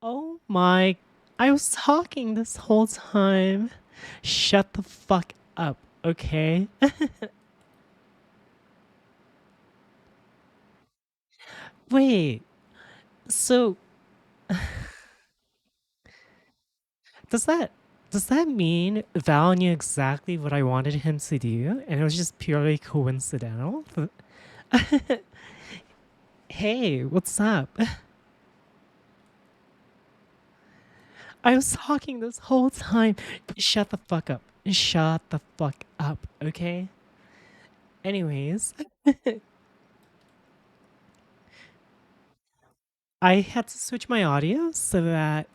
Oh my. I was talking this whole time. Shut the fuck up, okay? Wait, so does that does that mean Val knew exactly what I wanted him to do and it was just purely coincidental? Hey, what's up? I was talking this whole time. Shut the fuck up. Shut the fuck up, okay? Anyways, I had to switch my audio so that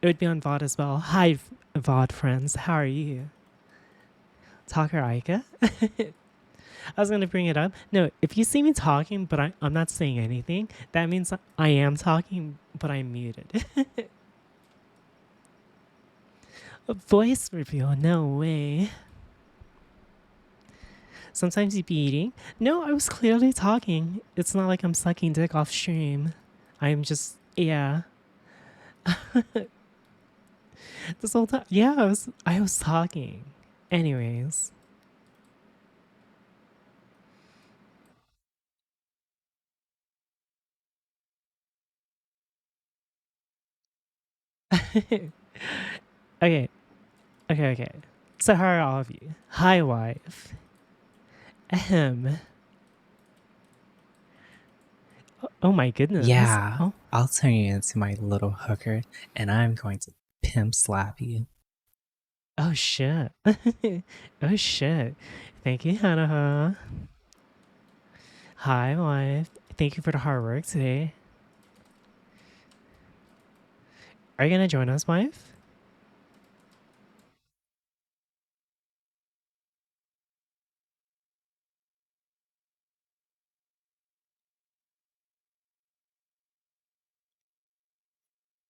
it would be on VOD as well. Hi, VOD friends. How are you? Talker Aika? I was going to bring it up. No, if you see me talking, but I'm not saying anything, that means I am talking, but I'm muted. A voice reveal? No way. Sometimes you'd be eating. No, I was clearly talking. It's not like I'm sucking dick off stream. I'm just, yeah. This whole time, yeah, I was talking. Anyways. Okay, okay, okay. So how are all of you? Hi, wife. Ahem. Oh my goodness. Yeah, Oh, I'll turn you into my little hooker and I'm going to pimp slap you. oh shit. Oh shit. Thank you, Hannah. Hi, wife. Thank you for the hard work today. Are you gonna join us, wife?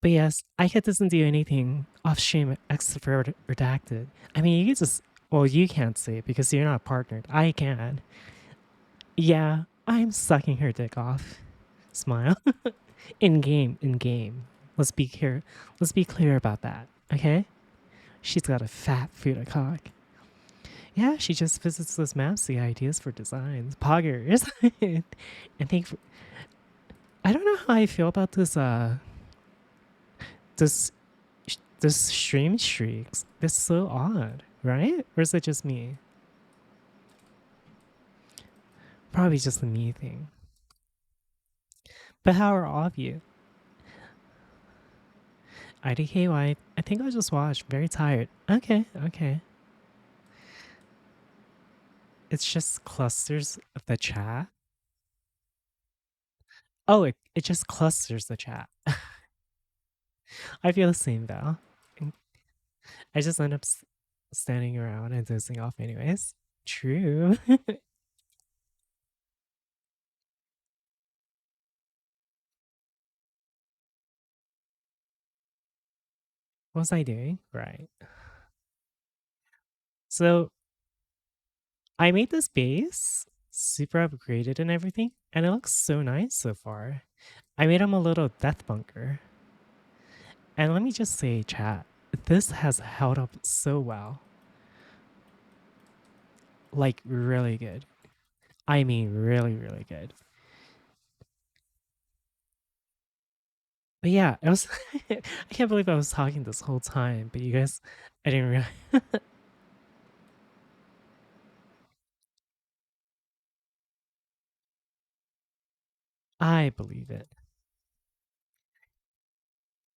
But yes, Ika doesn't do anything off stream except for redacted. I mean, you just, well, you can't see it because you're not partnered. I can. Yeah, I'm sucking her dick off. Smile. In game, in game. Let's be clear. Let's be clear about that. Okay? She's got a fat Fuda cock. Yeah, she just visits those maps, the ideas for designs, poggers. And think I don't know how I feel about this this stream streaks. It's so odd, right? Or is it just me? Probably just the me thing. But how are all of you? IDKY, I think I just watched. Very tired. Okay, okay. It's just clusters of the chat. Oh, it just clusters the chat. I feel the same though. I just end up standing around and dozing off anyways. True. What was I doing? Right. So I made this base, super upgraded and everything, and it looks so nice so far. I made him a little death bunker. And let me just say, chat, this has held up so well. Like, really good. I mean, really, really good. But yeah, I was. I can't believe I was talking this whole time, but you guys, I didn't realize. I believe it.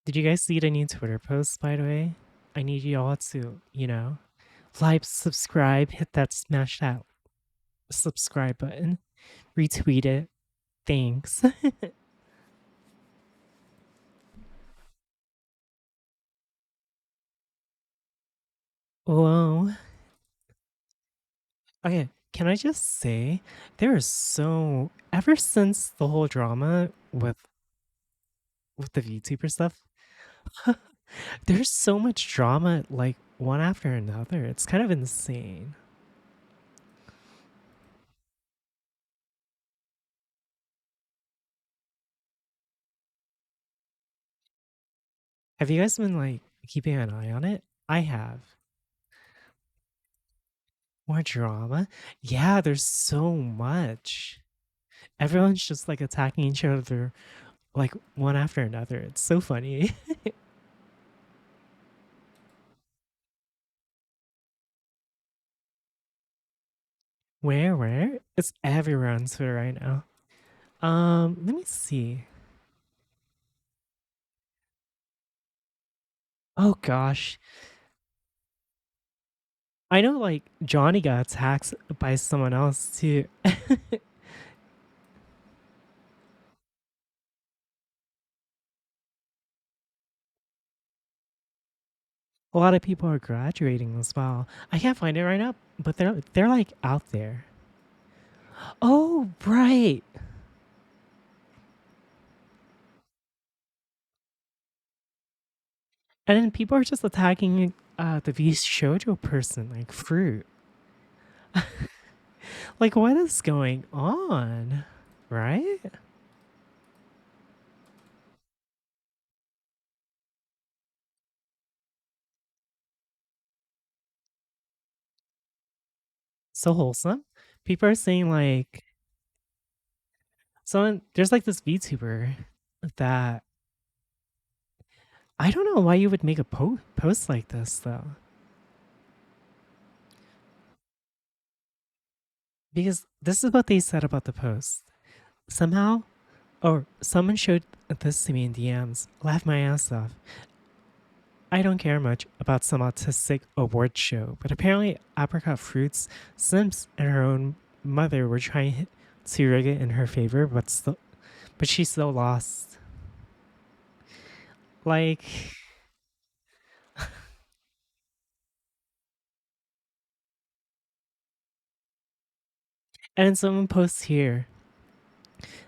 Did you guys see the new Twitter post, by the way? I need you all to, like, subscribe, hit that, smash that subscribe button, retweet it. Thanks. Whoa. Okay, can I just say there is so ever since the whole drama with the VTuber stuff, there's so much drama like one after another. It's kind of insane. Have you guys been like keeping an eye on it? I have. More drama? Yeah, there's so much. Everyone's just like attacking each other like one after another. It's so funny. Where? It's everywhere on Twitter right now. Let me see. Oh gosh. I know like Johnny got attacked by someone else too. A lot of people are graduating as well. I can't find it right now, but they're like out there. Oh, right. And then people are just attacking the V shoujo person like fruit. Like what is going on? Right? So wholesome. People are saying like someone there's like this VTuber that I don't know why you would make a post like this though. Because this is what they said about the post. Somehow, or someone showed this to me in DMs, laughed my ass off. I don't care much about some autistic award show, but apparently Apricot Fruit's Sims and her own mother were trying to rig it in her favor, but she still lost. Like, and then someone posts here,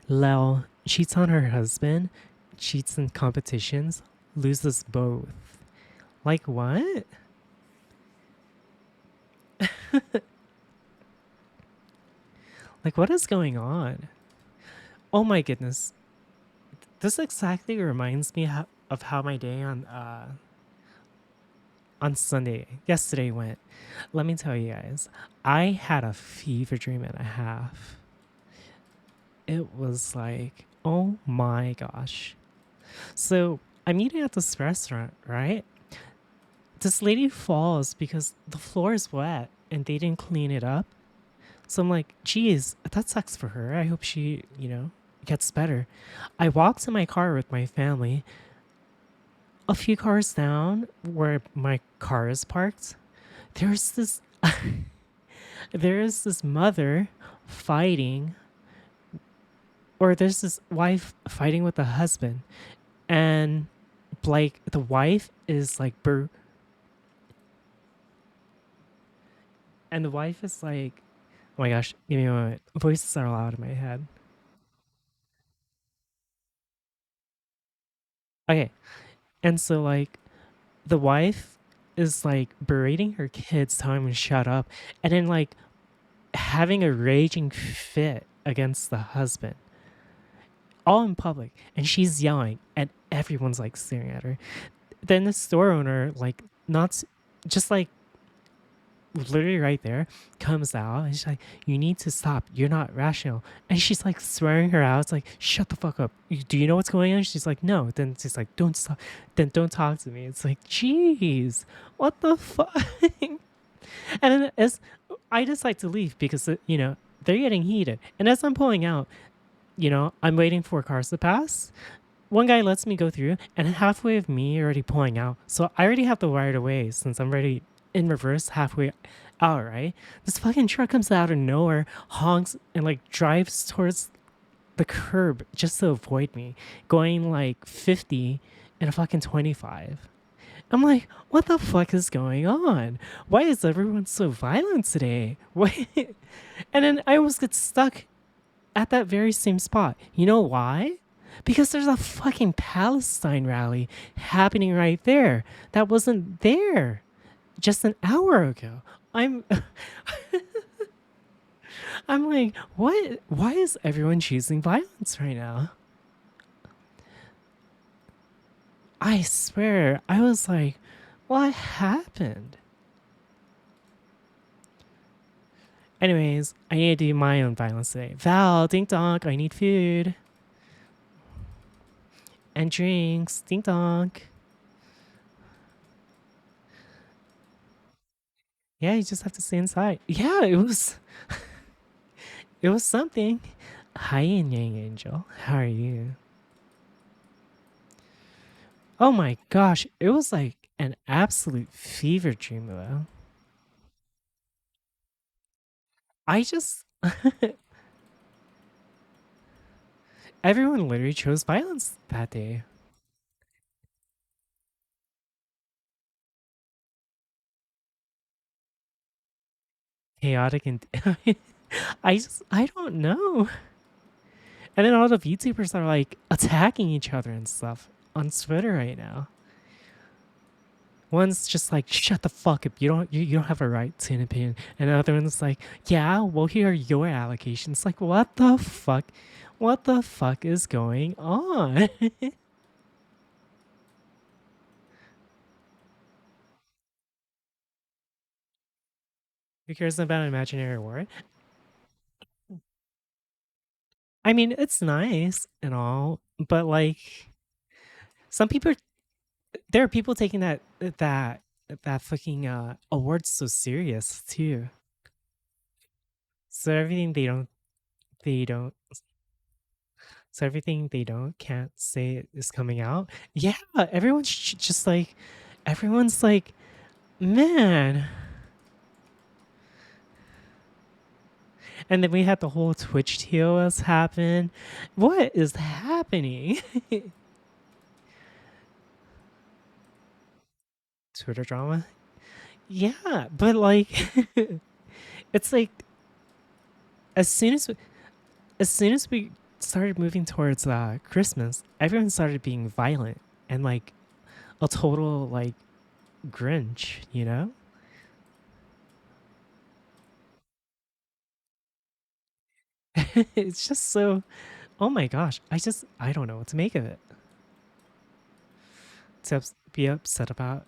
Lel cheats on her husband, cheats in competitions, loses both. Like what? Like what is going on? Oh my goodness. This exactly reminds me of how my day on Sunday yesterday went. Let me tell you guys, I had a fever dream and a half. It was like, oh my gosh. So I'm eating at this restaurant, right? This lady falls because the floor is wet and they didn't clean it up. So I'm like, geez, that sucks for her. I hope she, gets better. I walk to my car with my family. A few cars down where my car is parked, there's this there is this mother fighting, or there's this wife fighting with the husband, and like the wife is like and the wife is like, oh my gosh, give me a moment. Voices are loud in my head. Okay, and so like the wife is like berating her kids, telling them to shut up, and then like having a raging fit against the husband, all in public, and she's yelling, and everyone's like staring at her. Then the store owner, like, not just like literally right there, comes out and she's like, "You need to stop. You're not rational." And she's like swearing her out. It's like, "Shut the fuck up. Do you know what's going on?" She's like, "No." Then she's like, "Don't stop. Then don't talk to me." It's like, "Jeez, what the fuck?" And then as I decide to leave because they're getting heated, and as I'm pulling out, I'm waiting for cars to pass. One guy lets me go through, and halfway of me already pulling out. So I already have the right of way since I'm already in reverse halfway out, right? This fucking truck comes out of nowhere, honks, and like drives towards the curb just to avoid me, going like 50 and a fucking 25. I'm like, what the fuck is going on? Why is everyone so violent today? Why? And then I almost get stuck at that very same spot. You know why? Because there's a fucking Palestine rally happening right there that wasn't there just an hour ago. I'm I'm like, what? Why is everyone choosing violence right now? I swear, I was like, what happened? Anyways, I need to do my own violence today. Val, ding dong, I need food and drinks. Ding dong. Yeah, you just have to stay inside. Yeah, it was something. Hi, Yin Yang Angel. How are you? Oh my gosh, it was like an absolute fever dream though. I just everyone literally chose violence that day. Chaotic and I don't know. And then all the VTubers are like attacking each other and stuff on Twitter right now. One's just like, shut the fuck up. You don't have a right to an opinion. And the other one's like, yeah, well here are your allocations. Like, what the fuck? What the fuck is going on? Who cares about an imaginary war? I mean, it's nice and all, but like some people there are people taking that fucking award so serious too. So everything they don't so everything they don't can't say is coming out. Yeah, everyone's just like everyone's like, man. And then we had the whole Twitch TOS happen. What is happening? Twitter drama? Yeah, but like it's like as soon as we started moving towards Christmas, everyone started being violent and like a total like Grinch, you know? It's just so oh my gosh, I don't know what to make of it. To be upset about.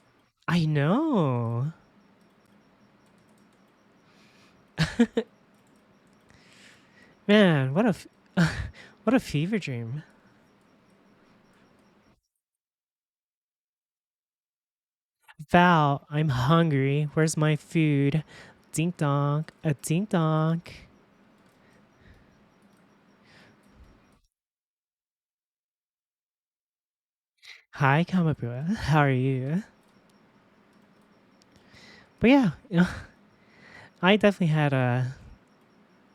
I know. Man, what a fever dream. Val, I'm hungry. Where's my food? Dink donk, a dink donk. Hi, Kamabua. How are you? But yeah, I definitely had an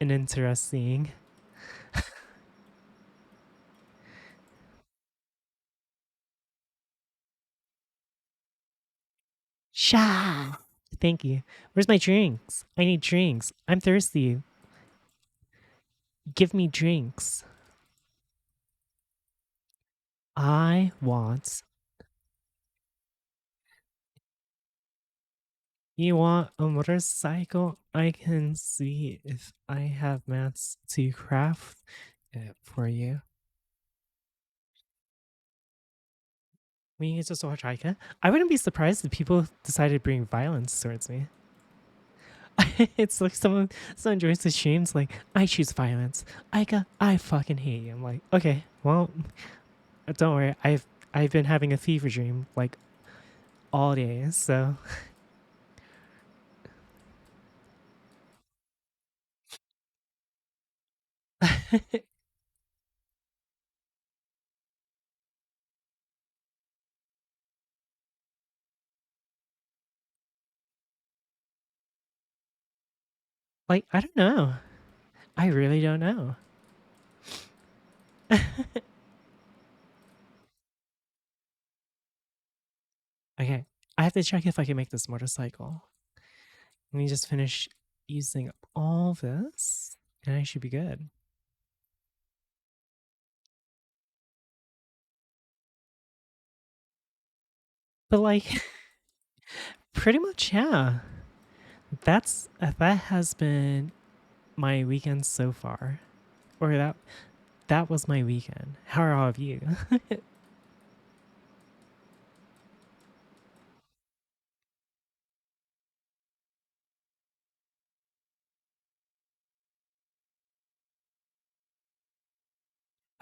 interesting. Sha. Thank you. Where's my drinks? I need drinks. I'm thirsty. Give me drinks. I want. You want a motorcycle? I can see if I have mats to craft it for you. We can just watch Aika. I wouldn't be surprised if people decided to bring violence towards me. It's like someone joins the streams like, I choose violence. Aika, I fucking hate you. I'm like, okay, well, don't worry. I've been having a fever dream like all day, so like I don't know. I really don't know. Okay, I have to check if I can make this motorcycle. Let me just finish using up all this, and I should be good. But like, pretty much, yeah. That has been my weekend so far, or that was my weekend. How are all of you?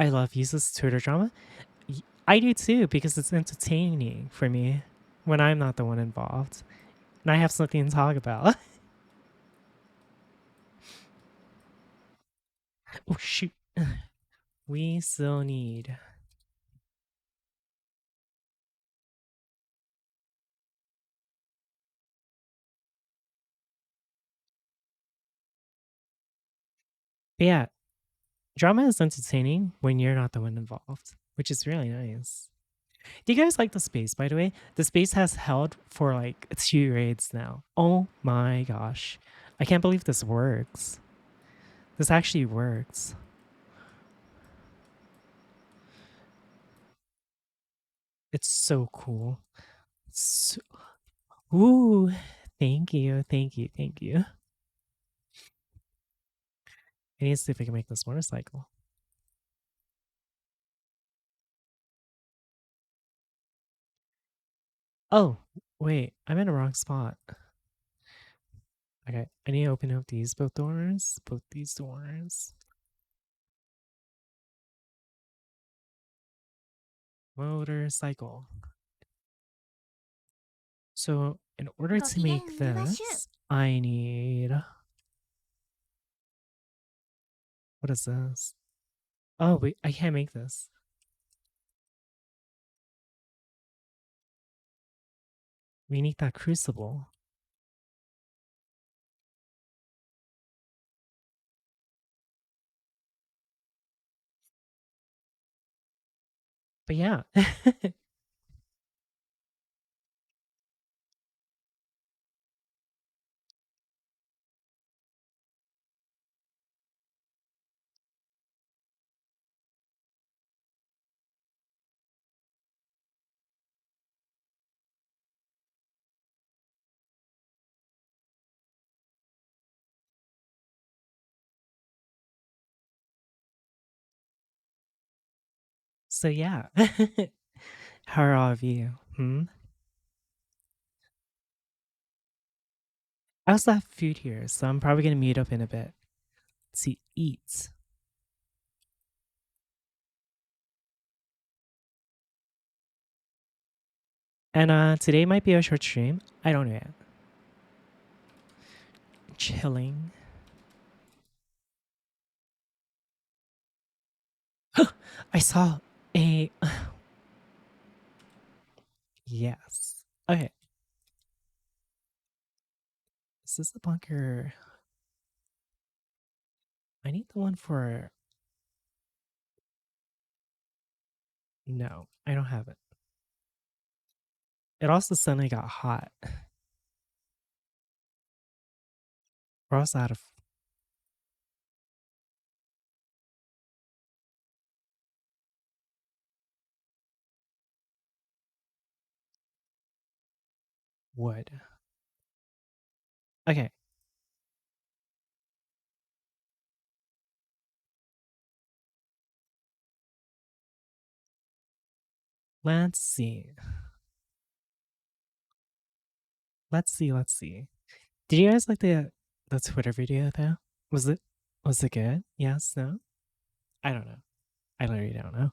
I love useless Twitter drama. I do too because it's entertaining for me when I'm not the one involved and I have something to talk about. Oh shoot, we still need. But yeah, drama is entertaining when you're not the one involved, which is really nice. Do you guys like the space, by the way? The space has held for like 2 raids now. Oh my gosh. I can't believe this works. This actually works. It's so cool. So, ooh, thank you, thank you, thank you. I need to see if I can make this motorcycle. Oh, wait, I'm in the wrong spot. Okay, I need to open up these both doors. Both these doors. Motorcycle. So in order to make this, I need. What is this? Oh, wait, I can't make this. We need that crucible. But yeah. So yeah. How are all of you? Hmm? I also have food here, so I'm probably gonna meet up in a bit to eat. And today might be a short stream. I don't know yet. Chilling. I saw a yes. Okay. Is this the bunker? I need the one for no, I don't have it. It also suddenly got hot. We're also out of wood. Okay. Let's see. Let's see. Did you guys like the Twitter video though? Was it was it good? Yes, no? I don't know. I literally don't know.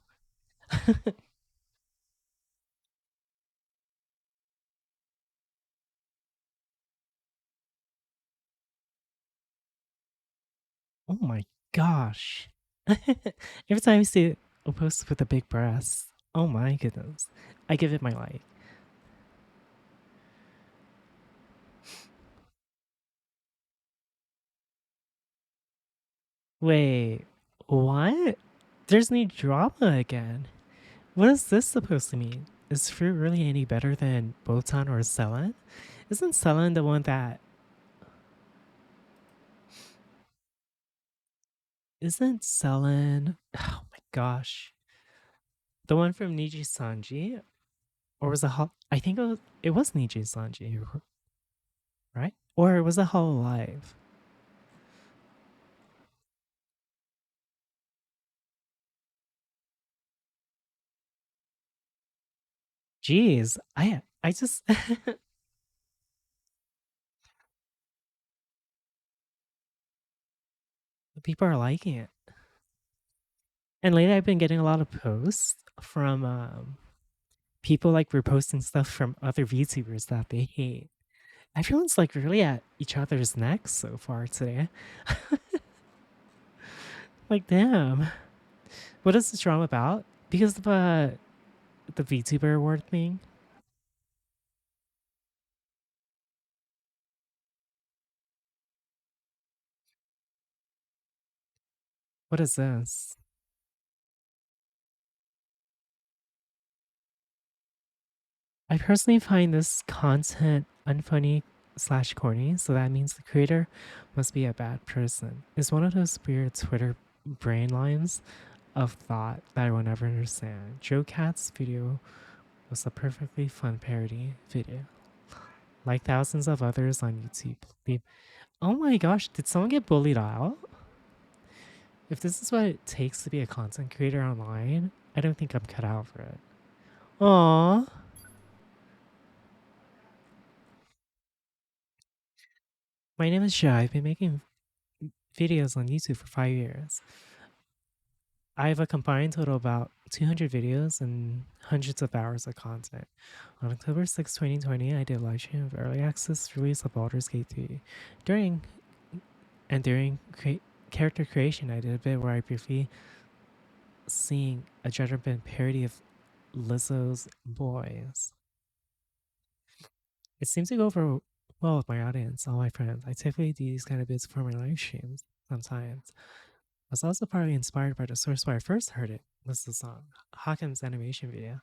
Oh my gosh. Every time I see a post with a big breast, oh my goodness. I give it my life. Wait, what? There's no drama again. What is this supposed to mean? Is fruit really any better than Botan or Selen? Isn't Selen the one that isn't Selen? Oh my gosh. The one from Niji Sanji? Or was it I think it was Niji Sanji, right? Or was it Hollow Live? Jeez, I just people are liking it. And lately, I've been getting a lot of posts from people like reposting stuff from other VTubers that they hate. Everyone's like really at each other's necks so far today. Like, damn. What is this drama about? Because of the VTuber award thing? What is this? I personally find this content unfunny slash corny, so that means the creator must be a bad person. It's one of those weird Twitter brain lines of thought that I will never understand. Joe Cat's video was a perfectly fun parody video, like thousands of others on YouTube. Oh my gosh, did someone get bullied out? If this is what it takes to be a content creator online, I don't think I'm cut out for it. Aww. My name is Joe. I've been making videos on YouTube for 5 years. I have a combined total of about 200 videos and hundreds of hours of content. On October 6, 2020, I did a live stream of early access release of Baldur's Gate 3. During character creation, I did a bit where I briefly sing a gender-bent parody of Lizzo's Boys. It seems to go over well with my audience, all my friends. I typically do these kind of bits for my live streams sometimes. I was also partly inspired by the source where I first heard it. Was the song Hakim's animation video,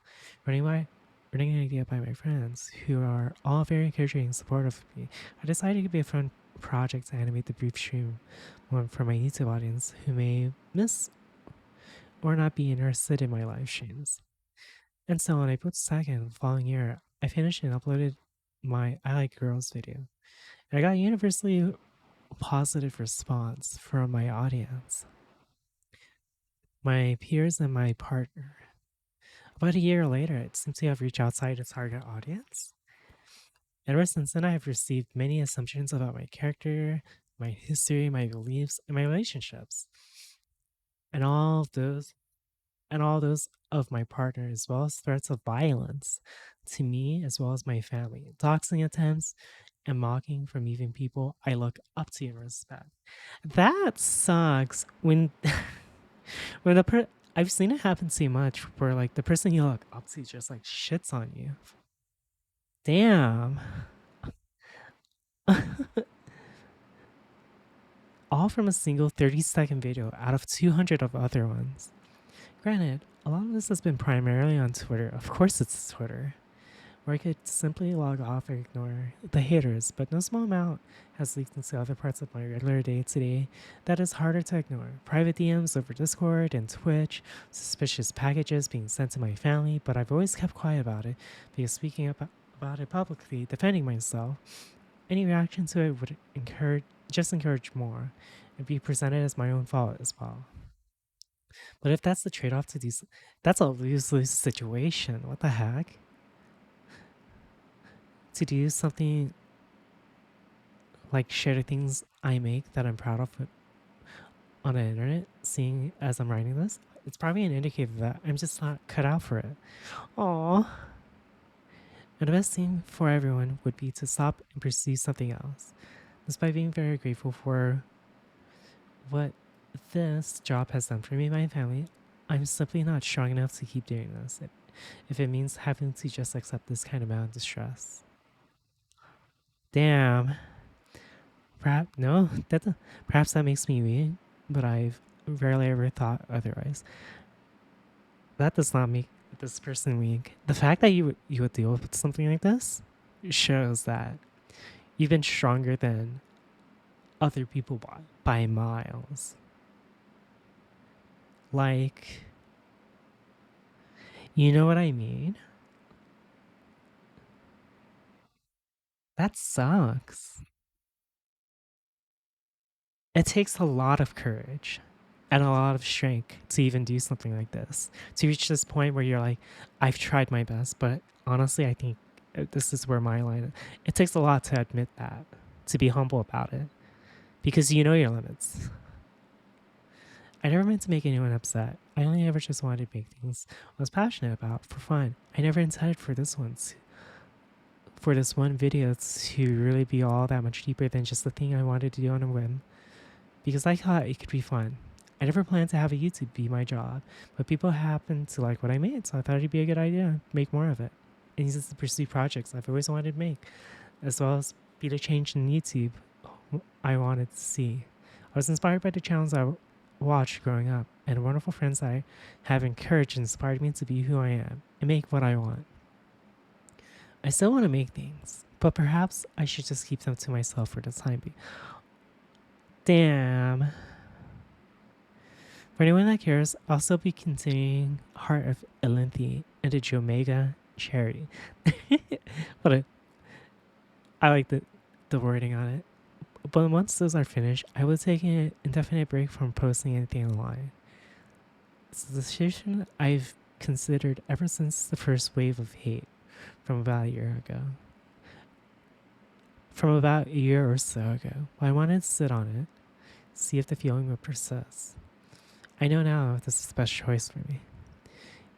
running an idea by my friends, who are all very encouraging and supportive of me. I decided it could be a fun project to animate the brief stream one for my YouTube audience who may miss or not be interested in my live streams. And so on April 2nd, the following year, I finished and uploaded my I Like Girls video. And I got a universally positive response from my audience, my peers, and my partner. About a year later, it seems to have reached outside its target audience. Ever since then, I have received many assumptions about my character, my history, my beliefs, and my relationships. And all those of my partner, as well as threats of violence to me as well as my family, doxing attempts, and mocking from even people I look up to and respect. That sucks when when I've seen it happen too much where like the person you look up to just like shits on you. Damn. All from a single 30-second video out of 200 of other ones. Granted, a lot of this has been primarily on Twitter. Of course it's Twitter, where I could simply log off and ignore the haters, but no small amount has leaked into other parts of my regular day-to-day that is harder to ignore. Private DMs over Discord and Twitch, suspicious packages being sent to my family, but I've always kept quiet about it because speaking about it publicly, defending myself, any reaction to it would encourage more and be presented as my own fault as well. But if that's the trade-off to these, that's a lose-lose situation. What the heck? To do something like share the things I make that I'm proud of on the internet, seeing as I'm writing this, it's probably an indicator that I'm just not cut out for it. Aww. And the best thing for everyone would be to stop and pursue something else. Despite being very grateful for what this job has done for me and my family, I'm simply not strong enough to keep doing this if it means having to just accept this kind of amount of distress. Damn. Perhaps that makes me weak, but I've rarely ever thought otherwise. That does not make this person weak. The fact that you would deal with something like this shows that you've been stronger than other people by miles. Like, you know what I mean? That sucks. It takes a lot of courage and a lot of strength to even do something like this. To reach this point where you're like, I've tried my best, but honestly, I think this is where my line is. It takes a lot to admit that, to be humble about it, because you know your limits. I never meant to make anyone upset. I only ever just wanted to make things I was passionate about for fun. I never intended for this one video to really be all that much deeper than just the thing I wanted to do on a whim. Because I thought it could be fun. I never planned to have a YouTube be my job, but people happened to like what I made, so I thought it'd be a good idea to make more of it. And use it to pursue projects I've always wanted to make, as well as be the change in YouTube I wanted to see. I was inspired by the channels I watched growing up, and wonderful friends I have encouraged and inspired me to be who I am and make what I want. I still want to make things, but perhaps I should just keep them to myself for the time being. Damn. For anyone that cares, I'll still be continuing Heart of Elinthi and the Jomega charity. What a, I like the wording on it. But once those are finished, I will take an indefinite break from posting anything online. It's a decision I've considered ever since the first wave of hate from about a year ago. From about a year or so ago, I wanted to sit on it, see if the feeling would persist. I know now this is the best choice for me.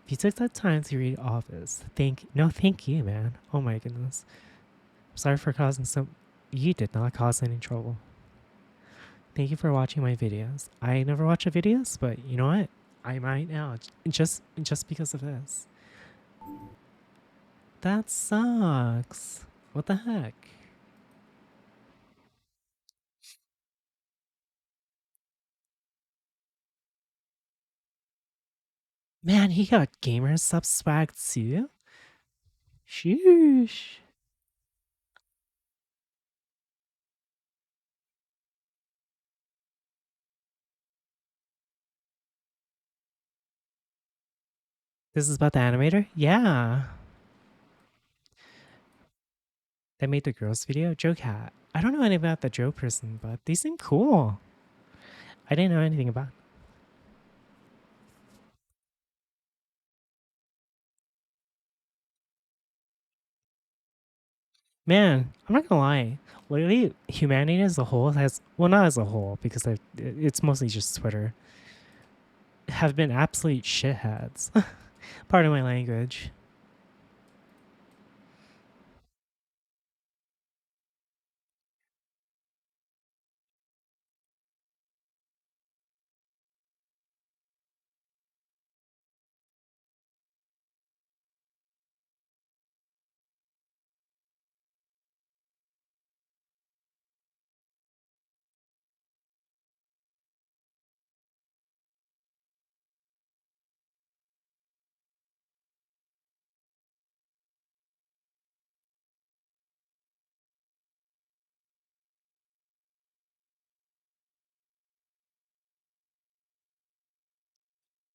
If you took that time to read all this, thank you, man. Oh my goodness. I'm sorry for causing some. You did not cause any trouble. Thank you for watching my videos. I never watch the videos, but you know what? I might now, just because of this. That sucks. What the heck? Man, he got gamer sub swag too? Sheesh. This is about the animator? Yeah. That made the girls video? Joe Cat. I don't know anything about the Joe person, but they seem cool. I didn't know anything about. Man, I'm not gonna lie. Lately, humanity as a whole has, well, not as a whole, because it's mostly just Twitter, have been absolute shitheads. Pardon my language.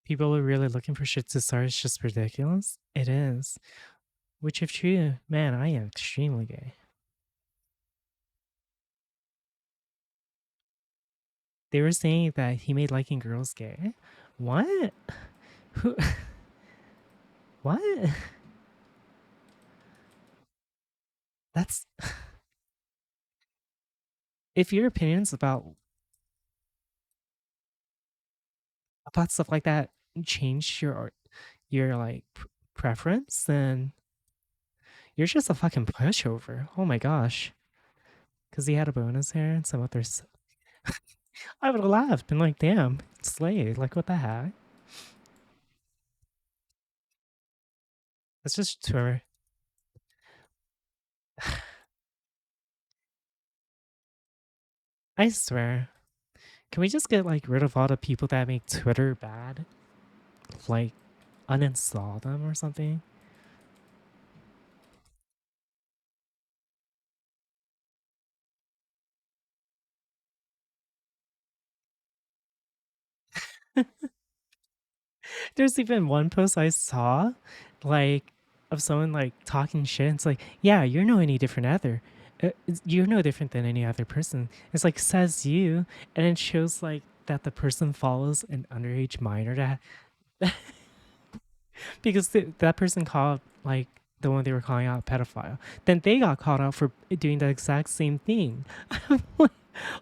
People are really looking for shit to start. It's just ridiculous. It is. Which, if true, man, I am extremely gay. They were saying that he made liking girls gay. What? Who? What? That's, if your opinions about stuff like that change your like preference, then you're just a fucking pushover. Oh my gosh. Because he had a bonus hair and some others. I would have laughed, been like, damn, slay. Like, what the heck? It's just Twitter. I swear. Can we just get like rid of all the people that make Twitter bad? Like, uninstall them or something? There's even one post I saw, like, of someone like talking shit. And it's like, yeah, you're no any different either. You're no different than any other person. It's like says you, and it shows like that the person follows an underage minor that because that person called like the one they were calling out a pedophile. Then they got called out for doing the exact same thing. I'm like,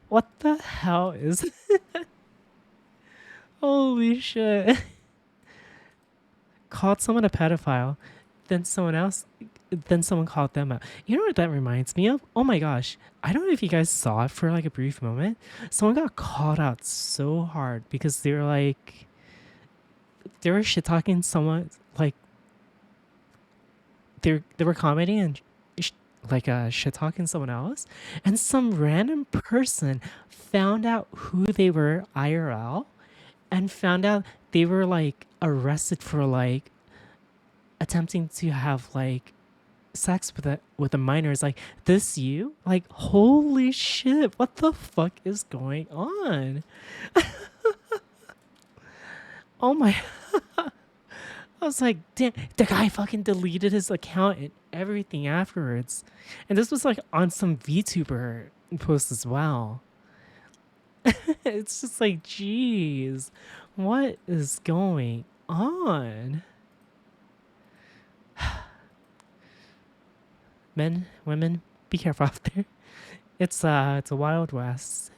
what the hell is? Holy shit. Called someone a pedophile, then someone called them out. You know what that reminds me of? Oh my gosh. I don't know if you guys saw it for like a brief moment. Someone got called out so hard because they were shit talking someone, like they were commenting and shit talking someone else, and some random person found out who they were IRL and found out they were like arrested for like attempting to have like sex with a minor. Is like, this you? Like, holy shit, what the fuck is going on? Oh my. I was like, damn, the guy fucking deleted his account and everything afterwards. And this was like on some VTuber post as well. It's just like, geez, what is going on? Men, women, be careful out there. It's a wild west.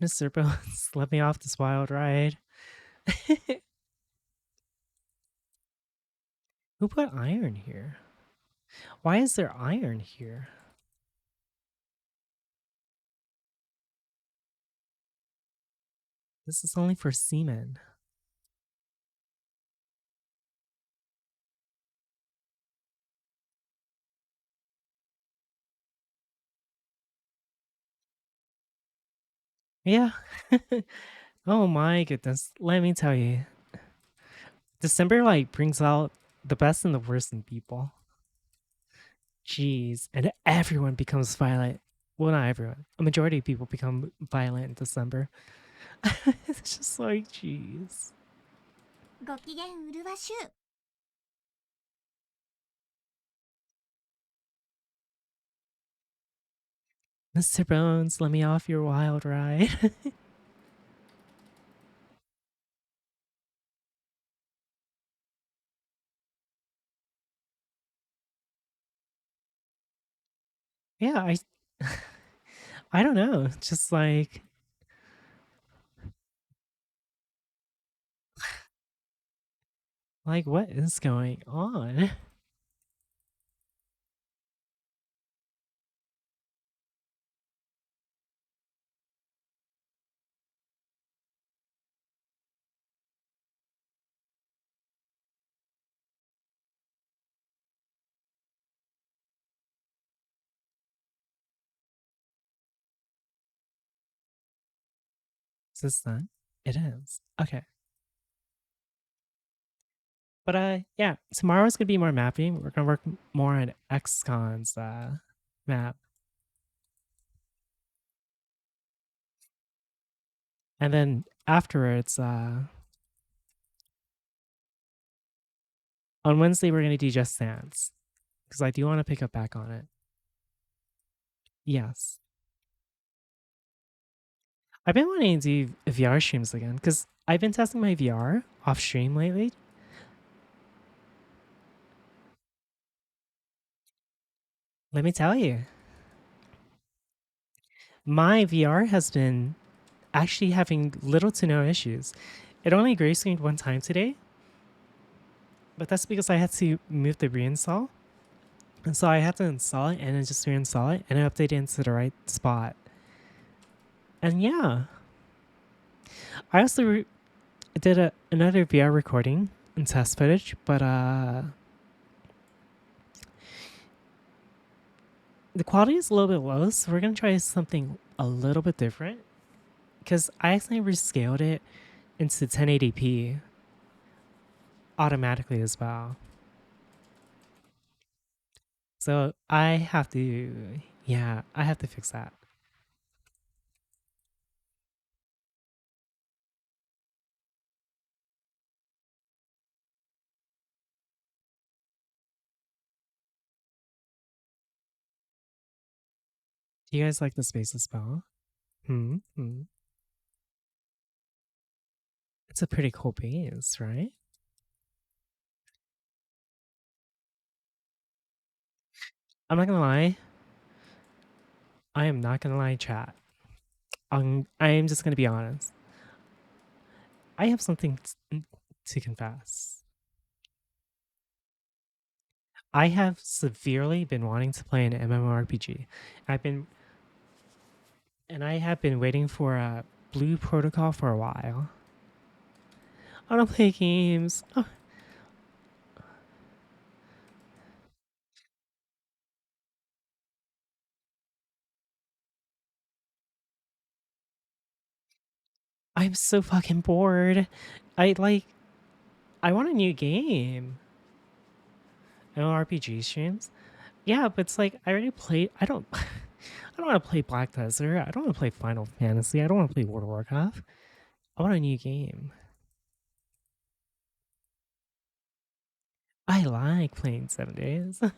Mr. Bones, let me off this wild ride. Who put iron here? Why is there iron here? This is only for semen. Yeah. Oh my goodness. Let me tell you. December like brings out the best and the worst in people. Jeez. And everyone becomes violent. Well, not everyone. A majority of people become violent in December. It's just like, jeez. ご機嫌うるわしゅう。Mr. Bones, let me off your wild ride. Yeah, I don't know. Just like what is going on? Is this done? It is. Okay. But yeah, tomorrow's gonna be more mapping. We're gonna work more on XCon's map. And then afterwards, on Wednesday we're gonna do Just Dance. Because I do want to pick up back on it. Yes. I've been wanting to do VR streams again because I've been testing my VR off stream lately. Let me tell you, my VR has been actually having little to no issues. It only gray screened one time today, but that's because I had to move the reinstall. And so I had to install it and then just reinstall it and update it into the right spot. And yeah, I also did another VR recording and test footage, but the quality is a little bit low, so we're gonna try something a little bit different. Because I accidentally rescaled it into 1080p automatically as well. So I have to fix that. Do you guys like the space spell? Hmm. It's a pretty cool base, right? I'm not gonna lie. I am not gonna lie, chat. I am just gonna be honest. I have something to confess. I have severely been wanting to play an MMORPG. I've been and I have been waiting for a Blue Protocol for a while. I don't play games. Oh, I'm so fucking bored. I like. I want a new game. MMORPG streams. Yeah, but it's like I already played. I don't. I don't want to play Black Desert. I don't want to play Final Fantasy. I don't want to play World of Warcraft. I want a new game. I like playing 7 days. I'm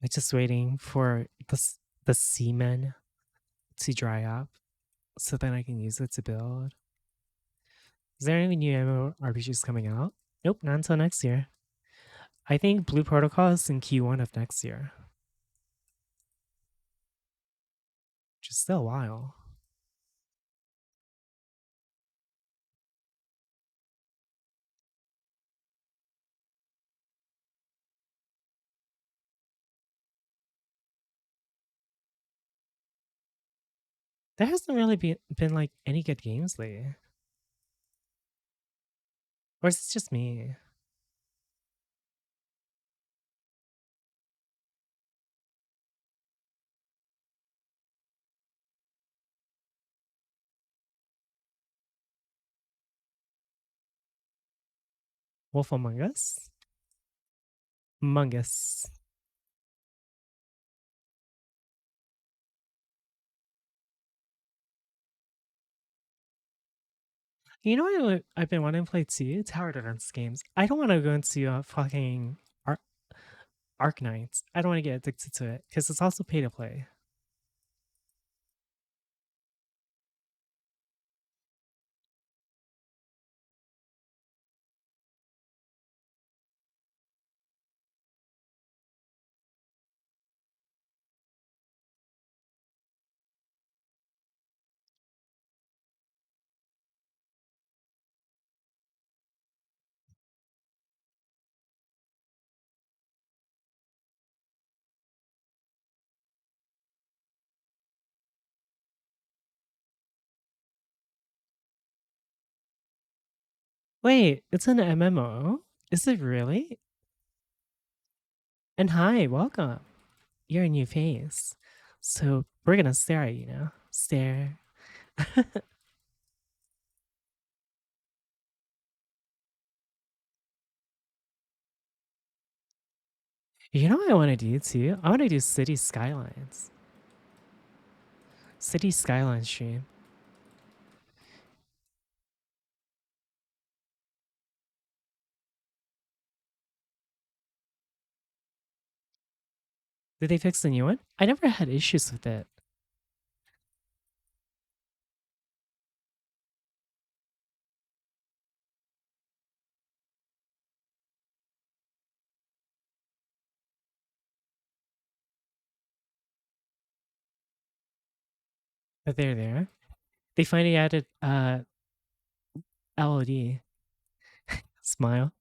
just waiting for the semen to dry up so then I can use it to build. Is there any new MMORPGs coming out? Nope, not until next year. I think Blue Protocol is in Q1 of next year, which is still a while. There hasn't really been like any good games lately. Or is it just me? Wolf Among Us? Among Us. You know what I've been wanting to play too? Tower Defense games. I don't want to go into fucking Arknights. I don't want to get addicted to it because it's also pay to play. Wait, it's an MMO? Is it really? And hi, welcome. You're a new face. So we're gonna stare at you now. Stare. You know what I want to do too? I want to do City Skylines. City Skylines stream. Did they fix the new one? I never had issues with it. But they're there. They finally added LOD. Smile.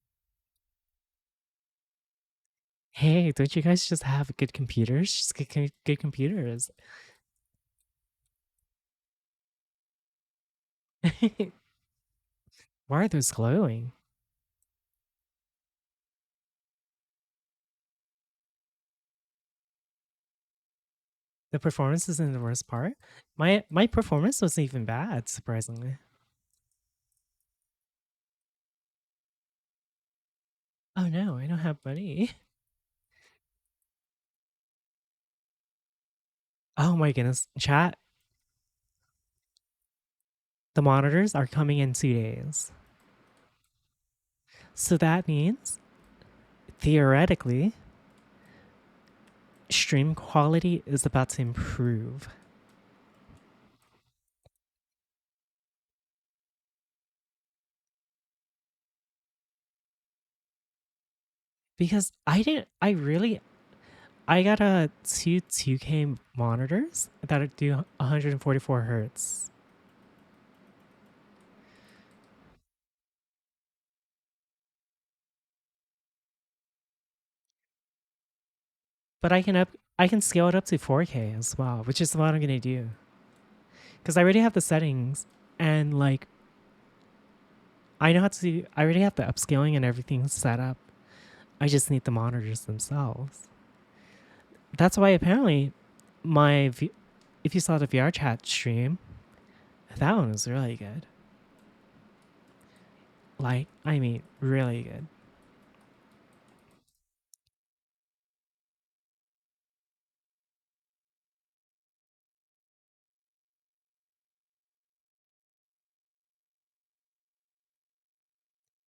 Hey, don't you guys just have good computers? Just get good computers. Why are those glowing? The performance isn't the worst part. My performance wasn't even bad, surprisingly. Oh no, I don't have money. Oh my goodness. Chat, the monitors are coming in 2 days. So that means, theoretically, stream quality is about to improve. Because I got two 2K monitors that do 144 hertz. But I can scale it up to 4K as well, which is what I'm gonna do. Because I already have the settings and like I already have the upscaling and everything set up. I just need the monitors themselves. That's why apparently if you saw the VR chat stream, that one was really good. Like, I mean, really good.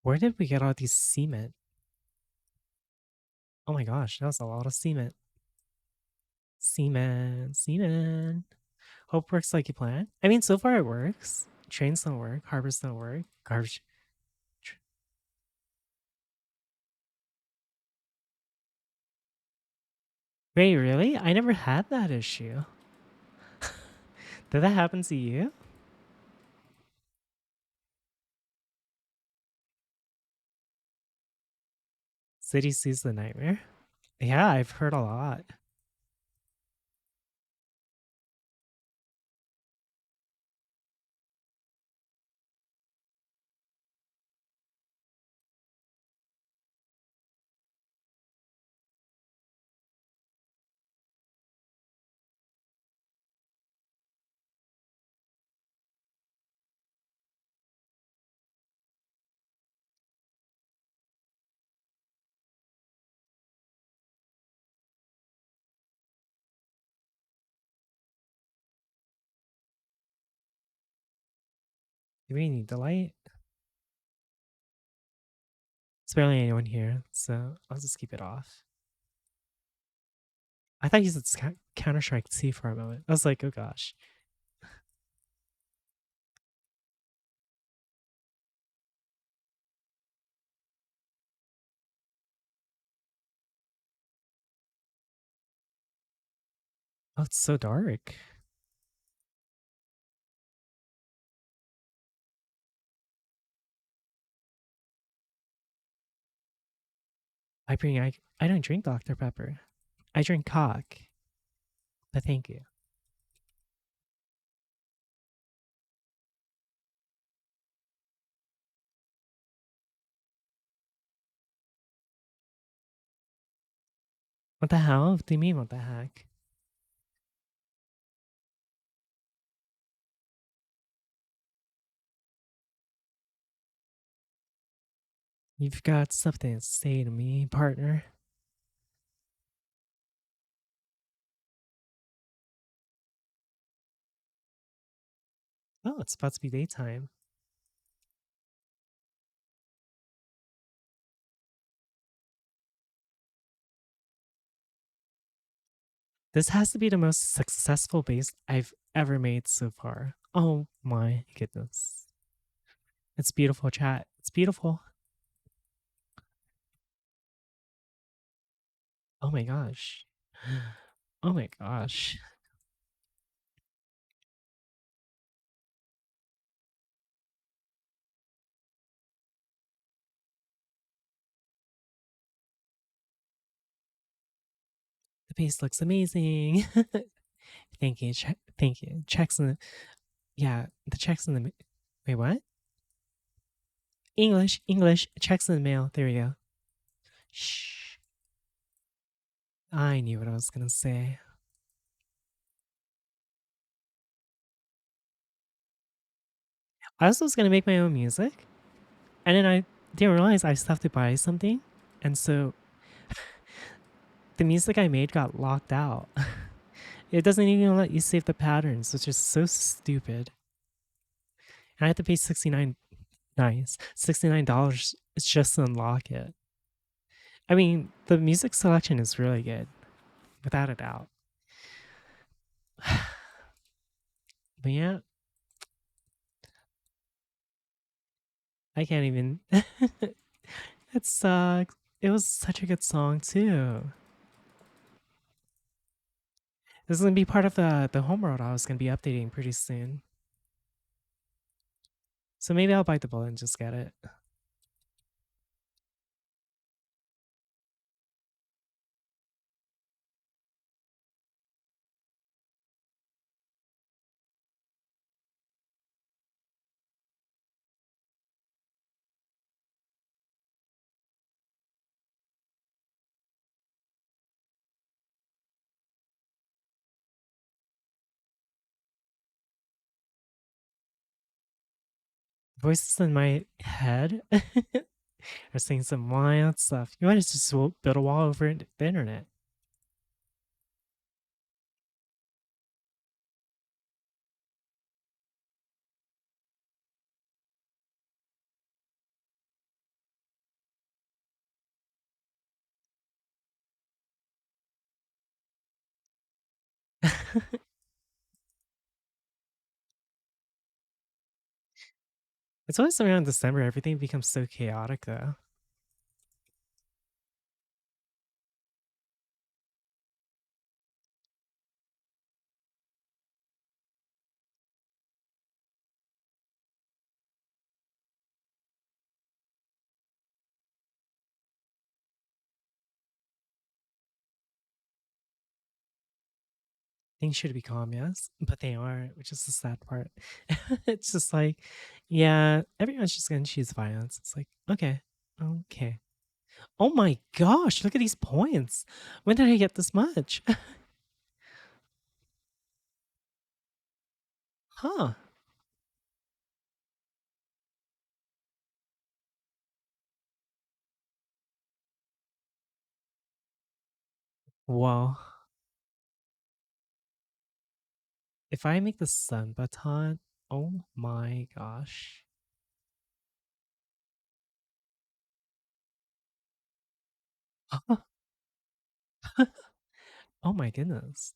Where did we get all these cement? Oh my gosh, that was a lot of cement. Cement. Hope works like you planned. I mean, so far it works. Trains don't work. Harbors don't work. Garbage. Wait, really? I never had that issue. Did that happen to you? City sees the nightmare? Yeah, I've heard a lot. Do we need the light? There's barely anyone here, so I'll just keep it off. I thought you said Counter Strike 2 for a moment. I was like, oh gosh. Oh, it's so dark. I don't drink Dr. Pepper. I drink cock. But thank you. What the hell? What do you mean, what the heck? You've got something to say to me, partner. Oh, it's about to be daytime. This has to be the most successful base I've ever made so far. Oh my goodness. It's beautiful, chat. It's beautiful. Oh my gosh. Oh my gosh. The base looks amazing. Thank you. Thank you. Checks in the yeah, the checks in the wait, what? English. Checks in the mail. There we go. Shh. I knew what I was gonna say. I also was gonna make my own music, and then I didn't realize I still have to buy something, and so the music I made got locked out. It doesn't even let you save the patterns, which is so stupid. And I had to pay $69 Nice. $69 is just to unlock it. I mean, the music selection is really good, without a doubt. But yeah, I can't even. It sucks. It was such a good song too. This is gonna be part of the homeworld I was gonna be updating pretty soon. So maybe I'll bite the bullet and just get it. Voices in my head are saying some wild stuff. You might just build a wall over the internet. It's always around December, everything becomes so chaotic though. Things should be calm, yes, but they aren't, which is the sad part. It's just like, yeah, everyone's just gonna choose violence. It's like, okay, okay. Oh my gosh, look at these points. When did I get this much? Huh. Well, if I make the sun baton, oh my gosh. Oh my goodness.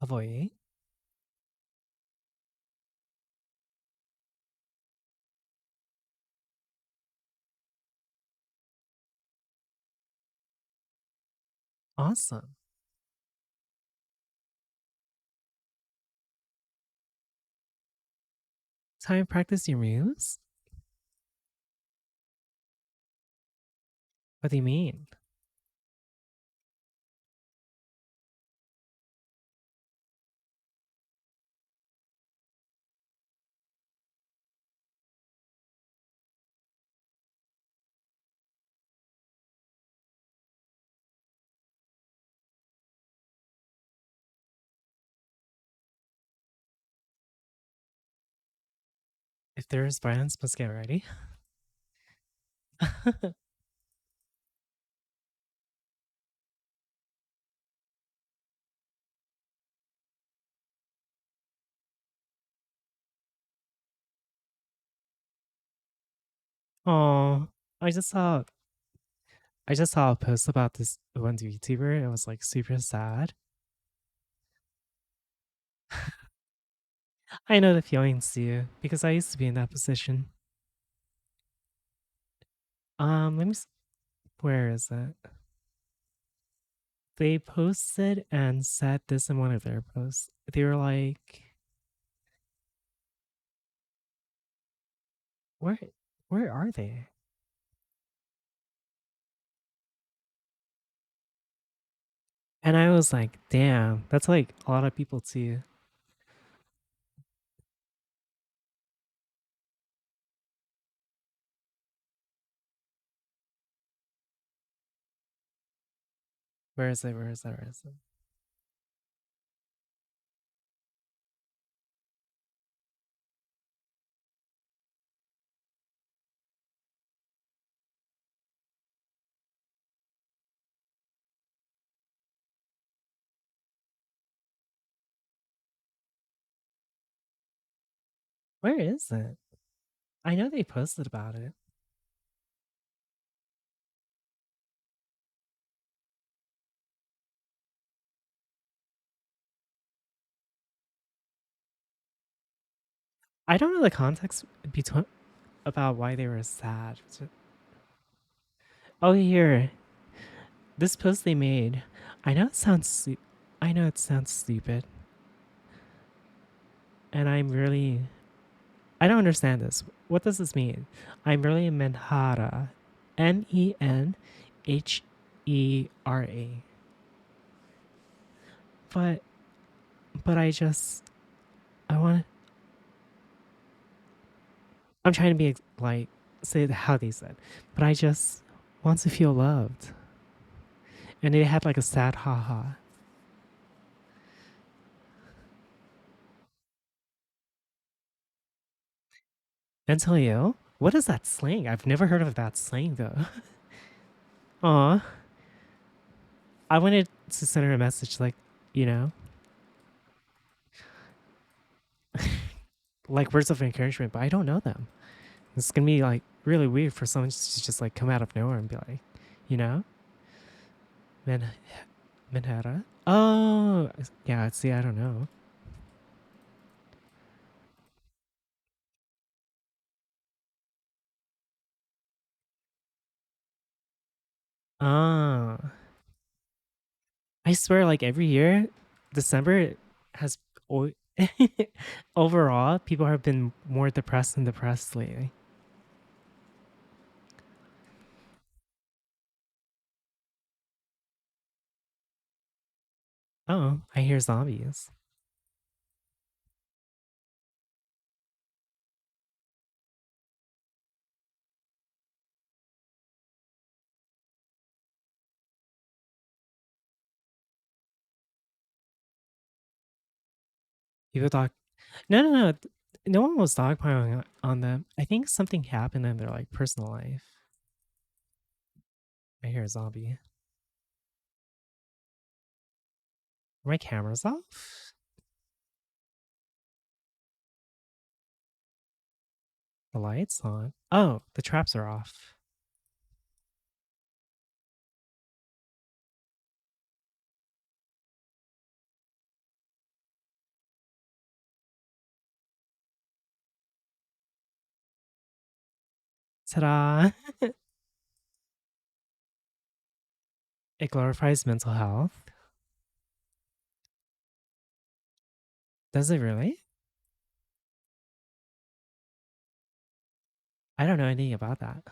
Avoid. Awesome. Time to practice your moves? What do you mean? If there's violence, let's get ready. Oh, I just saw I just saw a post about this one YouTuber. It was like super sad. I know the feelings too, because I used to be in that position. Let me where is it? They posted and said this in one of their posts. They were like, where where are they? And I was like, damn, that's like a lot of people too. Where is it? Where is it? Where is it? Where is it? I know they posted about it. I don't know the context between about why they were sad. Oh, here, this post they made. I know it sounds. I know it sounds stupid, and I'm really. I don't understand this. What does this mean? I'm really Menhara, Menhera, but I just I want. I'm trying to be like say how they said, but I just want to feel loved, and they had like a sad haha. Mentally ill? What is that slang? I've never heard of that slang though. Aw, I wanted to send her a message like, you know, like words of encouragement, but I don't know them. It's gonna be like really weird for someone to just like come out of nowhere and be like, you know, Men Menhera. Oh, yeah. See, I don't know. Ah, I swear, like every year, December has o- overall people have been more depressed and depressed lately. Oh, I hear zombies. People talk. No, no, no. No one was dogpiling on them. I think something happened in their like personal life. I hear a zombie. Are my cameras off? The lights on. Oh, the traps are off. Ta-da! It glorifies mental health. Does it really? I don't know anything about that.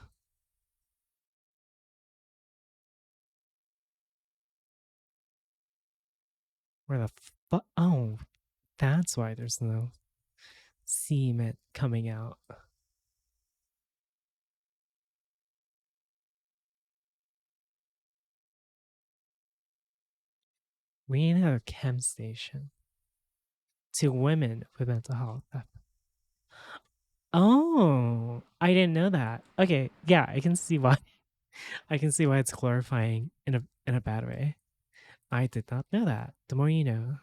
Where the fuck? Oh, that's why there's no semen coming out. We need a chem station to women with mental health. Oh, I didn't know that. Okay, yeah, I can see why. I can see why it's glorifying in a bad way. I did not know that. The more you know.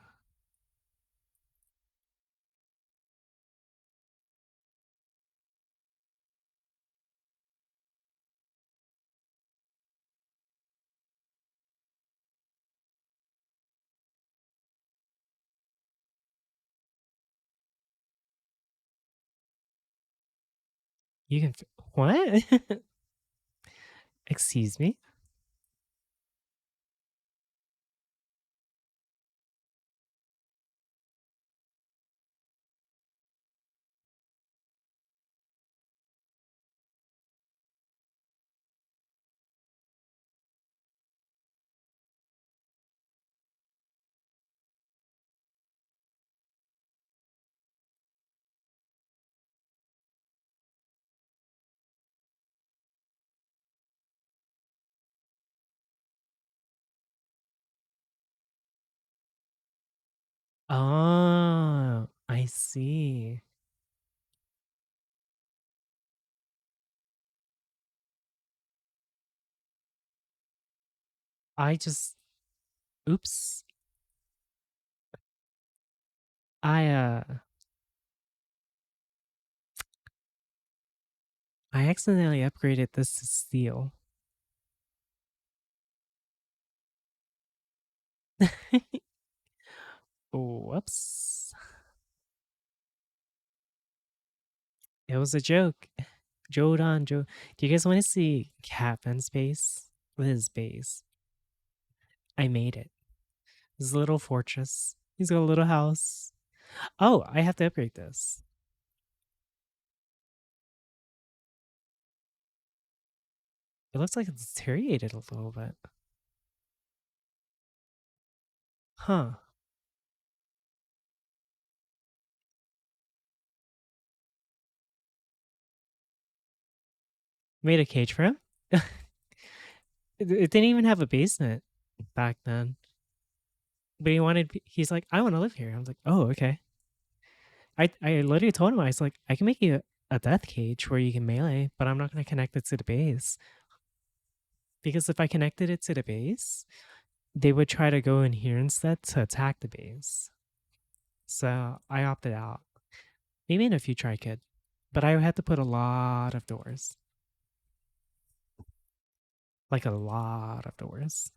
You can what? Excuse me? Oh, I see. I just oops. I I accidentally upgraded this to steel. Whoops. It was a joke. Jodan, Joe. Do you guys want to see Capman's base? With his base. I made it. His little fortress. He's got a little house. Oh, I have to upgrade this. It looks like it's deteriorated a little bit. Huh. Made a cage for him? It didn't even have a basement back then. But he's like, I want to live here. I was like, oh, okay. I literally told him, I was like, I can make you a death cage where you can melee, but I'm not going to connect it to the base. Because if I connected it to the base, they would try to go in here instead to attack the base. So I opted out. Maybe in the future I could. But I had to put a lot of doors. Like a lot of doors.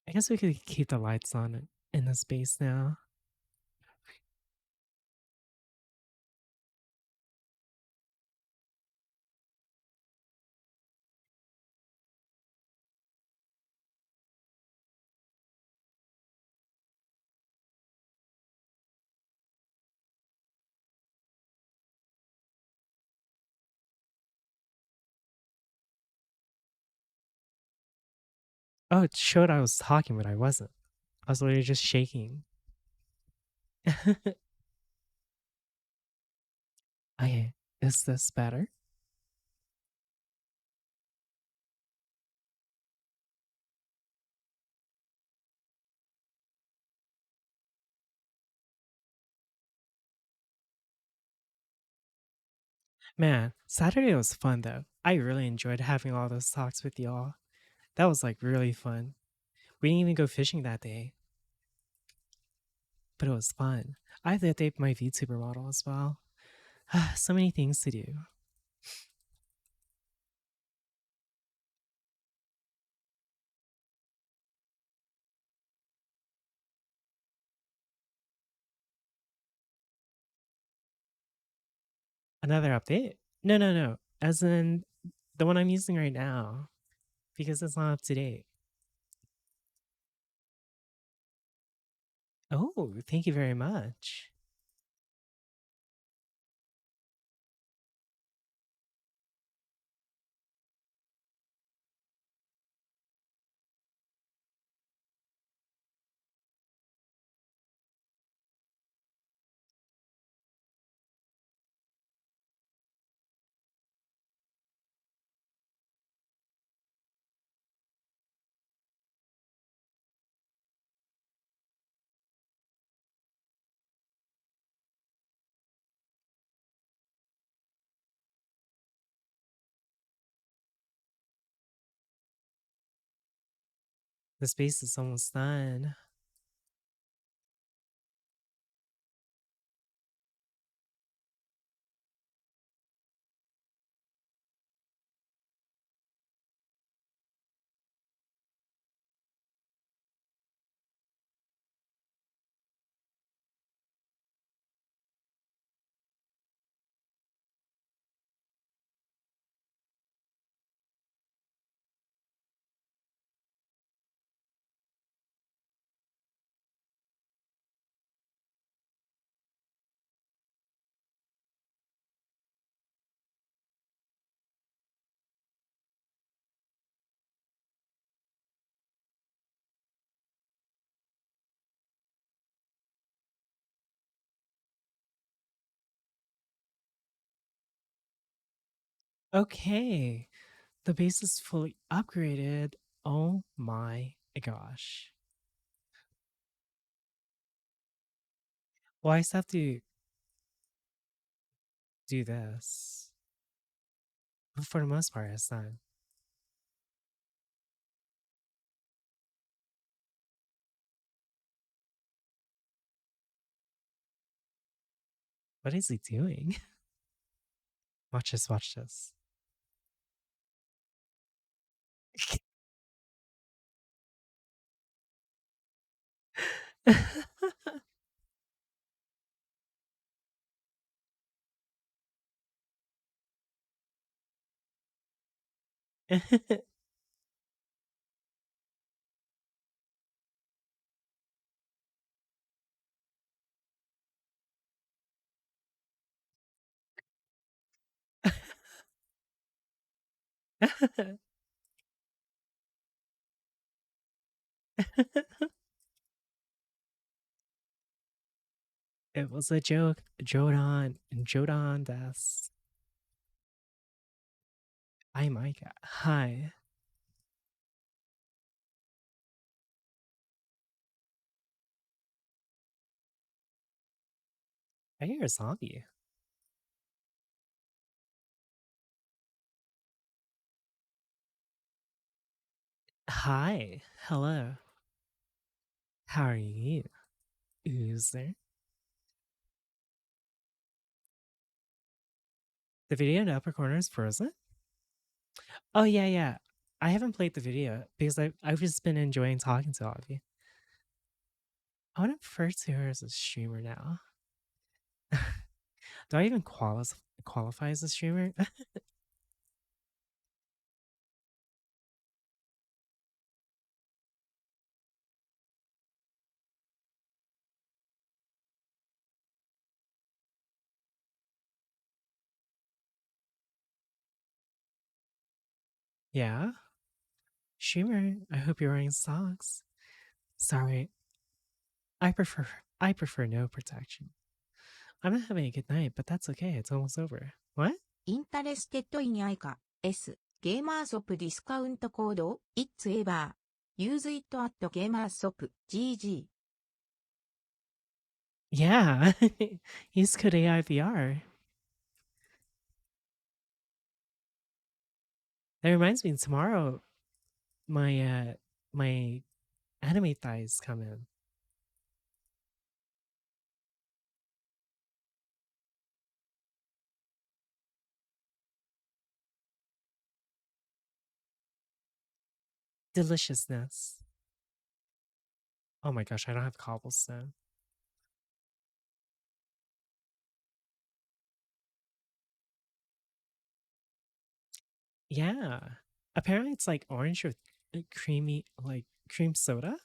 I guess we could keep the lights on in this base now. Oh, it showed I was talking, but I wasn't. I was literally just shaking. Okay, is this better? Man, Saturday was fun though. I really enjoyed having all those talks with y'all. That was like really fun. We didn't even go fishing that day, but it was fun. I had to update my VTuber model as well. So many things to do. Another update? No, no, no. As in the one I'm using right now, because it's not up to date. Oh, thank you very much. The space is almost done. Okay. The base is fully upgraded. Oh my gosh. Well, I still have to do this. But for the most part, it's done. What is he doing? Watch this, watch this. It was a joke. Jodan. Jodan des. I'm Micah. Hi. I hear a zombie. Hi. Hello. How are you, user? The video in the upper corner is frozen? Oh, yeah, yeah. I haven't played the video because I've just been enjoying talking to all of you. I want to refer to her as a streamer now. Do I even qualify as a streamer? Yeah? Streamer, I hope you're wearing socks. Sorry, I prefer no protection. I'm not having a good night, but that's okay. It's almost over. What? インタレステッドインアイカ S ゲーマーソップディスカウントコード It's ever Use it at ゲーマーソップ GG Yeah. Use code AIVR. That reminds me, tomorrow my anime thighs come in. Deliciousness. Oh my gosh, I don't have cobblestone. Yeah. Apparently it's like orange with creamy, like cream soda.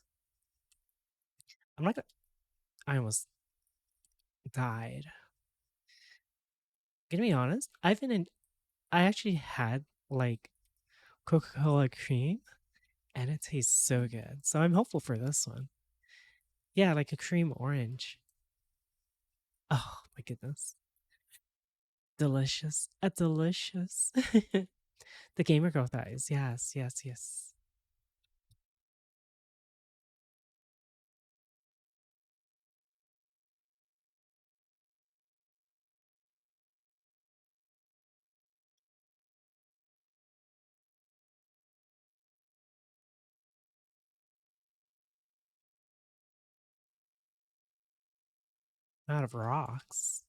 I'm not gonna, I almost died. Gonna be honest, I actually had like Coca-Cola cream and it tastes so good. So I'm hopeful for this one. Yeah, like a cream orange. Oh my goodness. Delicious. A delicious. The gamer girl thighs. Yes, yes, yes. Out of rocks.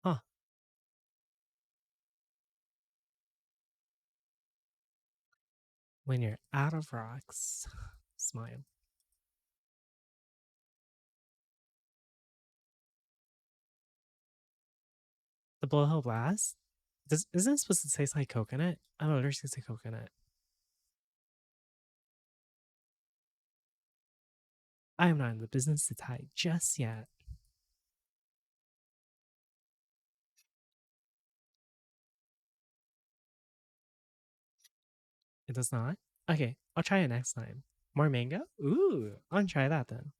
Huh. When you're out of rocks. Smile. The blowhole blast? Isn't it supposed to taste like coconut? I'm allergic to coconut. I am not in the business to tie just yet. It does not? Okay, I'll try it next time. More mango? Ooh, I'll try that then.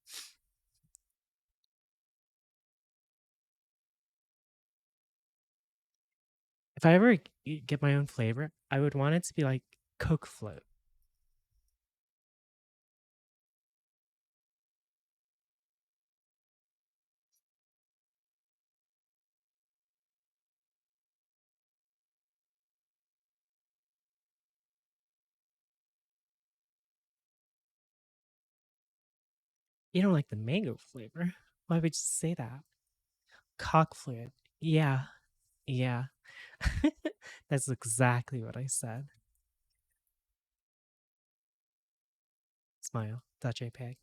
If I ever get my own flavor, I would want it to be like Coke float. You don't like the mango flavor? Why would you say that? Cock fluid. Yeah, yeah. That's exactly what I said. Smile.jpg.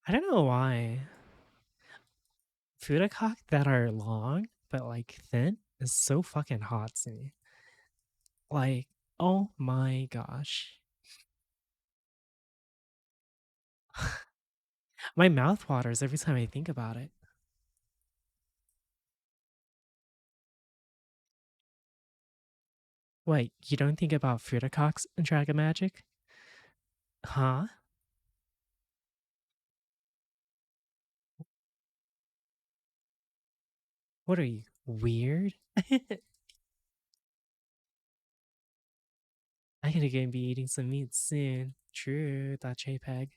I don't know why. Furikak that are long but like thin is so fucking hot to me. Like, oh my gosh. My mouth waters every time I think about it. Wait, you don't think about Furikaks in Dragon Magic? Huh? What are you, weird? I'm gonna be eating some meat soon. True, that JPEG.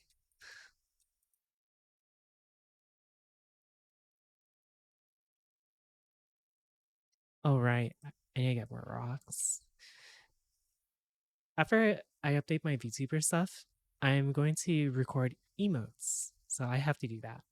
Oh, right. I need to get more rocks. After I update my VTuber stuff, I'm going to record emotes. So I have to do that.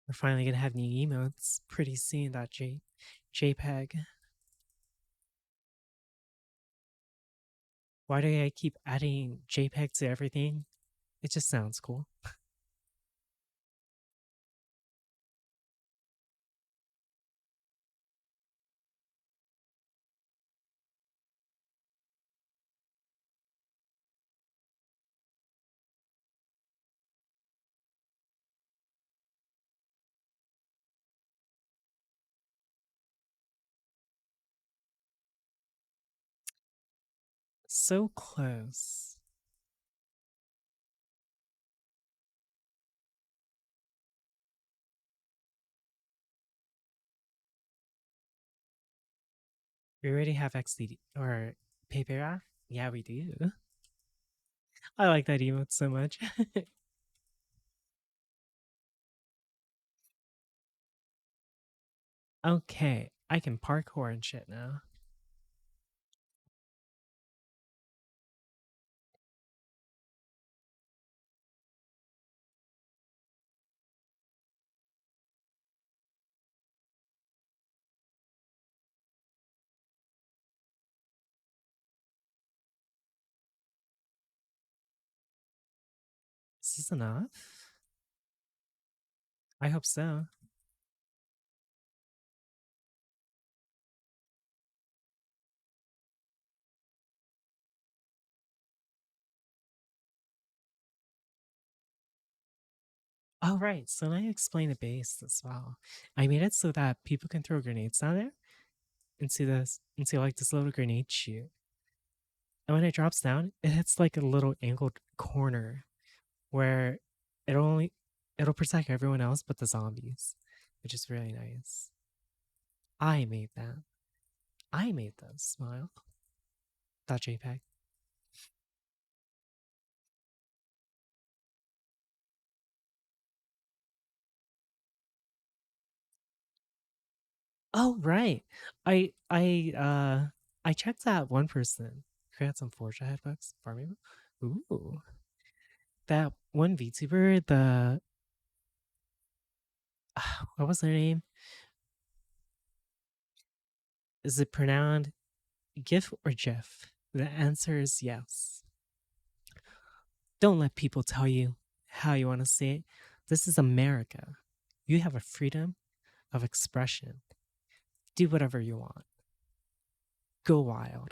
We're finally gonna have new emotes pretty soon. That JPEG. Why do I keep adding JPEG to everything? It just sounds cool. So close. We already have XD or paper. Yeah, we do. I like that emote so much. Okay, I can parkour and shit now. Is this enough? I hope so. Oh, right. So let me explain the base as well. I made it so that people can throw grenades down there into like this little grenade chute. And when it drops down, it hits like a little angled corner where it'll protect everyone else but the zombies, which is really nice. I made that. I made that smile. That JPEG. Oh right. I checked that one person who had some Forge headbooks for me. Ooh. That one VTuber, the what was their name? Is it pronounced GIF or JIF? The answer is yes. Don't let people tell you how you want to say it. This is America. You have a freedom of expression. Do whatever you want. Go wild.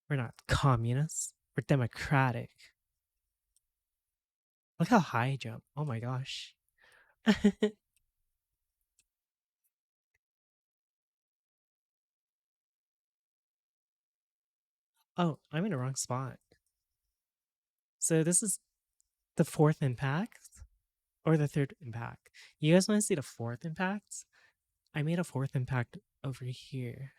We're not communists. We're democratic. Look how high I jump. Oh my gosh. Oh, I'm in the wrong spot. So this is the fourth impact or the third impact. You guys want to see the fourth impact? I made a fourth impact over here.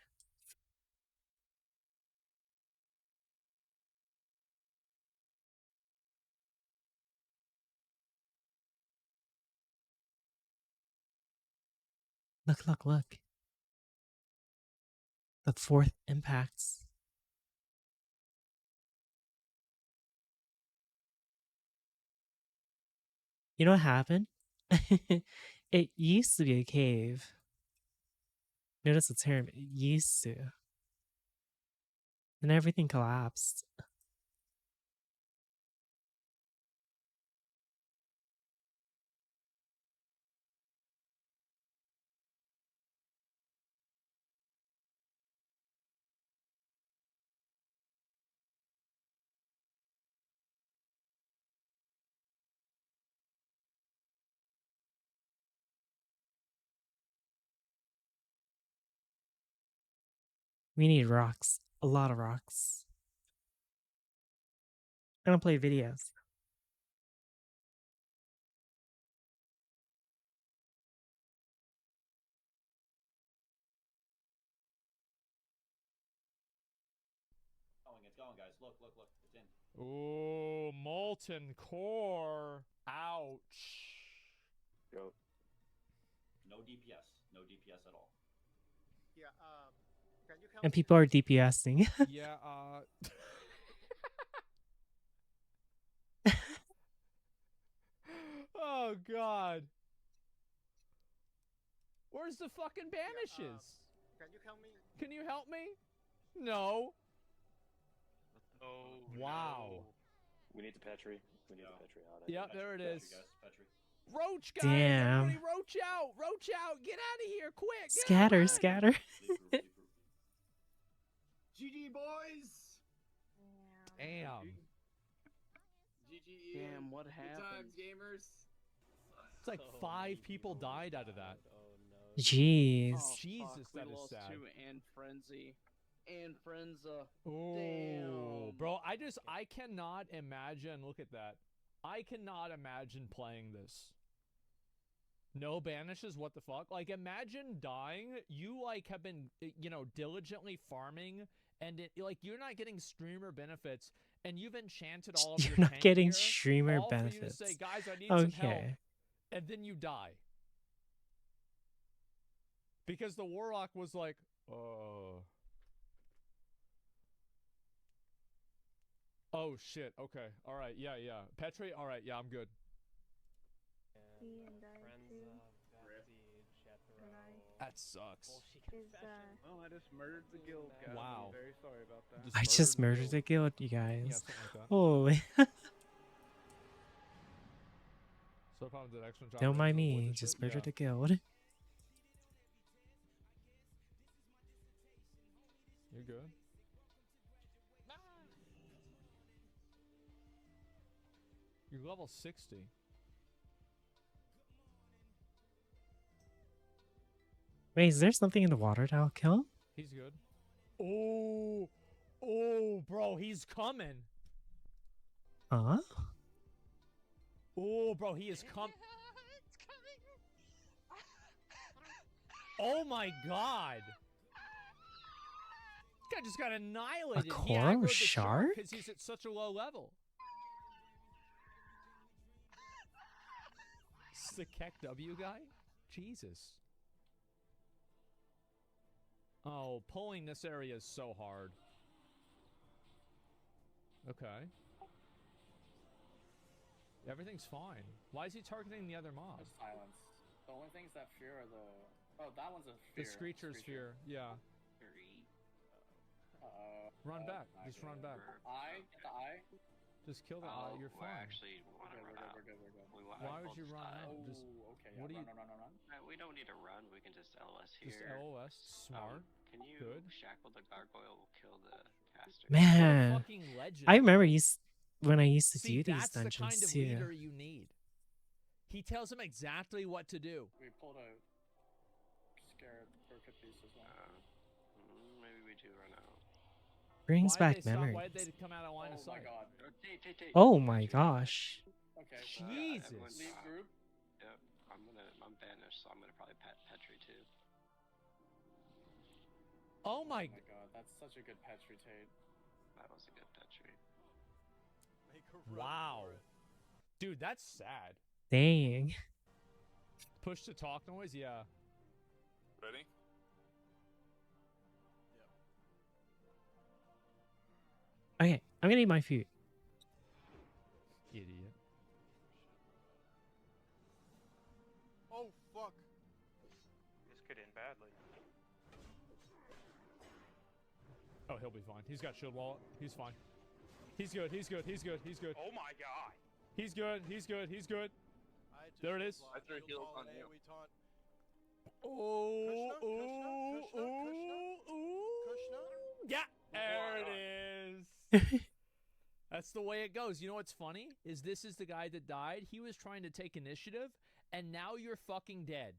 Look, look, look. The fourth impacts. You know what happened? It used to be a cave. Notice the term, it used to. And everything collapsed. We need rocks. A lot of rocks. I'm gonna play videos. It's going, guys. Look, look, look. It's in. Ooh, molten core. Ouch. Go. No DPS. No DPS at all. Yeah, can you help And me? people are DPSing. Yeah, oh god. Where's the fucking banishes? Can you help me? Can you help me? No. Oh, Wow. no. We need the Petri. We need the Petri out. Yep, there it is. Petri. Roach, guys! Damn. Everybody roach out! Roach out! Get out of here, quick! Get Scatter, out. scatter. GG boys. Damn. GG. Damn, what happened? Good times, gamers. It's like 5 people died out of that. Oh no. Jeez. Oh, Jesus, fuck, we that is lost sad. 2 and Frenzy. And Frenza. Oh, Damn. bro, I cannot imagine. Look at that. I cannot imagine playing this. No banishes, what the fuck? Like, imagine dying. You, like, have been, you know, diligently farming, and like, you're not getting streamer benefits, and you've enchanted all of your You're not tank getting gear, streamer all benefits. for you to say, guys, I need some help, Okay. and then you die. Because the Warlock was like, oh shit, okay. Alright, yeah. Petri, alright, yeah, I'm good. That sucks. Oh, I just murdered the guild, guys. Wow. I'm very sorry about that. I just murdered the guild, you guys. Yeah, something like that. Holy. So if I'm the next one, Don't mind me, just murdered the guild. You're good. You're level 60. Wait, is there something in the water that I'll kill? He's good. Oh, bro, he's coming. Huh? Oh, bro, he is coming. It's coming. Oh my god. This guy just got annihilated. A He coral aggroed the shark? because he's at such a low level. It's the Keck W guy? Jesus. Oh, pulling this area is so hard. Okay. Everything's fine. Why is he targeting the other mob? Just silence. The only things that fear are the... Oh, that one's a The fear. Screecher's fear, yeah. Run back. Just run back. Eye? Get the eye? Just kill the eye. You're fine. Actually, we want to run out. We're good. Why would you run out? Oh, Just okay. what do you- Run. We don't need to run. We can just LOS here. just LOS. Smart. Can you Good. shackle the gargoyle? Will kill the caster. What a Man. fucking legend. I remember when I used to See, do these that's the kind dungeons of too. leader you need. He tells him exactly what to do. We pulled a scared crooked piece as well. Maybe we do run out. Brings Why'd back they stop? memories. Why'd they come out of line of Oh my sight? god. Oh my gosh. Okay. Jesus. Leave group. Yep. I'm banished, so I'm gonna probably pet Petri too. Oh my. god, that's such a good patch retake. That was a good touch rate. Make a run Wow. for it. Dude, that's sad. Dang. Push to talk noise, yeah. Ready? Okay, I'm gonna eat my food. Idiot. Oh fuck! This could end badly. Oh, he'll be fine. He's got shield wall. He's fine. He's good. He's good. He's good. He's good. Oh my god! He's good. He's good. He's good. I just There it shield is. block, I threw shield heals wall, on and you. AoE taunt. Oh, Kushna, Kushna. Yeah, there it is. That's the way it goes. You know what's funny? Is this is the guy that died. He was trying to take initiative, and now you're fucking dead.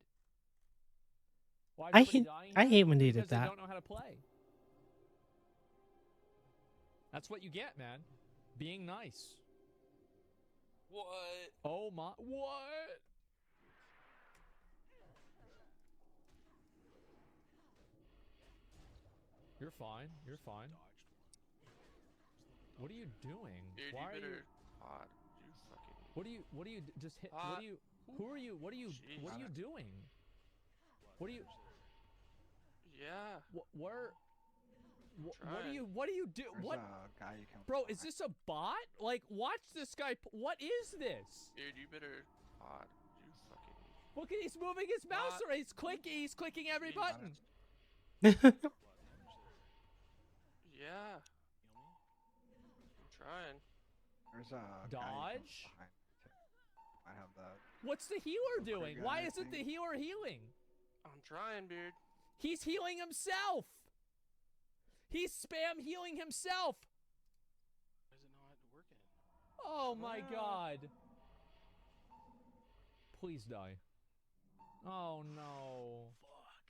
Why is I everybody hate- dying I here? hate when they did Because that. They don't know how to play. That's what you get, man. Being nice. What? Oh my, what? You're fine. You're fine. What are you doing? Dude, Why you are you? better pod. You fucking. What do you just hit? Pot. What do you? Who are you? What are you? What are you Jesus. doing? What are you? Yeah. Where? What are Trying. you? What do you do? What? guy you can Bro, is this a bot? Like, watch this guy. What is this? Dude, you better pod. You fucking. Look at he's moving his mouse Pot. around. He's clicking. He's clicking every Jesus. button. Yeah. I'm trying. There's a Dodge. I have that. What's the healer Pretty doing? good, Why I isn't the think. healer healing? I'm trying, dude. He's healing himself. He's spam healing himself. Why is it not working? Oh my Yeah. god. Please die. Oh no. Fuck.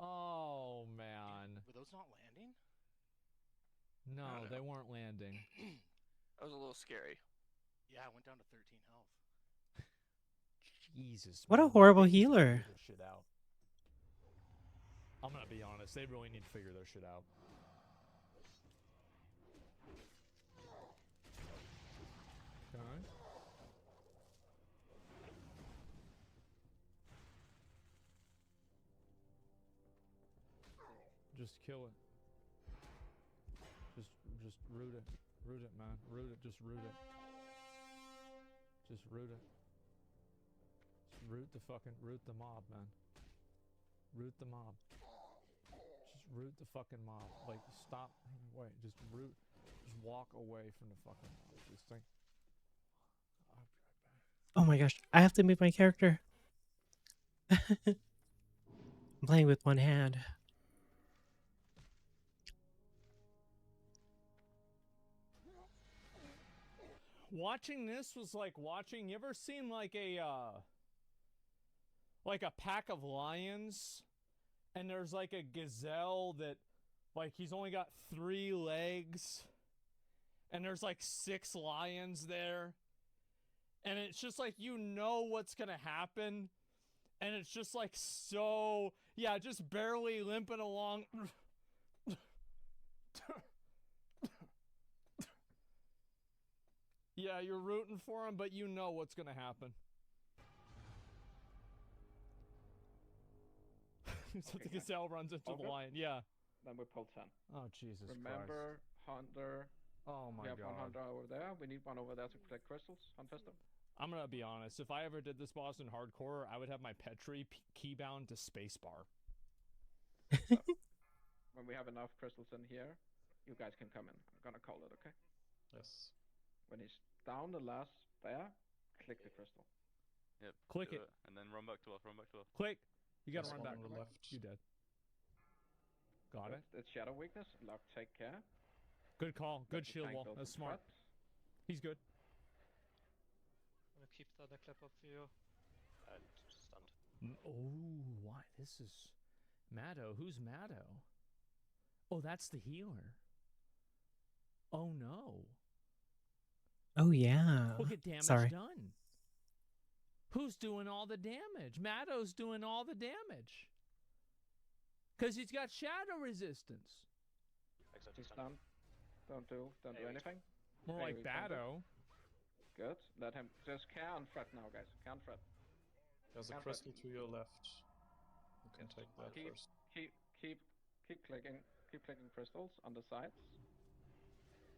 Oh man. Were those not landing? No, don't they know. weren't landing. That was a little scary. Yeah, I went down to 13 health. Jesus. What a man, horrible they need to healer. figure this shit out. I'm gonna be honest, they really need to figure their shit out. Okay. Just kill it. Just root it. Root it, man. Root it. Just root it. Just root it. Just root the mob, man. Root the mob. Just root the fucking mob. Like, stop. Wait, just root. Just walk away from the fucking mob. Just think. I'll be right back. Oh my gosh, I have to move my character. I'm playing with one hand. Watching this was like watching. You ever seen like a pack of lions, and there's like a gazelle that, like, he's only got 3 legs, and there's like 6 lions there, and it's just like, you know what's gonna happen, and it's just like, so yeah, just barely limping along. Yeah, you're rooting for him, but you know what's gonna happen. So the gazelle runs into the Okay. lion. Yeah. Then we pull 10. Oh Jesus Remember, Hunter. Christ. Oh my We have one god. Hunter over there. We need one over there to collect crystals. Hunter. I'm gonna be honest. If I ever did this boss in hardcore, I would have my Petri keybound to spacebar. When we have enough crystals in here, you guys can come in. I'm gonna call it, okay? Yes. When he's down the last there, click the crystal. Yep. Click do it. And then run back to left. Run back to left. Click. You gotta Yes, run one back. on the left. You dead. Got it. It's shadow weakness. Lock, take care. Good call. Good Let the shield tank wall. build That's some smart. threat. He's good. I'm gonna keep the other clip up for you. Stunned. Oh, why? This is Maddo. Who's Maddo? Oh, that's the healer. Oh no. Oh yeah. Look at damage Sorry. done. Who's doing all the damage? Maddo's doing all the damage. Because he's got shadow resistance. Exotic He's stun. stunned. Don't do Hey, anything. More Hey, like we found it. Batto. Good. Let him just care on threat now, guys. Care on threat. There's a Can't crystal to your left. You can take that Keep, first. keep clicking crystals on the sides.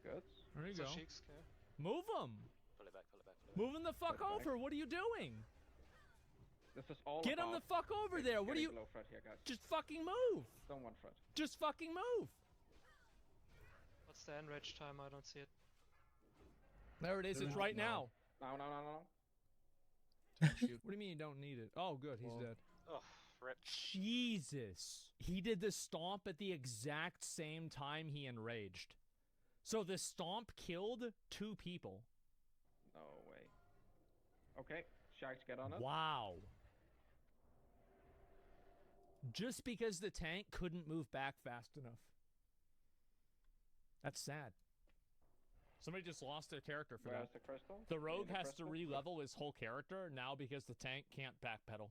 Good. There you So go. Sheik's care. Move him. Pull it back, pull it back, pull it back. Move him the fuck Put it back. over. What are you doing? This is all Get him about the fuck over there. What are you? Low threat here, guys. Just fucking move. Don't want threat. Just fucking move. What's the enrage time? I don't see it. There it is. It's No. right now. No. What do you mean you don't need it? Oh, good. He's Well- dead. Oh, rip. Jesus. He did the stomp at the exact same time he enraged. So the stomp killed 2 people. No way. Okay, Sharks get on it. Wow. Just because the tank couldn't move back fast enough. That's sad. Somebody just lost their character for Where's that. the crystal? The rogue the has to crystal? re-level his whole character now because the tank can't backpedal.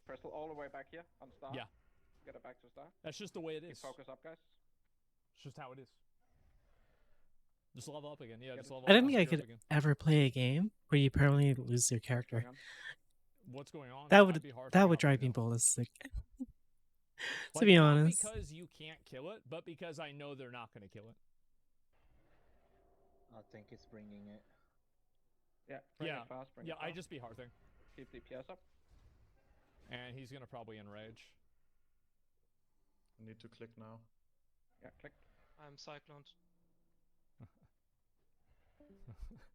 Crystal all the way back here on star. Yeah. Get it back to star. That's just the way it Keep is. focus up, guys. It's just how it is. Just level up again. Yeah, just level I up. don't think I Gear up could again. ever play a game where you permanently lose your character. Hang on. What's going on? That That'd would be hard that for would me drive to me know. ballistic. To Like, be not honest. because you can't kill it, but because I know they're not going to kill it. I think it's bringing it. Yeah, bring Yeah. it fast, bring Yeah, it fast. I just be hearthing. Keep DPS up. And he's going to probably enrage. I need to click now. Yeah, click. I'm cycloned.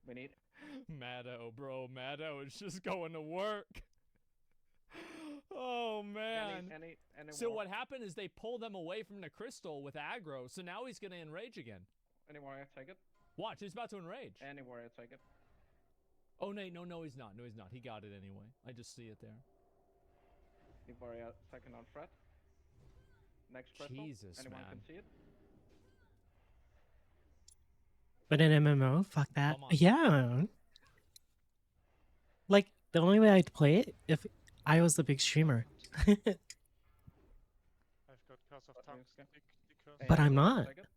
We need. Maddo, bro. Maddo is just going to work. Oh, man. Any So war- what happened is they pulled them away from the crystal with aggro, so now he's going to enrage again. Any warrior take it. Watch, he's about to enrage. Any warrior take it. Oh, no, he's not. No, he's not. He got it anyway. I just see it there. The warrior second on threat. Next crystal. Jesus, Anyone man. can see it. But in MMO, fuck that. Come on. Yeah. Like, the only way I'd play it if I was the big streamer. I've got curse of What tongue. means that? Decurse. But I'm Any warrior not. take it.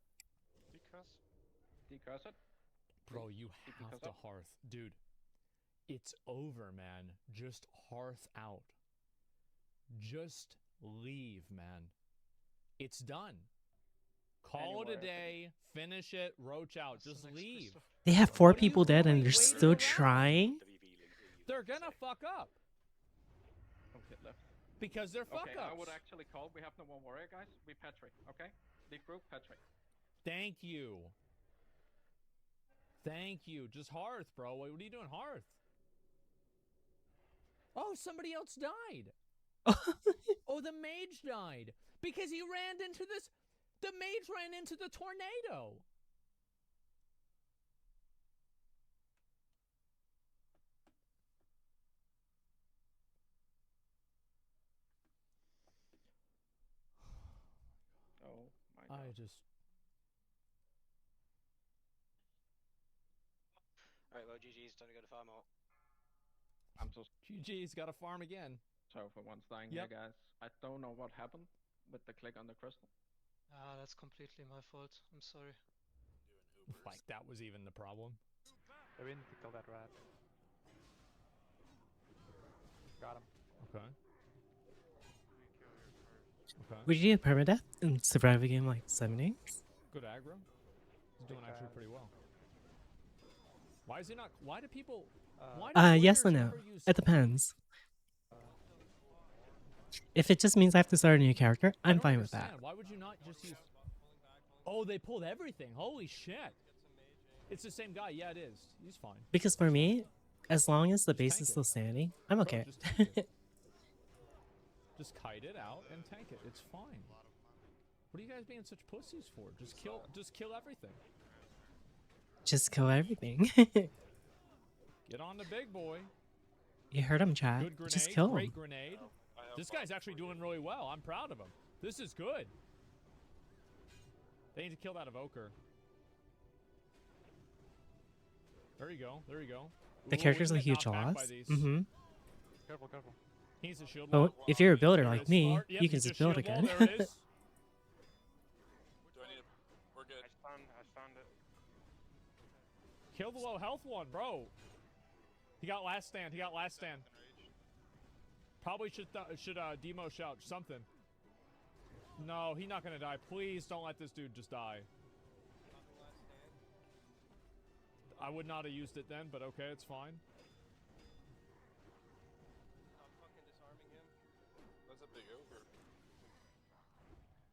Decurse. Decurse it. Bro, you Keep have because to up. hearth. Dude, it's over, man. Just hearth out. Just leave, man. It's done. Call it a Anywhere. day. Finish it. Roach out. What's the Just next leave. crystal? They have 4 What are you people dead and doing? they're Waiting still around? trying? They're gonna fuck up Don't hit left. because they're fuck Okay, ups. I would actually call. We have no one warrior, guys. We Petri. Okay. Leave group Petri. Thank you. Thank you. Just hearth, bro. What are you doing, hearth? Oh, somebody else died. Oh, the mage died because he ran into this. The mage ran into the tornado. Oh my god. I just. Alright, well, GG's, time to go to farm out. I'm so GG's got a farm again. sorry for once dying Yep. here, guys. I don't know what happened with the click on the crystal. Ah, that's completely my fault. I'm sorry. Like that was even the problem. I we need to kill that rat. Got him. Okay. Okay. Would you do permadeath and survive a game like 7 days? Good aggro. He's doing actually pretty well. Why is he not? Why do people? Why do Yes warriors and no. never use It depends. If it just means I have to start a new character, I I'm don't fine with that. understand. Why would you not just use? Oh, they pulled everything. Holy shit! It's the same guy. Yeah, it is. He's fine. Because for me, as long as the Just base tank is it. still standing, I'm Bro, okay. just tank it. Just kite it out and tank it. It's fine. What are you guys being such pussies for? Just kill everything. Just kill everything. Get on the big boy. You heard him, chat. Good grenade. Just kill Great him. grenade. This guy's actually doing really well. I'm proud of him. This is good. They need to kill that evoker. There you go. There you go. The Ooh, character's we a can get huge knocked back by loss. these. Mm-hmm. Careful, careful. He's a shield But wall. if you're a builder There it like is. me, Smart. Yep, you can he's just a build shield wall. again. There it is. Do I need to... We're good. I stunned it. Kill the low health one, bro. He got last stand. He got last stand. Probably should demo shout something. No, he's not gonna die. Please don't let this dude just die. I would not have used it then, but okay, it's fine. I'm fucking disarming him. That's a big ogre.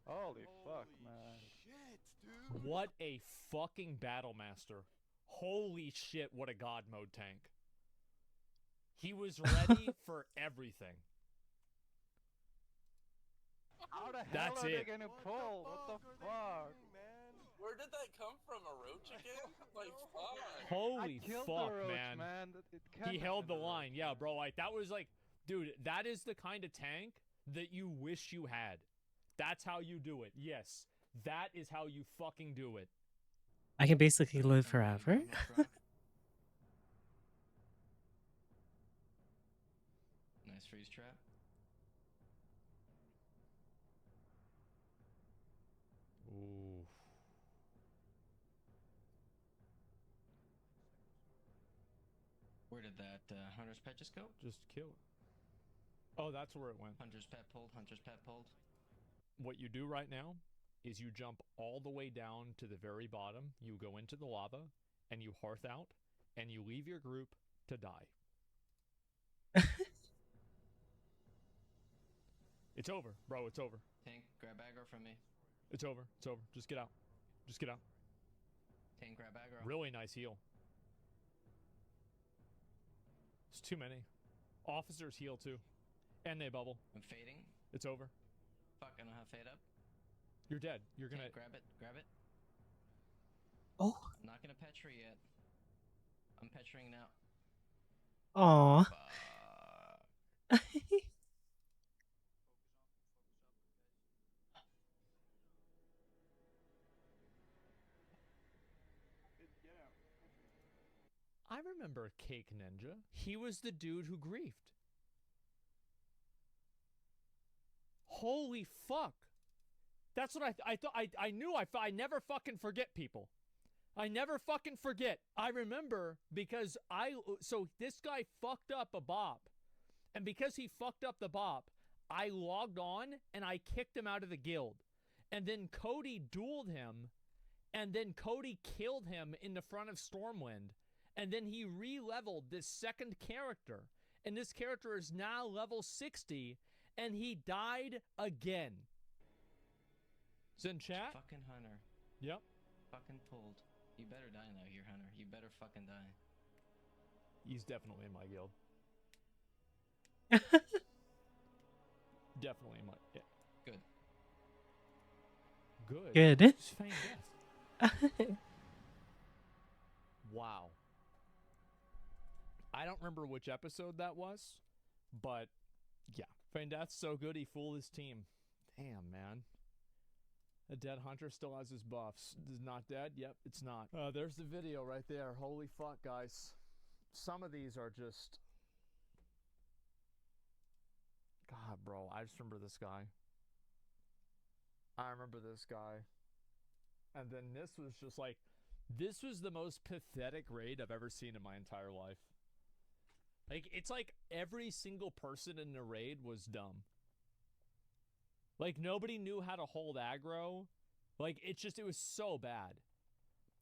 Holy fuck, man. Shit, dude. What a fucking battle master. Holy shit, what a god mode tank. He was ready for everything. How the hell That's are it. they gonna pull? What the fuck? Where did that come from? A roach again? Like, fuck. Holy I killed fuck, the roach, man. It can't He have held the been a roach. line. Yeah, bro, like, that was like, dude, that is the kind of tank that you wish you had. That's how you do it. Yes, that is how you fucking do it. I can basically live forever. Nice freeze trap. Ooh. Where did that Hunter's Pet just go? Just kill it. Oh, that's where it went. Hunter's Pet pulled. Hunter's Pet pulled. What you do right now is you jump all the way down to the very bottom, you go into the lava, and you hearth out, and you leave your group to die. It's over, bro, it's over. Tank, grab aggro from me. It's over, it's over. Just get out. Just get out. Tank, grab aggro. Really nice heal. It's too many. Officers heal too. And they bubble. I'm fading. It's over. Fuck, I don't have fade up. You're dead. You're gonna... Tank, grab it, grab it. Oh. I'm not gonna Petri yet. I'm Petriing now. Aw. Fuck. I remember Cake Ninja. He was the dude who griefed. Holy fuck. That's what I thought. I knew I never fucking forget people. I never fucking forget. I remember because so this guy fucked up a bop. And because he fucked up the bop, I logged on and I kicked him out of the guild. And then Cody dueled him. And then Cody killed him in the front of Stormwind. And then he re-leveled this second character. And this character is now level 60. And he died again. It's in chat? Fucking Hunter. Yep. Fucking pulled. You better die now here, Hunter. You better fucking die. He's definitely in my guild. Definitely in my... Yeah. Good. Good. Good. Just feign death. Wow. I don't remember which episode that was, but yeah. Feign Death's so good he fooled his team. Damn, man. A dead hunter still has his buffs. Is not dead? Yep, it's not. There's the video right there. Holy fuck, guys. Some of these are just... God, bro, I just remember this guy. I remember this guy. And then this was just like... This was the most pathetic raid I've ever seen in my entire life. Like, it's like every single person in the raid was dumb. Like, nobody knew how to hold aggro. Like, it was so bad.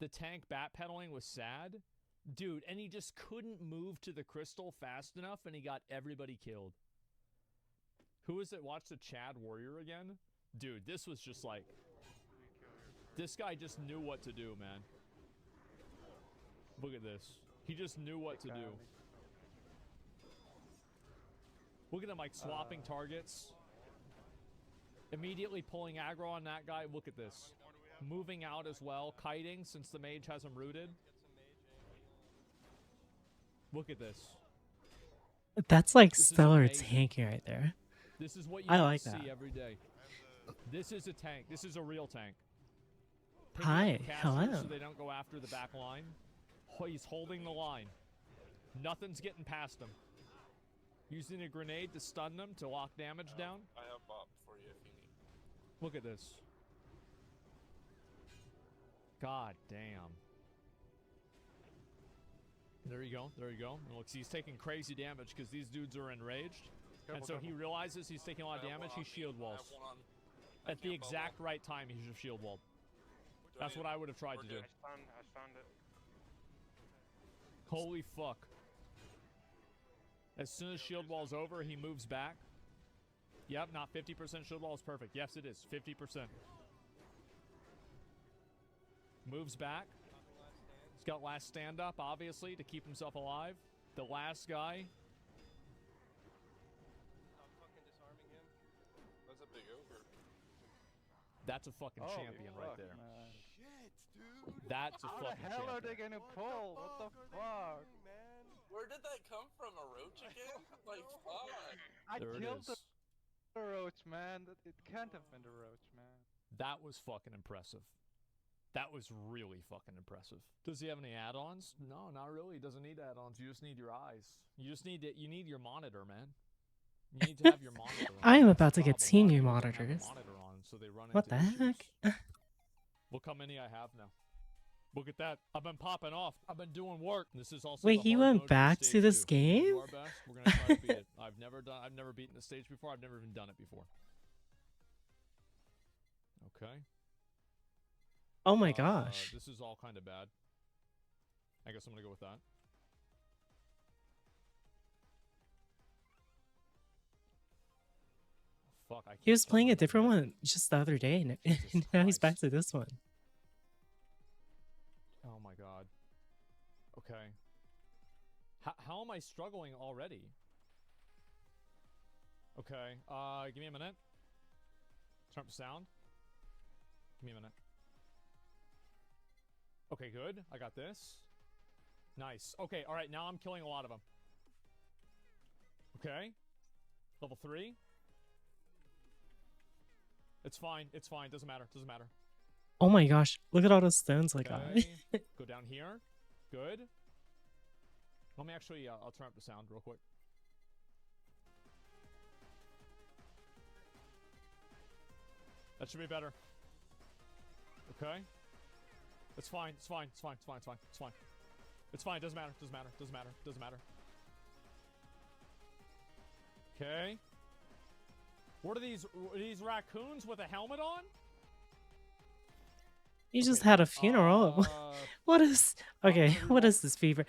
The tank backpedaling was sad. Dude, and he just couldn't move to the crystal fast enough, and he got everybody killed. Who is it? Watch the Chad Warrior again? Dude, this was just like... This guy just knew what to do, man. Look at this. He just knew what to do. Look at him, like, swapping targets. Immediately pulling aggro on that guy. Look at this. Moving out as well. Kiting, since the mage has him rooted. Look at this. That's like This is stellar amazing. tanking right there. This is what you I don't like see that. every day. This is a tank. This is a real tank. Picking Hi, up casters hello. So they don't go after the back line. Oh, he's holding the line. Nothing's getting past him. Using a grenade to stun them to lock damage down. I have bop for you if you need. Look at this. God damn. There you go. There you go. And look, he's taking crazy damage because these dudes are enraged. And so he realizes he's taking a lot of damage. He shield walls. At the exact right time, he should have shield walled. That's what I would have tried to do. I stunned it. Holy fuck. As soon as shield wall's over, he moves back. Yep, not 50% shield wall is perfect. Yes, it is. 50%. Moves back. He's got last stand up, obviously, to keep himself alive. The last guy. Stop fucking disarming him. That's a big ogre. That's a fucking champion right there. Man. Shit, dude. That's a How fucking the hell are they champion. gonna pull? What the fuck? Man, where did that come from? A roach again? Like, fuck. I There it killed is. the roach, man. It can't have been the roach, man. That was fucking impressive. That was really fucking impressive. Does he have any add-ons? No, not really. He doesn't need add-ons. You just need your eyes. You just need it. You need your monitor, man. You need to have your monitor on. I am That's about the to get problem. two A lot new of people don't have a monitors. monitor on, so they run What into the issues. heck? Look how many I have now. Look at that. I've been popping off. I've been doing work. This is also Wait, the he hard went mode for back stage to this 2. We're gonna game? do our best. We're gonna try to beat it. I've never beaten the stage before. I've never even done it before. Okay. Oh my gosh. This is all kind of bad. I guess I'm gonna go with that. Fuck, I He was can't playing a remember. different one just the other day, and Jesus now he's back Christ. to this one. Oh my god. Okay. How am I struggling already? Okay, give me a minute. Turn up the sound. Give me a minute. Okay, good. I got this. Nice. Okay, alright, now I'm killing a lot of them. Okay. Level 3. It's fine. It's fine. Doesn't matter. Doesn't matter. Oh my gosh, look at all those stones I got. Okay. Go down here. Good. Let me actually, I'll turn up the sound real quick. That should be better. Okay. It's fine. It's fine. It's fine. It's fine. It's fine. It's fine. It's fine. Doesn't matter. Doesn't matter. Doesn't matter. Doesn't matter. Okay. What are these raccoons with a helmet on? He just had a funeral. What is... Okay, what is this fever?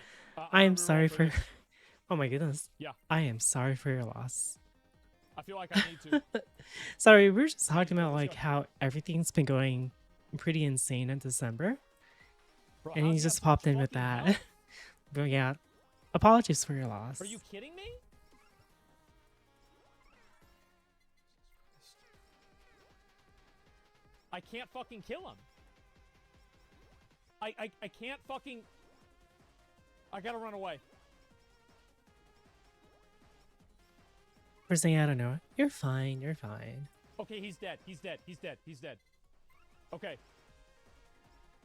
I am sorry for... Oh my goodness. Yeah. I am sorry for your loss. I feel like I need to. Sorry, we were just talking about like how everything's been going pretty insane in December. Bro, And how'd he you just have popped such in with fucking that. health? But yeah, apologies for your loss. Are you kidding me? I can't fucking kill him. I can't fucking... I gotta run away. First thing I don't know. You're fine, you're fine. Okay, he's dead. He's dead. He's dead. He's dead. Okay.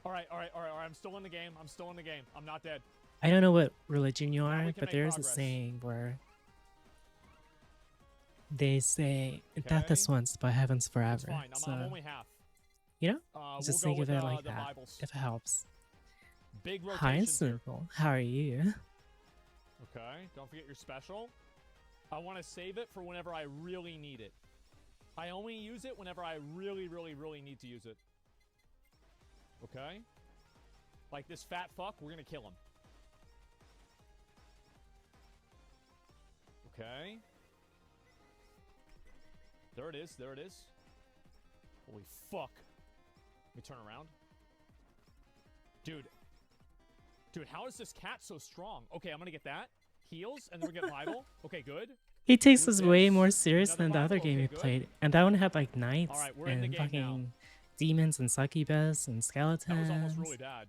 Alright, alright, alright, alright. I'm still in the game. I'm still in the game. I'm not dead. I don't know what religion you Now are, we can but make there's a progress. saying where they say death Okay. is once, but heaven's forever. It's fine. I'm So, only half. you know, We'll just go think of with, it like the that, Bibles. if it helps. Big Hi, rotations here. Simple. How are you? Okay, don't forget your special. I want to save it for whenever I really need it. I only use it whenever I really, really, really need to use it. Okay? Like this fat fuck, we're gonna kill him. Okay. There it is, there it is. Holy fuck. Let me turn around. Dude. Dude, how is this cat so strong? Okay, I'm gonna get that. Heals, and then we get Bible. Okay, good. He takes Who's this way this? more serious Another than the other Bible? game Okay, he good. played. And that one had like knights Alright, we're in the and game fucking now. demons and succubus and That skeletons. was almost really bad.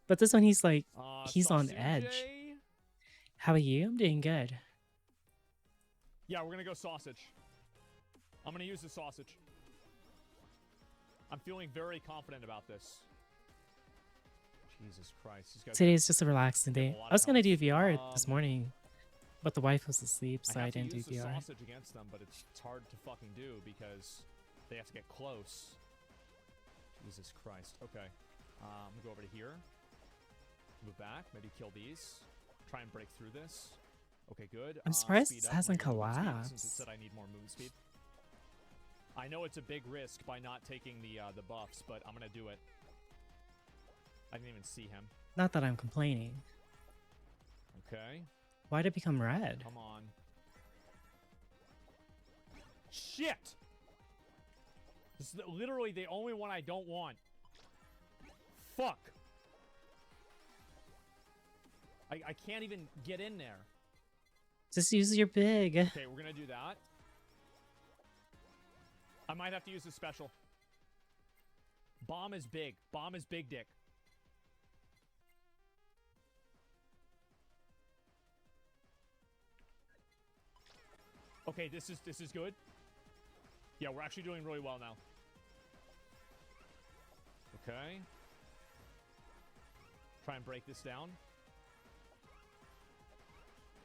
But this one he's like, he's on Sausage. edge. How are you? I'm doing good. Yeah, we're gonna go sausage. I'm gonna use the sausage. I'm feeling very confident about this. Jesus Christ. These guys Today's just a relaxing have a day. lot I was of gonna health. do VR this morning, But the wife was asleep, so I I have to didn't do use the VR. sausage against them, but it's hard to fucking do because they have to get close. Jesus Christ. Okay. I'm gonna go over to here. Move back. Maybe kill these. Try and break through this. Okay, good. I'm surprised Speed this up hasn't my movement speed, since it collapsed. said I need more movement speed. I know it's a big risk by not taking the buffs, but I'm gonna do it. I didn't even see him. Not that I'm complaining. Okay. Why'd it become red? Come on. Shit! This is literally the only one I don't want. Fuck! I can't even get in there. Just use your big. Okay, we're gonna do that. I might have to use a special. Bomb is big. Bomb is big dick. Okay, this is good. Yeah, we're actually doing really well now. Okay. Try and break this down.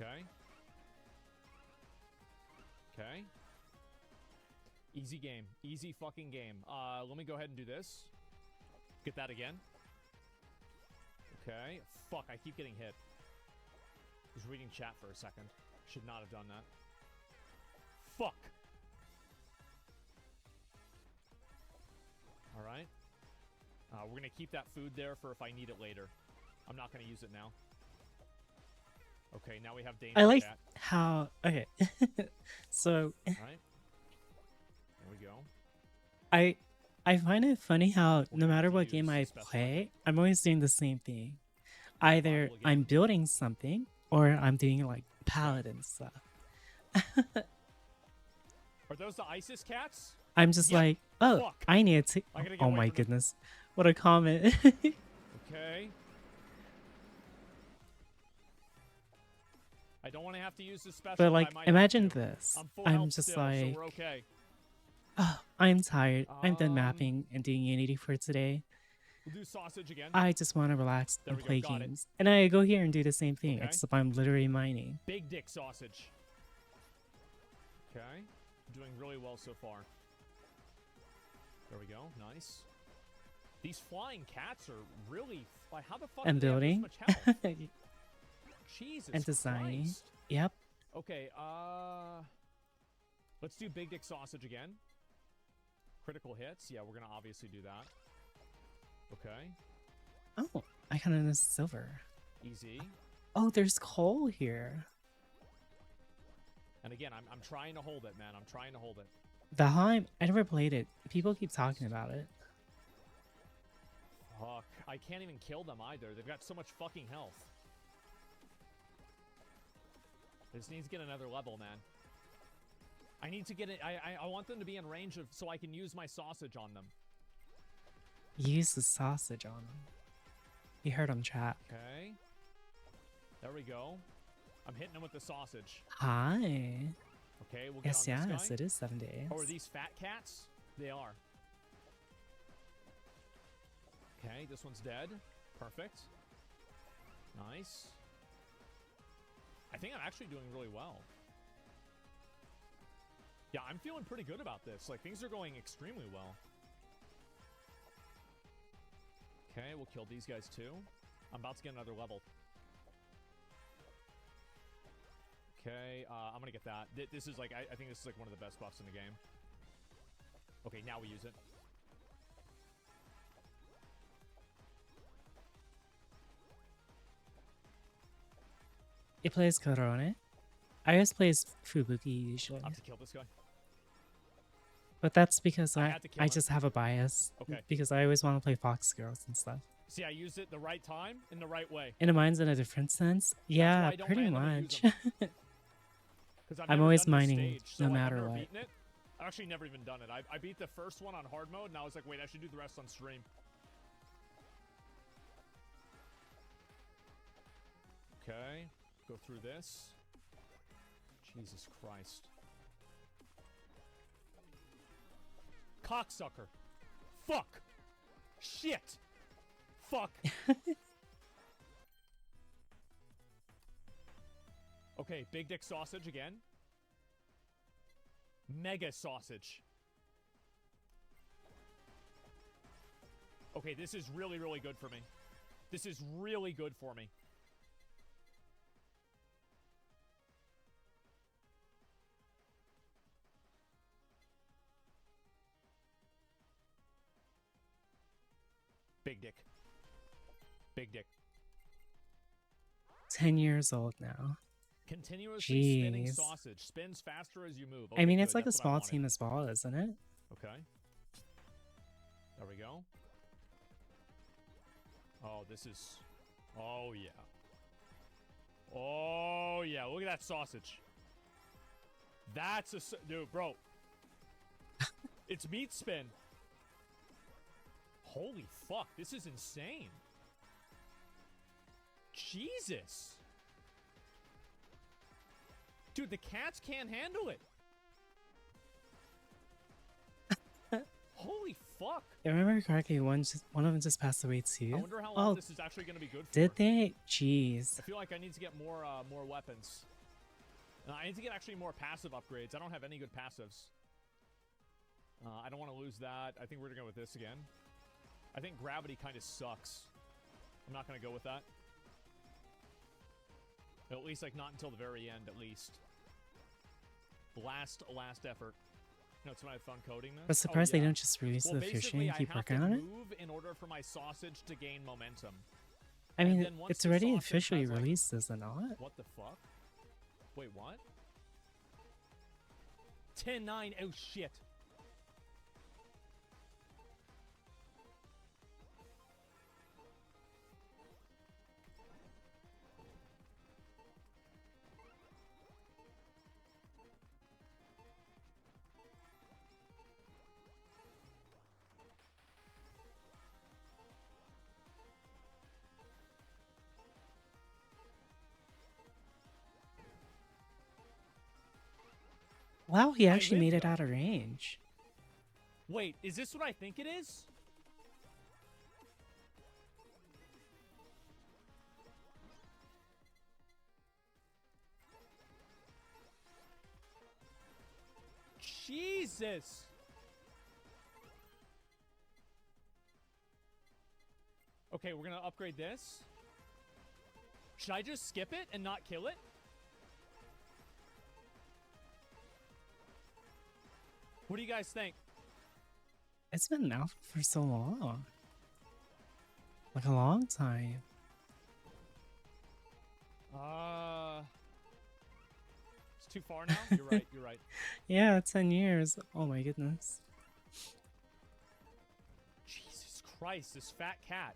Okay. Okay. Easy game. Easy fucking game. Let me go ahead and do this. Get that again. Okay. Fuck, I keep getting hit. I was reading chat for a second. Should not have done that. Fuck. Alright. We're gonna keep that food there for if I need it later. I'm not gonna use it now. Okay, now we have danger. I like cat. how... Okay. So... Alright. There we go. I find it funny how no matter what use game I special play, I'm always doing the same thing. Either Bible I'm again. building something, or I'm doing like paladin stuff. Are those the ISIS cats? I'm just Yeah. like, oh, Fuck. I need to... I gotta get Oh away my from them. goodness. What a comment. Okay. I don't want to have to use this special. But I like, might imagine have to. this. I'm full I'm health just still, like, so we're okay. oh, I'm tired. I'm done mapping and doing Unity for today. We'll do sausage again. I just want to relax There and we go, play got it. games. And I go here and do the same thing, Okay. except I'm literally mining. Big dick sausage. Okay. Doing really well so far. There we go. Nice. These flying cats are really... Like, how the fuck And do they building. have this much health? Jesus And designing. Christ. Yep. Okay, let's do big dick sausage again. Critical hits. Yeah, we're gonna obviously do that. Okay. Oh, I kind of missed silver. Easy. Oh, there's coal here. And again, I'm trying to hold it, man. I'm trying to hold it. Valheim, I never played it. People keep talking about it. Fuck. I can't even kill them either. They've got so much fucking health. This needs to get another level, man. I need to get it. I want them to be in range of so I can use my sausage on them. Use the sausage on them. You heard him chat. Okay. There we go. I'm hitting them with the sausage. Hi. Okay, we'll get Yes, on this yes, guy. it is 7 days. Oh, are these fat cats? They are. Okay, this one's dead. Perfect. Nice. I think I'm actually doing really well. Yeah, I'm feeling pretty good about this. Like, things are going extremely well. Okay, we'll kill these guys too. I'm about to get another level. Okay, I'm gonna get that. This is like, I think this is like one of the best buffs in the game. Okay, now we use it. It plays Korone. I always plays Fubuki usually. I have to kill this guy. But that's because I I had to kill I him. just have a bias. Okay. Because I always want to play Fox Girls and stuff. See, I used it the right time in the right way. And mine's in a different sense. why Yeah, I don't pretty randomly use much. 'Cause I've I'm never always done this mining stage, so no like, I've matter never what. beaten it. I've actually never even done it. I beat the first one on hard mode, and I was like, wait, I should do the rest on stream. Okay, go through this. Jesus Christ. Cocksucker. Fuck. Shit. Fuck. Okay, big dick sausage again. Mega sausage. Okay, this is really, really good for me. This is really good for me. Big dick. Big dick. 10 years old now. Continuously spinning Jeez. sausage. Spins faster as you move. I mean, Okay, it's good. like a That's what I small wanted. team as well, isn't it? Okay. There we go. Oh, this is... Oh, yeah. Oh, yeah. Look at that sausage. That's a... Dude, bro. It's meat spin. Holy fuck. This is insane. Jesus. Dude, the cats can't handle it. Holy fuck. If I remember correctly, one of them just passed away too. I wonder how long Oh, this is actually going to be good for. did they? Jeez. I feel like I need to get more weapons. I need to get actually more passive upgrades. I don't have any good passives. I don't want to lose that. I think we're going to go with this again. I think gravity kind of sucks. I'm not going to go with that. At least, like, not until the very end, at least. Last effort. No, it's when I had fun coding this. I'm surprised they yeah. don't just release Well, it officially basically, and keep I have working to on it. move in order for my sausage to gain momentum. I And mean, then once it's the already sausage officially has, like- released, is it not? What the fuck? Wait, what? 10-9. Oh, shit. Wow, he actually made lived, it out of range. Wait, is this what I think it is? Jesus! Okay, we're gonna upgrade this. Should I just skip it and not kill it? What do you guys think? It's been out for so long. Like a long time. It's too far now? You're right, you're right. Yeah, 10 years. Oh my goodness. Jesus Christ, this fat cat.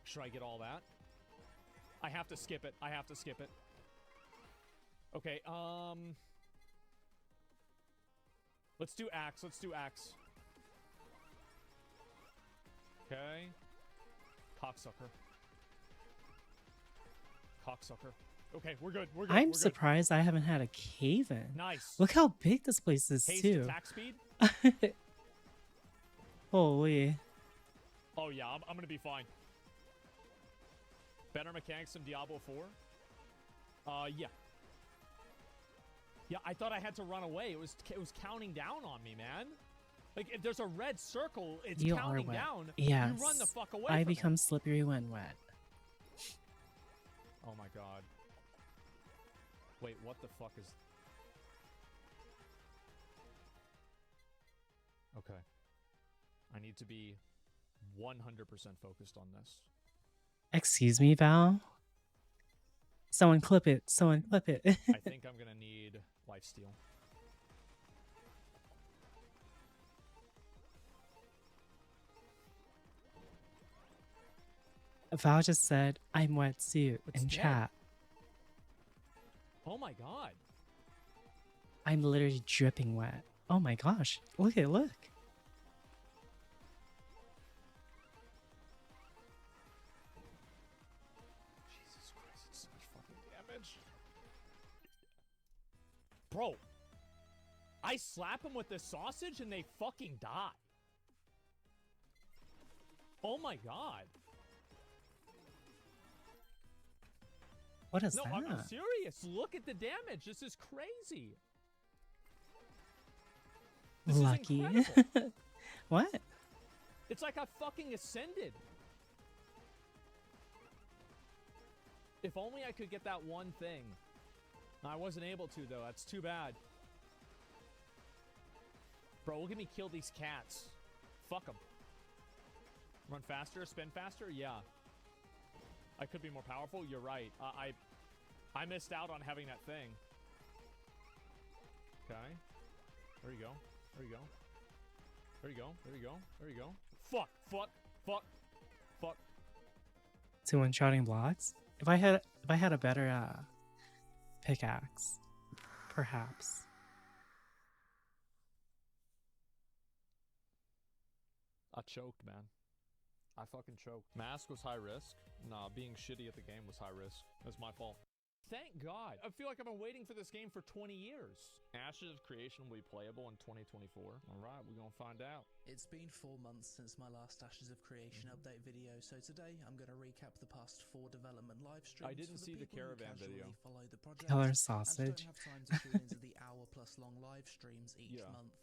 Should I get all that? I have to skip it. I have to skip it. Okay, let's do axe. Let's do axe. Okay. Cocksucker. Cocksucker. Okay, we're good. We're good. I'm we're good. surprised I haven't had a cave in. Nice. Look how big this place is Haste too. attack speed? Holy. Oh yeah, I'm gonna be fine. Better mechanics than Diablo 4? Yeah. Yeah, I thought I had to run away. It was counting down on me, man. Like, if there's a red circle, it's You are counting wet. down. Yes. You run the fuck away I from become it. slippery when wet. Oh my god. Wait, what the fuck is... Okay. I need to be 100% focused on this. Excuse me, Val? Someone clip it. Someone clip it. I think I'm gonna need lifesteal. Val just said, I'm wet too It's in dead. chat. Oh my god. I'm literally dripping wet. Oh my gosh. Look. Jesus Christ, it's so much fucking damage. Bro, I slap them with the sausage and they fucking die. Oh my god. What is No, that? I'm serious. Look at the damage. This is crazy. This Lucky. is incredible. What? It's like I fucking ascended. If only I could get that one thing. I wasn't able to, though. That's too bad. Bro, look at me kill these cats. Fuck them. Run faster, spin faster? Yeah. I could be more powerful? You're right. I missed out on having that thing. Okay. There you go. There you go. There you go. There you go. There you go. Fuck. Fuck. Fuck. Fuck. 2 one-shotting blocks? If I had a better pickaxe, perhaps. I choked, man. I fucking choked. Mask was high risk. Nah, being shitty at the game was high risk. That's my fault. Thank God. I feel like I've been waiting for this game for 20 years. Ashes of Creation will be playable in 2024. All right, we're gonna find out. It's been 4 months since my last Ashes of Creation update video, so today I'm going to recap the past 4 development live streams. I didn't see the caravan video. Follow the project Killer and sausage. don't have time to tune into the hour-plus long live streams each month.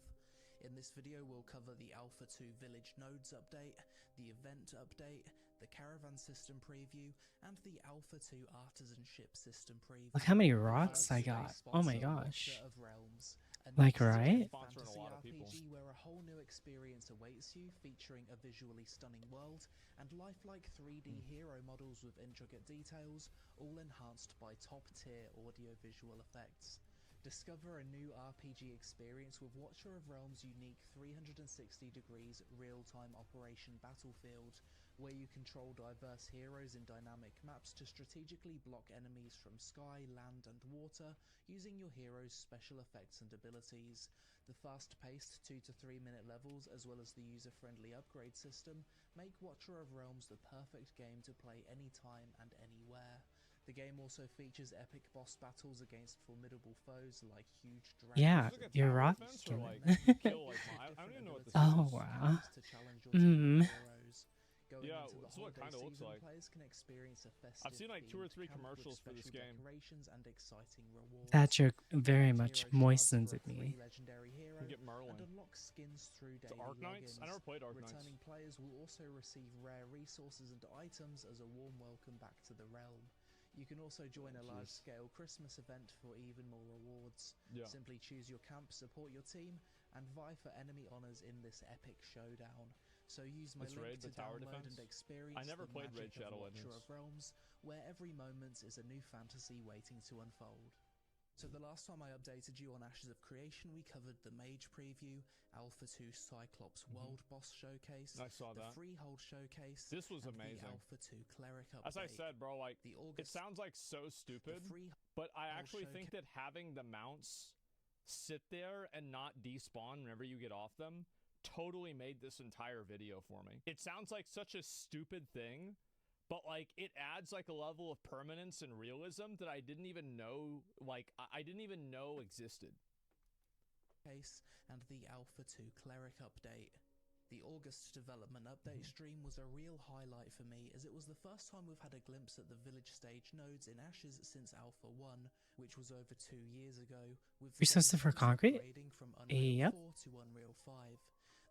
In this video, we'll cover the Alpha 2 Village Nodes update, the event update, the Caravan System preview, and the Alpha 2 Artisanship System preview. Look how many rocks I got. Oh my gosh. Like, right? Fantasy RPG where a whole new experience awaits you, featuring a visually stunning world and lifelike 3D hero models with intricate details, all enhanced by top-tier audio-visual effects. Discover a new RPG experience with Watcher of Realms' unique 360 degrees real-time operation battlefield, where you control diverse heroes in dynamic maps to strategically block enemies from sky, land, and water using your hero's special effects and abilities. The fast-paced 2 to 3 minute levels, as well as the user-friendly upgrade system, make Watcher of Realms the perfect game to play anytime and anywhere. The game also features epic boss battles against formidable foes like huge dragons. Yeah, your rock skin. Oh wow. Yeah, that's what it kind of looks like. I've seen like 2 or 3 commercials for this game. That joke very much moistened me. You get Merlin. The Arknights? I never played Arknights. Returning players will also receive rare resources and items as a warm welcome back to the realm. You can also join a large-scale Christmas event for even more rewards. Simply choose your camp, support your team, and vie for enemy honors in this epic showdown. So use my link to download and experience the magic of Watcher of Realms, where every moment is a new fantasy waiting to unfold. So the last time I updated you on Ashes of Creation, we covered the Mage preview, Alpha 2 Cyclops World Boss Showcase, I saw that. the Freehold Showcase, This was and amazing. the Alpha 2 Cleric update. As I said, bro, like, it sounds like so stupid, but I actually think that having the mounts sit there and not despawn whenever you get off them totally made this entire video for me. It sounds like such a stupid thing, but like it adds like a level of permanence and realism that I didn't even know, like I didn't even know existed. And the Alpha 2 Cleric update. The August development update stream was a real highlight for me, as it was the first time we've had a glimpse at the village stage nodes in Ashes since Alpha 1, which was over 2 years ago. Resources for concrete? From Unreal Yep. 4 to Unreal 5.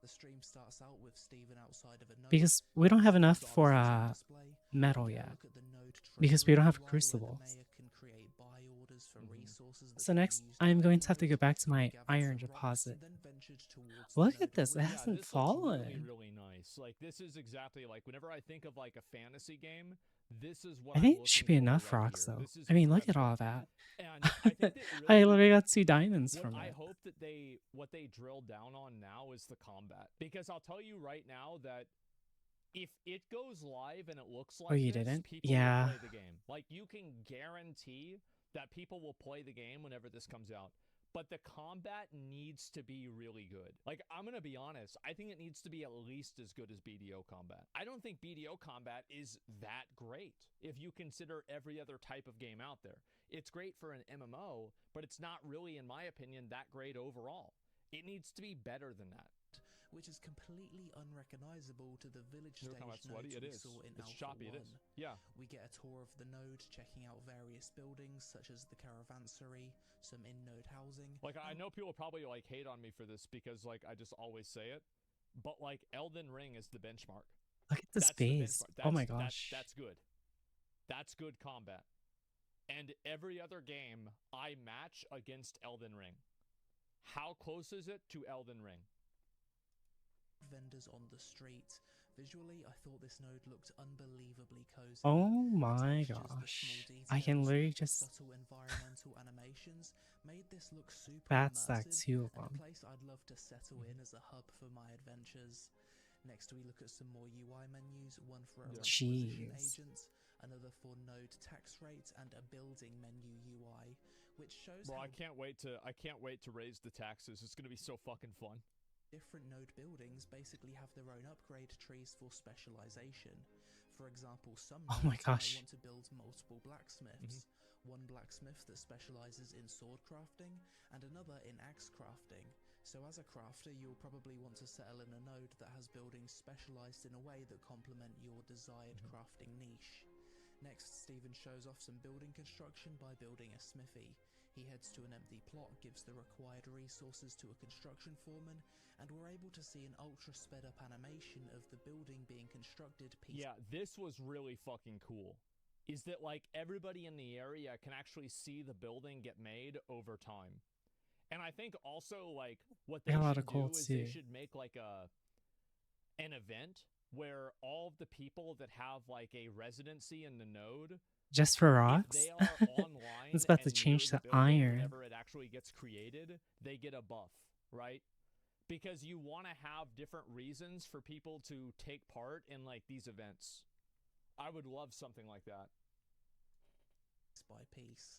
The stream starts out with Steven outside of a node. Because we don't have enough for metal yet. Because we don't have crucibles. So next, I'm going to have to go back to my iron deposit. Look at this, it hasn't this fallen. Looks really nice. Like this is exactly like whenever I think of like a fantasy game, this is what I I'm think it should be looking for enough right rocks here. though. This is I mean, look at incredible. all that. And I think that I really, literally got 2 diamonds what from I it. hope that what they drill down on now is the combat, because I'll tell you right now that if it goes live and it looks like you this, didn't? people Yeah. will play the game. Like you can guarantee that people will play the game whenever this comes out. But the combat needs to be really good. Like, I'm gonna be honest, I think it needs to be at least as good as BDO combat. I don't think BDO combat is that great if you consider every other type of game out there. It's great for an MMO, but it's not really, in my opinion, that great overall. It needs to be better than that. which is completely unrecognizable to the village Look how stage sweaty nodes it we is. saw in It's Alpha choppy, 1. it is. Yeah. We get a tour of the node, checking out various buildings such as the caravanserai, some in-node housing. Like, I know people probably like hate on me for this because like I just always say it, but like Elden Ring is the benchmark. Look at this base. Oh my gosh. That's good. That's good combat. And every other game I match against Elden Ring. How close is it to Elden Ring? Vendors on the street. Visually, I thought this node looked unbelievably cozy. Oh my gosh. I can literally just... Subtle environmental animations made this look super That's like immersive, 2 of and a them. place I'd love to settle in as a hub for my adventures. Next, we look at some more UI menus, one for a requisition agent, another for node tax rate, and a building menu UI, which shows Well, how I can't wait to raise the taxes. It's gonna be so fucking fun. different node buildings basically have their own upgrade trees for specialization. For example, some Oh nodes my might gosh. want to build multiple blacksmiths. One blacksmith that specializes in sword crafting, and another in axe crafting. So as a crafter, you'll probably want to settle in a node that has buildings specialized in a way that complement your desired crafting niche. Next, Stephen shows off some building construction by building a smithy. He heads to an empty plot, gives the required resources to a construction foreman, and we're able to see an ultra sped up animation of the building being constructed piece. Yeah, this was really fucking cool. Is that like everybody in the area can actually see the building get made over time. And I think also like what they should do is they should make like an event where all of the people that have like a residency in the node, Just for rocks? if they are online It's about to and change near to the building iron. whenever it actually gets created, they get a buff, right? Because you want to have different reasons for people to take part in like these events. I would love something like that. By piece.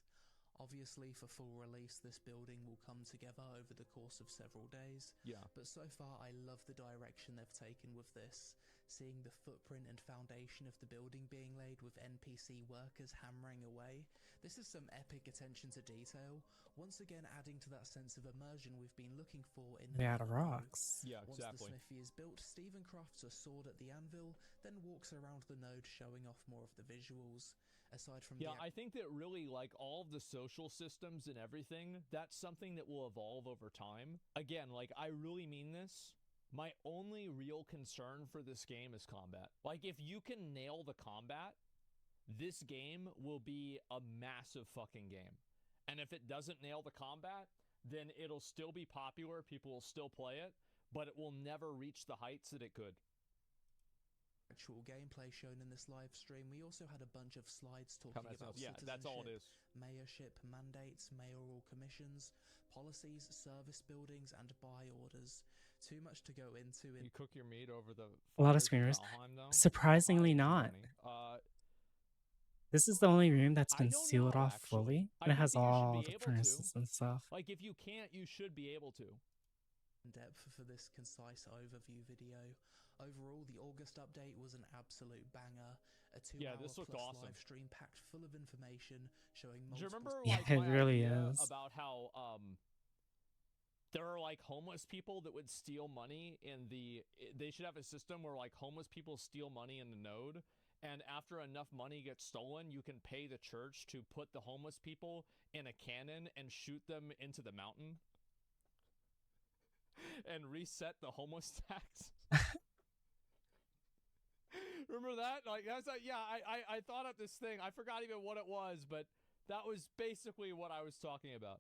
Obviously, for full release, this building will come together over the course of several days. Yeah. But so far, I love the direction they've taken with this. Seeing the footprint and foundation of the building being laid with NPC workers hammering away. This is some epic attention to detail, once again adding to that sense of immersion we've been looking for in the Made out of rocks. Yeah, Once exactly. the smithy is built, Stephen crafts a sword at the anvil, then walks around the node showing off more of the visuals. Aside from I think that really like all of the social systems and everything, that's something that will evolve over time. Again, like I really mean this. My only real concern for this game is combat. Like if you can nail the combat, this game will be a massive fucking game. And if it doesn't nail the combat, then it'll still be popular, people will still play it, but it will never reach the heights that it could. Actual gameplay shown in this live stream. We also had a bunch of slides talking about citizenship, that's all it is. mayorship mandates, mayoral commissions, policies, service buildings, and buy orders. Too much to go into. You cook your meat over the A lot of fires in screeners. Valheim, though? Surprisingly not. This is the only room that's been I don't sealed know, off actually. fully, I and it think has that you should all be the able to. furnaces and stuff. Like, if you can't, you should be able to. Depth for this concise overview video. Overall, the August update was an absolute banger. A 2-hour this looked plus awesome. live stream packed full of information showing Do you multiple... remember, like, Yeah, it my really idea is. about how, there are, like, homeless people that would steal money in the... They should have a system where, like, homeless people steal money in the node, and after enough money gets stolen, you can pay the church to put the homeless people in a cannon and shoot them into the mountain. And reset the homeless tax. Remember that? Like, that's like, yeah, I thought up this thing. I forgot even what it was, but that was basically what I was talking about.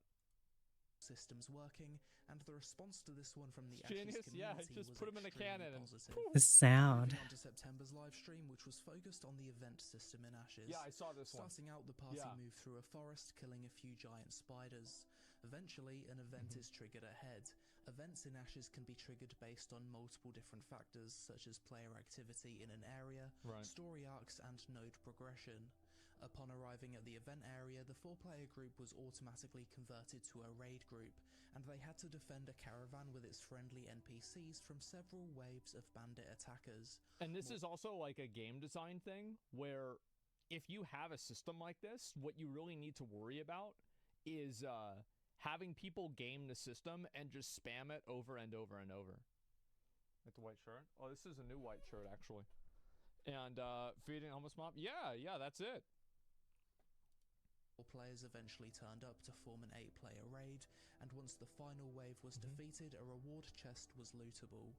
Systems working, and the response to this one from the Genius, Ashes yeah, community just was put 'em in a extremely cannon and positive. The sound. Moving on to September's live stream, which was focused on the event system in Ashes. Yeah, I saw this one. Starting out, the party Yeah. moved through a forest, killing a few giant spiders. Eventually, an event is triggered ahead. Events in Ashes can be triggered based on multiple different factors, such as player activity in an area, story arcs, and node progression. Upon arriving at the event area, the 4-player group was automatically converted to a raid group, and they had to defend a caravan with its friendly NPCs from several waves of bandit attackers. And this is also like a game design thing, where if you have a system like this, what you really need to worry about is having people game the system and just spam it over and over and over. Like the white shirt. Oh, this is a new white shirt actually. And feeding homeless mom. Yeah, that's it. Players eventually turned up to form an 8-player raid, and once the final wave was defeated, a reward chest was lootable.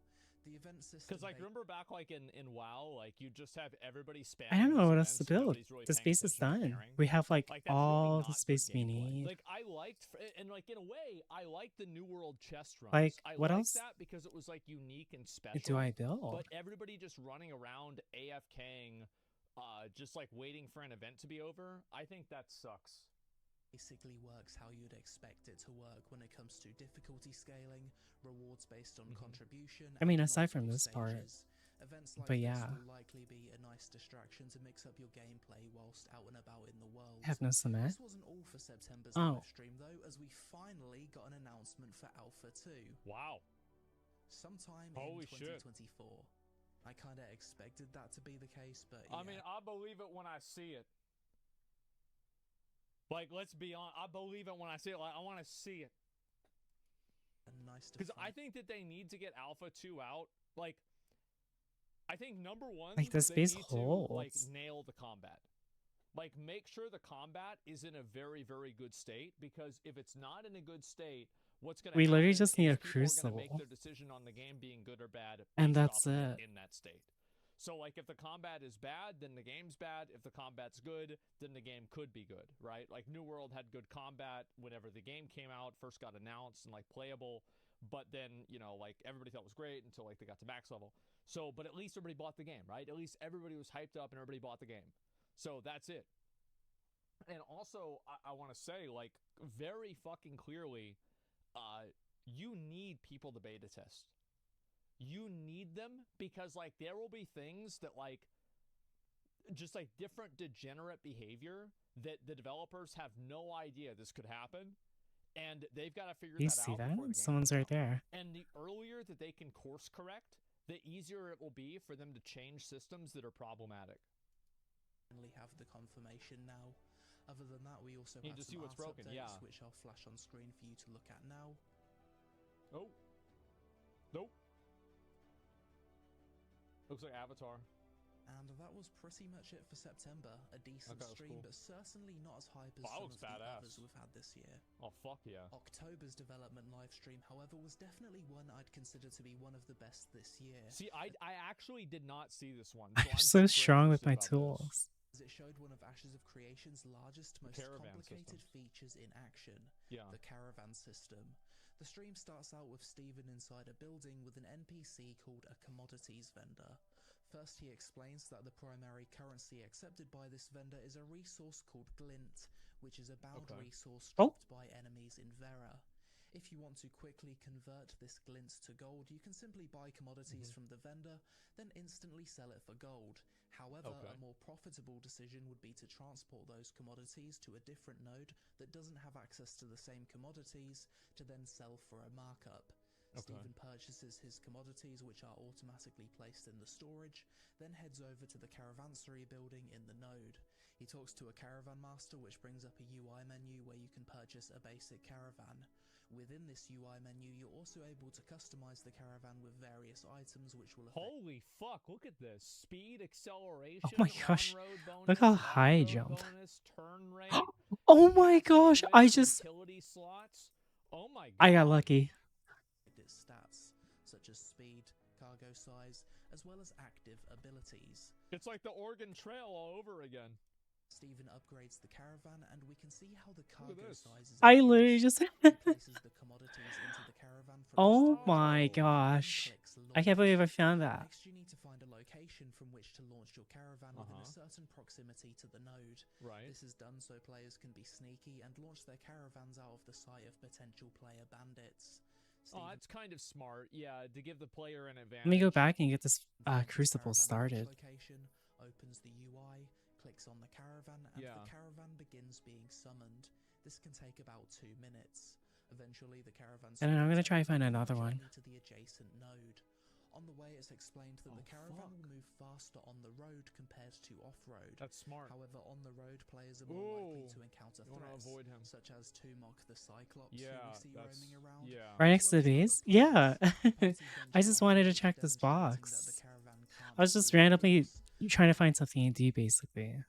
The event system. Because like remember back like in WoW, like you just have everybody spamming. I don't know what else events to and build. nobody's really The paying space is attention or done. caring. We have like that's all really the not space good we gameplay. need. Like I liked, and like in a way, I liked the New World chest runs. Like, I what liked else that because it was like unique and special. do I build? But everybody just running around AFKing, just like waiting for an event to be over. I think that sucks. Basically works how you'd expect it to work when it comes to difficulty scaling, rewards based on contribution. I mean, and aside from multiple this part. stages. Events like But this yeah. will likely be a nice distraction to mix up your gameplay whilst out and about in the world. I have no cement. This wasn't all for September's Oh. live stream though, as we finally got an announcement for Alpha 2. Wow. Sometime Holy in 2024. I kinda expected that to be the case, but yeah. I mean, I believe it when I see it. Like, let's be honest, I believe it when I see it. Like, I want to see it. Nice to because I think that they need to get Alpha 2 out. Like, I think number one, Like, the space they need holds. to like nail the combat. Like, make sure the combat is in a very, very good state, because if it's not in a good state, what's going to happen? We literally just need a is people are gonna make crucible. their decision on the game being good or bad, And based that's off of it. in that state. So, like, if the combat is bad, then the game's bad. If the combat's good, then the game could be good, right? Like, New World had good combat whenever the game came out, first got announced and, like, playable. But then, you know, like, everybody thought it was great until, like, they got to max level. So, but at least everybody bought the game, right? At least everybody was hyped up and everybody bought the game. So, that's it. And also, I want to say, like, very fucking clearly, you need people to beta test. You need them, because like there will be things that like just like different degenerate behavior that the developers have no idea this could happen, and they've got to figure You that see out. that? before the game Someone's comes right out. there. And the earlier that they can course correct, the easier it will be for them to change systems that are problematic. Finally have the confirmation now. Other than that, we also You have need to some see what's art broken, updates, yeah. which I'll flash on screen for you to look at now. Oh. Nope. Looks like Avatar. And that was pretty much it for September. A decent Okay, that's stream, cool. but certainly not as hype as Wow, some looks of the badass. others we've had this year. Oh, fuck yeah. October's development livestream, however, was definitely one I'd consider to be one of the best this year. See, I actually did not see this one. I'm I'm so super strong with interested my about this. tools. As it showed one of Ashes of Creation's largest, most caravan complicated systems. features in action, Yeah. the caravan system. The stream starts out with Steven inside a building with an NPC called a commodities vendor. First, he explains that the primary currency accepted by this vendor is a resource called glint, which is a bound resource dropped by enemies in Vera. If you want to quickly convert this glint to gold, you can simply buy commodities from the vendor, then instantly sell it for gold. However, a more profitable decision would be to transport those commodities to a different node that doesn't have access to the same commodities, to then sell for a markup. Steven purchases his commodities, which are automatically placed in the storage, then heads over to the caravansary building in the node. He talks to a caravan master, which brings up a UI menu where you can purchase a basic caravan. Within this UI menu, you're also able to customize the caravan with various items which will affect— Holy fuck, look at this. Speed, acceleration, Oh my gosh. on-road bonus, Look how high I off-road jump. bonus, turn rate. Oh my gosh, active I whip, just... utility slots. Oh my god. I got lucky. its stats, such as speed, cargo size, as well as active abilities. It's like the Oregon Trail all over again. Steven upgrades the caravan, and we can see how the Look at cargo this. sizes I literally just... places the commodities into the caravan from Oh the storage my area, gosh. and clicks I can't believe I launch. found that. Next, you need to find a location from which to launch your caravan within a certain proximity to the node. Right. This is done so players can be sneaky and launch their caravans out of the sight of potential player bandits. Oh, that's kind of smart. Yeah, to give the player an advantage. Let me go back and get this Finds the crucible caravan started. launch location, opens the UI, clicks on the caravan, and the caravan begins being summoned. This can take about 2 minutes. Eventually, the caravan And then I'm gonna spawns try out to find on the another one. journey to the adjacent node. On the way, it's explained that the caravan will move faster on the road compared to off-road. That's smart. However, on the road, players are more likely to encounter you wanna threats, avoid him. such as Tumok the Cyclops, Yeah, who we see that's roaming around. Right next to the base? Yeah. I just wanted to check this demonstrating that the box. caravan can't I was just fully randomly cross. trying to find something to do, basically.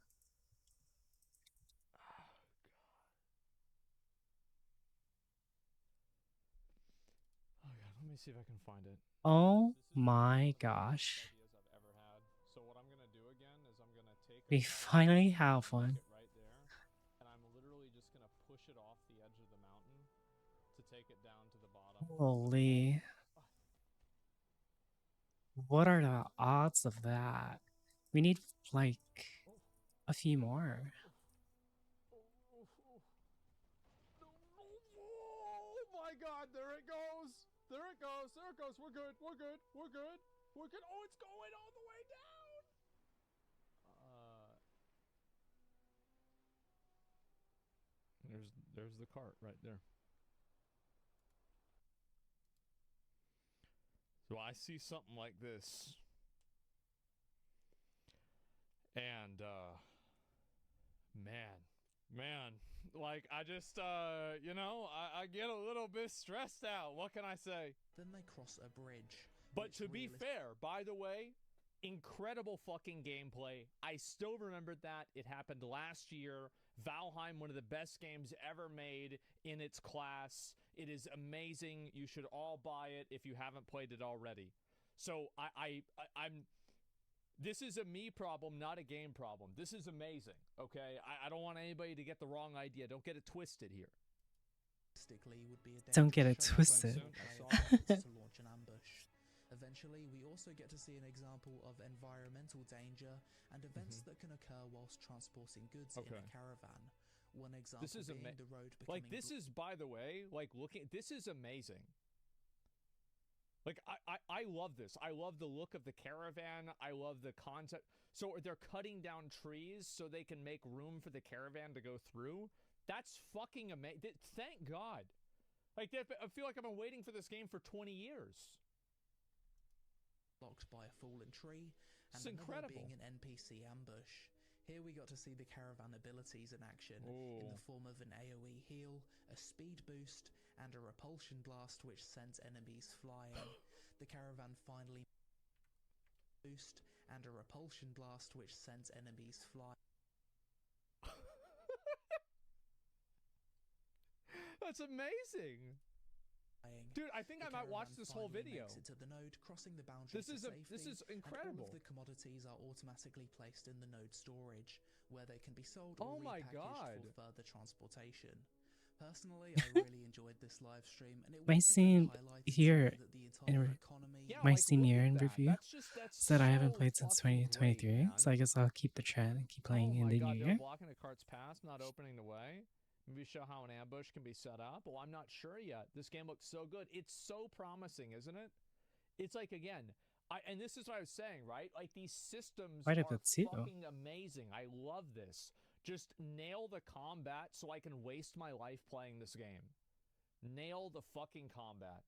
Oh god, let me see if I can find it. Oh my gosh. Ideas I've ever had. So what I'm gonna do again is I'm gonna take We finally have one. it right there, and I'm literally just gonna push it off the edge of the mountain to take it down to the bottom. Holy. What are the odds of that? We need, like, a few more. Oh my god, there it goes! There it goes, there it goes, we're good, we're good, we're good, we're good. Oh, it's going all the way down! There's the cart right there. So I see something like this. And man, like I just you know, I get a little bit stressed out. What can I say? Then they cross a bridge. But to be fair, by the way, incredible fucking gameplay. I still remembered that. It happened last year. Valheim, one of the best games ever made in its class. It is amazing. You should all buy it if you haven't played it already. So I'm this is a me problem, not a game problem. This is amazing, okay? I don't want anybody to get the wrong idea. Don't get it twisted here. Would be a Don't get it dangerous twisted. to launch an ambush. Eventually, we also get to see an example of environmental danger and events that can occur whilst transporting goods in a caravan. One example being the road becoming... Like, this is, by the way, like, this is amazing. Like, I love this. I love the look of the caravan. I love the concept. So they're cutting down trees so they can make room for the caravan to go through. That's fucking amazing. Thank God. Like, I feel like I've been waiting for this game for 20 years. Blocked by a fallen tree, and it's another incredible. being an NPC ambush. Here we got to see the caravan abilities in action in the form of an AoE heal, a speed boost, and a repulsion blast which sent enemies flying. The caravan finally boost and a repulsion blast which sent enemies flying. That's amazing. Dude, I think I might watch this whole video. Makes it to the node, crossing the boundary this is incredible. And all of the commodities are automatically placed in the node storage, where they can be sold or repackaged for further transportation. Personally, I really enjoyed this live stream, and it my scene here in my senior in review said I haven't played since 2023, so I guess I'll keep the trend and keep playing in the new year. Blocking a cart's path, not opening the way. Maybe show how an ambush can be set up. Well, I'm not sure yet. This game looks so good. It's so promising, isn't it? It's like, again, and this is what I was saying, right? Like, these systems are fucking amazing. I love this. Just nail the combat so I can waste my life playing this game. Nail the fucking combat.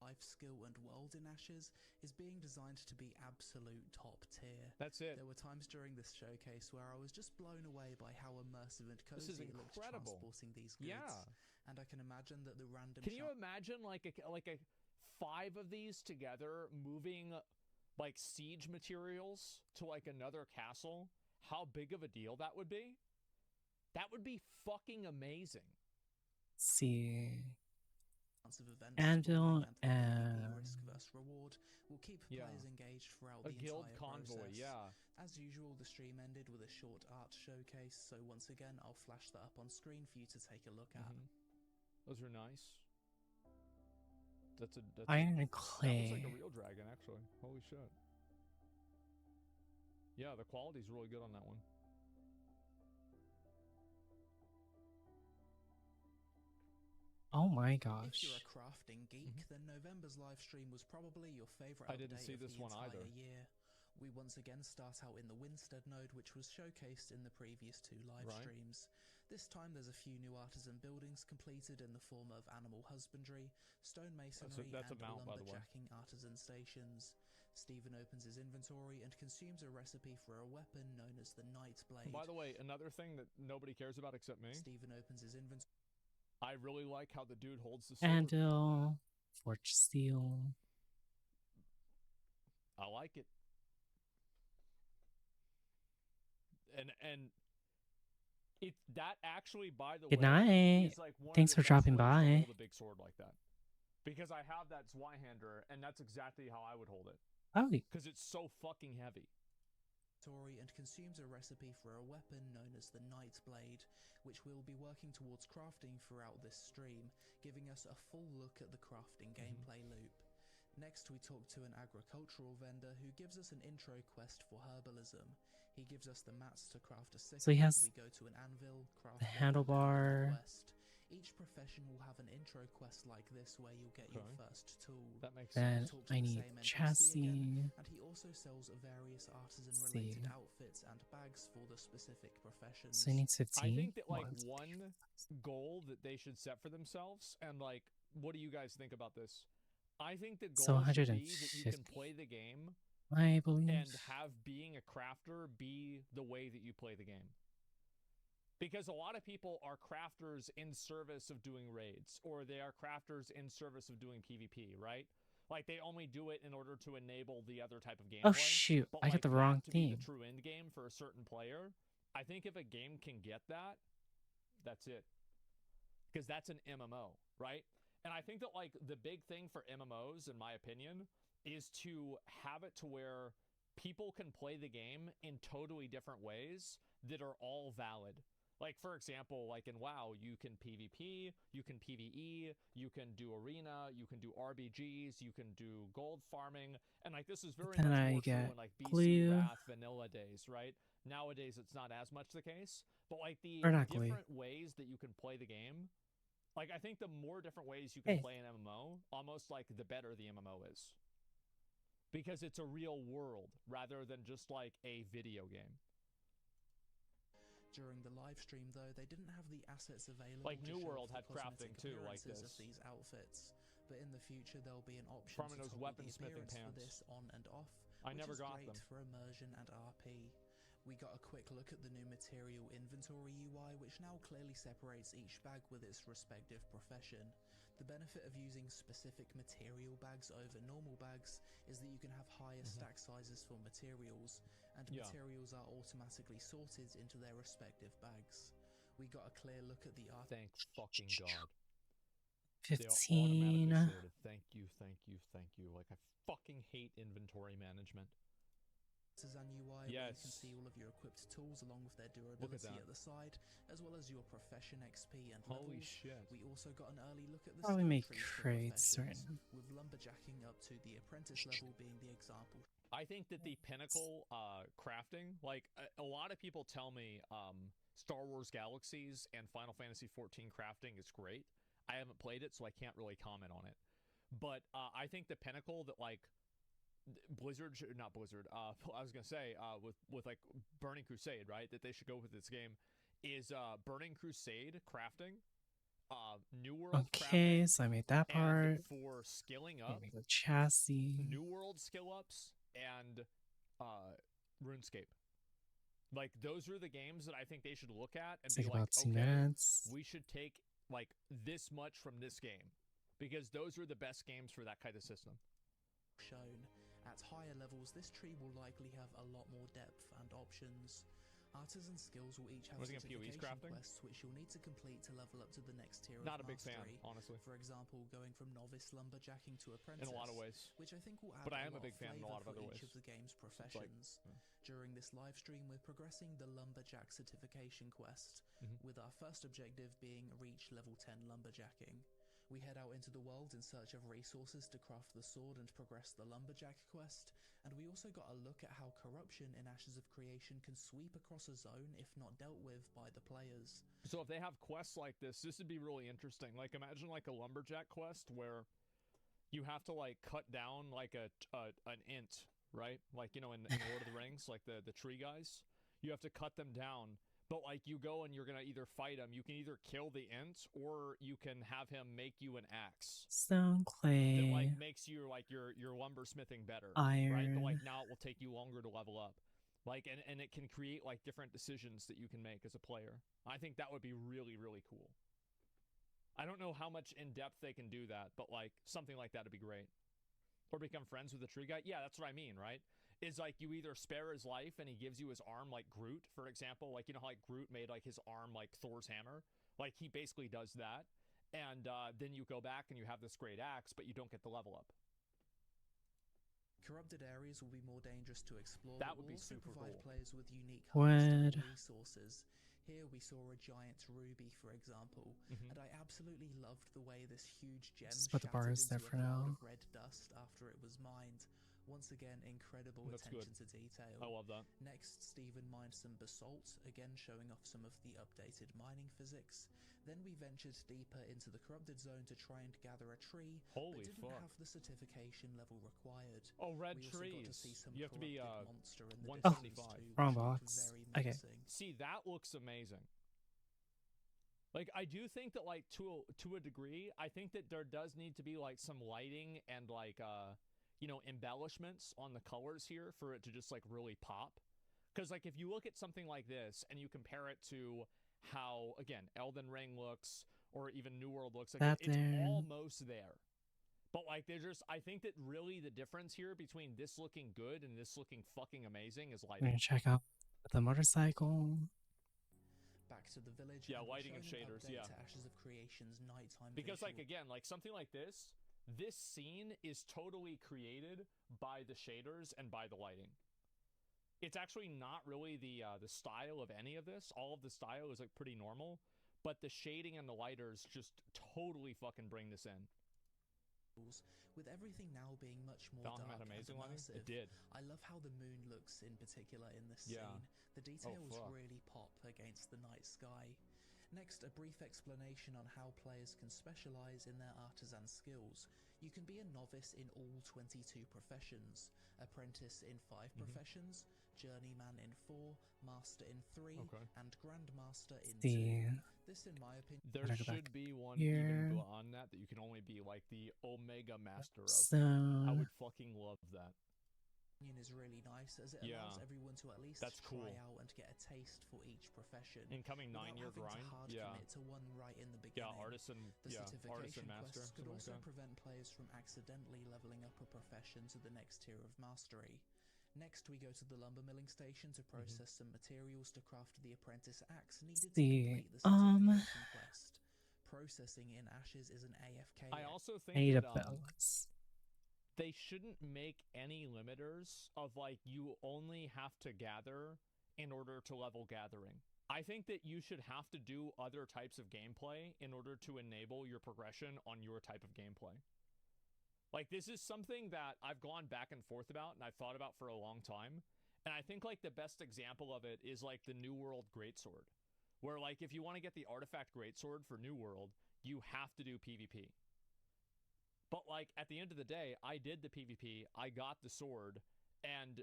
Life skill and world in Ashes is being designed to be absolute top tier. That's it. There were times during this showcase where I was just blown away by how immersive and cozy it looked transporting these goods. Yeah. And I can imagine that the random... Can you imagine like a 5 of these together moving like siege materials to like another castle? How big of a deal that would be? That would be fucking amazing. Let's see. Anvil and risk versus reward will keep players engaged throughout the guild entire convoy, process. As usual, the stream ended with a short art showcase, so once again I'll flash that up on screen for you to take a look at. Those are nice. That's Iron and Clay. That looks like a real dragon, actually. Holy shit. Yeah, the quality's really good on that one. Oh my gosh. If you're a crafting geek, then November's live stream was probably your favorite update of the entire year. We once again start out in the Winstead node, which was showcased in the previous 2 live streams. This time there's a few new artisan buildings completed in the form of animal husbandry, stone masonry, that's a and mount, by the way. lumberjacking artisan stations. Stephen opens his inventory and consumes a recipe for a weapon known as the Night Blade. By the way, another thing that nobody cares about except me. Stephen opens his inventory. I really like how the dude holds the sword. Anvil, forged steel. I like it. And it that actually, by the Good way, night. is like one Thanks of the for best dropping ways to by. hold a big sword like that. Because I have that Zweihander, and that's exactly how I would hold it. Oh, because it's so fucking heavy. And consumes a recipe for a weapon known as the Night Blade, which we'll be working towards crafting throughout this stream, giving us a full look at the crafting gameplay loop. Next we talk to an agricultural vendor who gives us an intro quest for herbalism. He gives us the mats to craft a sickle. So he has we go to an anvil, craft the one, and handlebar. quest. Each profession will have an intro quest like this where you'll get your first tool. That makes Then sense. I need chassis. And he also sells various artisan-related outfits and bags for the specific professions. So he needs 15. I think that like one goal that they should set for themselves, and like, what do you guys think about this? I think the goal should be that you can play the game, I believe, and have being a crafter be the way that you play the game. Because a lot of people are crafters in service of doing raids, or they are crafters in service of doing PvP, right? Like, they only do it in order to enable the other type of gameplay. Oh shoot, but I got like the that wrong to be thing. the true end game for a certain player. I think if a game can get that, that's it. Because that's an MMO, right? And I think that like the big thing for MMOs, in my opinion, is to have it to where people can play the game in totally different ways that are all valid. Like, for example, like in WoW, you can PvP, you can PvE, you can do arena, you can do RBGs, you can do gold farming, and like this is very much more true in like BC, Wrath, vanilla days, right? Nowadays, it's not as much the case, but like the different ways that you can play the game, like I think the more different ways you can play an MMO, almost like the better the MMO is. Because it's a real world rather than just like a video game. During the live stream, though, they didn't have the assets available. Like New World had crafting too, like this. Of these outfits, but in the future there'll be an option from those weaponsmithing pants for this on and off. I never got great them for immersion and RP. We got a quick look at the new material inventory UI, which now clearly separates each bag with its respective profession. The benefit of using specific material bags over normal bags is that you can have higher stack sizes for materials, and materials are automatically sorted into their respective bags. We got a clear look at the art. Thank fucking God. 15. Thank you, thank you, thank you. Like, I fucking hate inventory management. Artisan UI, where you can see all of your equipped tools along with their durability at the side, as well as your profession XP and levels. Holy shit. We also got an early look at the Probably make trees for crates, right? with lumberjacking up to the apprentice level being the example. I think that the pinnacle crafting, like a lot of people tell me Star Wars Galaxies and Final Fantasy XIV crafting is great. I haven't played it, so I can't really comment on it. But I think the pinnacle that like Blizzard, not Blizzard, I was gonna say with like Burning Crusade, right, that they should go with this game is Burning Crusade crafting, New World okay, crafting, so I made that part. for skilling up, the chassis, New World skill ups, and RuneScape. Like, those are the games that I think they should look at and be like, okay, we should take like this much from this game, because those are the best games for that kind of system. Shown. At higher levels, this tree will likely have a lot more depth and options. Artisan skills will each have certification quests which you'll need to complete to level up to the next tier of mastery. Not a big fan, honestly. For example, going from novice lumberjacking to apprentice. In a lot of ways. Which I think will add but I am a big fan in a lot of other ways. Each of the game's professions. During this live stream, we're progressing the lumberjack certification quest, with our first objective being reach level 10 lumberjacking. We head out into the world in search of resources to craft the sword and progress the lumberjack quest, and we also got a look at how corruption in Ashes of Creation can sweep across a zone if not dealt with by the players. So if they have quests like this would be really interesting. Like, imagine like a lumberjack quest where you have to like cut down like an int, right? Like, you know, in Lord of the Rings, like the tree guys, you have to cut them down, But like you go and you're gonna either fight him, you can either kill the int or you can have him make you an axe. Stone That like clay. makes you like your lumbersmithing better. Iron. Right? But like now it will take you longer to level up. Like and it can create like different decisions that you can make as a player. I think that would be really, really cool. I don't know how much in depth they can do that, but like something like that would be great. Or become friends with the tree guy. Yeah, that's what I mean, right? Is like you either spare his life and he gives you his arm like Groot, for example. Like, you know how like Groot made like his arm like Thor's hammer? Like he basically does that. And then you go back and you have this great axe, but you don't get the level up. Corrupted areas will be more dangerous to explore. That but would be will also super provide cool. players with unique Wood. resources. Here we saw a giant ruby, for example, and I absolutely loved the way this huge gem Just put the shattered bars there into a for cloud now. of red dust after it was mined. Once again, incredible That's attention good. to detail. I love that. Next, Stephen mined some basalt, again showing off some of the updated mining physics. Then we ventured deeper into the corrupted zone to try and gather a tree, Holy but didn't fuck. have the certification level required. Oh, red We also got to trees. see some You have to be corrupted monster in the 175. distance too, Wrong which looked box. very Okay. menacing. See, that looks amazing. Like, I do think that, like, to a degree, I think that there does need to be, like, some lighting and, like, you know, embellishments on the colors here for it to just, like, really pop. Because, like, if you look at something like this and you compare it to how, again, Elden Ring looks or even New World looks, like, it's almost there. But, like, there's just, I think that really the difference here between this looking good and this looking fucking amazing is I'm lighting. gonna check out the motorcycle. Back to the village. Yeah, and lighting we're and shown an shaders, update yeah. to Ashes of Creation's nighttime Because, like, visual. again, like, something like this scene is totally created by the shaders and by the lighting. It's actually not really the style of any of this. All of the style is, like, pretty normal. But the shading and the lighters just totally fucking bring this in. With everything now being much more Valheim dark had amazing and lighting? immersive, It did. I love how the moon looks in particular in this Yeah. scene. The details fuck. really pop against the night sky. Next, a brief explanation on how players can specialize in their artisan skills. You can be a novice in all 22 professions, apprentice in 5 professions, journeyman in 4, master in 3, and grandmaster in 2. This, in my opinion, There Gotta go should back be one here. even beyond that you can only be, like, the Omega Master of. So I would fucking love that. is really nice as it Yeah. allows everyone to at least That's try cool. out and get a taste for each profession. Incoming without 9-year having grind. to hard Yeah. commit to one right in the Yeah, beginning. artisan. The Yeah, artisan certification master. quests could something like also that. prevent players from accidentally leveling up a profession to the next tier of mastery. Next, we go to the lumber milling station to process some materials to craft the apprentice axe needed to complete the certification quest. Processing in ashes is an AFK. I also I think need a that balance. they shouldn't make any limiters of, like, you only have to gather in order to level gathering. I think that you should have to do other types of gameplay in order to enable your progression on your type of gameplay. Like, this is something that I've gone back and forth about and I've thought about for a long time. And I think, like, the best example of it is, like, the New World Greatsword. Where, like, if you want to get the Artifact Greatsword for New World, you have to do PvP. But, like, at the end of the day, I did the PvP, I got the sword, and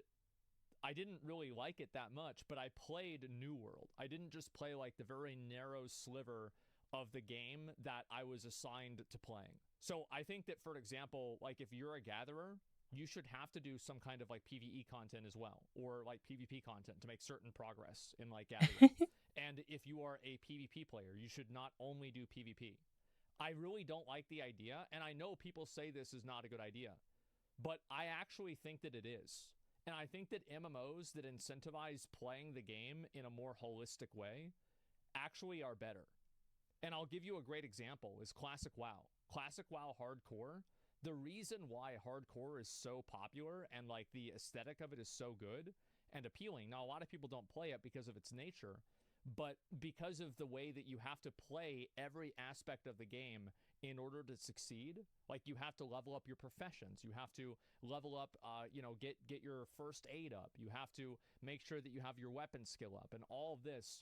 I didn't really like it that much, but I played New World. I didn't just play, like, the very narrow sliver of the game that I was assigned to playing. So I think that, for example, like, if you're a gatherer, you should have to do some kind of, like, PvE content as well, or, like, PvP content to make certain progress in, like, gathering. And if you are a PvP player, you should not only do PvP. I really don't like the idea, and I know people say this is not a good idea, but I actually think that it is. And I think that MMOs that incentivize playing the game in a more holistic way actually are better. And I'll give you a great example is Classic WoW. Classic WoW Hardcore, the reason why Hardcore is so popular and, like, the aesthetic of it is so good and appealing. Now, a lot of people don't play it because of its nature, but because of the way that you have to play every aspect of the game in order to succeed. Like, you have to level up your professions. You have to level up, you know, get your first aid up. You have to make sure that you have your weapon skill up. And all of this,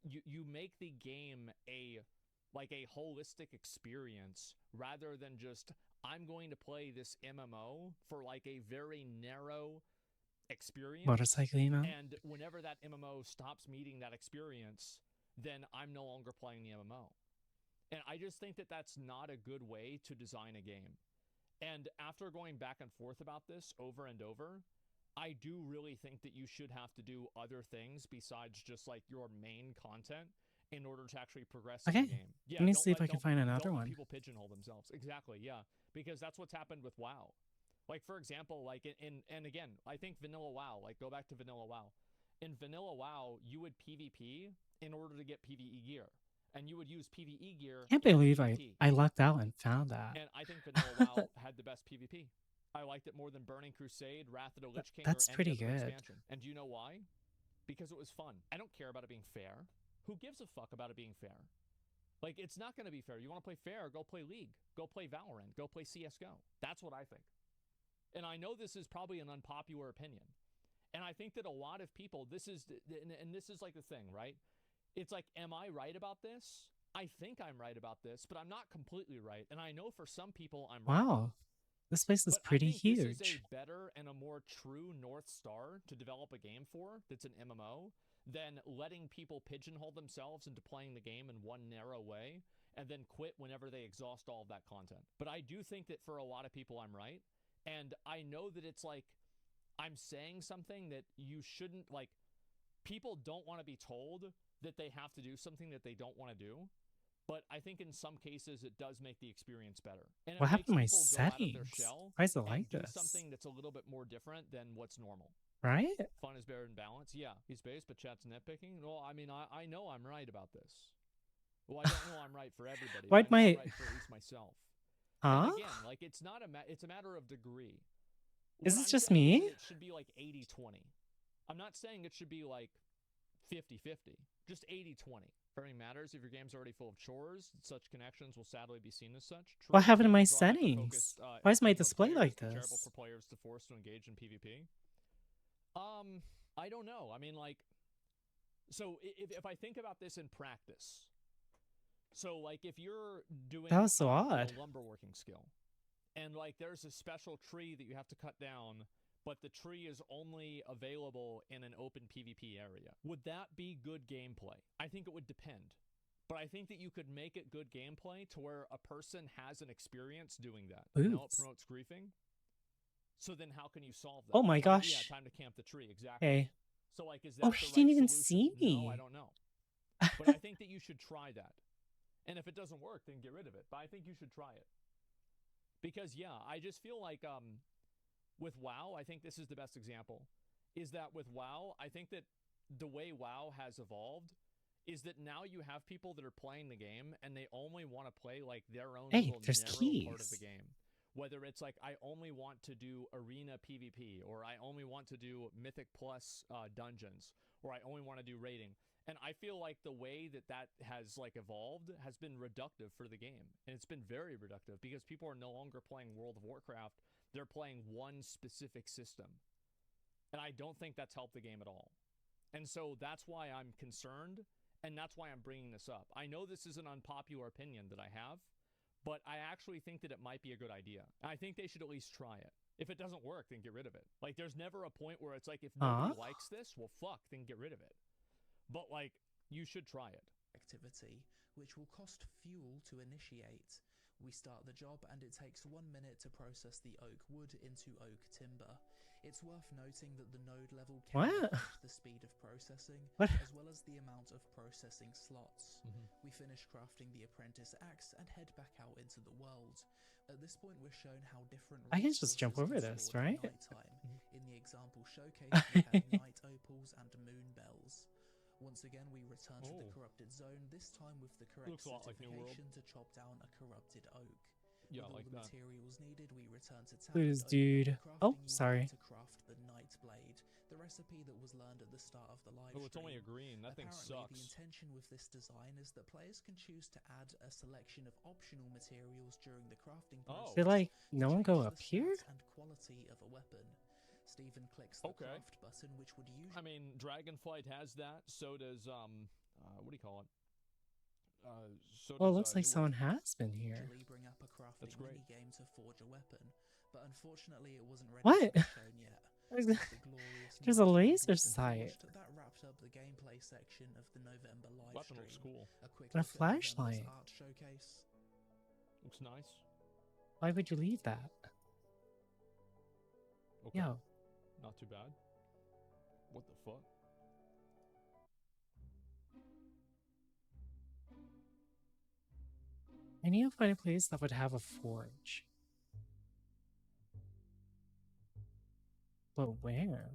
you make the game a holistic experience rather than just, I'm going to play this MMO for, like, a very narrow experience. Motorcycle emo? And whenever that MMO stops meeting that experience, then I'm no longer playing the MMO. And I just think that that's not a good way to design a game. And after going back and forth about this over and over, I do really think that you should have to do other things besides just like your main content in order to actually progress in the game. Yeah, let me see if I can find another one. People pigeonhole themselves. Exactly, yeah. Because that's what's happened with WoW. Like, for example, like and again, I think Vanilla WoW, like go back to Vanilla WoW. In Vanilla WoW, you would PvP in order to get PvE gear. And you would use PvE gear. Can't believe I lucked out and found that. And I think Vanilla WoW had the best PvP. I liked it more than Burning Crusade, Wrath of the Lich King, That's or any pretty other good. expansion. And do you know why? Because it was fun. I don't care about it being fair. Who gives a fuck about it being fair? Like, it's not going to be fair. You want to play fair, go play League. Go play Valorant. Go play CSGO. That's what I think. And I know this is probably an unpopular opinion. And I think that a lot of people, this is like the thing, right? It's like, am I right about this? I think I'm right about this, but I'm not completely right. And I know for some people I'm right. Wow. This place is But pretty I think huge. This is a better and a more true North Star to develop a game for that's an MMO than letting people pigeonhole themselves into playing the game in one narrow way and then quit whenever they exhaust all of that content. But I do think that for a lot of people I'm right. And I know that it's like I'm saying something that you shouldn't, like, people don't want to be told that they have to do something that they don't want to do. But I think in some cases it does make the experience better. And What happened to my go out of their settings? shell Why is it and like do this? something that's a little bit more different than what's normal. Right? Fun is better than balance. Yeah, he's based, but chat's nitpicking. Well, I mean, I know I'm right about this. Well, I don't know I'm right for everybody. Why'd but I know my- I'm right for at least myself. Huh? And again, like, it's not it's a matter of degree. Is What this I'm just saying is me? that it should be like 80-20. I'm not saying it should be like 50-50. Just 80-20. Framing matters. If your game's already full of chores, such connections will sadly be seen as such. What True, happened to my games draw settings? hyper-focused, Why is my of display players, like terrible this? for players to force to engage in PvP. I don't know. I mean, like, so if I think about this in practice, so like if you're doing That was so a odd. lumberworking skill, and like there's a special tree that you have to cut down, but the tree is only available in an open PvP area, would that be good gameplay? I think it would depend. But I think that you could make it good gameplay to where a person has an experience doing that. You know, it Oops. promotes griefing. So then how can you solve that? Oh my Like, gosh. yeah, time to camp the tree, exactly. Hey. So like, is that Oh, the he right didn't even solution? see No, I me. don't know. But I think that you should try that. And if it doesn't work, then get rid of it. But I think you should try it. Because yeah, I just feel like with WoW, I think this is the best example, is that with WoW, I think that the way WoW has evolved is that now you have people that are playing the game and they only want to play like their own Hey, little there's narrow part of the keys. game. Whether it's like, I only want to do arena PvP, or I only want to do Mythic Plus dungeons, or I only want to do raiding. And I feel like the way that that has like evolved has been reductive for the game. And it's been very reductive because people are no longer playing World of Warcraft. They're playing one specific system. And I don't think that's helped the game at all. And so that's why I'm concerned, and that's why I'm bringing this up. I know this is an unpopular opinion that I have, but I actually think that it might be a good idea. And I think they should at least try it. If it doesn't work, then get rid of it. Like, there's never a point where it's like, if nobody likes this, well, fuck, then get rid of it. But, like, you should try it. Activity, which will cost fuel to initiate. We start the job and it takes 1 minute to process the oak wood into oak timber. It's worth noting that the node level can What? affect the speed of processing, What? as well as the amount of processing slots. We finish crafting the apprentice axe and head back out into the world. At this point, we're shown how different I can just jump over resources this, can right? spawn at nighttime. In the example showcased, we have night opals and moon bells. Once again, we return to the corrupted zone, this time with the correct Looks a lot like New World. certification to chop down a corrupted oak. Yeah, With all like the that. materials needed, we return to town. Look at this and open dude. up the Oh, crafting unit sorry. To craft the night blade, the recipe that was learned at the start of the live Oh, it's only a stream. green. That thing Apparently, the sucks. intention with this design is that players can choose to add a selection of optional materials during the crafting process. Did like no to one go change up the here? stats and quality of a weapon. Stephen clicks the Okay. craft button, which would usually. I mean, Dragonflight has that. So does what do you call it? So Well, it does, looks like New someone World. has been here. Usually bring up a crafting That's great. minigame to forge a weapon, but unfortunately it wasn't ready What? to be shown yet. There's a laser sight. That wrapped up the gameplay section of the November live Weapon stream. looks cool. A quick And a look at November's flashlight. art showcase. Looks nice. Why would you leave that? Okay. Yo. Not too bad. What the fuck? I need to find a place that would have a forge. But where?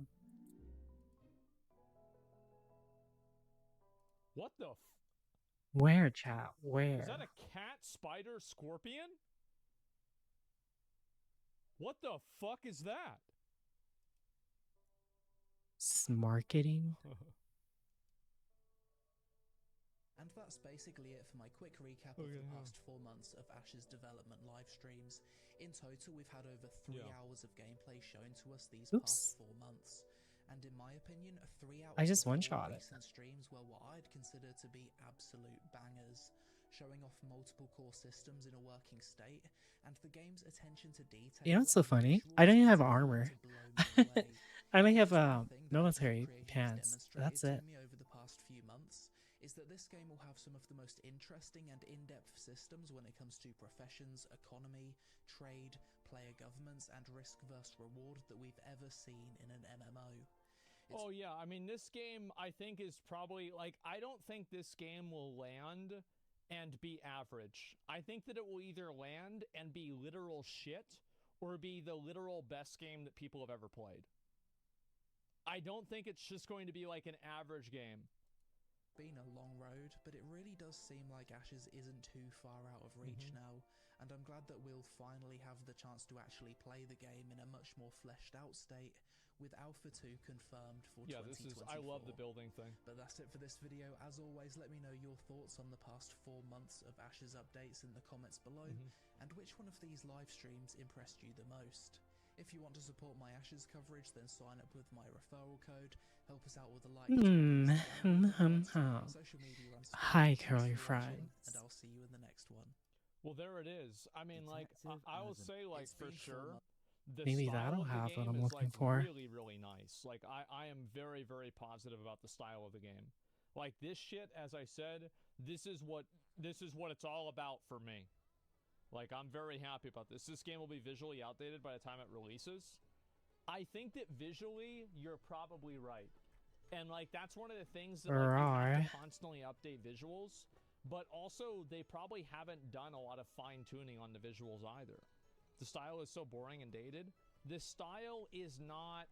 What the Where, chat? Where? Is that a cat, spider, scorpion? What the fuck is that? Marketing? And that's basically it for my quick recap of the past 4 months of Ash's development live streams. In total, we've had over 3 hours of gameplay shown to us these past 4 months. And in my opinion, 3 out of I just the 4 one-shot it. recent streams were what I'd consider to be absolute bangers, showing off multiple core systems in a working state, and the game's attention to detail. You know what's so funny? I don't even have armor. I only have military pants. That's it. Over the past few months is that this game will have some of the most interesting and in-depth systems when it comes to professions, economy, trade, player governments, and risk versus reward that we've ever seen in an MMO. Oh yeah, I mean this game I think is probably like I don't think this game will land and be average. I think that it will either land and be literal shit or be the literal best game that people have ever played. I don't think it's just going to be like an average game. Been a long road, but it really does seem like Ashes isn't too far out of reach now, and I'm glad that we'll finally have the chance to actually play the game in a much more fleshed out state, with Alpha 2 confirmed for 2024. I love the building thing. But that's it for this video. As always, let me know your thoughts on the past 4 months of Ashes updates in the comments below, and which one of these live streams impressed you the most. If you want to support my Ashes coverage, then sign up with my referral code. Help us out with a like. Social media Hi, curly fries. And I'll see you in the next one. Well, there it is. I mean, like, I will say, like, for sure, the Maybe style that'll of the have what game I'm is, looking like, for. really, really nice. Like, I am very, very positive about the style of the game. Like, this shit, as I said, this is what it's all about for me. Like, I'm very happy about this. This game will be visually outdated by the time it releases. I think that visually, you're probably right. And, like, that's one of the things that, like, you have to constantly update visuals. But also, they probably haven't done a lot of fine-tuning on the visuals either. The style is so boring and dated. This style is not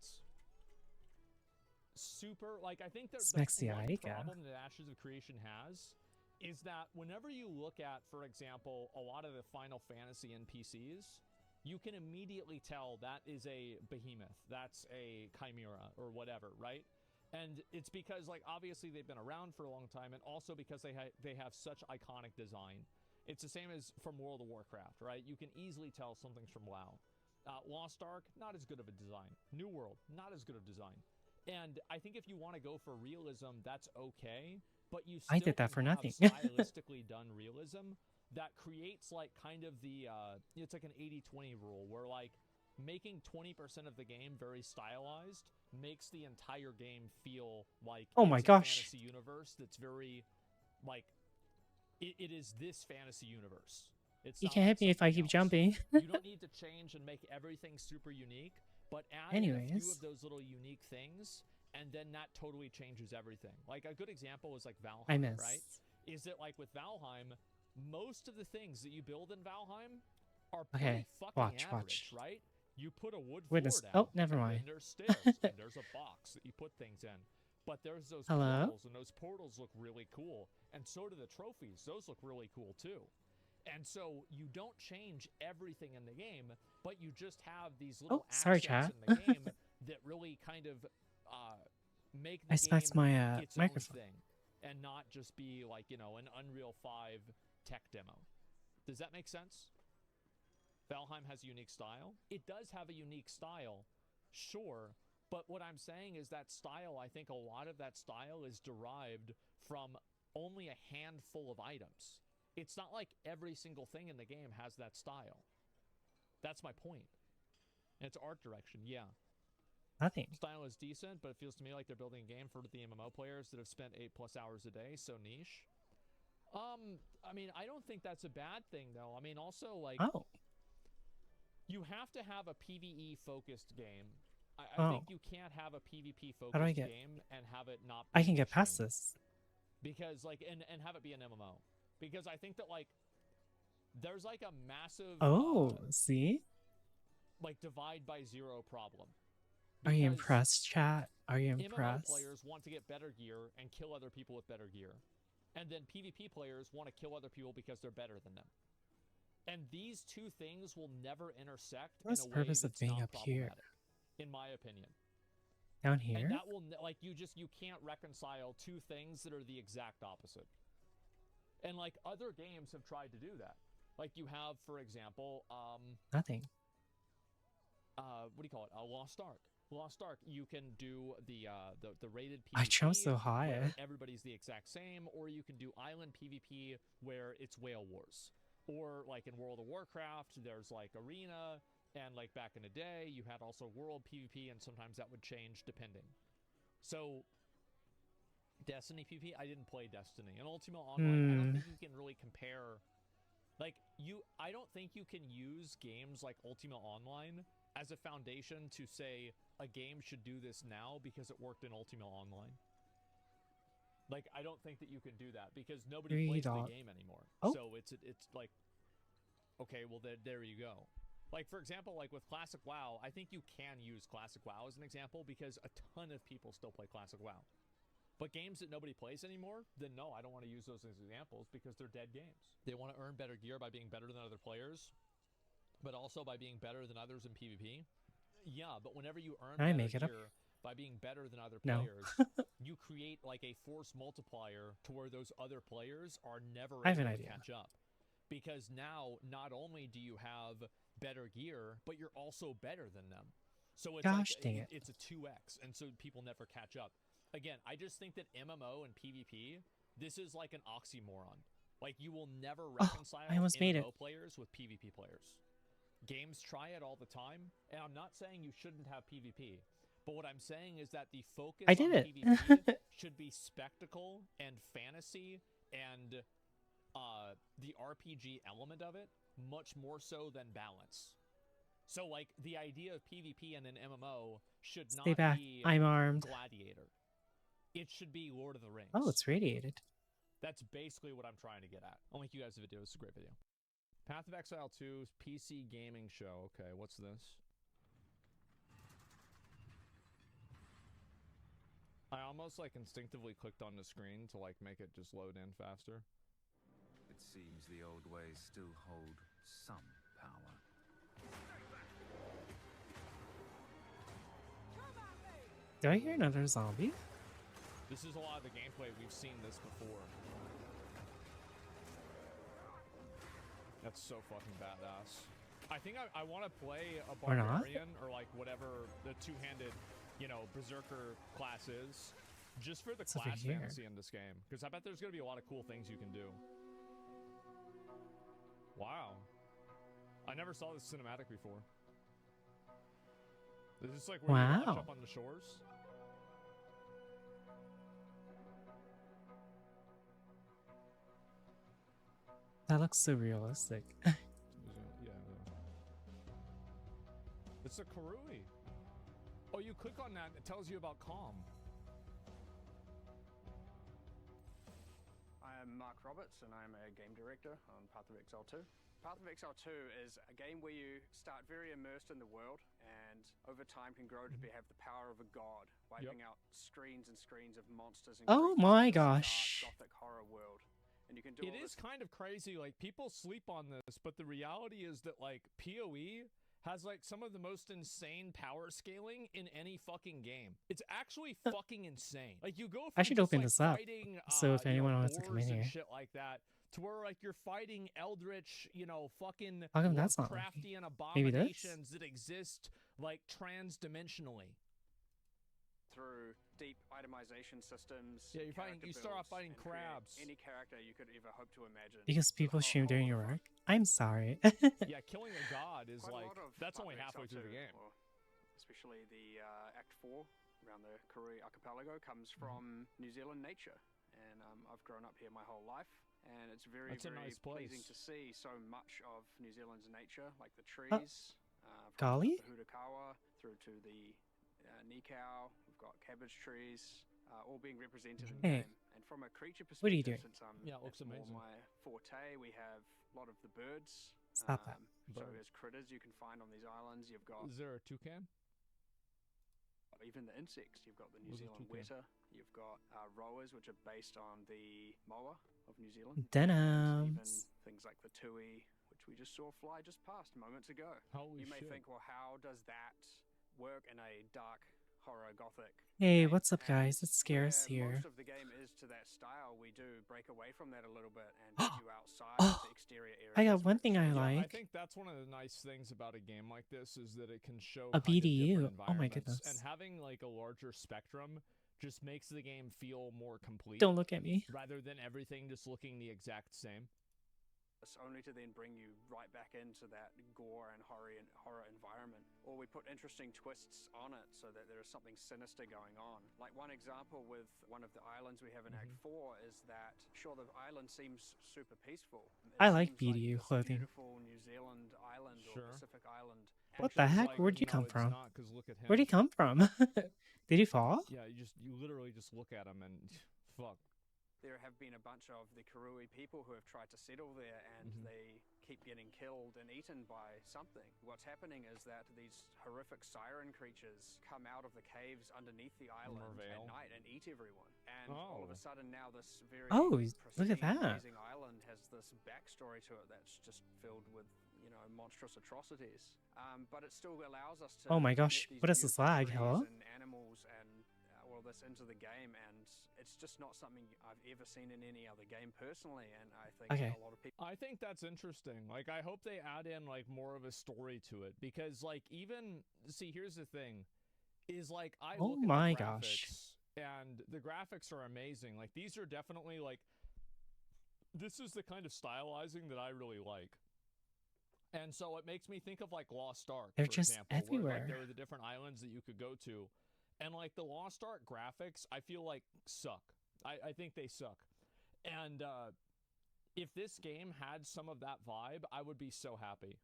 super... Like, I think that the one problem that Ashes of Creation has is that whenever you look at, for example, a lot of the Final Fantasy NPCs, you can immediately tell that is a behemoth, that's a chimera, or whatever, right? And it's because, like, obviously they've been around for a long time, and also because they have such iconic design. It's the same as from World of Warcraft, right? You can easily tell something's from WoW. Lost Ark, not as good of a design. New World, not as good of design. And I think if you want to go for realism, that's okay. But you still I did that for nothing. stylistically done realism that creates like kind of the it's like an 80-20 rule where like making 20% of the game very stylized makes the entire game feel like oh my gosh, fantasy universe that's very like it is this fantasy universe. It's you can't hit me if I keep jumping. You don't need to change and make everything super unique, but add in a few of those little unique things. And then that totally changes everything. Like, a good example is, like, Valheim, right? Is that, like, with Valheim, most of the things that you build in Valheim are pretty fucking average, right? You put a wood floor down. Oh, never mind. And there's stairs, and there's a box that you put things in. But there's those portals, and those portals look really cool. And so do the trophies. Those look really cool, too. And so you don't change everything in the game, but you just have these little accents in the game that really kind of... make the game its microphone. own thing and not just be like, you know, an Unreal 5 tech demo. Does that make sense? Valheim has a unique style. It does have a unique style, sure, but what I'm saying is that style, I think a lot of that style is derived from only a handful of items. It's not like every single thing in the game has that style. That's my point. And it's art direction, yeah. Nothing. Style is decent, but it feels to me like they're building a game for the MMO players that have spent 8+ hours a day, so niche. I mean, I don't think that's a bad thing, though. I mean, also, like, you have to have a PvE-focused game. I think you can't have a PvP-focused game and have it not be I can get past this. Because, like, and have it be an MMO. Because I think that, like, there's, like, a massive... see? Like, divide by zero problem. Are you impressed, chat? Are you impressed? MMO players want to get better gear and kill other people with better gear. And then PvP players want to kill other people because they're better than them. And these two things will never intersect in a way that's not problematic, in my opinion. Down here? And that will, like, you can't reconcile two things that are the exact opposite. And, like, other games have tried to do that. Like, you have, for example, Nothing. What do you call it? Lost Ark. Lost Ark, you can do the rated PvP. I jumped so high. Where everybody's the exact same, or you can do island PvP where it's Whale Wars. Or like in World of Warcraft, there's like Arena, and like back in the day, you had also World PvP, and sometimes that would change depending. So, Destiny PvP, I didn't play Destiny. And Ultima Online, I don't think you can really compare. Like, I don't think you can use games like Ultima Online as a foundation to say a game should do this now because it worked in Ultima Online. Like, I don't think that you can do that because nobody plays the game anymore. So it's like, okay, well there you go. Like, for example, like with Classic WoW, I think you can use Classic WoW as an example because a ton of people still play Classic WoW. But games that nobody plays anymore, then no, I don't want to use those as examples because they're dead games. They want to earn better gear by being better than other players, but also by being better than others in PvP. Yeah, but whenever you earn better gear by being better than other players, you create like a force multiplier to where those other players are never able to catch up. Because now, not only do you have better gear, but you're also better than them. So it's it's a 2x, and so people never catch up. Again, I just think that MMO and PvP, this is like an oxymoron. Like, you will never reconcile MMO players with PvP players. Games try it all the time, and I'm not saying you shouldn't have PvP, but what I'm saying is that the focus on PvP should be spectacle and fantasy and the RPG element of it, much more so than balance. So, like, the idea of PvP in an MMO should not be Gladiator. It should be Lord of the Rings. Oh, it's radiated. That's basically what I'm trying to get at. I'll link you guys the video. It's a great video. Path of Exile 2 PC gaming show. Okay, what's this? I almost like instinctively clicked on the screen to like make it just load in faster. It seems the old ways still hold some power. Do I hear another zombie? This is a lot of the gameplay. We've seen this before. That's so fucking badass. I think I want to play a barbarian or like whatever the two-handed, you know, berserker class is, just for the class fantasy in this game. Because I bet there's going to be a lot of cool things you can do. Wow. I never saw this cinematic before. Is this like where you watch up on the shores? That looks so realistic. Yeah. It's a Karui. Oh, you click on that, it tells you about Calm. I am Mark Roberts, and I'm a game director on Path of Exile 2. Path of Exile 2 is a game where you start very immersed in the world, and over time can grow to have the power of a god, wiping out screens and screens of monsters and oh my gosh. dark, gothic horror world. And you can do it is kind of crazy. Like, people sleep on this, but the reality is that, like, PoE has, like, some of the most insane power scaling in any fucking game. It's actually fucking insane. Like, you go from I should open this up, so if anyone wants to come in here. Shit like that, to where, like, you're fighting eldritch, you know, fucking how come that's not Lovecraftian abominations that exist, like, trans-dimensionally. Through deep itemization systems. Yeah, you start off fighting crabs. Any character you could ever hope to imagine. Because people stream during your work? I'm sorry. Yeah, killing a god is like, that's only halfway through the game. especially the Act 4 around the Karui archipelago, comes from New Zealand nature. And I've grown up here my whole life, and it's very, very nice pleasing place. to see so much of New Zealand's nature, like the trees, from Golly? the Hurakawa through to the Nikau. We've got cabbage trees, all being represented in Hey. game. And from a creature What are you perspective, doing? since Yeah, it looks that's more amazing. my forte, we have a lot of the birds. Stop that. So there's critters you can find on these islands. You've got Is there a toucan? even the insects. You've got the New What's a Zealand toucan? weta. You've got rowers, which are based on the moa of New Zealand. Denims. Even things like the tui, which we just saw fly just past moments ago. Holy you may shit. think, well, how does that work in a dark horror gothic? Hey, game? what's up, And guys? It's Scarce where here. Most of the game is to that style. We do break away from that a little bit and get you outside into exterior areas. I got one thing I Yeah, I like. think that's one of the nice things about a game like this is that it can show A kind of BDU. different Oh my environments, goodness. and having like a larger spectrum just makes the game feel more complete. Don't look at me. Rather than everything just looking the exact same. Only to then bring you right back into that gore and horror environment. Or we put interesting twists on it so that there is something sinister going on. Like one example with one of the islands we have in Act 4 is that, sure, the island seems super peaceful. I like seems BDU this clothing. Beautiful New Zealand island or Pacific island. What the Actually, heck? like, Where'd you no, come it's from? not, 'cause look at him. Where'd he come from? Did he fall? Yeah, you literally just look at him and fuck. There have been a bunch of the Karui people who have tried to settle there, and they keep getting killed and eaten by something. What's happening is that these horrific siren creatures come out of the caves underneath the island at night and eat everyone. And all of a sudden now this very Oh, look at pristine, that. amazing island has this backstory to it that's just filled with, you know, monstrous atrocities. But it still allows us to Oh my get gosh, these what is this beautiful lag? trees Hello? and animals and all this into the game, and it's just not something I've ever seen in any other game personally, and I think a lot of people... I think that's interesting. Like, I hope they add in, like, more of a story to it, because, like, even... See, here's the thing, is, like, I look at the graphics, and the graphics are amazing. Like, these are definitely, like... This is the kind of stylizing that I really like. And so it makes me think of, like, Lost Ark, They're for just example, everywhere. where, like, there were the different islands that you could go to. And, like, the Lost Ark graphics, I feel like, suck. I think they suck. And if this game had some of that vibe, I would be so happy.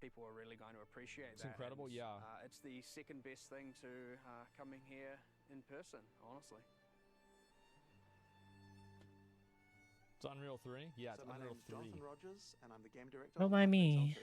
People are really going to appreciate It's that. incredible, and, yeah. It's the second best thing to coming here in person, honestly. It's Unreal 3? Yeah, it's So my Unreal name's 3. Jonathan Rogers, and I'm the game director. Don't mind me. One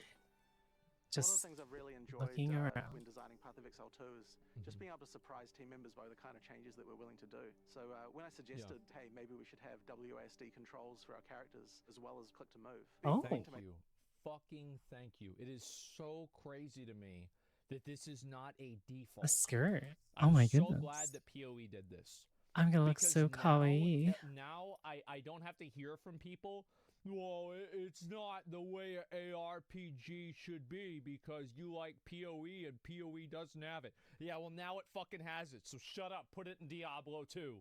of Just the things I've really enjoyed looking around. when designing Path of Exile 2 is just being able to surprise team members by the kind of changes that we're willing to do. So when I suggested, hey, maybe we should have WASD controls for our characters as well as click to move. Thank you. Fucking thank you. It is so crazy to me that this is not a default. A skirt. Oh I'm my so goodness. glad that PoE did this. I'm gonna look Because so kawaii. Now I don't have to hear from people, well, it's not the way an ARPG should be because you like PoE and PoE doesn't have it. Yeah, well, now it fucking has it, so shut up. Put it in Diablo 2.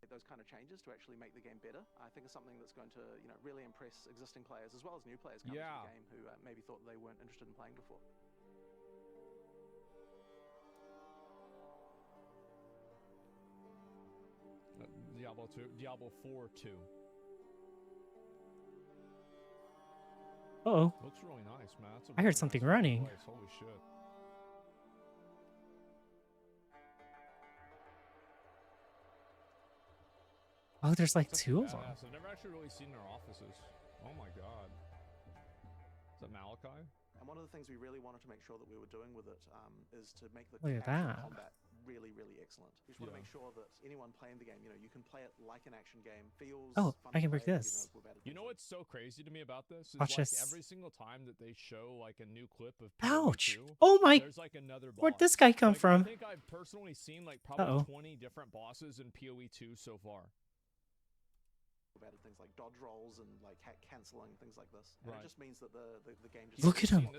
Those kind of changes to actually make the game better, I think is something that's going to, you know, really impress existing players as well as new players coming to the game who maybe thought they weren't interested in playing before. Diablo 2, Diablo 4 2. Uh-oh. Looks really nice, man. That's a I heard something running. Place. Holy shit. Oh, there's like That's two of them. badass. I've never actually really seen their offices. Oh my god. Is that Malachi? And one of the things we really wanted to make sure that we were doing with it is to make the Look at action that. combat really, really excellent. We just want to make sure that anyone playing the game, you know, you can play it like an action game, feels Oh, fun I can to break play, this. You know what's so crazy to me about this? Is Watch like this. every single time that they show like a new clip of Ouch! PoE 2, Oh my- there's like another boss. Where'd this guy come Like, from? I think I've personally seen like probably Uh-oh. 20 different bosses in PoE 2 so far. added things like dodge rolls and like canceling, things like this. And Right. it just means that the game just Look at him.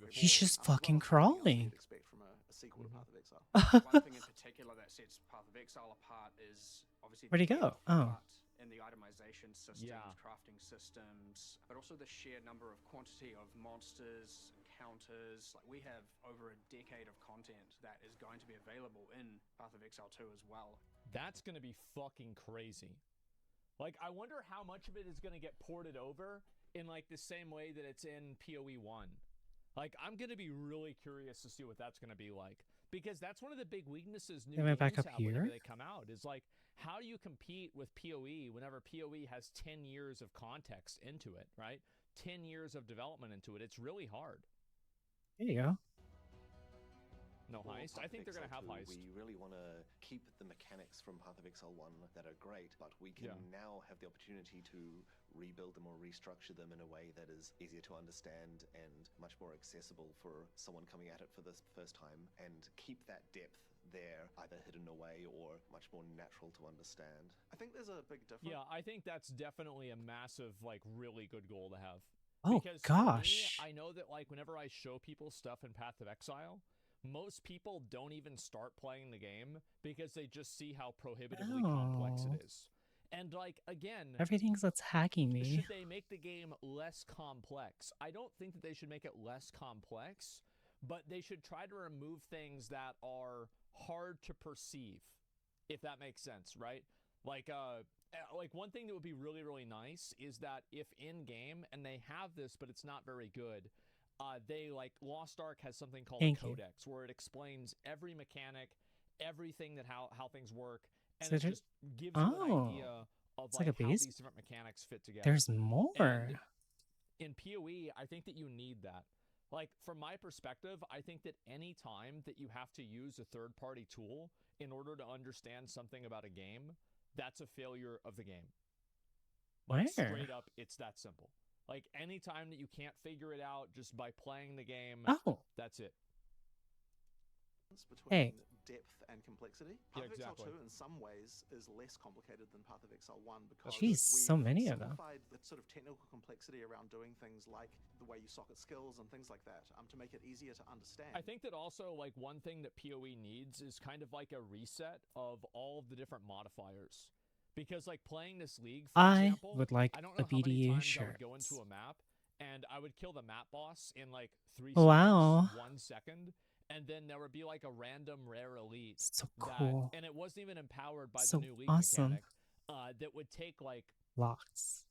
He's just fucking crawling. Expect from a sequel to Path of Exile. One thing in particular that sets Path of Exile apart is obviously Where'd he the go? depth, Oh. but in the itemization systems, crafting systems, but also the sheer number of quantity of monsters and encounters. Like, we have over a decade of content that is going to be available in Path of Exile 2 as well. That's going to be fucking crazy. Like, I wonder how much of it is going to get ported over in like the same way that it's in PoE 1. Like, I'm going to be really curious to see what that's going to be like, because that's one of the big weaknesses new games back up have whenever here? they come out, is like, how do you compete with PoE whenever PoE has 10 years of context into it, right? 10 years of development into it. It's really hard. There you go. No heist? I think they're going to have heist. We really want to keep the mechanics from Path of Exile 1 that are great, but we can now have the opportunity to rebuild them or restructure them in a way that is easier to understand and much more accessible for someone coming at it for the first time, and keep that depth there, either hidden away or much more natural to understand. I think there's a big difference. Yeah, I think that's definitely a massive, like, really good goal to have. Oh, because gosh. for me, I know that, like, whenever I show people stuff in Path of Exile, most people don't even start playing the game because they just see how prohibitively complex it is. And, like, again, Everything's attacking me. should they make the game less complex? I don't think that they should make it less complex, but they should try to remove things that are hard to perceive, if that makes sense, right? Like one thing that would be really, really nice is that if in game, and they have this, but it's not very good, they, like, Lost Ark has something called a codex, where it explains every mechanic, everything that how things work, and it just gives you an idea of like how these different mechanics fit together. There's more. And in PoE, I think that you need that. Like, from my perspective, I think that any time that you have to use a third-party tool in order to understand something about a game, that's a failure of the game. Like, straight up, it's that simple. Like, any time that you can't figure it out just by playing the game, that's it. Between depth and complexity. Path of exactly. Exile 2 in some ways is less complicated than Path of Exile 1 because Jeez, so many of them. simplified the sort of technical complexity around doing things like the way you socket skills and things like that to make it easier to understand. I think that also, like, one thing that PoE needs is kind of like a reset of all of the different modifiers. Because, like, playing this league, for example, would like I don't a know how many BDU times shirt. I would go into a map and I would kill the map boss in like 3 Wow. seconds, 1 second, and then there would be like a random rare elite. So cool. And it wasn't even empowered by So the new league awesome. mechanic that would take like Locks.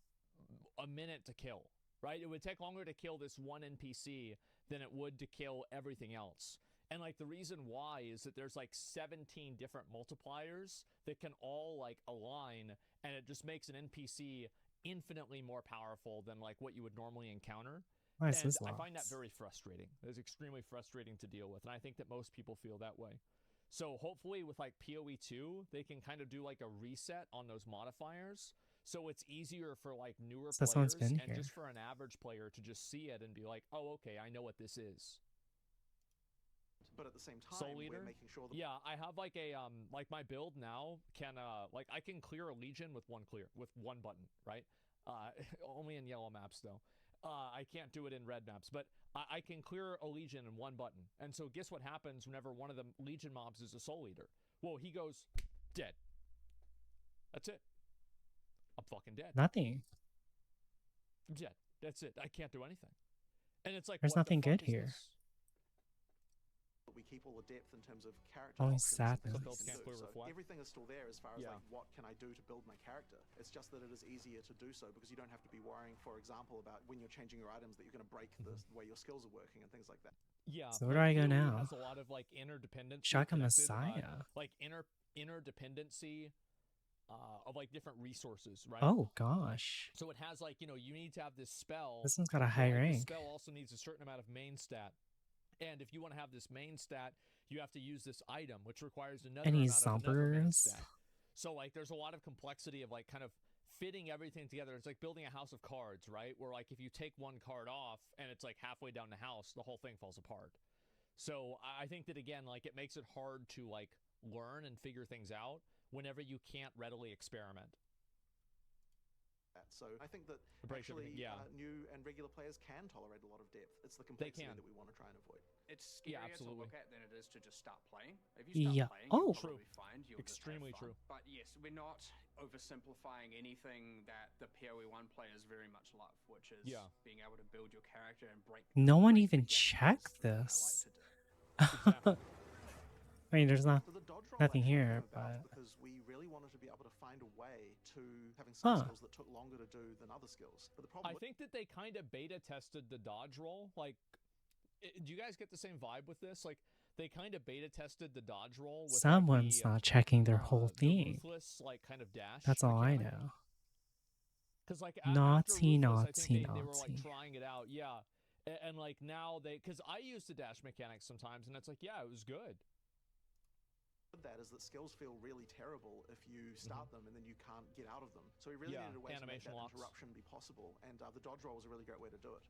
a minute to kill, right? It would take longer to kill this one NPC than it would to kill everything else. And like the reason why is that there's like 17 different multipliers that can all like align, and it just makes an NPC infinitely more powerful than like what you would normally encounter. Why is And this I find that locks? very frustrating. It's extremely frustrating to deal with, and I think that most people feel that way. So hopefully with like PoE 2, they can kind of do like a reset on those modifiers, so it's easier for like newer So someone's players been and here. just for an average player to just see it and be like, oh, okay, I know what this is. But at the same time, Soul Eater? we're making sure that Yeah, I have like a like my build now can like I can clear a legion with one button, right? Only in yellow maps though. I can't do it in red maps, but I can clear a legion in one button. And so guess what happens whenever one of the legion mobs is a Soul Eater? Well, he goes dead. That's it. I'm fucking dead. Nothing. I'm dead. That's it. I can't do anything. And it's like, There's what the nothing fuck good is here. this? we keep all the depth in terms of character Only options and things sadness. we can do. So reflect. everything is still there as far as Yeah. like what can I do to build my character. It's just that it is easier to do so because you don't have to be worrying, for example, about when you're changing your items that you're going to break the way your skills are working and things like that. Yeah. So where but do I go PoE now? Has a lot of like interdependency. Shaka connected, Messiah. like interdependency of like different resources, right? Oh gosh. So it has like, you know, you need to have this spell. This one's got a but, high like, rank. The spell also needs a certain amount of main stat. And if you want to have this main stat, you have to use this item, which requires another Any amount of another main zombers? stat. So like there's a lot of complexity of like kind of fitting everything together. It's like building a house of cards, right? Where like if you take one card off and it's like halfway down the house, the whole thing falls apart. So I think that again, like it makes it hard to like learn and figure things out whenever you can't readily experiment. that. So I think that It breaks actually everything, yeah. new and regular players can tolerate a lot of depth. It's the complexity that we want to try and avoid. It's Yeah, scarier to absolutely. look at than it is to just start playing. If you start Yeah. playing, Oh. you'll probably find you'll Extremely just have true. fun. But yes, we're not oversimplifying anything that the PoE1 players very much love, which is being able to build your character and break. No one even checked this. I mean, there's nothing here, but because we really wanted to be able to find a way to having some skills that took longer to do than other skills. But the problem I think that they kind of beta tested the dodge roll. Like, do you guys get the same vibe with this? Like, they kind of beta tested the dodge roll. With someone's not checking their whole thing. Ruthless, like, kind of dash. That's all I know. Because like Naughty, Ruthless, I think naughty, they were like naughty. trying it out, yeah. And like now because I use the dash mechanics sometimes, and it's like, yeah, it was good. That is that skills feel really terrible if you start them and then you can't get out of them. So we really needed a way to make that interruption be possible, and the dodge roll was a really great way to do it.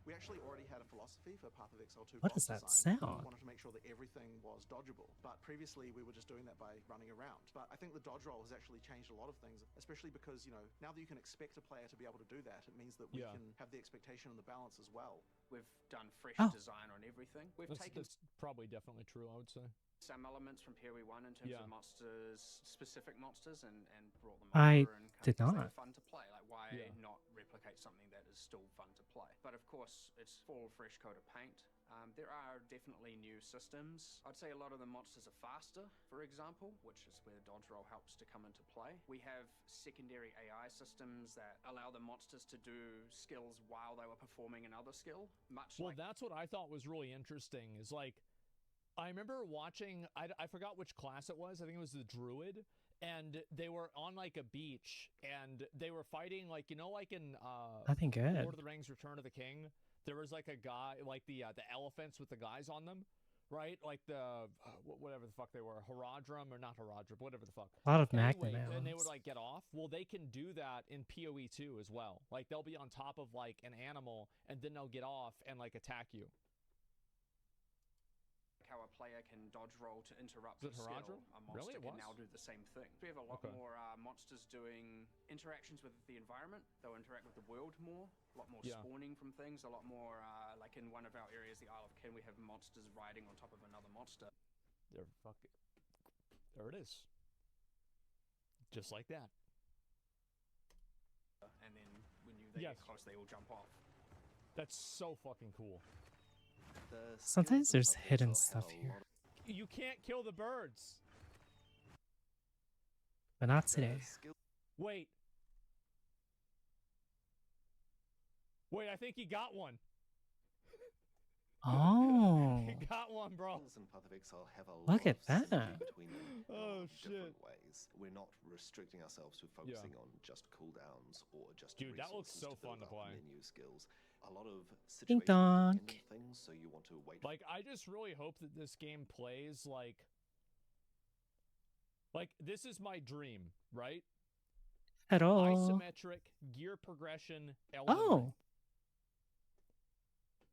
We actually already had a philosophy for Path of Exile 2 What boss does that design. sound? We wanted to make sure that everything was dodgeable, but previously we were just doing that by running around. But I think the dodge roll has actually changed a lot of things, especially because, you know, now that you can expect a player to be able to do that, it means that we can have the expectation and the balance as well. We've done fresh design on everything. That's probably definitely true, I would say. Some elements from PoE1 in terms of monsters, specific monsters, and brought them I over and did kind of not. fun to play. Like, why not replicate something that is still fun to play? But of course, it's full fresh coat of paint. There are definitely new systems. I'd say a lot of the monsters are faster, for example, which is where dodge roll helps to come into play. We have secondary AI systems that allow the monsters to do skills while they were performing another skill. That's what I thought was really interesting, is like, I remember watching, I forgot which class it was, I think it was the Druid, and they were on like a beach, and they were fighting, like, you know, like in Nothing good. Lord of the Rings Return of the King, there was like a guy, like the elephants with the guys on them, right? Like the, whatever the fuck they were, Haradrim, or not Haradrim, whatever the fuck. A lot of anyway, Magma and they would Melons. like get off. Well, they can do that in PoE 2 as well. Like, they'll be on top of like an animal, and then they'll get off and like attack you. How a player can dodge roll to interrupt Is it a skill, Haradrim? a monster Really? It can was? now do the same thing. We have a lot more monsters doing interactions with the environment. They'll interact with the world more, a lot more spawning from things, a lot more, like in one of our areas, the Isle of Ken, we have monsters riding on top of another monster. They're fucking... There it is. Just like that. And then when they get close, they all jump off. That's so fucking cool. Sometimes there's hidden stuff here, You can't kill the birds. but not today. Wait. Wait, I think he got one. Oh. He got one, bro. And Path of Exile have a Look lot at of synergy that. between them in a lot of shit. different ways. We're not restricting ourselves to focusing on just cooldowns or just Dude, that looks so resources fun to build up play. Menu skills. A lot of Ding situational dong. dependent things, so you want to wait. Like, I just really hope that this game plays like this is my dream, right? At all. Isometric gear progression element. Oh.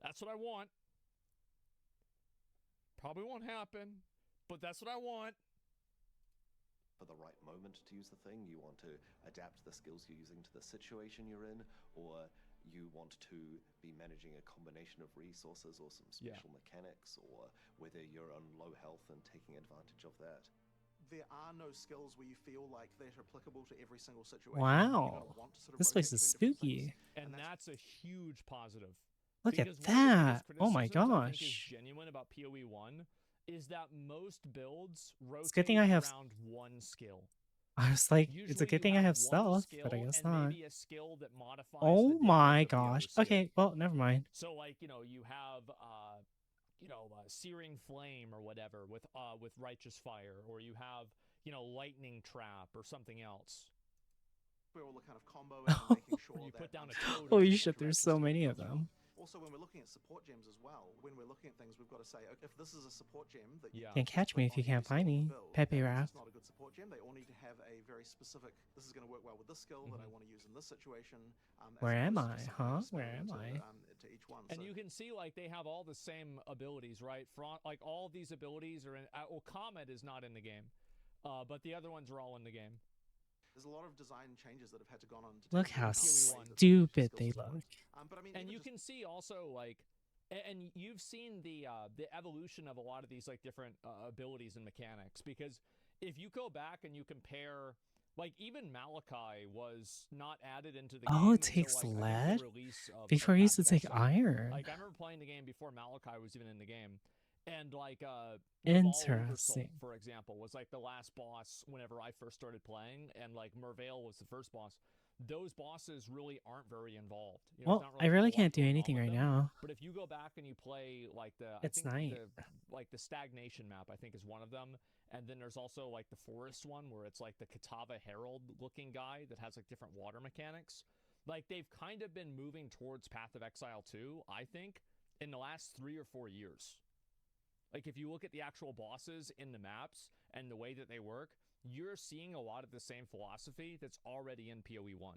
That's what I want. Probably won't happen, but that's what I want. For the right moment to use the thing, you want to adapt the skills you're using to the situation you're in, or you want to be managing a combination of resources or some special mechanics, or whether you're on low health and taking advantage of that. There are no skills where you feel like they're applicable to every single situation. Wow. This place is spooky. And that's a huge positive. Look at Because one of the that. biggest Oh my criticisms I think is gosh. genuine about PoE 1 is that most builds rotate It's a good thing I have. around one skill. I was like, it's a Usually good you thing I have one stealth, skill but I guess and not. maybe a skill that modifies Oh the damage my of the other gosh. skill. Okay, well, never mind. So, like, you know, you have, searing flame or whatever with righteous fire, or you have, lightning trap or something else. We're all kind of comboing and making sure you that put down a totem. Holy shit, there's so many of them. Also, when we're looking at support gems as well, when we're looking at things, we've got to say, okay, if this is a support gem that you Can't catch me if you can't find me. Pepe Raft. it's not a good support gem. They all need to have a very specific, this is going to work well with this skill that I want to use in this situation. Where am I, huh? Where am I? To each one. And you can see, like, they have all the same abilities, right? Like, all of these abilities are in... Comet is not in the game. But the other ones are all in the game. There's a lot of design changes that have had to gone on. Look how stupid they look. But I mean, and you can see also like, and you've seen the evolution of a lot of these like different abilities and mechanics, because if you go back and you compare, like even Malachi was not added into the game. Oh, it takes until, like, lead? the release of Before it used to take iron. Like I remember playing the game before Malachi was even in the game. And like Interesting. for example, was like the last boss whenever I first started playing, and like Mervale was the first boss. Those bosses really aren't very involved. You know, Well, not really I really a lot can't do going on anything with right them. now. But if you go back and you play like It's night. the stagnation map, I think is one of them. And then there's also like the forest one where it's like the Katava Herald looking guy that has like different water mechanics. Like they've kind of been moving towards Path of Exile 2, I think, in the last 3 or 4 years. Like if you look at the actual bosses in the maps and the way that they work, you're seeing a lot of the same philosophy that's already in PoE 1.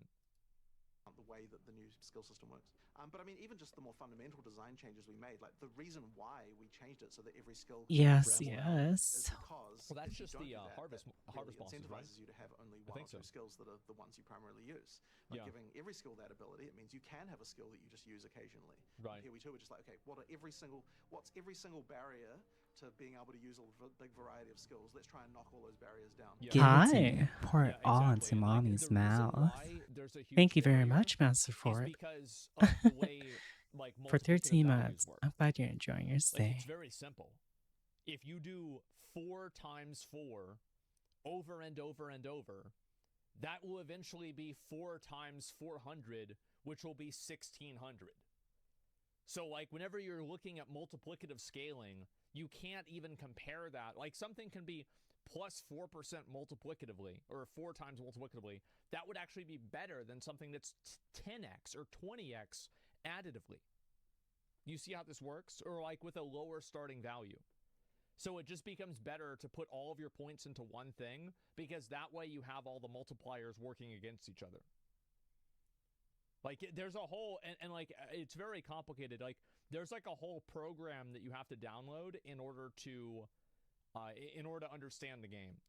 The way that the new skill system works. But I mean, even just the more fundamental design changes we made, like the reason why we changed it so that every skill Yes, is yes. because that's just the harvest really bosses, right? incentivizes you to have only one or two skills that are the ones you primarily use. By giving every skill that ability, it means you can have a skill that you just use occasionally. Right. Here we too, we're just like, okay, what's every single barrier to being able to use a big variety of skills? Let's try and knock all those barriers down. Give it to me. Pour it all into mommy's mouth. Thank you very much, Master Ford. Because of the way, like, for 13 months. Work. I'm glad you're enjoying your stay. Like, it's very simple. If you do 4 times 4 over and over and over, that will eventually be 4 times 400, which will be 1600. So, like, whenever you're looking at multiplicative scaling, you can't even compare that. Like, something can be plus 4% multiplicatively, or 4 times multiplicatively. That would actually be better than something that's 10x or 20x additively. You see how this works? Or like with a lower starting value. So it just becomes better to put all of your points into one thing, because that way you have all the multipliers working against each other. Like there's a whole, and like it's very complicated. Like there's like a whole program that you have to download in order to understand the game,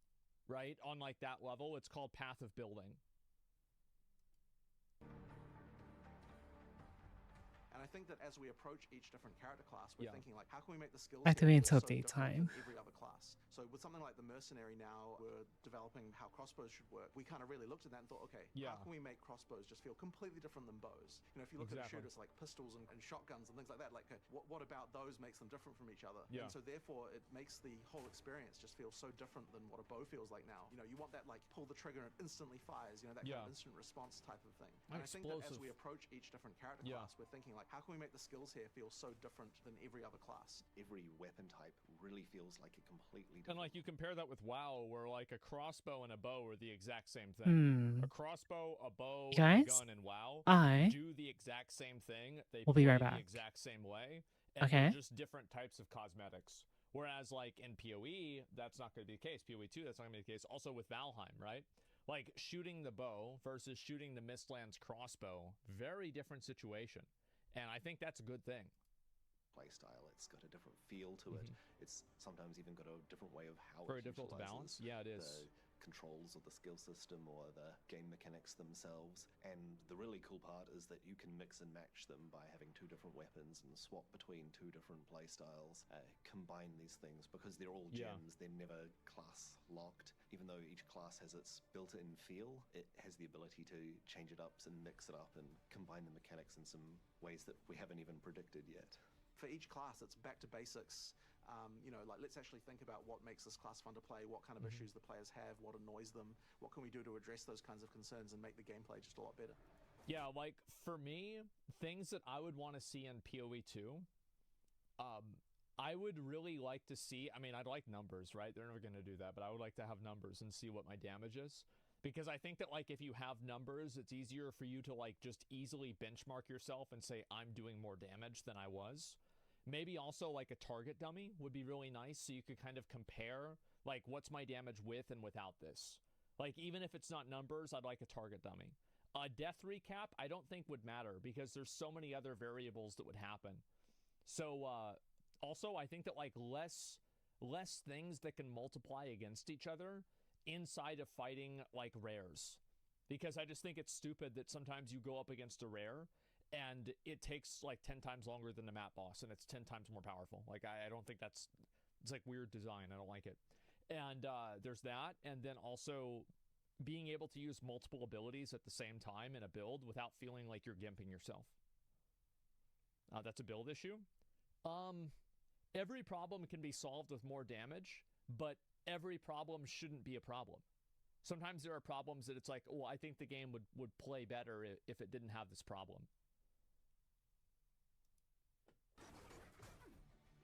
right? On like that level, it's called Path of Building. And I think that as we approach each different character class, we're thinking like, how can we make the skills I have to wait until so daytime. every other class? So with something like the Mercenary now, we're developing how crossbows should work. We kind of really looked at that and thought, okay, how can we make crossbows just feel completely different than bows? You know, if you look at a shooter, it's like pistols and shotguns and things like that. Like, what about those makes them different from each other? And so therefore, it makes the whole experience just feel so different than what a bow feels like now. You know, you want that like pull the trigger and it instantly fires. You know, that kind of instant response type of thing. And I think that as we approach each different character class, we're thinking like, how can we make the skills here feel so different than every other class? Every weapon type really feels like a completely different. And like you compare that with WoW, where like a crossbow and a bow are the exact same thing. A crossbow, a bow, and a gun in WoW do the exact same thing. They will be right back. The exact same way. And they're just different types of cosmetics. Whereas like in PoE, that's not going to be the case. PoE 2, that's not going to be the case. Also with Valheim, right? Like shooting the bow versus shooting the Mistlands crossbow, very different situation. And I think that's a good thing. Playstyle, it's got a different feel to it. It's sometimes even got a different way of how very it difficult to balance. Yeah, it is. The controls of the skill system or the game mechanics themselves. And the really cool part is that you can mix and match them by having 2 different weapons and swap between 2 different playstyles. Combine these things because they're all gems. They're never class locked. Even though each class has its built-in feel, it has the ability to change it up and mix it up and combine the mechanics in some ways that we haven't even predicted yet. For each class, it's back to basics. You know, like let's actually think about what makes this class fun to play, what kind of issues the players have, what annoys them, what can we do to address those kinds of concerns and make the gameplay just a lot better. Yeah, like for me, things that I would want to see in PoE 2, I would really like to see, I mean, I'd like numbers, right? They're never going to do that, but I would like to have numbers and see what my damage is. Because I think that, like, if you have numbers, it's easier for you to, like, just easily benchmark yourself and say, I'm doing more damage than I was. Maybe also, like, a target dummy would be really nice, so you could kind of compare, like, what's my damage with and without this. Like, even if it's not numbers, I'd like a target dummy. A death recap, I don't think would matter, because there's so many other variables that would happen. So, also, I think that, like, less things that can multiply against each other inside of fighting like rares, because I just think it's stupid that sometimes you go up against a rare and it takes like 10 times longer than the map boss and it's 10 times more powerful. Like I don't think it's like weird design. I don't like it. And there's that, and then also being able to use multiple abilities at the same time in a build without feeling like you're gimping yourself. That's a build issue. Every problem can be solved with more damage, but every problem shouldn't be a problem. Sometimes there are problems that it's like, oh, I think the game would play better if it didn't have this problem.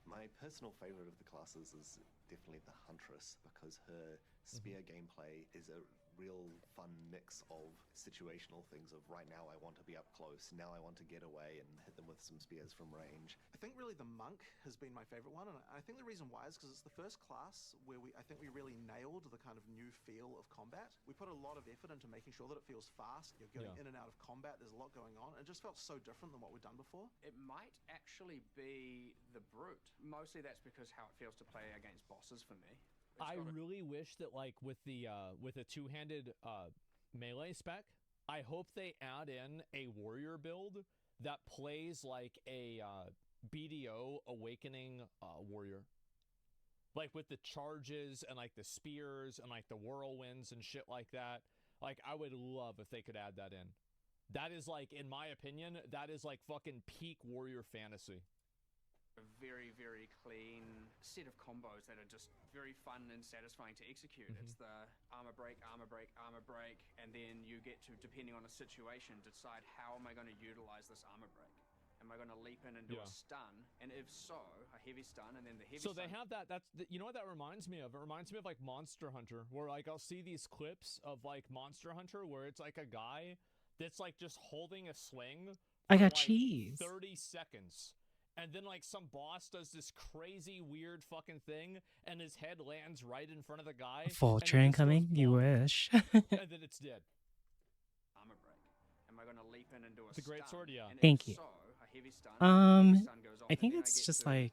My personal favorite of the classes is definitely the Huntress, because her spear gameplay is a real fun mix of situational things of right now I want to be up close, now I want to get away and hit them with some spears from range. I think really the Monk has been my favorite one, and I think the reason why is because it's the first class where I think we really nailed the kind of new feel of combat. We put a lot of effort into making sure that it feels fast, you're going in and out of combat, there's a lot going on, and it just felt so different than what we've done before. It might actually be the Brute. Mostly that's because how it feels to play against bosses for me. I really wish that like with a two-handed melee spec, I hope they add in a warrior build that plays like a BDO awakening warrior. Like with the charges and like the spears and like the whirlwinds and shit like that. Like I would love if they could add that in. That is like, in my opinion, that is like fucking peak warrior fantasy. A very, very clean set of combos that are just very fun and satisfying to execute. It's the armor break, armor break, armor break, and then you get to, depending on a situation, decide how am I going to utilize this armor break? Am I going to leap in and do a stun? And if so, a heavy stun, and then the heavy stun. So they have that, you know what that reminds me of? It reminds me of like Monster Hunter, where like I'll see these clips of like Monster Hunter where it's like a guy that's like just holding a swing for I got like cheese. 30 seconds. And then, like, some boss does this crazy, weird fucking thing, and his head lands right in front of the guy. Vulture incoming? You wish. And then it's dead. Armor break. Am I going to leap in and do a It's a great sword, yeah. And Thank you. So, a heavy stun, heavy stun goes off, I think and then it's I get just to like...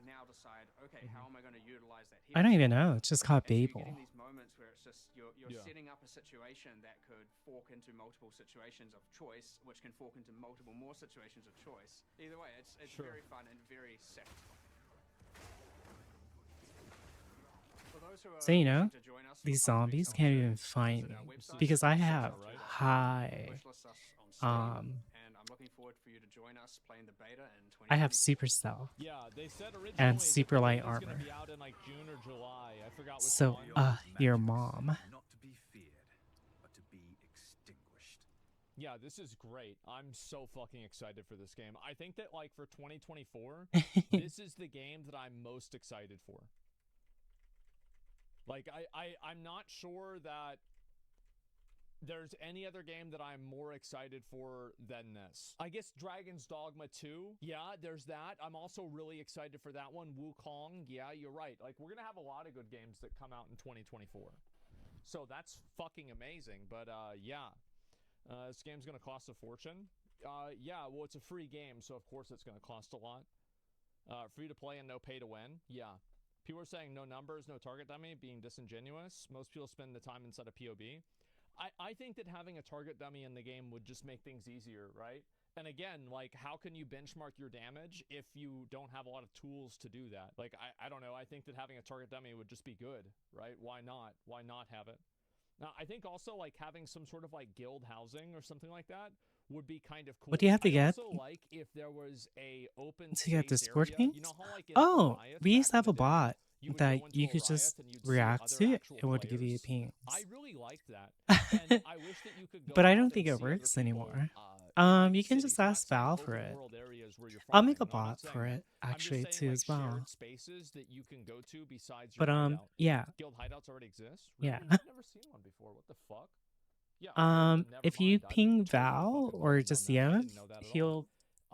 now decide, okay, how am I going to utilize that heavy I don't even stun? know. It's just called And so you're Babel. getting these moments where it's just, you're setting up a situation that could fork into multiple situations of choice, which can fork into multiple more situations of choice. Either way, it's very fun and very satisfying. So, you know, these zombies can't even find me because I have high, I have super stealth and super light armor. So, your mom. Not to be feared, but to be extinguished. Yeah, this is great. I'm so fucking excited for this game. I think that like for 2024, this is the game that I'm most excited for. Like, I'm not sure that there's any other game that I'm more excited for than this. I guess Dragon's Dogma 2. Yeah, there's that. I'm also really excited for that one. Wukong. Yeah, you're right. Like, we're going to have a lot of good games that come out in 2024. So that's fucking amazing. But, yeah. This game's going to cost a fortune. Yeah, well, it's a free game, so of course it's going to cost a lot. Free to play and no pay to win. Yeah. People are saying no numbers, no target dummy, being disingenuous. Most people spend the time inside a POB. I think that having a target dummy in the game would just make things easier, right? And again, like, how can you benchmark your damage if you don't have a lot of tools to do that? Like, I don't know. I think that having a target dummy would just be good, right? Why not? Why not have it? Now, I think also, like, having some sort of, like, guild housing or something like that would be kind of cool. What do you have to get? Also like if there was a open to get Discord area. pings? You know how, like, Oh, we used to have a bot that you could just react to it. It would give you pings. I really liked that. And I wish that you could go But I out don't and think it see works other people, anymore. in You can cities, just not ask saying Val open for it. world areas where you're I'll farming, make a no, I'm not bot saying for that. it I'm actually just too saying, as like, well. shared spaces that you can go to besides But your hideout. yeah. Guild hideouts already exist? Yeah. Really? I've never seen one before. What the fuck? Yeah. Okay, then If never you mind. I ping totally Val fucking or wouldn't have just known that. I DM, didn't know that at all. he'll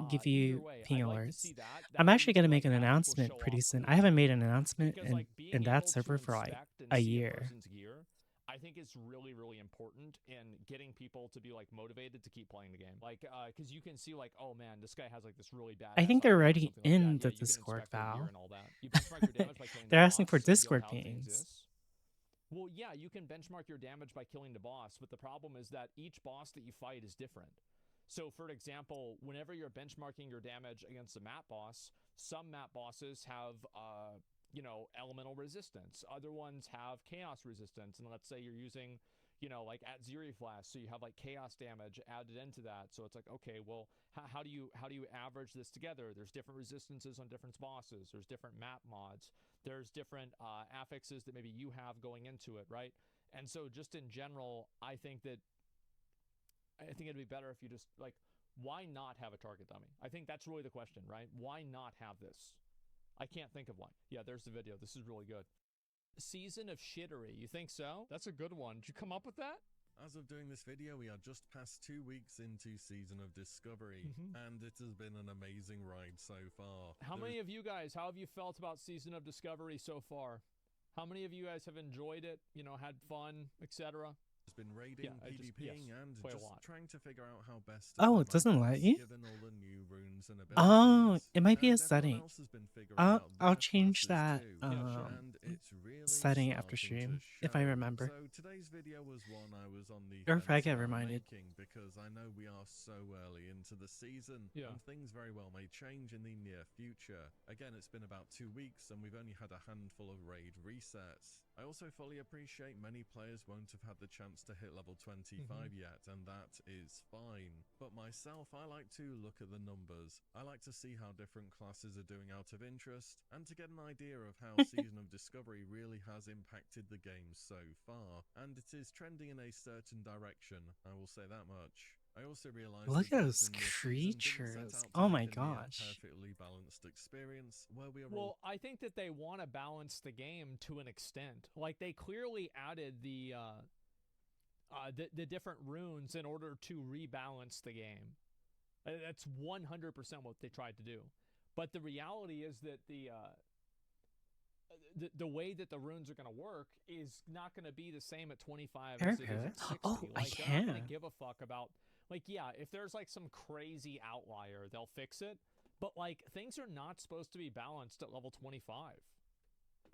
give Either you way, ping I'd like to alerts. see that. I'm That actually means gonna that, make like, an have people announcement show pretty off soon. cool I haven't made gear. an announcement Because, like, being in that able server to for like inspect and a see year. person's gear, I think it's really, really important in getting people to be like motivated to keep playing the game. Like, because you can see like, oh man, this guy has like this really bad. I think they're already something like in that. Yeah, the you can Discord, inspect their gear Val. and all that. You benchmark your damage by killing the They're asking for boss, and guild Discord housing pings. exists. Well, yeah, you can benchmark your damage by killing the boss, but the problem is that each boss that you fight is different. So, for example, whenever you're benchmarking your damage against a map boss, some map bosses have, you know, elemental resistance. Other ones have chaos resistance. And let's say you're using, you know, like at Zeri Flash, so you have like chaos damage added into that. So it's like, okay, well, how do you average this together? There's different resistances on different bosses. There's different map mods. There's different affixes that maybe you have going into it, right? And so just in general, I think it'd be better if you just, like, why not have a target dummy? I think that's really the question, right? Why not have this? I can't think of one. Yeah, there's the video. This is really good. Season of Shittery. You think so? That's a good one. Did you come up with that? As of doing this video, we are just past 2 weeks into Season of Discovery, and it has been an amazing ride so far. How many of you guys, how have you felt about Season of Discovery so far? How many of you guys have enjoyed it, you know, had fun, etc.? Has been raiding, PvPing, and just trying to figure out how best to Oh, it doesn't let you? given all the new runes and abilities. Oh, it might be a And setting. everyone else has been figuring out I'll their change classes that too. And it's really setting after starting to stream if I show. remember. So today's video was one I was on the Or if I fence get about reminded. making because I know we are so early into the season and things very well may change in the near future. Again, it's been about 2 weeks and we've only had a handful of raid resets. I also fully appreciate many players won't have had the chance to hit level 25 yet, and that is fine. But myself, I like to look at the numbers. I like to see how different classes are doing out of interest, and to get an idea of how Season of Discovery really has impacted the game so far. And it is trending in a certain direction, I will say that much. I also realized Look that at those creatures. Oh my gosh. perfectly balanced experience where we are Well, I think that they want to balance the game to an extent. Like, they clearly added the different runes in order to rebalance the game. That's 100% what they tried to do. But the reality is that the way that the runes are going to work is not going to be the same at 25 as it is at 60. Oh, like, they're not going to give a fuck about, like, yeah, if there's like some crazy outlier, they'll fix it. But like, things are not supposed to be balanced at level 25.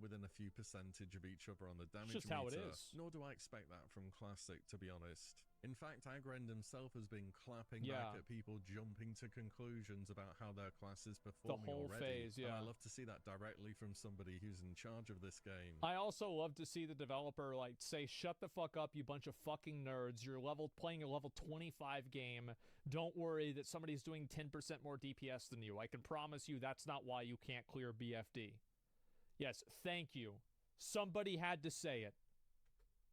Within a few percentage of each other on the damage just how it meter, is. nor do I expect that from Classic, to be honest. In fact, Agrend himself has been clapping back at people jumping to conclusions about how their class is performing the whole already. phase, yeah. And I love to see that directly from somebody who's in charge of this game. I also love to see the developer like say, "Shut the fuck up, you bunch of fucking nerds. You're playing a level 25 game. Don't worry that somebody's doing 10% more DPS than you. I can promise you that's not why you can't clear BFD." Yes, thank you. Somebody had to say it.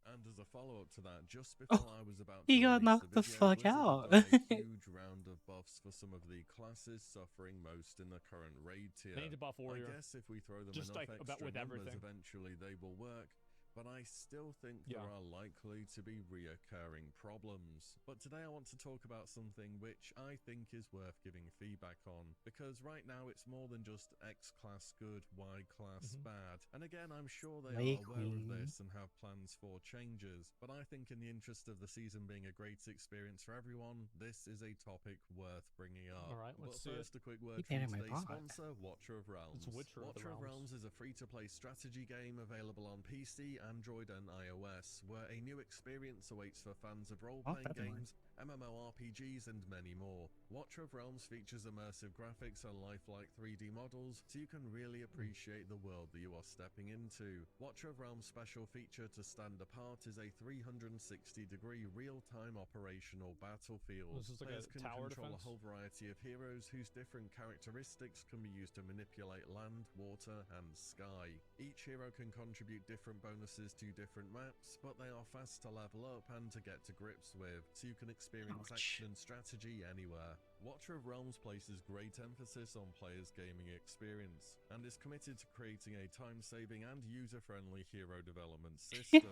And as a follow-up to that, just before I was about to he got release knocked the video, fuck Blizzard have out. done a huge round of buffs for some of the classes suffering most in the current raid tier. They need to buff Warrior. I guess if we throw them just enough like extra with numbers, everything. eventually they will work. But I still think there are likely to be reoccurring problems. But today I want to talk about something which I think is worth giving feedback on, because right now it's more than just X class good, Y class bad. And again, I'm sure they are aware of this and have plans for changes, but I think in the interest of the season being a great experience for everyone, this is a topic worth bringing up. Alright, let's see first, a quick word Keep from hitting my today's bot. sponsor, Watcher of Realms. Watcher of Realms is a free-to-play strategy game available on PC, Android and iOS, where a new experience awaits for fans of role-playing games, MMORPGs and many more. Watcher of Realms features immersive graphics and lifelike 3D models, so you can really appreciate the world that you are stepping into. Watcher of Realms' special feature to stand apart is a 360-degree real-time operational battlefield. This is like Players a can tower control defense? a whole variety of heroes whose different characteristics can be used to manipulate land, water and sky. Each hero can contribute different bonuses to different maps, but they are fast to level up and to get to grips with, so you can experience action and strategy anywhere. Watcher of Realms places great emphasis on players' gaming experience, and is committed to creating a time-saving and user-friendly hero development system.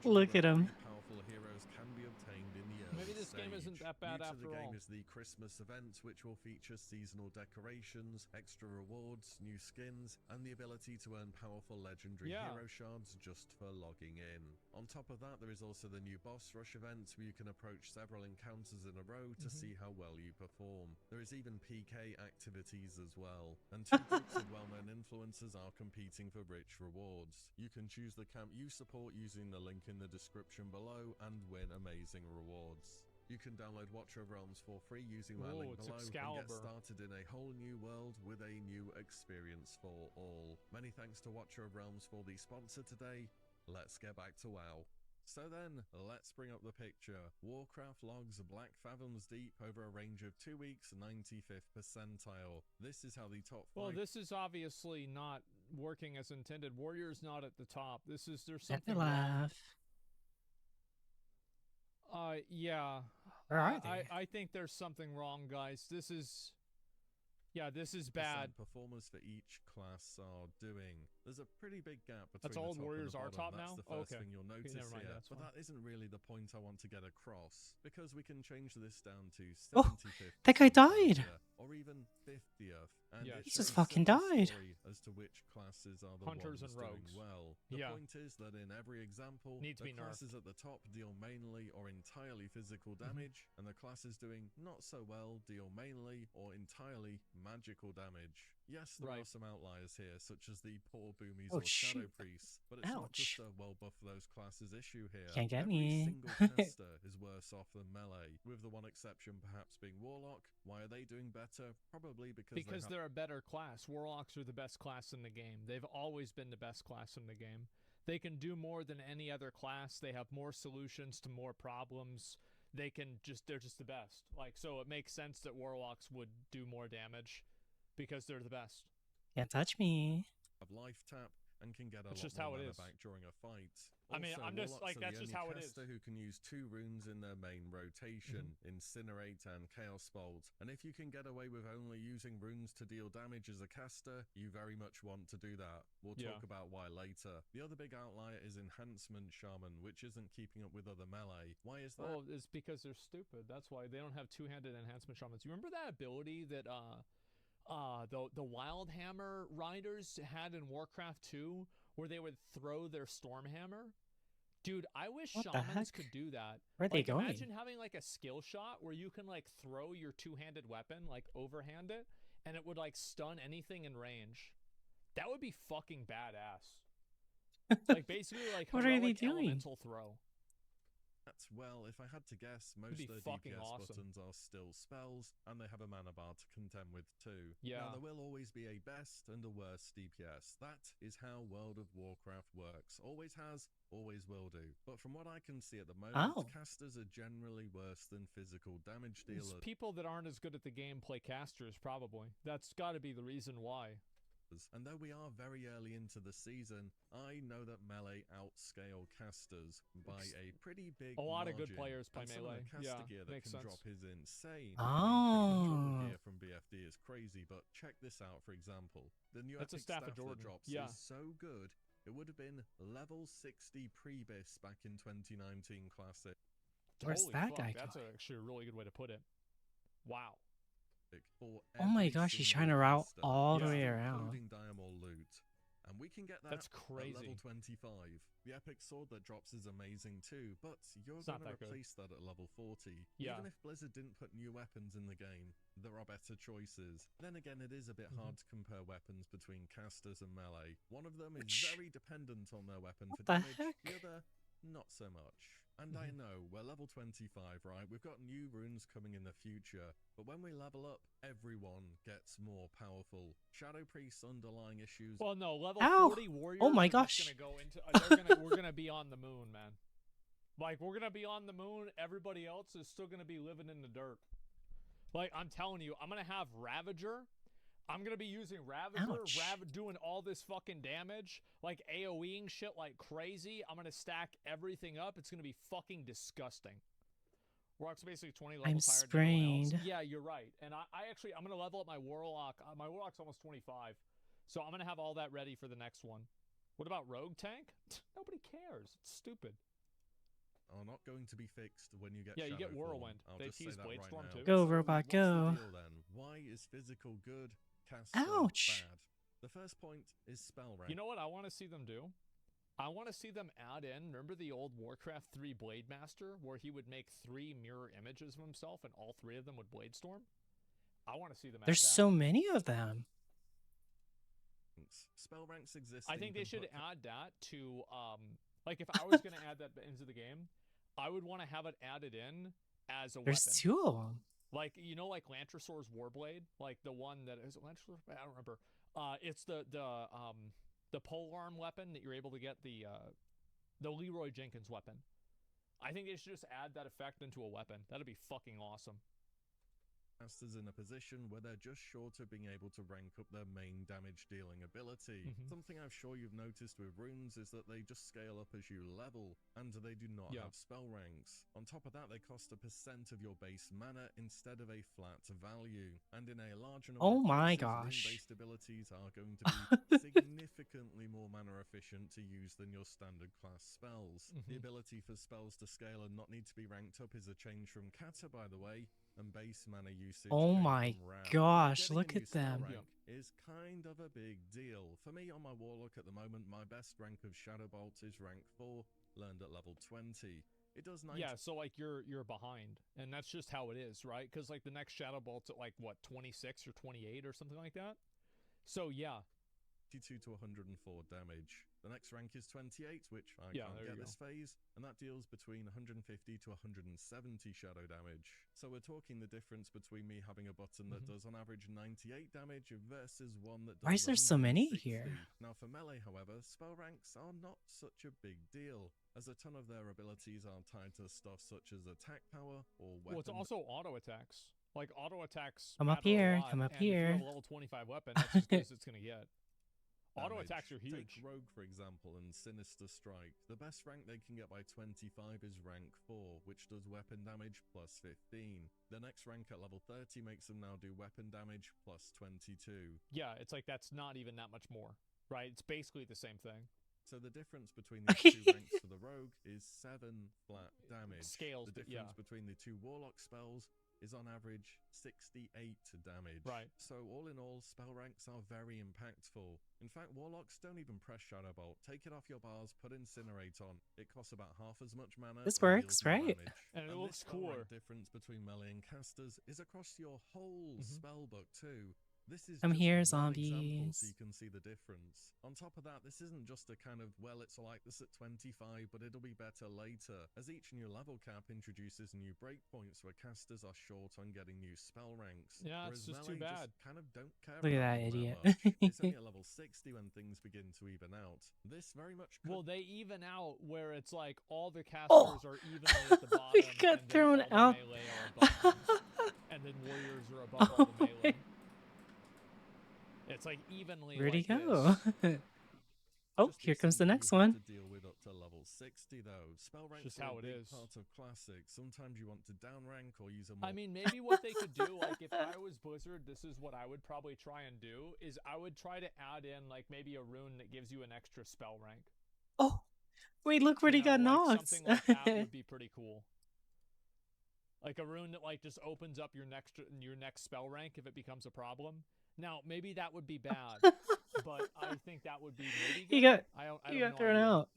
Look at him. Powerful heroes can be obtained in the early Maybe this game isn't that bad New to after the game all. is the Christmas event, which will feature seasonal decorations, extra rewards, new skins, and the ability to earn powerful legendary hero shards just for logging in. On top of that, there is also the new boss rush event, where you can approach several encounters in a row to see how well you perform. form. There is even PK activities as well. And 2 groups of well-known influencers are competing for rich rewards. You can choose the camp you support using the link in the description below and win amazing rewards. You can download Watcher of Realms for free using my link below and get started in a whole new world with a new experience for all. Many thanks to Watcher of Realms for the sponsor today. Let's get back to WoW. So then, let's bring up the picture. Warcraft logs Black Fathoms deep over a range of 2 weeks, 95th percentile. This is how the top 5... Well, this is obviously not working as intended. Warrior's not at the top. There's something wrong. Yeah. Where are they? I think there's something wrong, guys. This is bad. Performers for each class are doing. There's a pretty big gap between That's all the top Warriors and the are bottom. top That's now? the first Okay. thing you'll notice never mind, here. that's But fine. that isn't really the point I want to get across, because we can change this down to 75th. Oh, that guy died. Or even 50th. And Yeah, it he just shows fucking a died. story as to which classes are the Hunters ones and rogues. doing well. The Yeah. point is that in every example, Need to the be nerfed. classes at the top deal mainly or entirely physical damage, and the classes doing not so well deal mainly or entirely magical damage. Yes, there are some outliers here, such as the poor boomies Oh, or shadow shoot. priests, but it's not just Ouch. a well buff those classes issue here. Can't get Every me. single caster is worse off than melee, with the one exception perhaps being Warlock. Why are they doing better? Probably because They're a better class. Warlocks are the best class in the game. They've always been the best class in the game. They can do more than any other class. They have more solutions to more problems. They're just the best. Like, so it makes sense that Warlocks would do more damage because they're the best. Can't touch me. Have life tap and can get a That's lot just how more it mana is. back during a fight. I mean, Also, I'm just Warlocks like, are that's the just only how it is. caster who can use 2 runes in their main rotation, Incinerate and Chaos Bolt. And if you can get away with only using runes to deal damage as a caster, you very much want to do that. We'll talk about why later. The other big outlier is Enhancement Shaman, which isn't keeping up with other melee. Why is that? Well, it's because they're stupid. That's why they don't have two-handed enhancement shamans. You remember that ability that the Wild Hammer riders had in Warcraft 2, where they would throw their Storm Hammer? Dude, I wish What the shamans heck? could do that. Where are they going? Imagine having like a skill shot where you can like throw your two-handed weapon, like overhand it, and it would like stun anything in range. That would be fucking badass. Like basically like What are they heroic doing? elemental throw. That's, well, if I had to guess, most be of the fucking DPS awesome. buttons are still spells, and they have a mana bar to contend with too. Yeah. Now, there will always be a best and a worst DPS. That is how World of Warcraft works. Always has, always will do. But from what I can see at the moment, Oh. casters are generally worse than physical damage It's dealers. people that aren't as good at the game play casters, probably. That's got to be the reason why. And though we are very early into the season, I know that melee outscale casters by a pretty big A lot of good margin. players play And some melee. of the caster Yeah, gear that makes can sense. drop is insane. Oh. The gear from BFD is crazy, but check this out, for example. The new That's a epic Staff of that Jordan. drops Yeah. is so good, it would have been level 60 pre-bis back in 2019 Classic. Where's Holy that fuck, guy that's going? actually a really good way to put it. Wow. For Oh my every gosh, he's single trying to route caster, all the Yeah. way around. including Diamond loot. And we can get that That's at crazy. level 25. The epic sword that drops is amazing too, but you're It's not going to that good. replace that at level 40. Yeah. Even if Blizzard didn't put new weapons in the game, there are better choices. Then again, it is a bit hard to compare weapons between casters and melee. One of them is Which- very dependent on their weapon What for the damage, heck? the other not so much. And I know, we're level 25, right? We've got new runes coming in the future, but when we level up, everyone gets more powerful. Shadow Priest's underlying issues... Well, no, level Ow! 40 warriors Oh my are just gosh. gonna go into we're gonna be on the moon, man. Like, we're gonna be on the moon, everybody else is still gonna be living in the dirt. Like, I'm telling you, I'm gonna have Ravager. I'm gonna be using Ravager, Ouch. doing all this fucking damage, like AoEing shit like crazy. I'm gonna stack everything up. It's gonna be fucking disgusting. Warlock's basically 20 levels I'm higher than everyone else. sprained. Yeah, you're right. And I'm gonna level up my Warlock. My Warlock's almost 25. So I'm gonna have all that ready for the next one. What about Rogue Tank? Nobody cares. It's stupid. are not going to be fixed when you get Yeah, you get Shadowfall. Whirlwind. I'll they just say tease that right Bladestorm now. too. Go, So, robot, what's go. the deal then? Why is physical good, caster Ouch. bad? The first point is spell rank. You know what I want to see them do? I want to see them add in, remember the old Warcraft 3 Blade Master, where he would make 3 mirror images of himself and all 3 of them would Bladestorm? I want to see them. There's so many of them. Spell ranks exist. I think they should add that to like if I was going to add that into the game, I would want to have it added in as a There's weapon. 2 of them. Like, you know, like Lantrasaur's Warblade, like the one that is Lantrasaur. I don't remember. It's the polearm weapon that you're able to get, the Leroy Jenkins weapon. I think they should just add that effect into a weapon. That'd be fucking awesome. Casters in a position where they're just short of being able to rank up their main damage dealing ability. Something I'm sure you've noticed with runes is that they just scale up as you level, and they do not have spell ranks. On top of that, they cost 1% of your base mana instead of a flat value, and in a large number Oh of my cases, gosh. rune-based abilities are going to be significantly more mana efficient to use than your standard class spells. The ability for spells to scale and not need to be ranked up is a change from Kata, by the way, and base mana usage. Oh my gosh, look at them. Is kind of a big deal. For me, on my Warlock at the moment, my best rank of Shadow Bolt is rank 4, learned at level 20. It does 90. Yeah, so like you're behind, and that's just how it is, right? Because like the next Shadow Bolt's at like what, 26 or 28 or something like that. So yeah, 52 to 104 damage. The next rank is 28, which I can't get this phase, and that deals between 150 to 170 shadow damage. So we're talking the difference between me having a button that does on average 98 damage versus one that does. Why is there so many here? Now for melee, however, spell ranks are not such a big deal, as a ton of their abilities are tied to stuff such as attack power or weapon. Well, it's also auto attacks. Like auto attacks. Come up here, come up here. If you have a level 25 weapon, that's as good as it's gonna get. Auto attacks are huge. Take Rogue, for example, and Sinister Strike. The best rank they can get by 25 is rank 4, which does weapon damage plus 15. The next rank at level 30 makes them now do weapon damage plus 22. Yeah, it's like that's not even that much more, right? It's basically the same thing. So the difference between the two ranks for the Rogue is 7 flat damage. Scales, the difference between the two Warlock spells is on average 68 damage. Right. So all in all, spell ranks are very impactful. In fact, Warlocks don't even press Shadow Bolt. Take it off your bars, put Incinerate on. It costs about half as much mana. This works, right? And it looks cooler. The difference between melee and casters is across your whole spell book too. This is I'm just here, one zombies. example so you can see the difference. On top of that, this isn't just a kind of, well, it's like this at 25, but it'll be better later, as each new level cap introduces new breakpoints where casters are short on getting new spell ranks. Yeah, it's just too bad. Just kind of don't care Look at about that them idiot. much. It's only at level 60 when things begin to even out. This very much could... Well, they even out where it's like all the casters are evenly at the bottom. He got thrown out. And then warriors are above all the melee. It's like evenly. Where'd he like go? Oh, here comes the next one. To deal with up to level 60 though. Spell ranks just how are a it big is. Part of classic. Sometimes you want to down rank or use a more... I mean, maybe what they could do, like if I was Blizzard, this is what I would probably try and do, is I would try to add in like maybe a rune that gives you an extra spell rank. Oh, wait, look where he got knocked. Something like that would be pretty cool. Like a rune that like just opens up your next spell rank if it becomes a problem. Now, maybe that would be bad, but I think that would be maybe good. He got thrown out.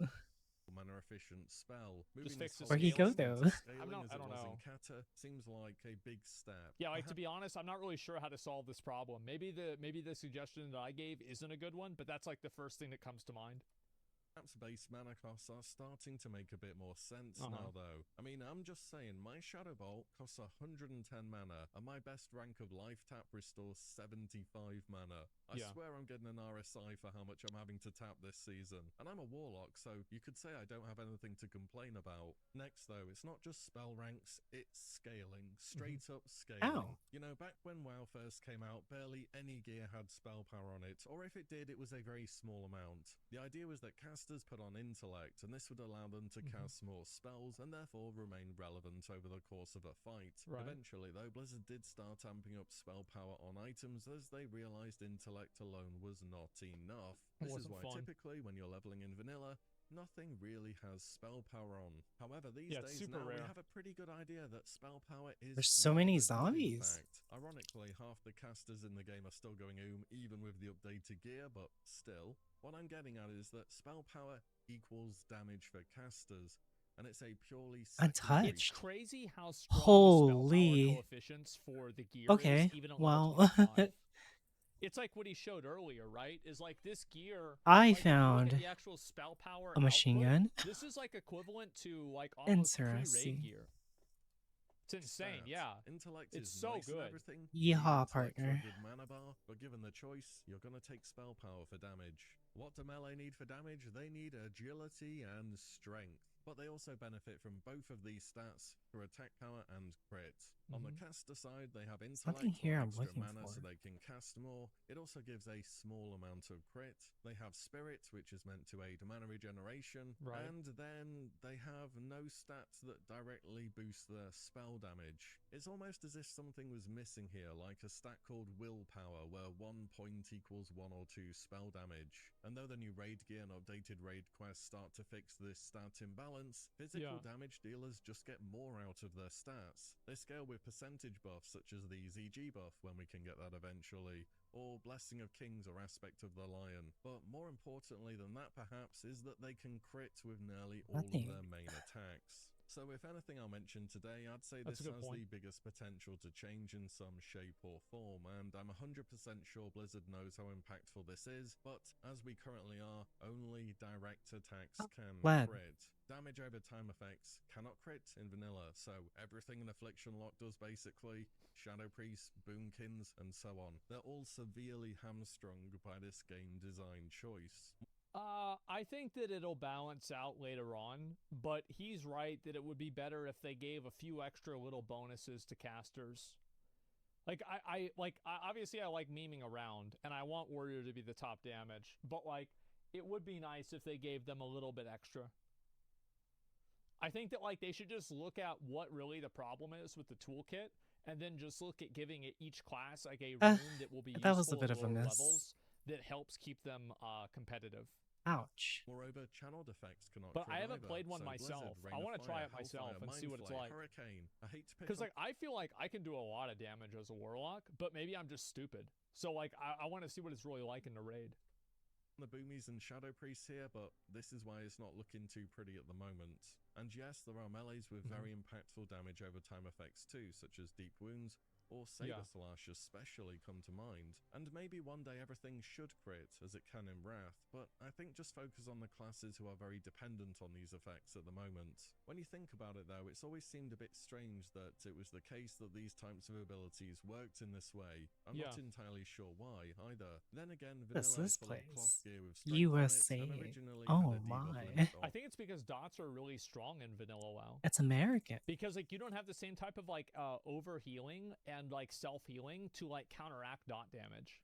Mana efficient spell. Just fix Where'd he go though? I don't know. Kata seems like a big step. Yeah, like to be honest, I'm not really sure how to solve this problem. Maybe the suggestion that I gave isn't a good one, but that's like the first thing that comes to mind. Perhaps base mana costs are starting to make a bit more sense now, though. I mean, I'm just saying, my Shadow Bolt costs 110 mana, and my best rank of Life Tap restores 75 mana. I swear I'm getting an RSI for how much I'm having to tap this season. And I'm a Warlock, so you could say I don't have anything to complain about. Next, though, it's not just spell ranks, it's scaling. Straight up scaling. Ow. You know, back when WoW first came out, barely any gear had spell power on it, or if it did, it was a very small amount. The idea was that casters put on intellect, and this would allow them to cast more spells and therefore remain relevant over the course of a fight. Right. Eventually, though, Blizzard did start amping up spell power on items as they realized intellect alone was not enough. This is why typically when you're leveling in vanilla, nothing really has spell power on. However, these days now we have a pretty good idea that spell power is... There's so many zombies. In fact, ironically, half the casters in the game are still going even with the updated gear, but still, what I'm getting at is that spell power equals damage for casters. and it's a purely Untouched? It's crazy how strong the spell power coefficients for the gear is, even at level 25. It's like what he showed earlier, right? Is like this gear. I like, found if you look at the actual spell power a machine output, gun. This is like equivalent to like almost pre-raid gear. It's insane, yeah. Intellect it's is so nice good. And everything. Yeehaw, Intellect for partner. a good mana bar, but given the choice, you're gonna take spell power for damage. What do melee need for damage? They need agility and strength. But they also benefit from both of these stats for attack power and crit. On the caster side, they have intellect here or I'm extra looking mana for. so they can cast more. It also gives a small amount of crit. They have spirit, which is meant to aid mana regeneration. Right. And then they have no stats that directly boost their spell damage. It's almost as if something was missing here, like a stat called willpower, where 1 point equals 1 or 2 spell damage. And though the new raid gear and updated raid quests start to fix this stat imbalance, physical damage dealers just get more out of their stats. They scale with percentage buffs such as the ZG buff when we can get that eventually, or Blessing of Kings or Aspect of the Lion. But more importantly than that perhaps is that they can crit with nearly all of their main attacks. So if anything I'll mention today, I'd say this has the biggest potential to change in some shape or form, and I'm 100% sure Blizzard knows how impactful this is, but as we currently are, only direct attacks can crit. Damage over time effects cannot crit in vanilla, so everything an Affliction Lock does basically, Shadow Priest, Boomkins, and so on, they're all severely hamstrung by this game design choice. I think that it'll balance out later on, but he's right that it would be better if they gave a few extra little bonuses to casters. Like, I obviously I like memeing around, and I want Warrior to be the top damage, but like, it would be nice if they gave them a little bit extra. I think that like they should just look at what really the problem is with the toolkit, and then just look at giving it each class like a rune that will be useful was a bit at of a lower miss. levels that helps keep them competitive. Ouch. Moreover, channeled effects cannot. But I haven't played one myself. I want to try it myself and see what it's like. Because like I feel like I can do a lot of damage as a warlock, but maybe I'm just stupid. So like I want to see what it's really like in the raid. The Boomies and Shadow Priests here, but this is why it's not looking too pretty at the moment. And yes, there are melees with very impactful damage over time effects too, such as Deep Wounds, or Saber Slash especially come to mind. And maybe one day everything should crit, as it can in Wrath, but I think just focus on the classes who are very dependent on these effects at the moment. When you think about it though, it's always seemed a bit strange that it was the case that these types of abilities worked in this way. I'm not entirely sure why, either. Then again, vanilla is full of cloth gear with strength USA. on it, and originally Oh had a debuff my. limit I think it's because dots are really strong in vanilla WoW. It's American. Because like you don't have the same type of like over healing and like self healing to like counteract dot damage.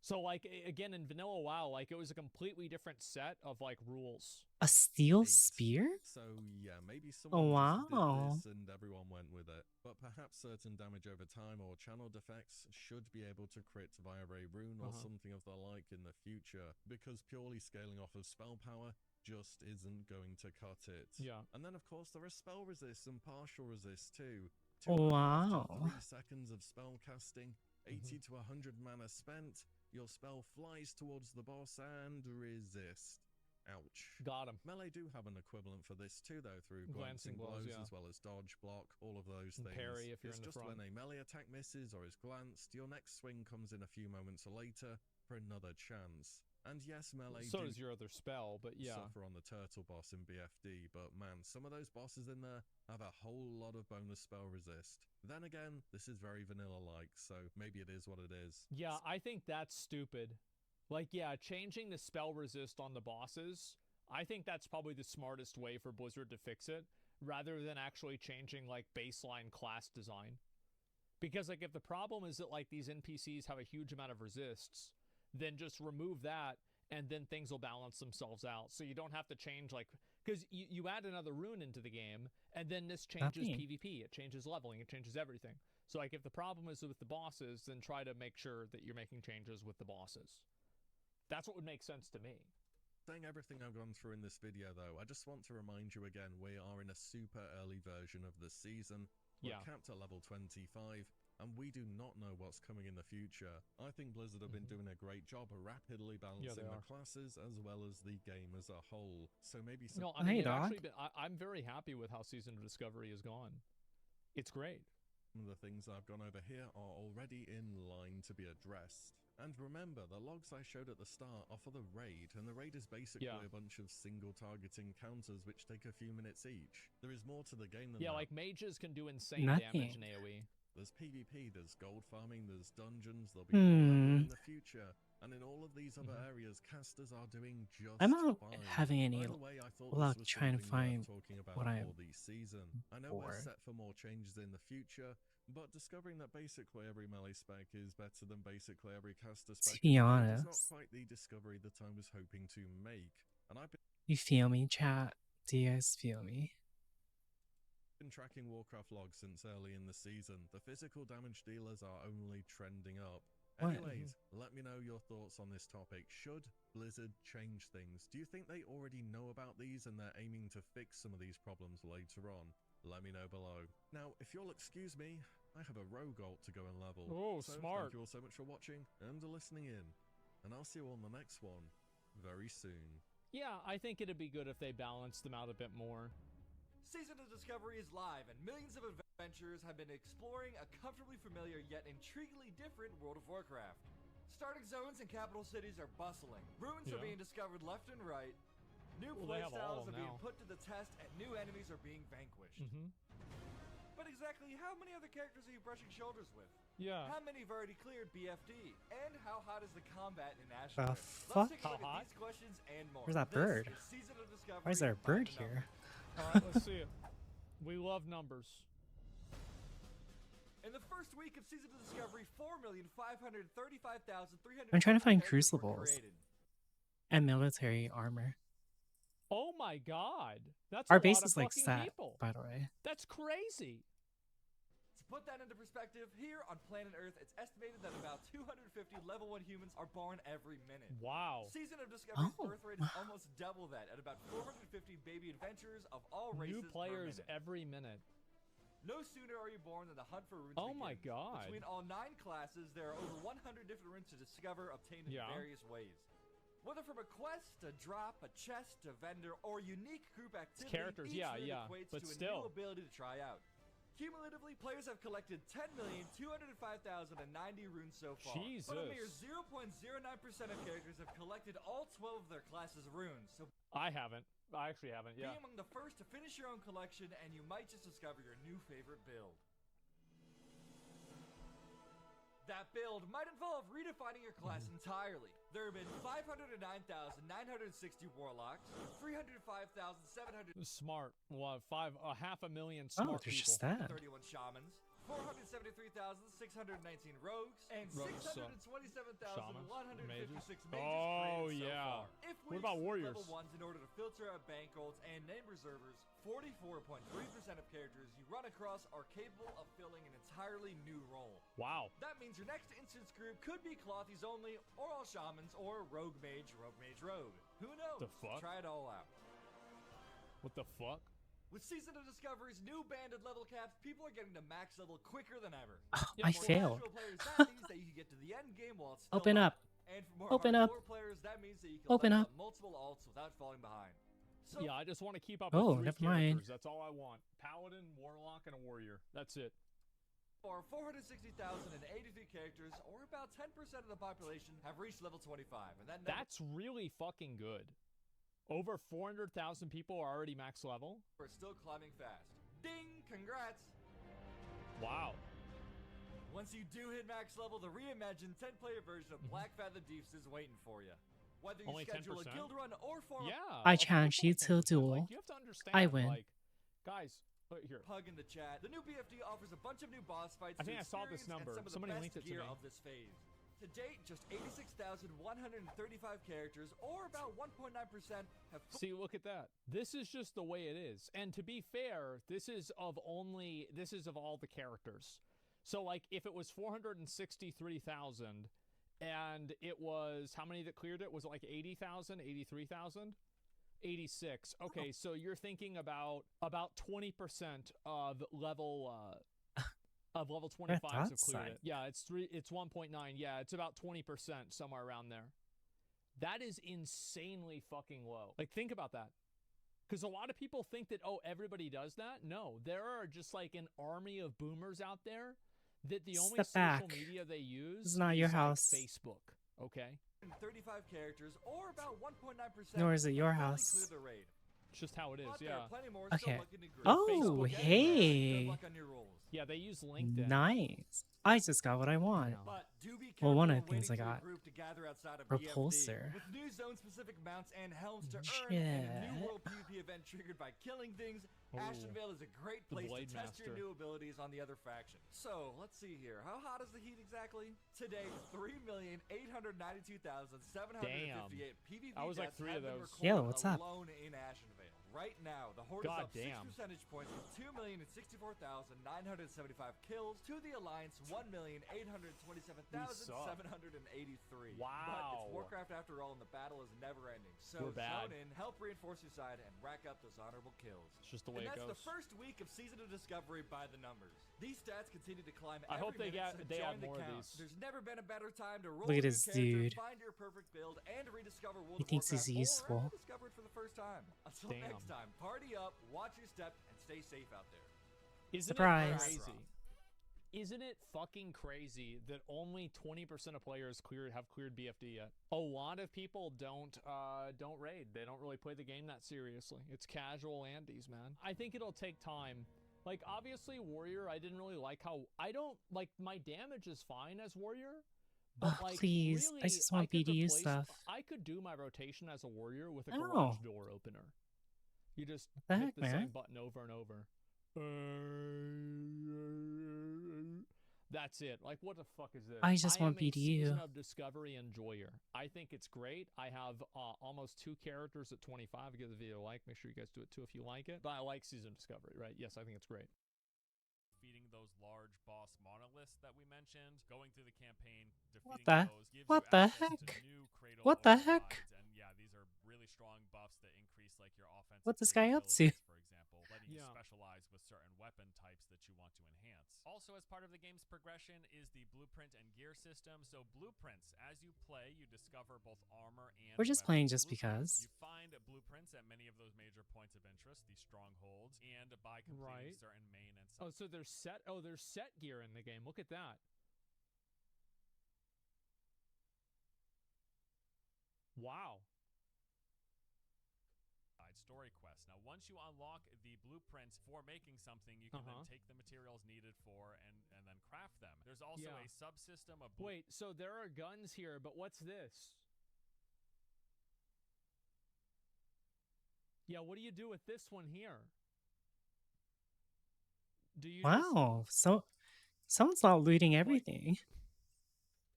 So like again in vanilla WoW, like it was a completely different set of like rules. A steel spear? So yeah, maybe someone just did this and everyone went with it. But perhaps certain damage over time or channeled effects should be able to crit via a rune or something of the like in the future, because purely scaling off of spell power just isn't going to cut it. Yeah. And then of course there are spell resist and partial resist too. 2.5 to 3 seconds of spell casting, 80 to 100 mana spent, your spell flies towards the boss and resist. Ouch. Got him. Melee do have an equivalent for this too though, through glancing blows as well as dodge, block, all of those things. Parry if you're in the just front. when a melee attack misses or is glanced, your next swing comes in a few moments later for another chance. And yes, melee so does your other spell, but yeah. suffer on the turtle boss in BFD, but man, some of those bosses in there have a whole lot of bonus spell resist. Then again, this is very vanilla-like, so maybe it is what it is. Yeah, I think that's stupid. Like, yeah, changing the spell resist on the bosses, I think that's probably the smartest way for Blizzard to fix it, rather than actually changing, like, baseline class design. Because, like, if the problem is that, like, these NPCs have a huge amount of resists, then just remove that, and then things will balance themselves out. So you don't have to change, like, because you add another rune into the game, and then this changes PvP, it changes leveling, it changes everything. So, like, if the problem is with the bosses, then try to make sure that you're making changes with the bosses. That's what would make sense to me. Saying everything I've gone through in this video though, I just want to remind you again, we are in a super early version of the season. We're capped at level 25, and we do not know what's coming in the future. I think Blizzard have been doing a great job of rapidly balancing the classes as well as the game as a whole. So maybe some... No, I mean, I'm very happy with how Season of Discovery has gone. It's great. The things I've gone over here are already in line to be addressed. And remember, the logs I showed at the start are for the raid, and the raid is basically a bunch of single targeting counters which take a few minutes each. There is more to the game than that. Yeah, like mages can do insane damage in AoE. There's PvP, there's gold farming, there's dungeons, there'll be more in the future. And in all of these other areas, casters are doing just I'm not fine. having any By the way, I thought luck this was trying to something find worth talking about what I'm for the season. I know we're set for more changes in the future, but discovering that basically every melee spec is better than basically every caster spec to be is honest, not quite the discovery that I was hoping to make. And I've you feel me, chat? Do you guys feel me? been tracking Warcraft logs since early in the season. The physical damage dealers are only trending up. Anyways, let me know your thoughts on this topic. Should Blizzard change things? Do you think they already know about these and they're aiming to fix some of these problems later on? Let me know below. Now, if you'll excuse me, I have a rogue ult to go and level. Oh, so smart. Thank you all so much for watching and listening in. And I'll see you all on the next one very soon. Yeah, I think it'd be good if they balanced them out a bit more. Season of Discovery is live, and millions of adventurers have been exploring a comfortably familiar yet intriguingly different World of Warcraft. Starting zones and capital cities are bustling. Ruins are being discovered left and right. New playstyles are being put to the test, and new enemies are being vanquished. But exactly how many other characters are you brushing shoulders with? Yeah. How many have already cleared BFD? And how hot is the combat in Ashen? The Let's fuck? take a look at these questions and more. Where's that This bird? is Season of Discovery. Why is there a bird here? Alright, let's see it. We love numbers. In the first week of Season of Discovery, 4,535,300. I'm trying to find crucibles and military armor. Oh my god. That's Our a base lot is of like fucking set, people. by the way. That's crazy. To put that into perspective, here on planet Earth, it's estimated that about 250 level 1 humans are born every minute. Wow. Season of Discovery's birth rate is almost double that, at about 450 baby adventurers of all races. New players per minute. every minute. No sooner are you born than the hunt for runes Oh begins. my god. Between all 9 classes, there are over 100 different runes to discover, obtained in various ways. Whether from a quest, a drop, a chest, a vendor, or unique group activity, characters, each rune equates but to a still. new ability to try out. Cumulatively, players have collected 10,205,090 runes so far. Jesus. But a mere 0.09% of characters have collected all 12 of their classes' runes. So I haven't. I actually haven't, be among the first to finish your own collection, and you might just discover your new favorite build. That build might involve redefining your class entirely. There have been 509,960 warlocks, 305,700 Smart. Well, 500,000 smart there's people. just that. 31 shamans, 473,619 rogues, and 627,156 mages Oh created so yeah. far. If we What about use warriors? level 1s in order to filter out bank golds and name reservers, 44.3% of characters you run across are capable of filling an entirely new role. Wow. That means your next instance group could be Clothies only, or all shamans, or rogue mage, rogue. Who knows? The fuck? Try it all out. What the fuck? With Season of Discovery's new banded level caps, people are getting to max level quicker than ever. I failed. For casual players, that means that you can get to the end game while it's still Open up. And for more Open up. hardcore players, that means that you can Open level up. multiple alts without falling behind. So Yeah, I just want to keep up Oh, with 3 never mind. characters. That's all I want. Paladin, warlock, and a warrior. That's it. for 460,083 characters, or about 10% of the population, have reached level 25, and that number That's really fucking good. Over 400,000 people are already max level? is still climbing fast. Ding! Congrats! Wow. Once you do hit max level, the reimagined 10-player version of Black Feather Deeps is waiting for you. Whether you Only schedule 10%? a guild run or form I challenge you to a duel. Like, you have to understand, I win. like, guys, here. Pug in the chat. The new BFD offers a bunch of new boss fights. I think to I saw this experience and number. some of the Somebody best linked it to gear me. of this phase. To date, just 86,135 characters, or about 1.9%, have. See, look at that. This is just the way it is. And to be fair, this is of all the characters. So, like, if it was 463,000 and it was, how many that cleared it? Was it like 80,000, 83,000? 86. Okay, so you're thinking about 20% of level of level We're 25s at have cleared it. Yeah, it's 1.9. Yeah, it's about 20%, somewhere around there. That is insanely fucking low. Like, think about that. Because a lot of people think that, oh, everybody does that. No, there are just like an army of boomers out there that the only social media they use is not your house. Like Facebook. Okay. 35 characters, or about 1.9%. Nor is it your house. Clear the raid. It's just how it is, But yeah. There are plenty more Okay. still looking to grow. Oh, Facebook, hey. Good luck on your rolls. Yeah, they use LinkedIn. Nice. I just got what I want. But do be Well, one of the careful things I waiting for your got. group to gather outside of Repulsor. BFD. With new zone-specific mounts and helms to earn, Yeah. and a new world PvP event triggered by killing things, Ashenvale is a great The place to Blade test your Master. new abilities on the other faction. So, let's see here. How hot is the heat exactly? Today, 3,892,758 PvP I was like deaths 3 have of been those. recorded Yo, what's up? alone in Ashenvale. Right now, the Horde God is up damn. 6 percentage points with 2,064,975 kills to the Alliance 1,827,783. Wow. But it's Warcraft after all, and the battle is never ending. So We're bad. zone in, help reinforce your side, and rack up those honorable kills. It's just the way and it goes. that's the first week of Season of Discovery by the numbers. These stats continue to climb I every hope they minute, get- so they join add the more of count. these. There's never been a better time to roll Look at a new this character, dude. find your perfect build, and rediscover World He of thinks he's Warcraft, useful. or rediscover it for the first time. Until Damn. next time, party up, watch your step, and stay safe out there. Isn't Surprise. it crazy? Isn't it fucking crazy that only 20% of players have cleared BFD yet? A lot of people don't raid. They don't really play the game that seriously. It's casual Andes, man. I think it'll take time. Like, obviously, Warrior, I didn't really like how... I don't... Like, my damage is fine as Warrior. But, Oh, like, please. really, I just want could BDU replace- stuff. I could do my rotation as a Warrior with a Oh. garage door opener. You just the hit heck, the man? same button over and over. That's it. Like, what the fuck is this? I just want am a BDU. Season of Discovery enjoyer. I think it's great. I have almost 2 characters at 25. Give the video a like. Make sure you guys do it too if you like it. But I like Season of Discovery, right? Yes, I think it's great. Defeating those large boss monoliths that we mentioned, going through the campaign, defeating those gives What you the access heck? to new Cradle What the overrides, heck? and yeah, these are really strong buffs that increase like your offensive What this guy up to? capabilities, for example, letting you specialize with certain weapon types that you want to enhance. Also, as part of the game's progression is the blueprint and gear system. So blueprints, as you play, you discover both armor and We're just weapon playing just blueprints. because. You find blueprints at many of those major points of interest, the strongholds, and by completing Right. certain main and Oh, so there's set. Oh, there's set gear in the game. Look at that. Wow. story quests. Now, once you unlock the blueprints for making something, you can then take the materials needed for and then craft them. There's also a subsystem of Wait, so there are guns here, but what's this? Yeah, what do you do with this one here? Do you Wow, so someone's not looting everything.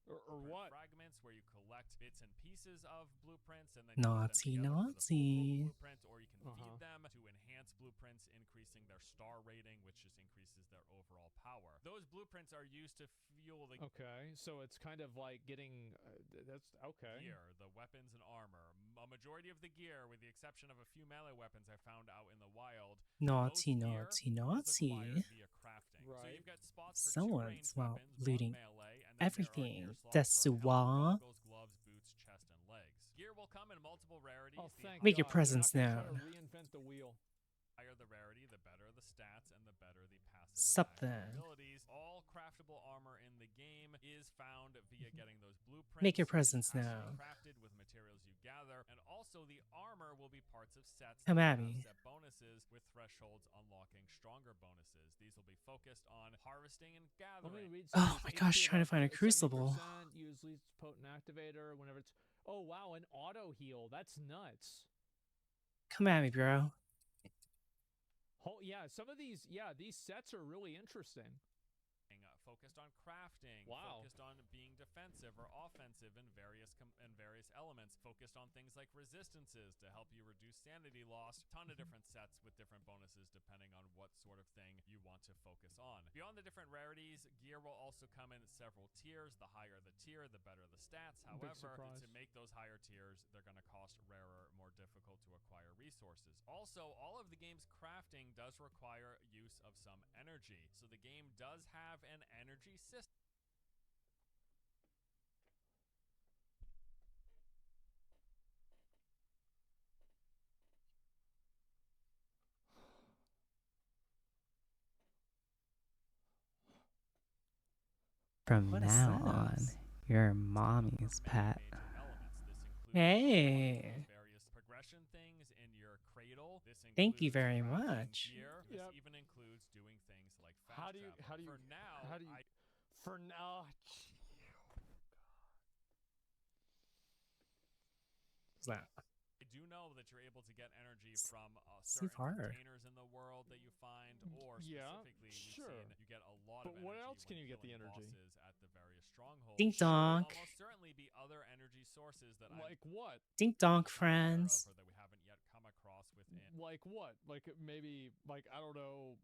or what? Fragments where you collect bits and pieces of blueprints and then Naughty, naughty. blueprint, or you can feed them to enhance blueprints, increasing their star rating, which just increases their overall power. Those blueprints are used to fuel the Okay, so it's kind of like getting that's okay. gear, the weapons and armor. A majority of the gear, with the exception of a few melee weapons I found out in the wild, Naughty, most gear naughty, is acquired naughty. via crafting. So you've got spots for Someone's not weapons, looting melee, and then there are everything. gear slots for Desuwa. goggles, gloves, boots, chest, and legs. Gear will come in multiple rarities. Oh, thank Make your God. presence They're not gonna known. try to reinvent the wheel. The higher the rarity, the better the stats, and the better the passive Sup and active then. abilities. All craftable armor in the game is found via getting those blueprints. Make your It is presence actually known. crafted with materials you gather, and also the armor will be parts of sets Come that at have me. set bonuses, with thresholds unlocking stronger bonuses. These will be focused on harvesting and Let me gathering. read Oh my gosh, trying to find a crucible. Use least potent activator whenever it's. Oh wow, an auto heal. That's nuts. Come at me, bro. Oh yeah, some of these. Yeah, these sets are really interesting. focused on crafting, focused on being defensive or offensive in various elements, focused on things like resistances to help you reduce sanity loss. Ton of different sets with different bonuses depending on what sort of thing you want to focus on. Beyond the different rarities, gear will also come in several tiers. The higher the tier, the better the stats. However, to make those higher tiers, they're going to cost rarer, more difficult to acquire resources. Also, all of the game's crafting does require use of some energy. So the game does have an energy system. From now on, your mommy's pet. Hey. Various progression things in your cradle. This Thank you very much. Gear. This even includes doing things like fast travel. For now. What's that? I do know that you're able to get energy from certain containers in the world that you find, or specifically, you get a lot of energy. But what else can you get the energy? At the various strongholds. Dink donk. There will almost certainly be other energy sources that what? Dink donk, friends. Or that we haven't yet come across within. Like what? Like maybe I don't know.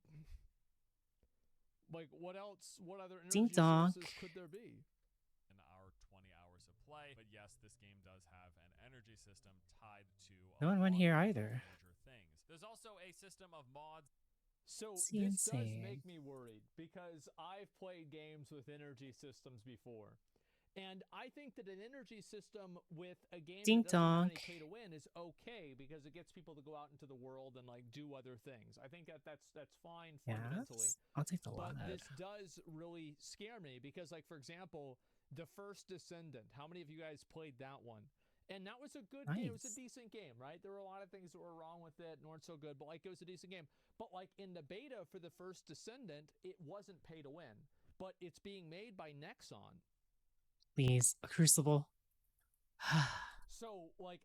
Like what else? What other energy sources could there be? In our 20 hours of play, but yes, this game does have an energy system tied to no one went here either. Major things. There's also a system of mods. So this does make me worried because I've played games with energy systems before. And I think that an energy system with a game that doesn't have any pay to win is okay because it gets people to go out into the world and like do other things. I think that's fine fundamentally. I'll take the But this does really scare me because, like, for example, The First Descendant. How many of you guys played that one? And that was a good game. It was a decent game, right? There were a lot of things that were wrong with it and weren't so good, but like it was a decent game. But like in the beta for The First Descendant, it wasn't pay to win, but it's being made by Nexon. Please, a Crucible. So like,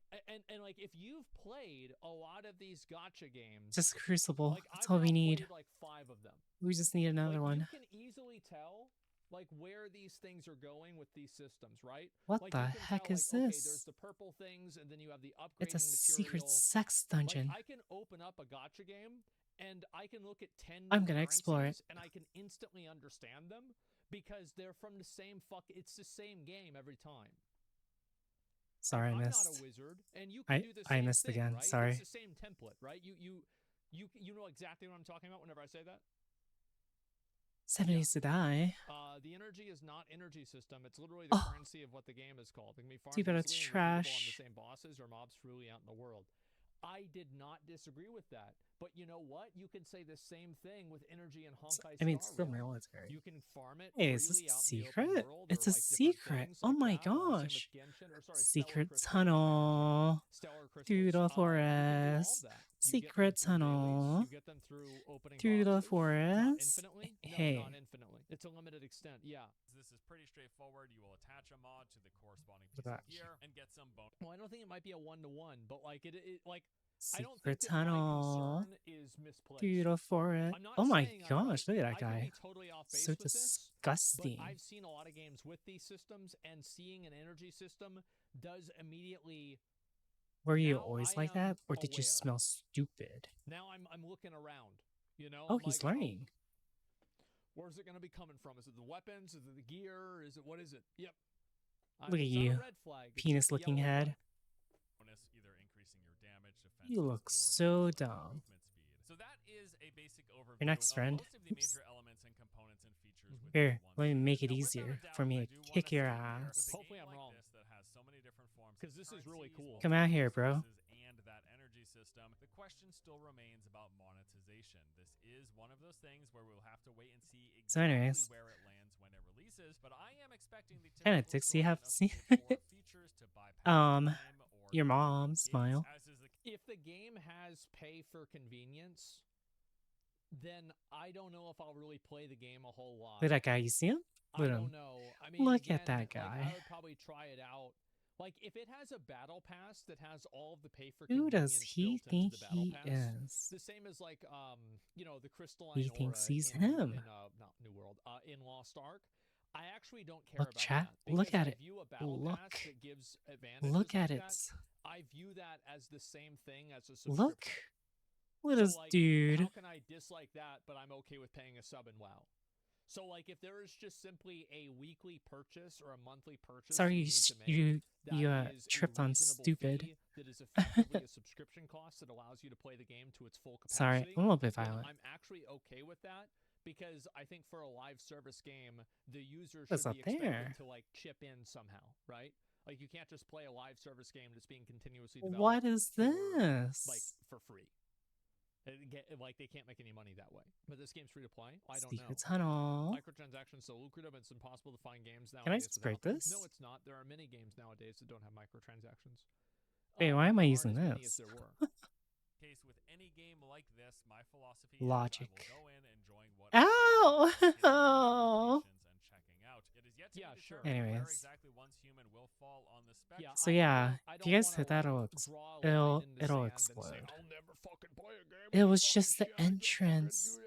and like if you've played a lot of these gacha games, just Crucible. Like, that's all we need. Played like 5 of them. We just need another one. You can easily tell like where these things are going with these systems, right? What like, the heck is this? Okay, there's the purple things, and then you have the upgrading It's a secret sex dungeon. Like, I can open up a gacha game, and I can look at 10 I'm gonna explore it, and I can instantly understand them because they're from the same it's the same game every time. Sorry, I missed. I'm not a wizard, and you can do the same I missed thing, again. Right? Sorry. It's the same template, right? You know exactly what I'm talking about whenever I say that. 7 days to die. The energy is not energy system. It's literally the currency of what the game is called. It can be farmed Too bad it's trash. On the same bosses or mobs truly out in the world. I did not disagree with that. But you know what? You can say the same thing with energy and Honkai Star it's still military. You can farm it Hey, is this a secret? It's a secret. Oh my gosh. Secret tunnel through the forest. Secret tunnel through the forest. Hey. Not infinitely. It's a limited extent. Yeah. This is pretty straightforward. You will attach a mod to the corresponding piece of gear and get some bonus. Well, I don't think it might be a 1-to-1, but like it like secret I don't think tunnel that my concern is misplaced. through the forest. Oh my gosh, look at that guy. Totally off base so with disgusting. This, but I've seen a lot of games with these systems, and seeing an energy system does immediately. Were you always like that, or did you smell stupid? Now I'm looking around. You know. Oh, he's learning. Where's it going to be coming from? Is it the weapons? Is it the gear? Is it what is it? Yep. Look at you, penis-looking head. Either increasing your damage, defense, you look so dumb. So that is a basic overview your next friend. Most of the major elements and components and features here, let me make it easier for me to kick your ass. Hopefully I'm wrong. Because this is really cool. Come out here, bro. And that energy system. The question still remains about monetization. This is one of those things where we'll have to wait and see exactly where it lands when it releases. But I am expecting the kind of dicks you have seen. Your mom smile. If the game has pay for convenience, then I don't know if I'll really play the game a whole lot. Look at that guy. You see him? I don't know. I mean, look at that guy. I would probably try it out Like, if it has a battle pass that has all of the pay for Who does convenience he built into think the battle he pass, is? the same as like you know, the crystalline He aura thinks he's in him. not New World, in Lost Ark. I actually don't care Look, about chat. that Look because at I it. view a battle Look. pass that gives advantages Look like at it. that. I view that as the same thing as a Look. subscription. Look at So, this like, dude. how can I dislike that, but I'm okay with paying a sub in WoW? So, like, if there is just simply a weekly purchase or a monthly purchase Sorry, you need to make, that is tripped a on reasonable stupid. fee that is effectively a subscription cost that allows you to play the game to its full capacity. Sorry, I'm a little bit then violent. I'm actually okay with that because I think for a live service game, the user What's should up be expected there? to like chip in somehow, right? Like you can't just play a live service game that's being continuously developed. What is for, this? like for free. Like they can't make any money that way. But this game's free to play. I don't Secret know. tunnel. Microtransactions so lucrative, it's impossible to find games nowadays. Can I just break them. this? No, it's not. There are many games nowadays that don't have microtransactions. Wait, why am I There using aren't as many as this? there were. Case with any game like this, my philosophy Logic. is I will go in enjoying what Ow! and checking out. It is yet to be sure. determined where Anyways. exactly Once Human will fall on the spectrum. So yeah, if you guys hit that, it'll explode. It was just the entrance.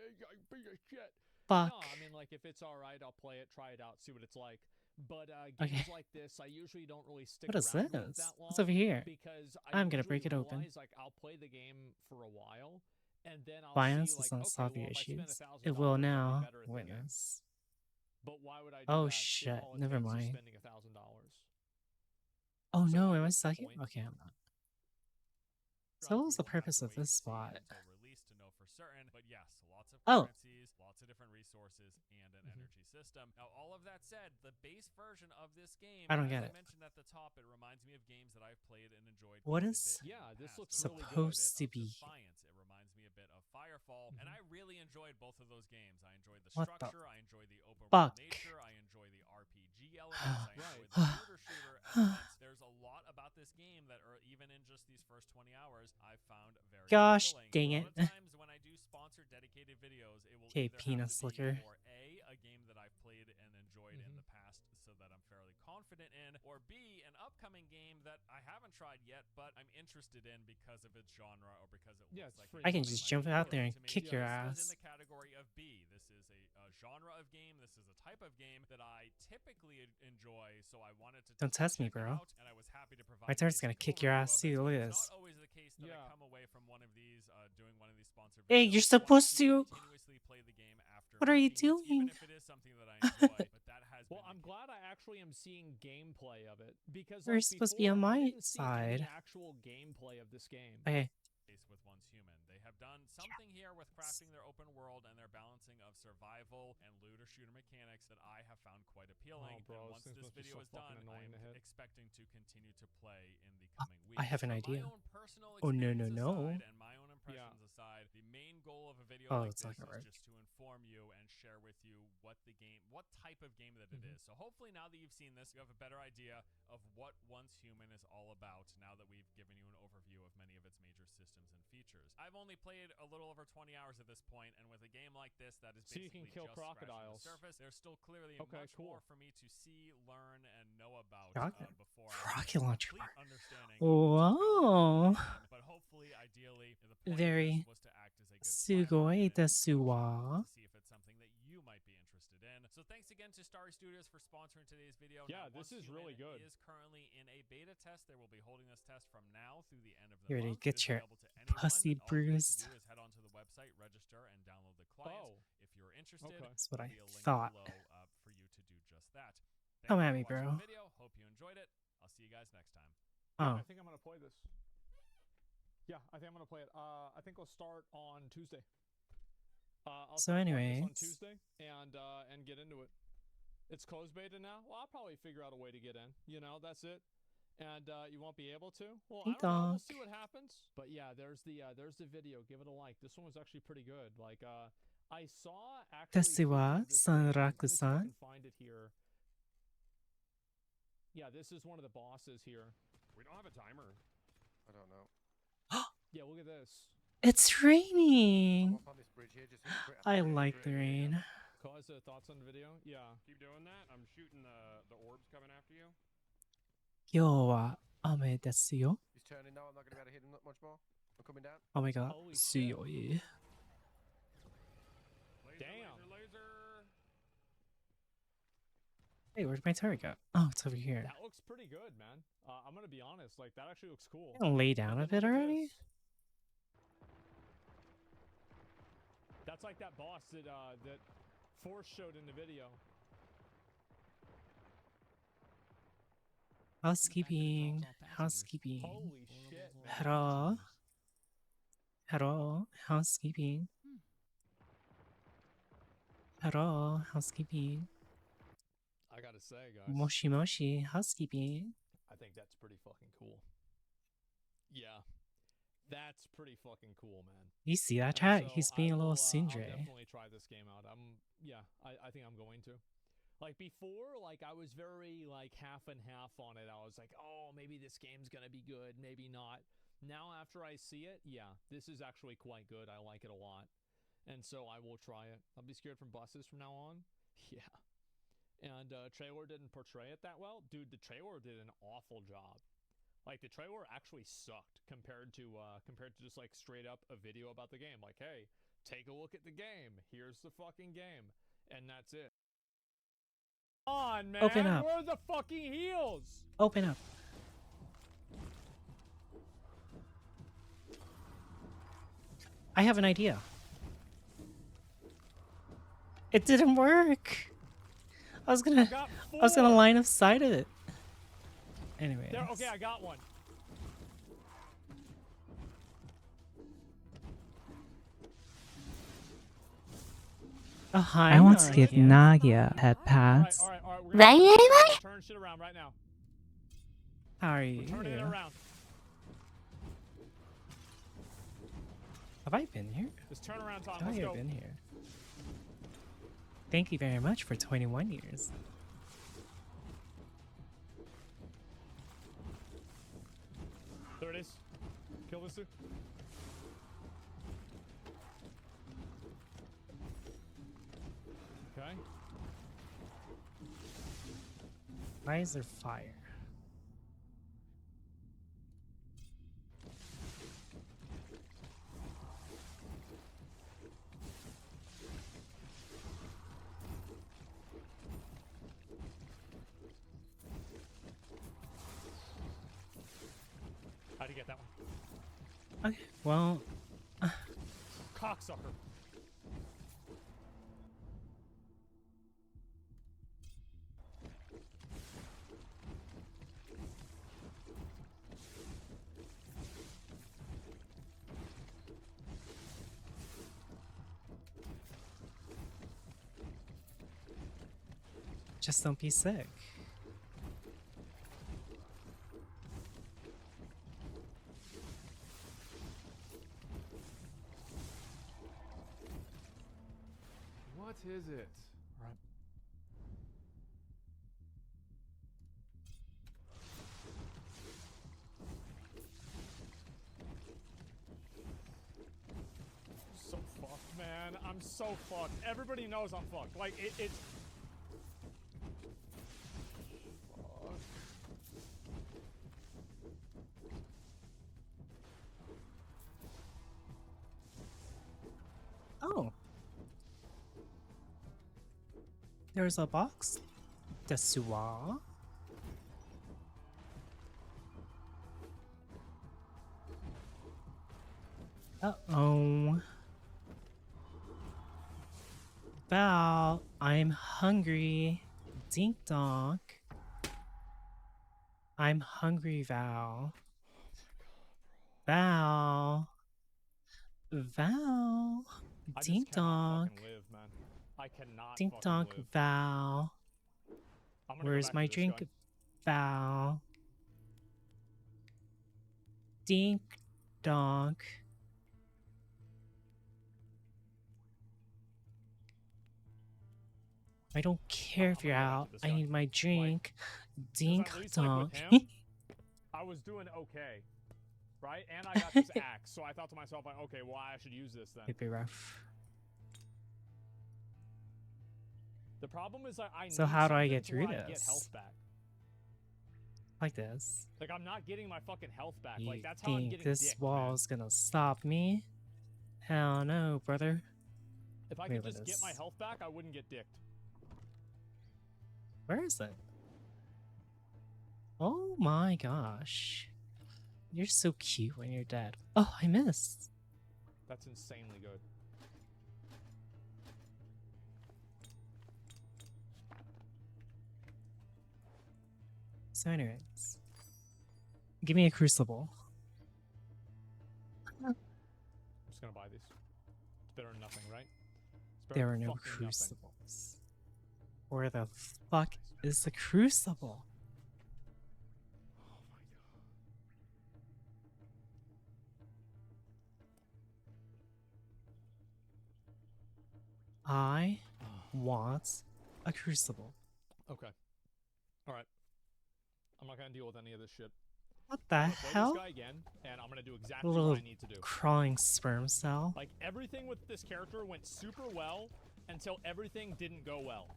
Fuck. No, I mean, like, if it's alright, I'll play it, try it out, see what it's like. But games like this, I usually don't really stick What is around with this? that long. What's over here? Because I'm gonna break it open. Like, I'll play the game for a while, and then I'll Violence see, does like, not solve okay, your well, if I spend issues. $1,000, It will I'll be now. better at the game. Witness. But why would I do Oh that shit, if all it never takes is mind. spending $1,000? Oh So, no, like, am I what's the sucking? point? Okay, I'm not. So what was the purpose of this spot? Release to know for certain, but yes, lots of Oh. currencies, lots of different resources, and an energy system. Now, all of that said, the base version of this game, I don't as get I it. mentioned at the top, it reminds me of games that I've played and enjoyed. What quite a is bit in the this past. looks It really good. supposed to reminds me a bit be? of Defiance. It reminds me a bit of Firefall, and I really enjoyed both of those games. I enjoyed the What the structure, I enjoyed the open fuck? world nature, I enjoy the RPG elements, I enjoy the shooter elements. There's a lot about this game that are even in just these first 20 hours I've found very Gosh, appealing. dang A it. lot of times when I do sponsor dedicated videos, it will Okay, either peanut have to slicker. be for a game that I've played and enjoyed in the past so that I'm fairly confident in, or B, an upcoming game that I haven't tried yet but I'm interested in because of its genre or because it looks like I can just jump out there and kick your this ass. is in the category of B. This is a genre of game. This is a type of game that I typically enjoy, so I wanted to Don't test me, check it bro. out, and I was happy to provide My turn's gonna kick your ass too. Look at It's this. not always the case that I come away from one of these doing one of these sponsored Hey, videos you're supposed to. continuously play the game after What are you making it, even doing? if it is something that I enjoy. But that has Well, I'm glad I actually am seeing gameplay of it because You're like, supposed to be on before, I my didn't see any side. actual gameplay of this game. Okay. with Once Human. They have done something here with crafting their open world and their balancing of survival and looter shooter mechanics that I have found quite appealing. Oh, bro, and once this video is done, I'm expecting to continue to play in the coming weeks. I have an From idea. my own personal Oh no experience no. aside and my own impressions aside, the main goal of a video Oh, like it's this like a is roach. just to inform you and share with you what type of game that it is. So hopefully now that you've seen this, you have a better idea of what Once Human is all about now that we've given you an overview of many of its major systems and features. I've only played a little over 20 hours at this point, and with a game like this that is So you basically can kill just scratching crocodiles. the surface, there's still clearly much more for me to see, learn, and know about before Rocket launcher. complete understanding. Whoa. But hopefully, ideally, the point Very of this was to act as a good sugoi desu wa. to see if it's something that you might be interested in. So thanks again to Starry Studios for sponsoring today's video. Yeah, Now, this Once is Human really good. Is currently in a beta test. They will be holding this test from now through the end of the You ready to month. get It is your available to anyone. pussy All you need bruised? to do is head onto the website, register, and download the client. If you're interested, That's what I there'll be a link thought. below for you to do just that. Come Thank at you me, for watching bro. the video. Hope you enjoyed it. I'll see you guys next time. Oh. I think I'm gonna play this. Yeah, I think I'm gonna play it. I think I'll start on Tuesday. I'll So start playing this on anyways. Tuesday and get into it. It's closed beta now. Well, I'll probably figure out a way to get in. You know, that's it. And you won't be able to. Well, Hey, I don't know. We'll dog. see what happens. But yeah, there's the video. Give it a like. This one was actually pretty good. Like I saw actually. Desu wa footage of this game. Let me see if I Sanraku-san. can find it here. Yeah, this is one of the bosses here. We don't have a timer. I don't know. Yeah, look at this. It's raining. Up on this bridge here, just I like the rain. Cause thoughts on the video? Yeah. Keep doing that. I'm shooting the orbs coming after you. 今日は雨ですよ。 He's turning now. I'm not going to be able to hit him that much more. I'm coming down. Oh my god. Holy 強い。 Damn. Hey, where'd my turret go? Oh, it's over here. That looks pretty good, man. I'm gonna be honest. Like that actually looks cool. I'm gonna lay down a bit already. That's like that boss that Force showed in the video. Housekeeping. Housekeeping. Holy shit, man. Hello. Hello. Housekeeping. Hello. Housekeeping. I gotta say, guys. Moshi moshi. Housekeeping. I think that's pretty fucking cool. Yeah. That's pretty fucking cool, man. You see that, And chat? so He's being a little I'll Sindre. definitely try this game out. I think I'm going to. Like before, like I was very like half and half on it. I was like, oh, maybe this game's gonna be good, maybe not. Now after I see it, yeah, this is actually quite good. I like it a lot. And so I will try it. I'll be scared from buses from now on. Yeah. And trailer didn't portray it that well. Dude, the trailer did an awful job. Like the trailer actually sucked compared to just like straight up a video about the game. Like, hey, take a look at the game. Here's the fucking game. And that's it. Come on, man. Open up. Where are the fucking heels? Open up. I have an idea. It didn't work. I was gonna line of sight it. Anyway. Okay, I got one. Hi, I want to give Nagia head pads. All right. Turn shit around right now. How are you? Turning it around. Have I been here? Just turn around, Tom. I Let's go. have been here. Thank you very much for 21 years. There it is. Kill this dude. Okay. Why is there fire? How'd you get that one? Okay, well... Cocksucker. Just don't be sick. What is it? Right. So fucked, man. I'm so fucked. Everybody knows I'm fucked. Like, it's... Oh. There's a box. Desua. Uh-oh. Val, I'm hungry. Dink donk. I'm hungry, Val. Val. Val. Dink donk. Live, man. I cannot Dink donk, live. Val. Where's my drink? Val. Dink donk. I don't care if you're out. I need my drink. Dink donk. I was doing okay. Right? And I got this axe, so I thought to myself, like, okay, well, I should use this then. It'd be rough. The problem is I So need how do I something get through to, like, this? Get health back. Like this. Like, I'm not getting my fucking health back. You Like, that's how I'm think getting this dicked, wall man. is gonna stop me? Hell no, brother. If I could just get my health back, I wouldn't get dicked. Where is it? Oh my gosh. You're so cute when you're dead. Oh, I missed. That's insanely good. So anyways. Give me a crucible. I'm just gonna buy these. It's better than nothing, right? It's better There are than no fucking crucibles. Where the fuck is the crucible? I want a crucible. Okay. Alright. I'm not gonna deal with any of this shit. What the I'm gonna play hell? this guy again, and I'm gonna do A exactly little what I need to do. crawling sperm cell. Like, everything with this character went super well until everything didn't go well.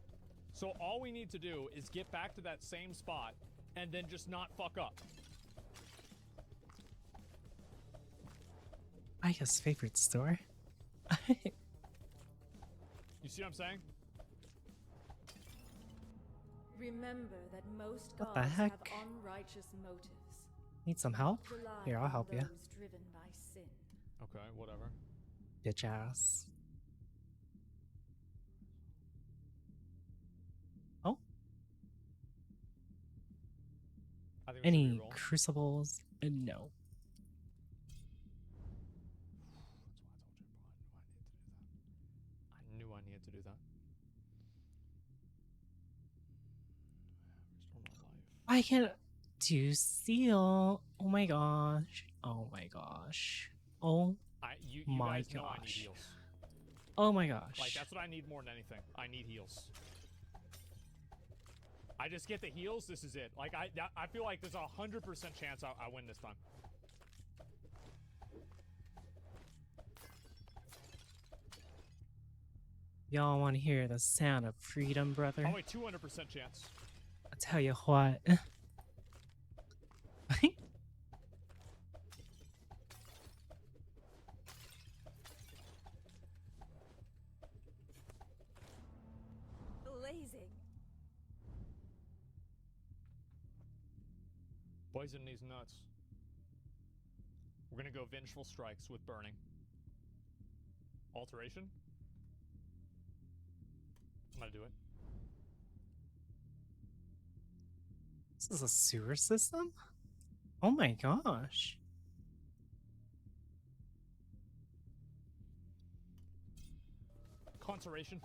So all we need to do is get back to that same spot and then just not fuck up. Ika's favorite store. You see what I'm saying? Remember that most What the gods heck? have unrighteous motives. Need some help? Rely Here, I'll on help you. those driven by sin. Okay, whatever. Bitch ass. Oh? I think we should Any reroll. crucibles? No. I knew I needed to do that. Restore my life. I can do seal. Oh my gosh. Oh my gosh. Oh You my guys know I need gosh. heals. Oh my gosh. Like, that's what I need more than anything. I need heals. I just get the heals, this is it. Like, I feel like there's a 100% chance I win this time. Y'all want to hear the sound of freedom, brother? Oh wait, 200% chance. I tell you what. Blazing. Poison these nuts. We're gonna go vengeful strikes with burning. Alteration? I'm gonna do it. This is a sewer system? Oh my gosh. Conservation.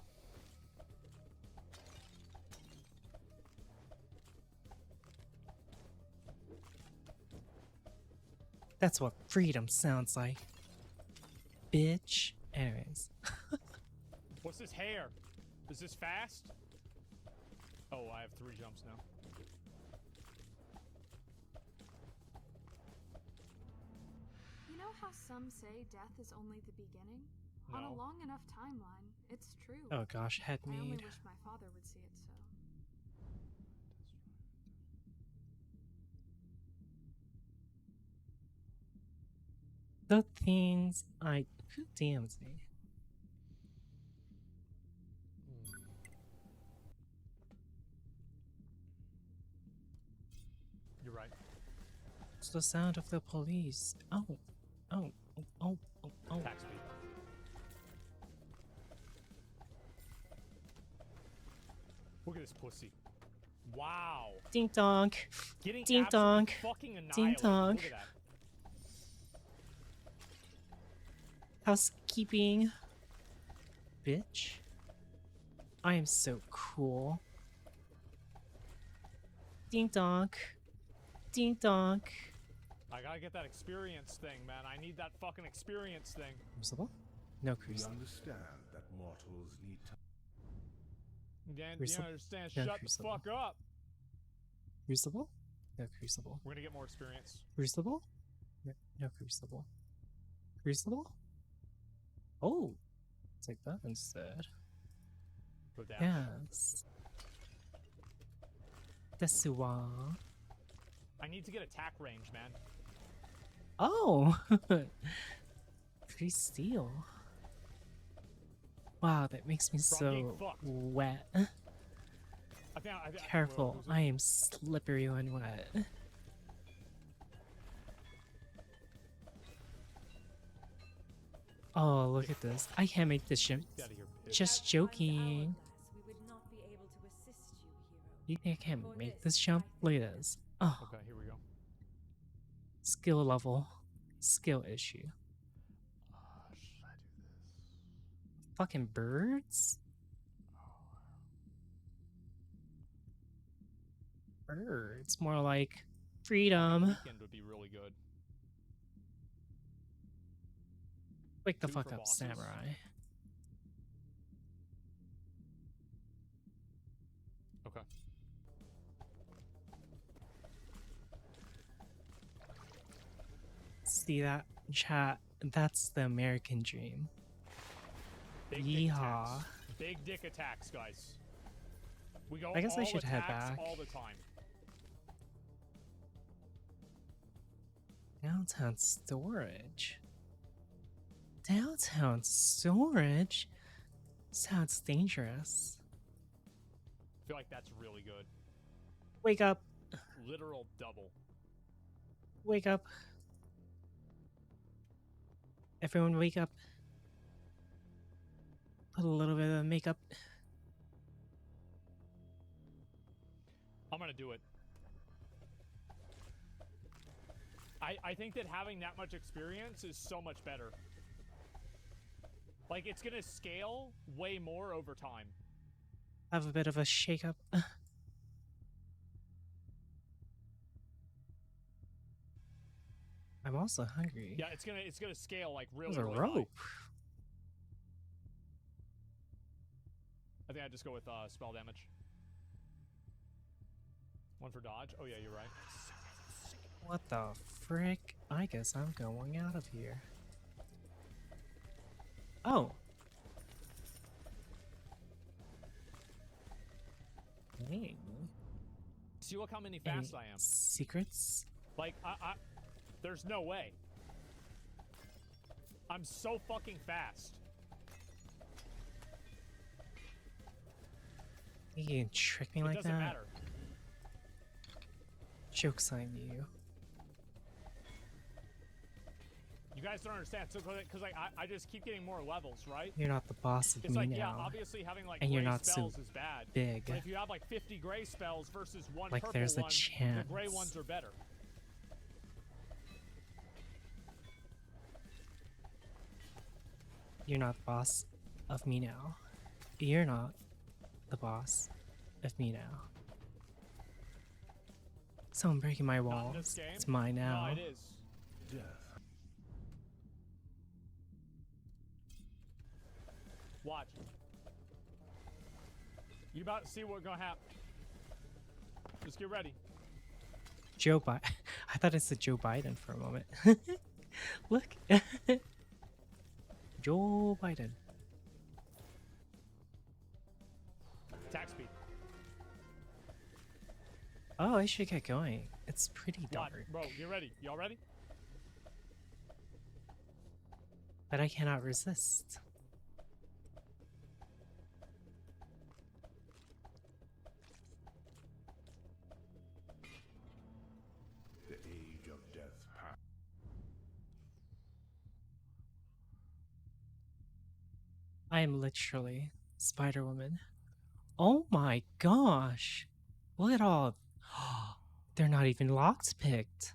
That's what freedom sounds like. Bitch. Anyways. What's this hair? Is this fast? Oh, I have 3 jumps now. You know how some say death is only the beginning? No. On a long enough timeline, it's true. Oh gosh, head I only mead. wish my father would see it so. The things I DMZ. You're right. It's the sound of the police. Oh. Oh. Oh. Oh. Oh. Oh. Attack speed. Look at this pussy. Wow. Ding dong. Getting Ding absolutely dong. fucking Ding annihilated. dong. Look at that. Housekeeping. Bitch. I am so cool. Ding dong. Ding dong. I gotta get that experience thing, man. I need that fucking experience thing. Crucible? No We crucible. understand that mortals need time. Dan, you Crucible? understand? No Shut crucible. the fuck up. Crucible? No crucible. We're gonna get more experience. Crucible? No, no crucible. Crucible? Oh, take that instead. Go down. Yes. Desuwa. I need to get attack range, man. Oh! 3 steel. Wow, that makes me so wet. Careful, I am slippery when wet. Oh, look at this. I can't make this ship. Just joking. You think I can't make this jump? Look at this. Oh. Okay, here we go. Skill level. Skill issue. Should I do this? Fucking birds? Birds. More like freedom. Weekend would be really good. Wake the fuck up, samurai. Okay. See that, chat? That's the American dream. Yeehaw. Big dick attacks, guys. We go I guess all I should head attacks back. all the time. Downtown storage. Downtown storage? Sounds dangerous. I feel like that's really good. Wake up. Literal double. Wake up. Everyone wake up. Put a little bit of makeup. I'm gonna do it. I think that having that much experience is so much better. Like, it's gonna scale way more over time. Have a bit of a shake up. I'm also hungry. Yeah, it's gonna scale like really. There's a really rope. high. I think I just go with spell damage. One for dodge. Oh yeah, you're right. What the frick? I guess I'm going out of here. Oh. Dang. See, look how many fast I am. Secrets? Like, there's no way. I'm so fucking fast. You can trick me like that? It doesn't matter. Joke's on you. You guys don't understand. So, because like I just keep getting more levels, right? You're not the boss of it's me like, now. Yeah, obviously having like and gray you're not spells so is bad. big. But if you have like 50 gray spells versus one like purple there's a one, chance. the gray ones are better. You're not the boss of me now. You're not the boss of me now. Someone breaking my walls. It's mine now. No, it is. Death. Watch. You about to see what's gonna happen. Just get ready. Joe Biden. I thought it said Joe Biden for a moment. Look. Joe Biden. Attack speed. Oh, I should get going. It's pretty dark. Bro, get ready. Y'all ready? But I cannot resist. The age of death passed. I am literally Spider-Woman. Oh my gosh! Look at all. They're not even locks picked.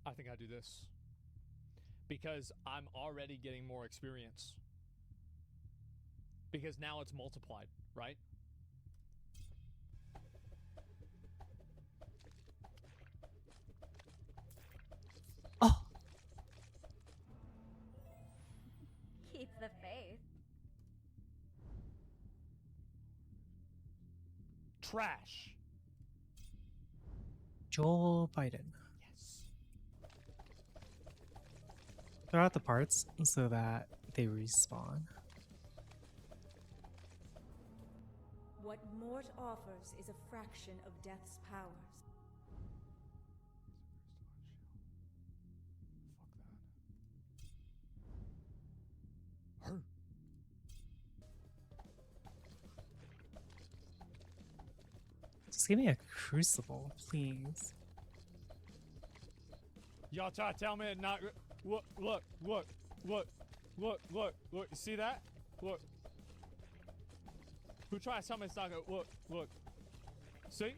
I think I do this. Because I'm already getting more experience. Because now it's multiplied, right? Oh! Keep the faith. Trash. Joe Biden. Yes. Throw out the parts so that they respawn. What Mort offers is a fraction of Death's powers. give me a crucible, please. Y'all try to tell me it not. Look. You see that? Look. Who tries to tell me it's not gonna. Look. See?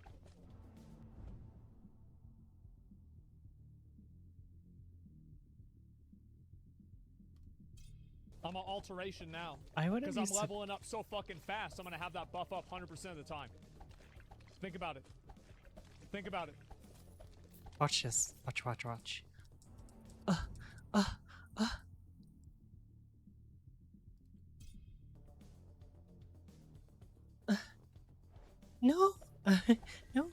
I'm an alteration now. Because I'm leveling up so fucking fast, I'm gonna have that buff up 100% of the time. Think about it. Think about it. Watch this. Watch. No. No.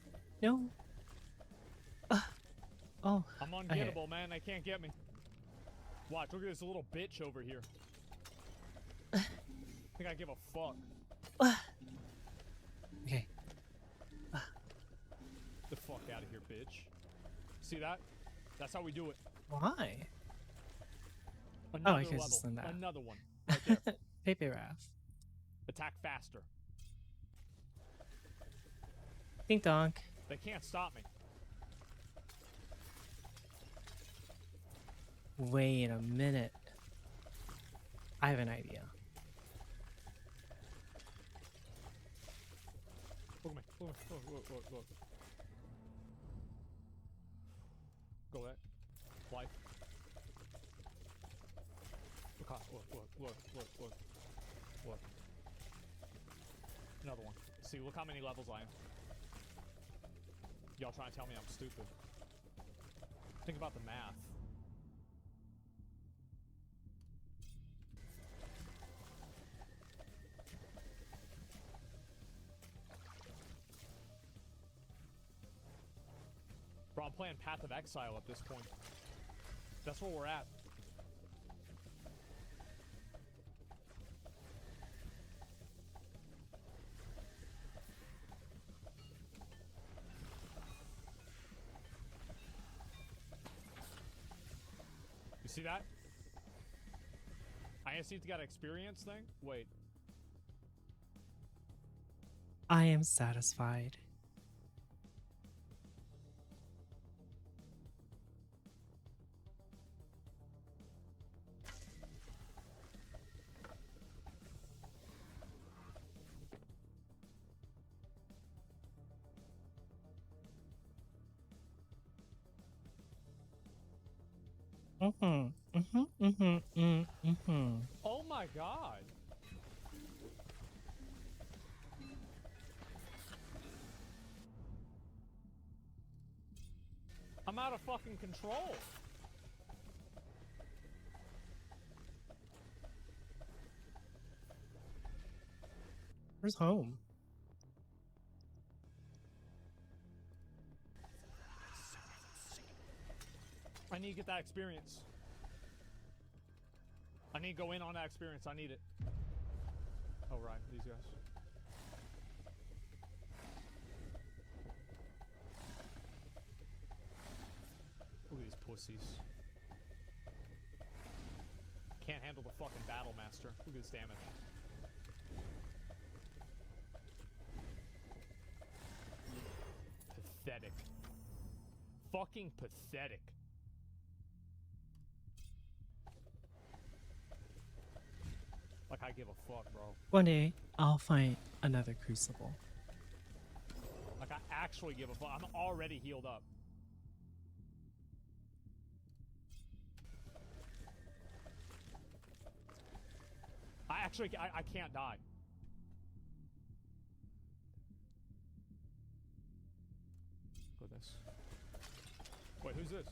Oh. I'm ungettable, man. They can't get me. Watch, look at this little bitch over here. Think I give a fuck. Okay. The fuck out of here, bitch. See that? That's how we do it. Why? Another I guess level. it's in that. Another one. Right there. Pepe Raph. Attack faster. Ding donk. They can't stop me. Wait a minute. I have an idea. Look at me. Look. Go back. Life. Look. Another one. See, look how many levels I am. Y'all trying to tell me I'm stupid. Think about the math. Bro, I'm playing Path of Exile at this point. That's where we're at. You see that? I just need to get an experience thing? Wait. I am satisfied. Oh my god. I'm out of fucking control. Where's home? I need to get that experience. I need to go in on that experience. I need it. Oh, right. These guys. Look at these pussies. Can't handle the fucking Battle Master. Look at this damage. Pathetic. Fucking pathetic. Like I give a fuck, bro. One day, I'll find another crucible. Like I actually give a fuck. I'm already healed up. I can't die. Look at this. Wait, who's this?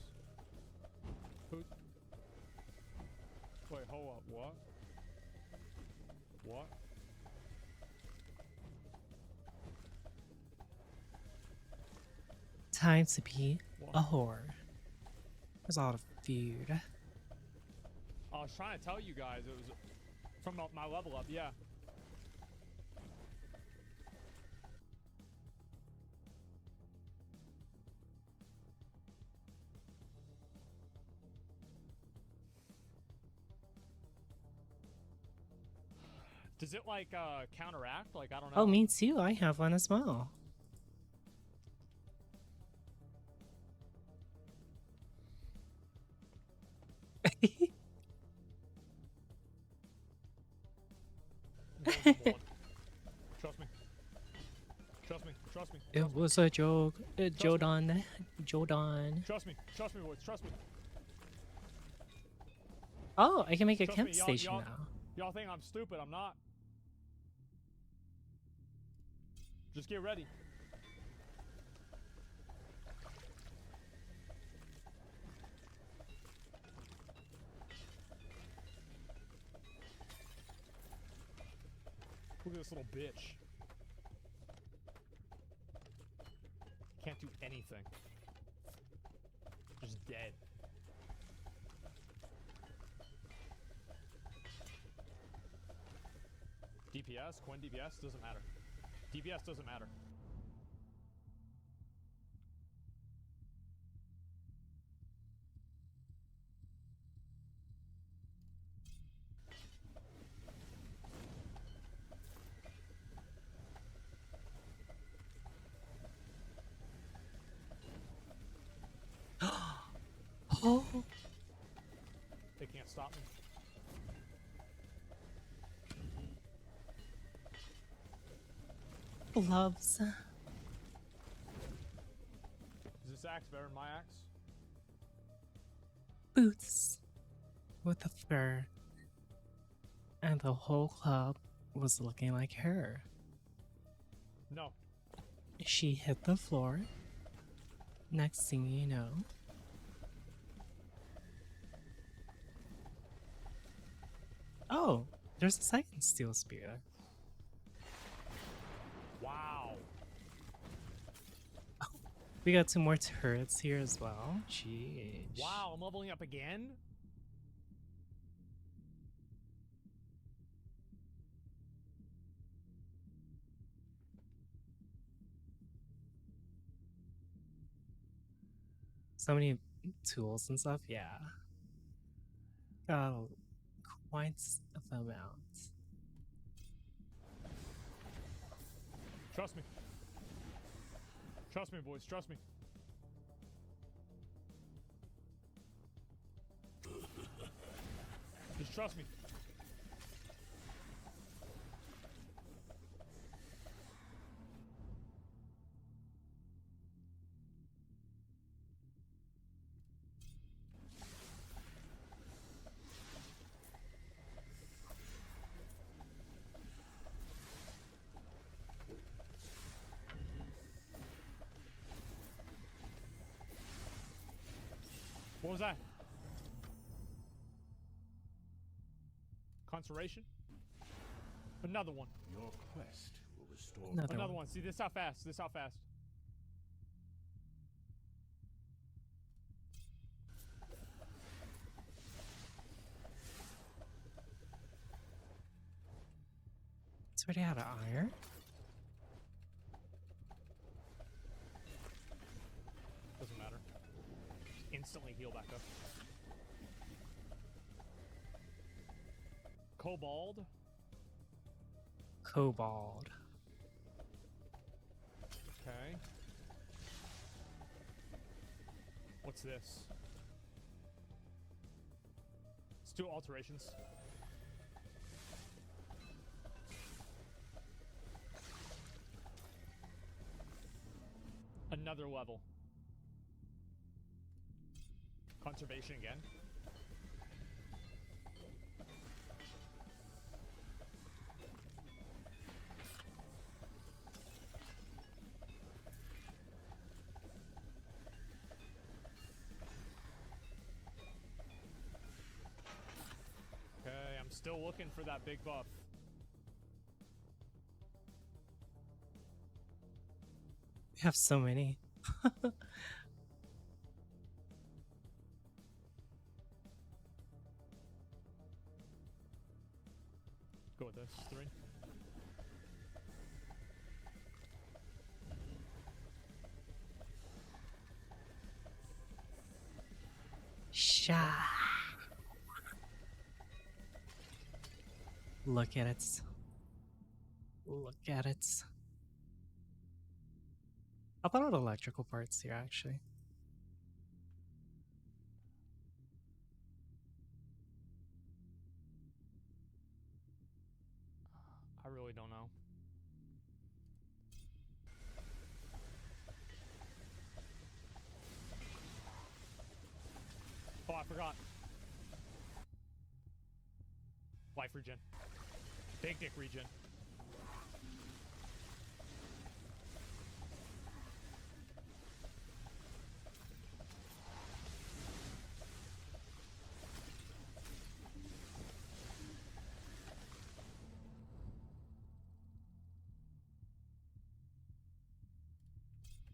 Who? Wait, hold up. What? What? Time to be a whore. There's all the food. I was trying to tell you guys it was from my level up, yeah. Does it like counteract? Like I don't know. Oh, me too. I have one as well. Trust me. Trust me. Trust me. It was a joke. Jodan. Jodan. Trust me. Trust me, boys. Trust me. Oh, I can make a Trust camp me, station now. Y'all think I'm stupid. I'm not. Just get ready. Look at this little bitch. Can't do anything. Just dead. DPS, Quinn DPS, doesn't matter. DPS doesn't matter. Oh. They can't stop me. Gloves. Is this axe better than my axe? Boots. With the fur. And the whole club was looking like her. No. She hit the floor. Next thing you know. Oh, there's a second steel spear. Wow. Oh, we got 2 more turrets here as well. Jeez. Wow, I'm leveling up again? So many tools and stuff, yeah. Got quite the amount. Trust me. Trust me, boys. Trust me. Just trust me. What was that? Conservation? Another one. Your quest will restore. Another one. See, this how fast. This how fast. It's already out of iron. Doesn't matter. Just instantly heal back up. Cobalt. Cobalt. Okay. What's this? Let's do alterations. Another level. Conservation again. Okay, I'm still looking for that big buff. We have so many. Go with this. 3. Sha. Look at it. Look at it. I'll put out electrical parts here, actually. I really really don't know. Oh, I forgot. Life regen. Big dick regen.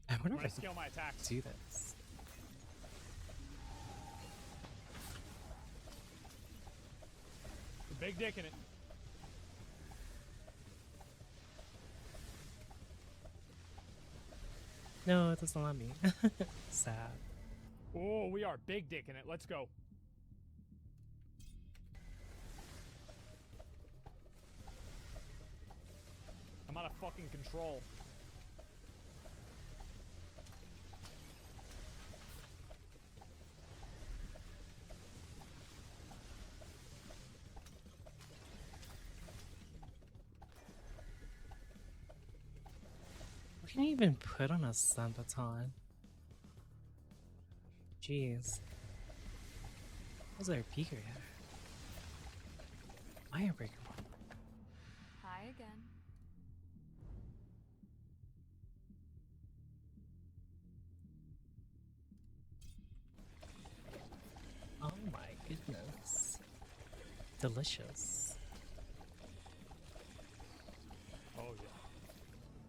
I wonder I'm if I scale my attacks. do this. Big dick in it. No, it doesn't let me. Sad. Oh, we are big dick in it. Let's go. I'm out of fucking control. What can you even put on a sun baton? Jeez. Was there a peeker here? Iron breaker. Hi again. Oh my goodness. Delicious. Oh yeah.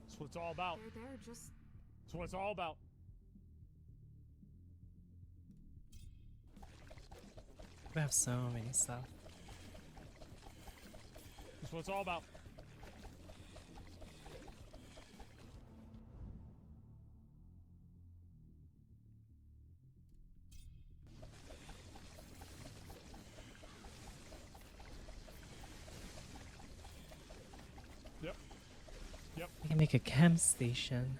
That's what it's all about. They're just... That's what it's all about. We have so many stuff. That's what it's all about. Yep. Yep. I can make a chem station.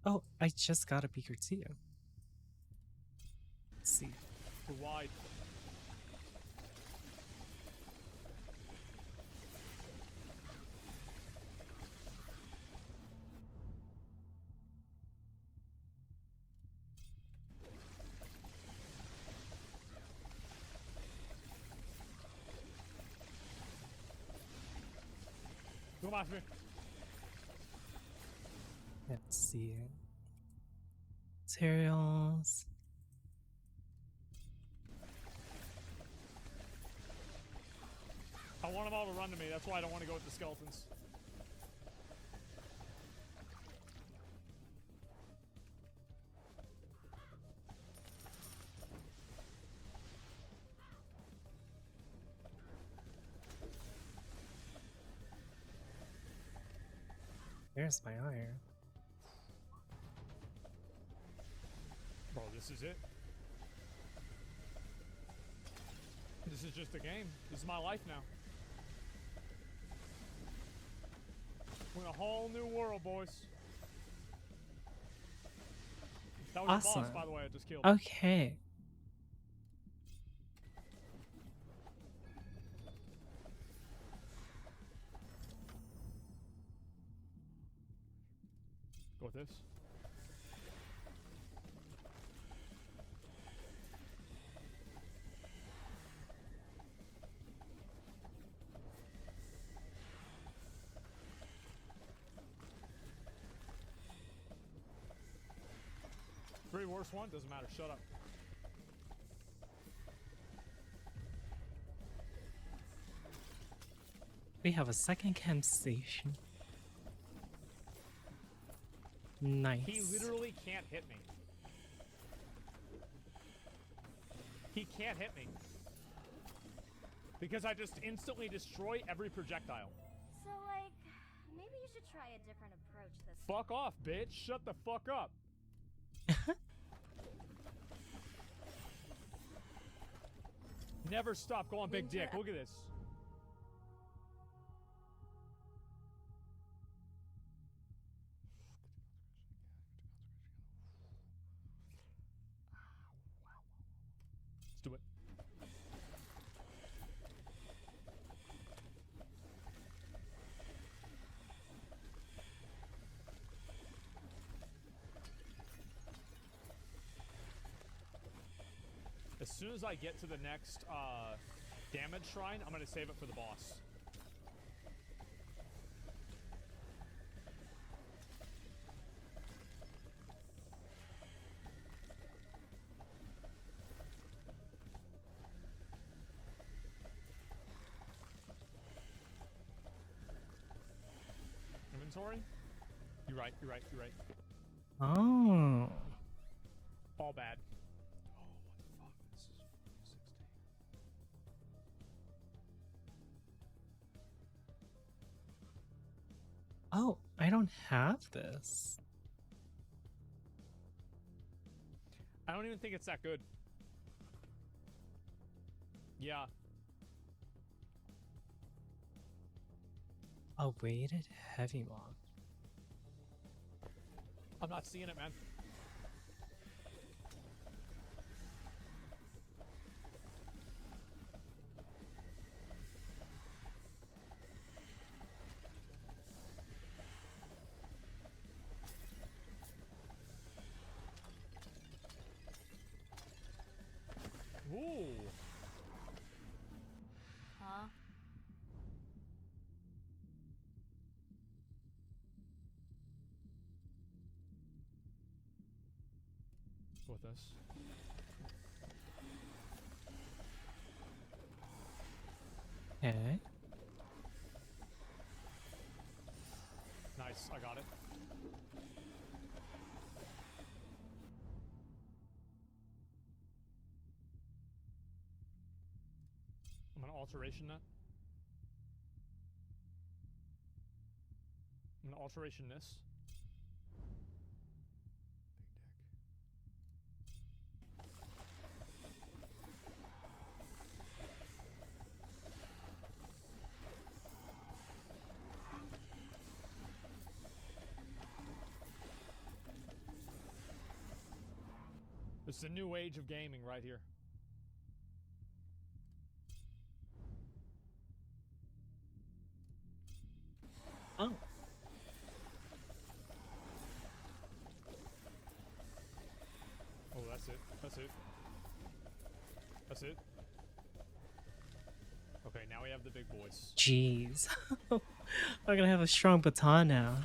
Oh, I just got a beaker too. Let's see. We're wide. Come on, me. Let's see. Materials. I want them all to run to me. That's why I don't want to go with the skeletons. There's my iron. Bro, this is it. This is just a game. This is my life now. We're in a whole new world, boys. That was Awesome. the boss, by the way, I just killed. Okay. Go with this. Three worst one, doesn't matter, shut up. We have a second chem station. Nice. He literally can't hit me. He can't hit me. Because I just instantly destroy every projectile. So, like, maybe you should try a different approach this time. Fuck off, bitch. Shut the fuck up. Never stop going big dick. Look at this. Let's do it. As soon as I get to the next damage shrine, I'm gonna save it for the boss. Inventory? You're right, you're right, you're right. Oh. All bad. Oh, what the fuck? This is 460. Oh, I don't have this. I don't even think it's that good. Yeah. A weighted heavy mob. I'm not seeing it, man. Ooh. Huh? With this. Okay. Nice, I got it. I'm gonna alteration that. I'm gonna alteration this. This is a new age of gaming right here. Oh. Oh, that's it. That's it. That's it. Okay, now we have the big boys. Jeez. I'm gonna have a strong baton now.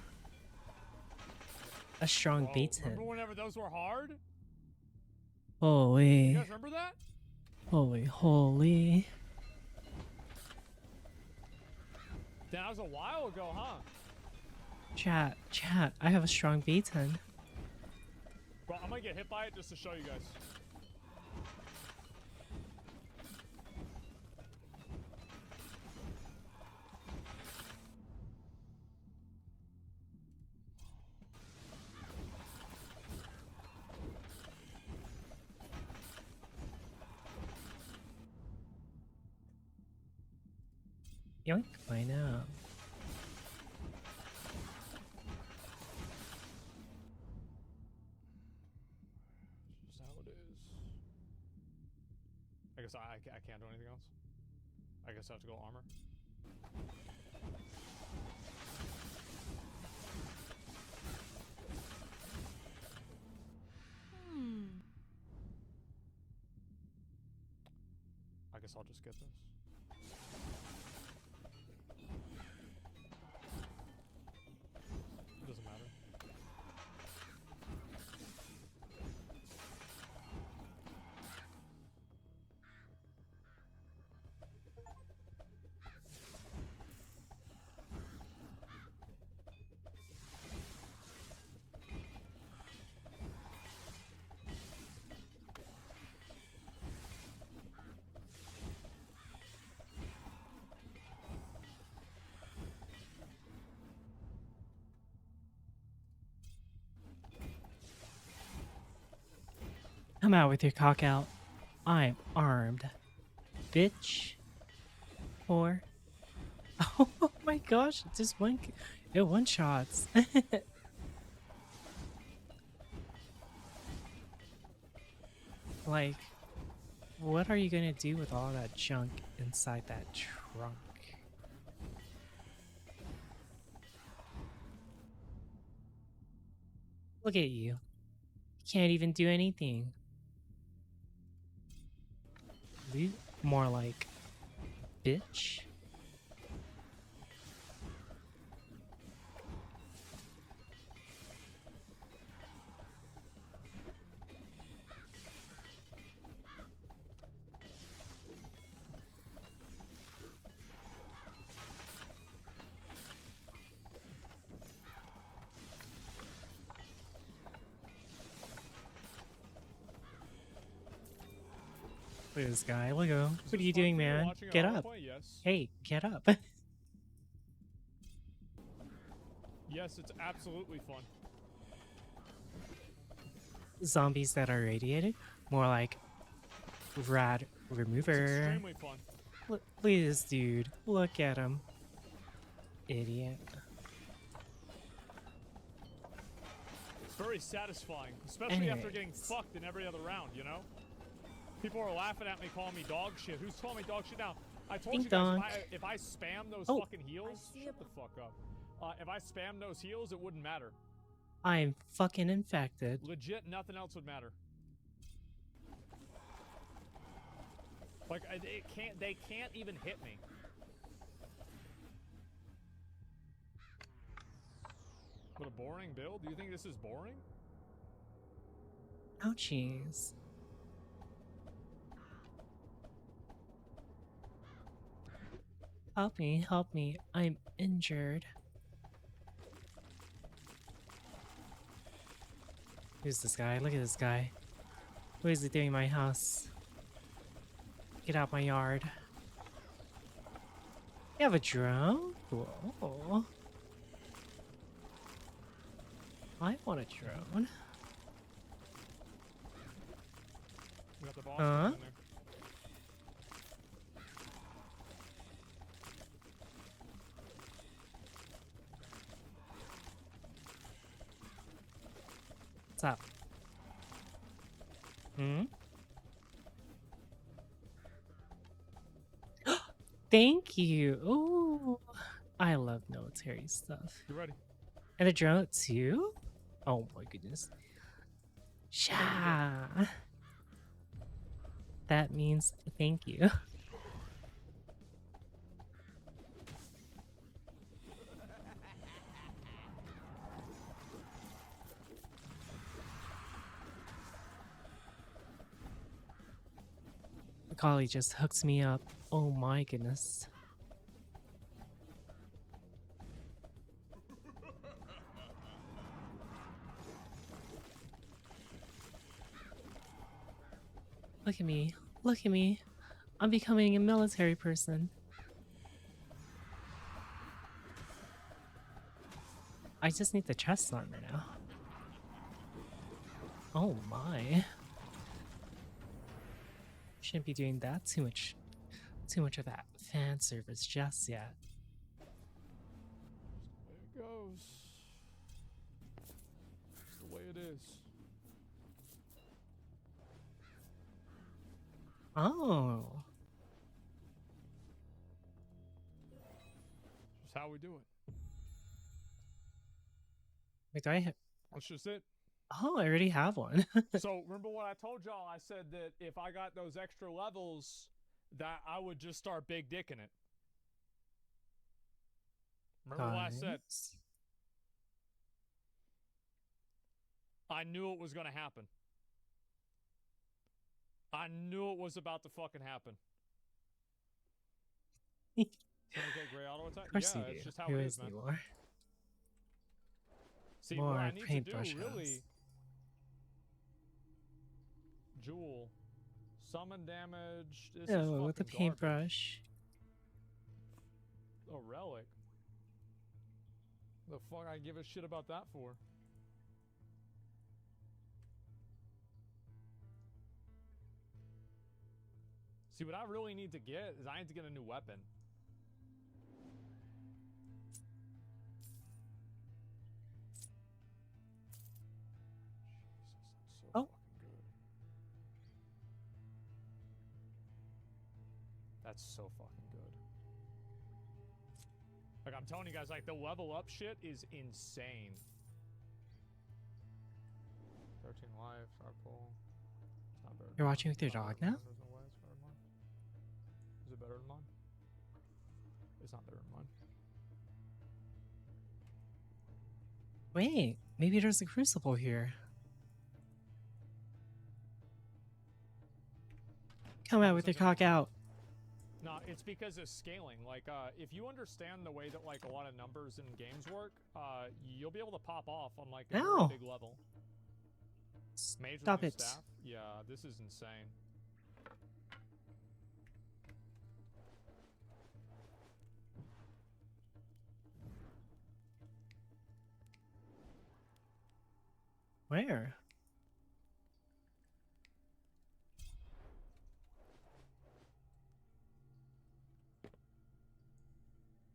A strong beaten. Remember whenever those were hard? Holy. You guys remember that? Holy, holy. That was a while ago, huh? Chat, I have a strong beaten. Bro, I'm gonna get hit by it just to show you guys. Yoink, I know. Just how it is. I guess I can't do anything else. I guess I have to go armor. I guess I'll just get this. It doesn't matter. Come out with your cock out. I'm armed. Bitch. Or. Oh my gosh, it just it one shots. Like, what are you gonna do with all that junk inside that trunk? Look at you. You can't even do anything. dude. More like bitch. Look at this guy. Look at him. What are you doing, man? Get up. Yes. Hey, get up. Yes, it's absolutely fun. Zombies that are radiated? More like rad remover. It's extremely fun. Look at this dude. Look at him. Idiot. It's very satisfying, especially after getting fucked in every other round, you know? People are laughing at me, calling me dog shit. Who's calling me dog shit now? I told you guys if I spam those fucking heals, shut the fuck up. If I spam those heals, it wouldn't matter. I'm fucking infected. Legit, nothing else would matter. Like, they can't even hit me. What a boring build. Do you think this is boring? Ouchies. Help me, help me. I'm injured. Who's this guy? Look at this guy. What is he doing in my house? Get out my yard. You have a drone? Cool. I want a drone. We got the boss in there. What's up? Thank you. Ooh, I love military stuff. You ready? And a drone too? Oh my goodness. Sha. That means thank you. Golly just hooks me up. Oh my goodness. Look at me. Look at me. I'm becoming a military person. I just need the chest armor now. Oh my. Shouldn't be doing that too much of that fan service just yet. There it goes. It's the way it is. Oh. Just how we do it. Wait, do I have... That's just it. Oh, I already have one. So, remember what I told y'all? I said that if I got those extra levels, that I would just start big dicking it. Remember what I said? I knew it was going to happen. I knew it was about to fucking happen. Okay, gray auto attack? Of course yeah, you do. It's just how Who it is is, man. more? See, More what I need to do, paintbrush really... house. Jewel. Summon damage. This Oh, is with the fucking paintbrush. garbage. A relic. The fuck I give a shit about that for? See, what I really need to get is I need to get a new weapon. Jesus, that's so fucking good. That's so fucking good. Like, I'm telling you guys, like, the level up shit is insane. 13 life, sharp pull. It's not better. You're watching with your dog now? not there. Never mind. Wait, maybe there's a crucible here. Come out with your cock out. No, it's because of scaling. Like, if you understand the way that, like, a lot of numbers in games work, you'll be able to pop off on, like, a very big level. Mage Stop with it. staff? Yeah, this is insane. Where?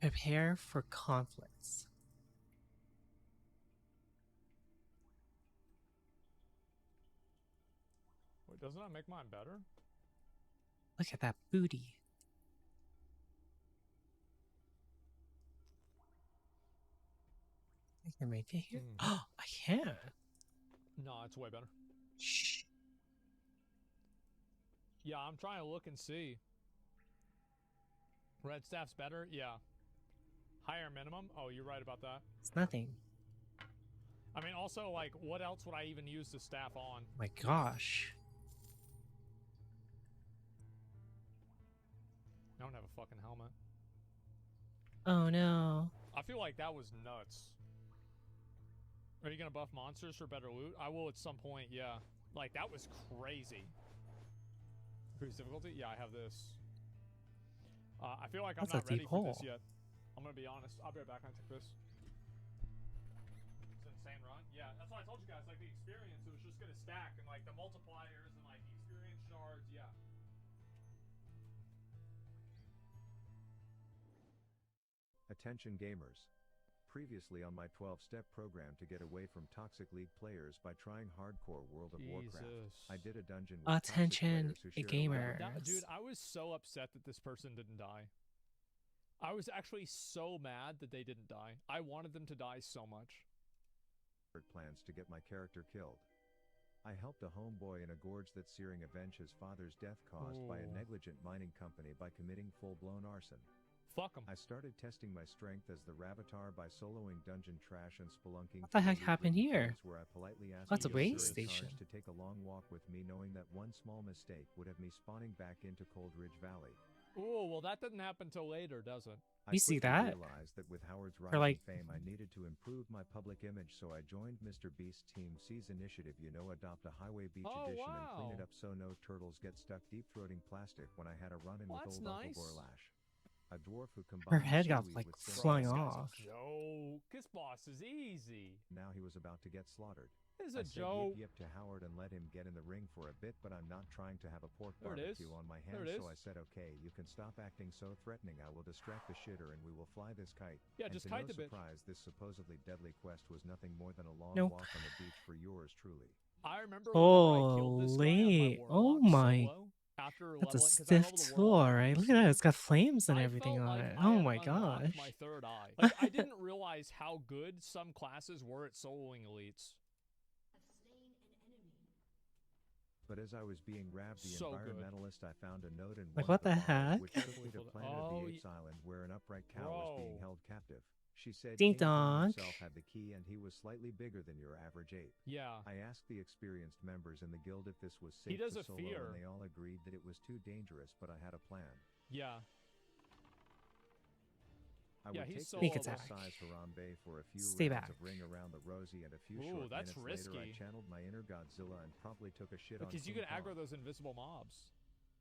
Prepare for conflicts. Wait, doesn't that make mine better? Look at that booty. I can make it here. Oh, I can. No, it's way better. Shh. Yeah, I'm trying to look and see. Red staff's better? Yeah. Higher minimum? Oh, you're right about that. It's nothing. I mean, also, like, what else would I even use the staff on? My gosh. I don't have a fucking helmet. Oh no. I feel like that was nuts. Are you gonna buff monsters for better loot? I will at some point, yeah. Like, that was crazy. Increase difficulty? Yeah, I have this. I feel like I'm That's not a ready deep for hole. this yet. I'm gonna be honest. I'll be right back. I took this. It's an insane run. Yeah, that's why I told you guys, like, the experience, it was just gonna stack, and, like, the multipliers and, like, the experience shards, yeah. Attention gamers. Previously on my 12-step program to get away from toxic league players by trying hardcore World of Warcraft, I did a dungeon with Attention, toxic players who shared gamers. Dude, I was so upset that this person didn't die. I was actually so mad that they didn't die. I wanted them to die so much. plans to get my character killed. I helped a homeboy in a gorge that searing avenge his father's death caused by a negligent mining company by committing full-blown arson. Fuck him. I started testing my strength as the Ravatar by soloing dungeon trash and spelunking. What the heck happened here? Where I politely asked That's a way Cars station. to take a long walk with me, knowing that one small mistake would have me spawning back into Cold Ridge Valley. Oh, well, that didn't happen till later, does it? You see that? Realized that with Howard's Or rising like- fame, I needed to improve my public image, so I joined Mr. Beast's Team C's initiative. Adopt a Highway Beach edition and clean it up so no turtles get stuck deep-throating plastic. When I had a run-in with old Uncle Borlash, a dwarf who combined Her head got seaweed like with flung cinnamon. off. Joke. This boss is easy. Now he was about to get slaughtered. It's I a said joke. yip to Howard and let him get in the ring for a bit, but I'm not trying to have a pork There it is. barbecue on my There hands, it so is. I said, okay, you can stop acting so threatening. I will distract the shitter and we will fly this kite. Yeah, and just to kite no the bitch. surprise, this supposedly deadly quest was nothing more than a long Nope. walk on the beach for yours truly. I remember whenever I killed this guy on my Holy! Oh Warlock my! solo, after That's a leveling, 'cause I stiff leveled the tool, Warlock right? on Look at that, it's got flames and I everything felt on like it. I Oh had my unlocked gosh. my third eye. Like, I didn't realize how good some classes were at soloing elites. But as I was being rabbed, the So good. environmentalist, I found a note in Like, one what of the the bottles, heck? which took me to Planet of Oh, the Apes Island, where an upright cow was being held captive. She said Ding King Kong dong. himself had the key and he was slightly bigger than your average ape. Yeah. I asked the experienced members in the guild if this was He safe does to a solo, fear. and they all agreed that it was too dangerous, but I had a plan. Yeah. I Yeah, would he's take solo the attack. size Harambe for a few Stay rounds back. of ring around the Rosie, and a few Ooh, short that's minutes later I risky. channeled my inner Godzilla and promptly took a shit on Because you King can aggro Kong. those invisible mobs.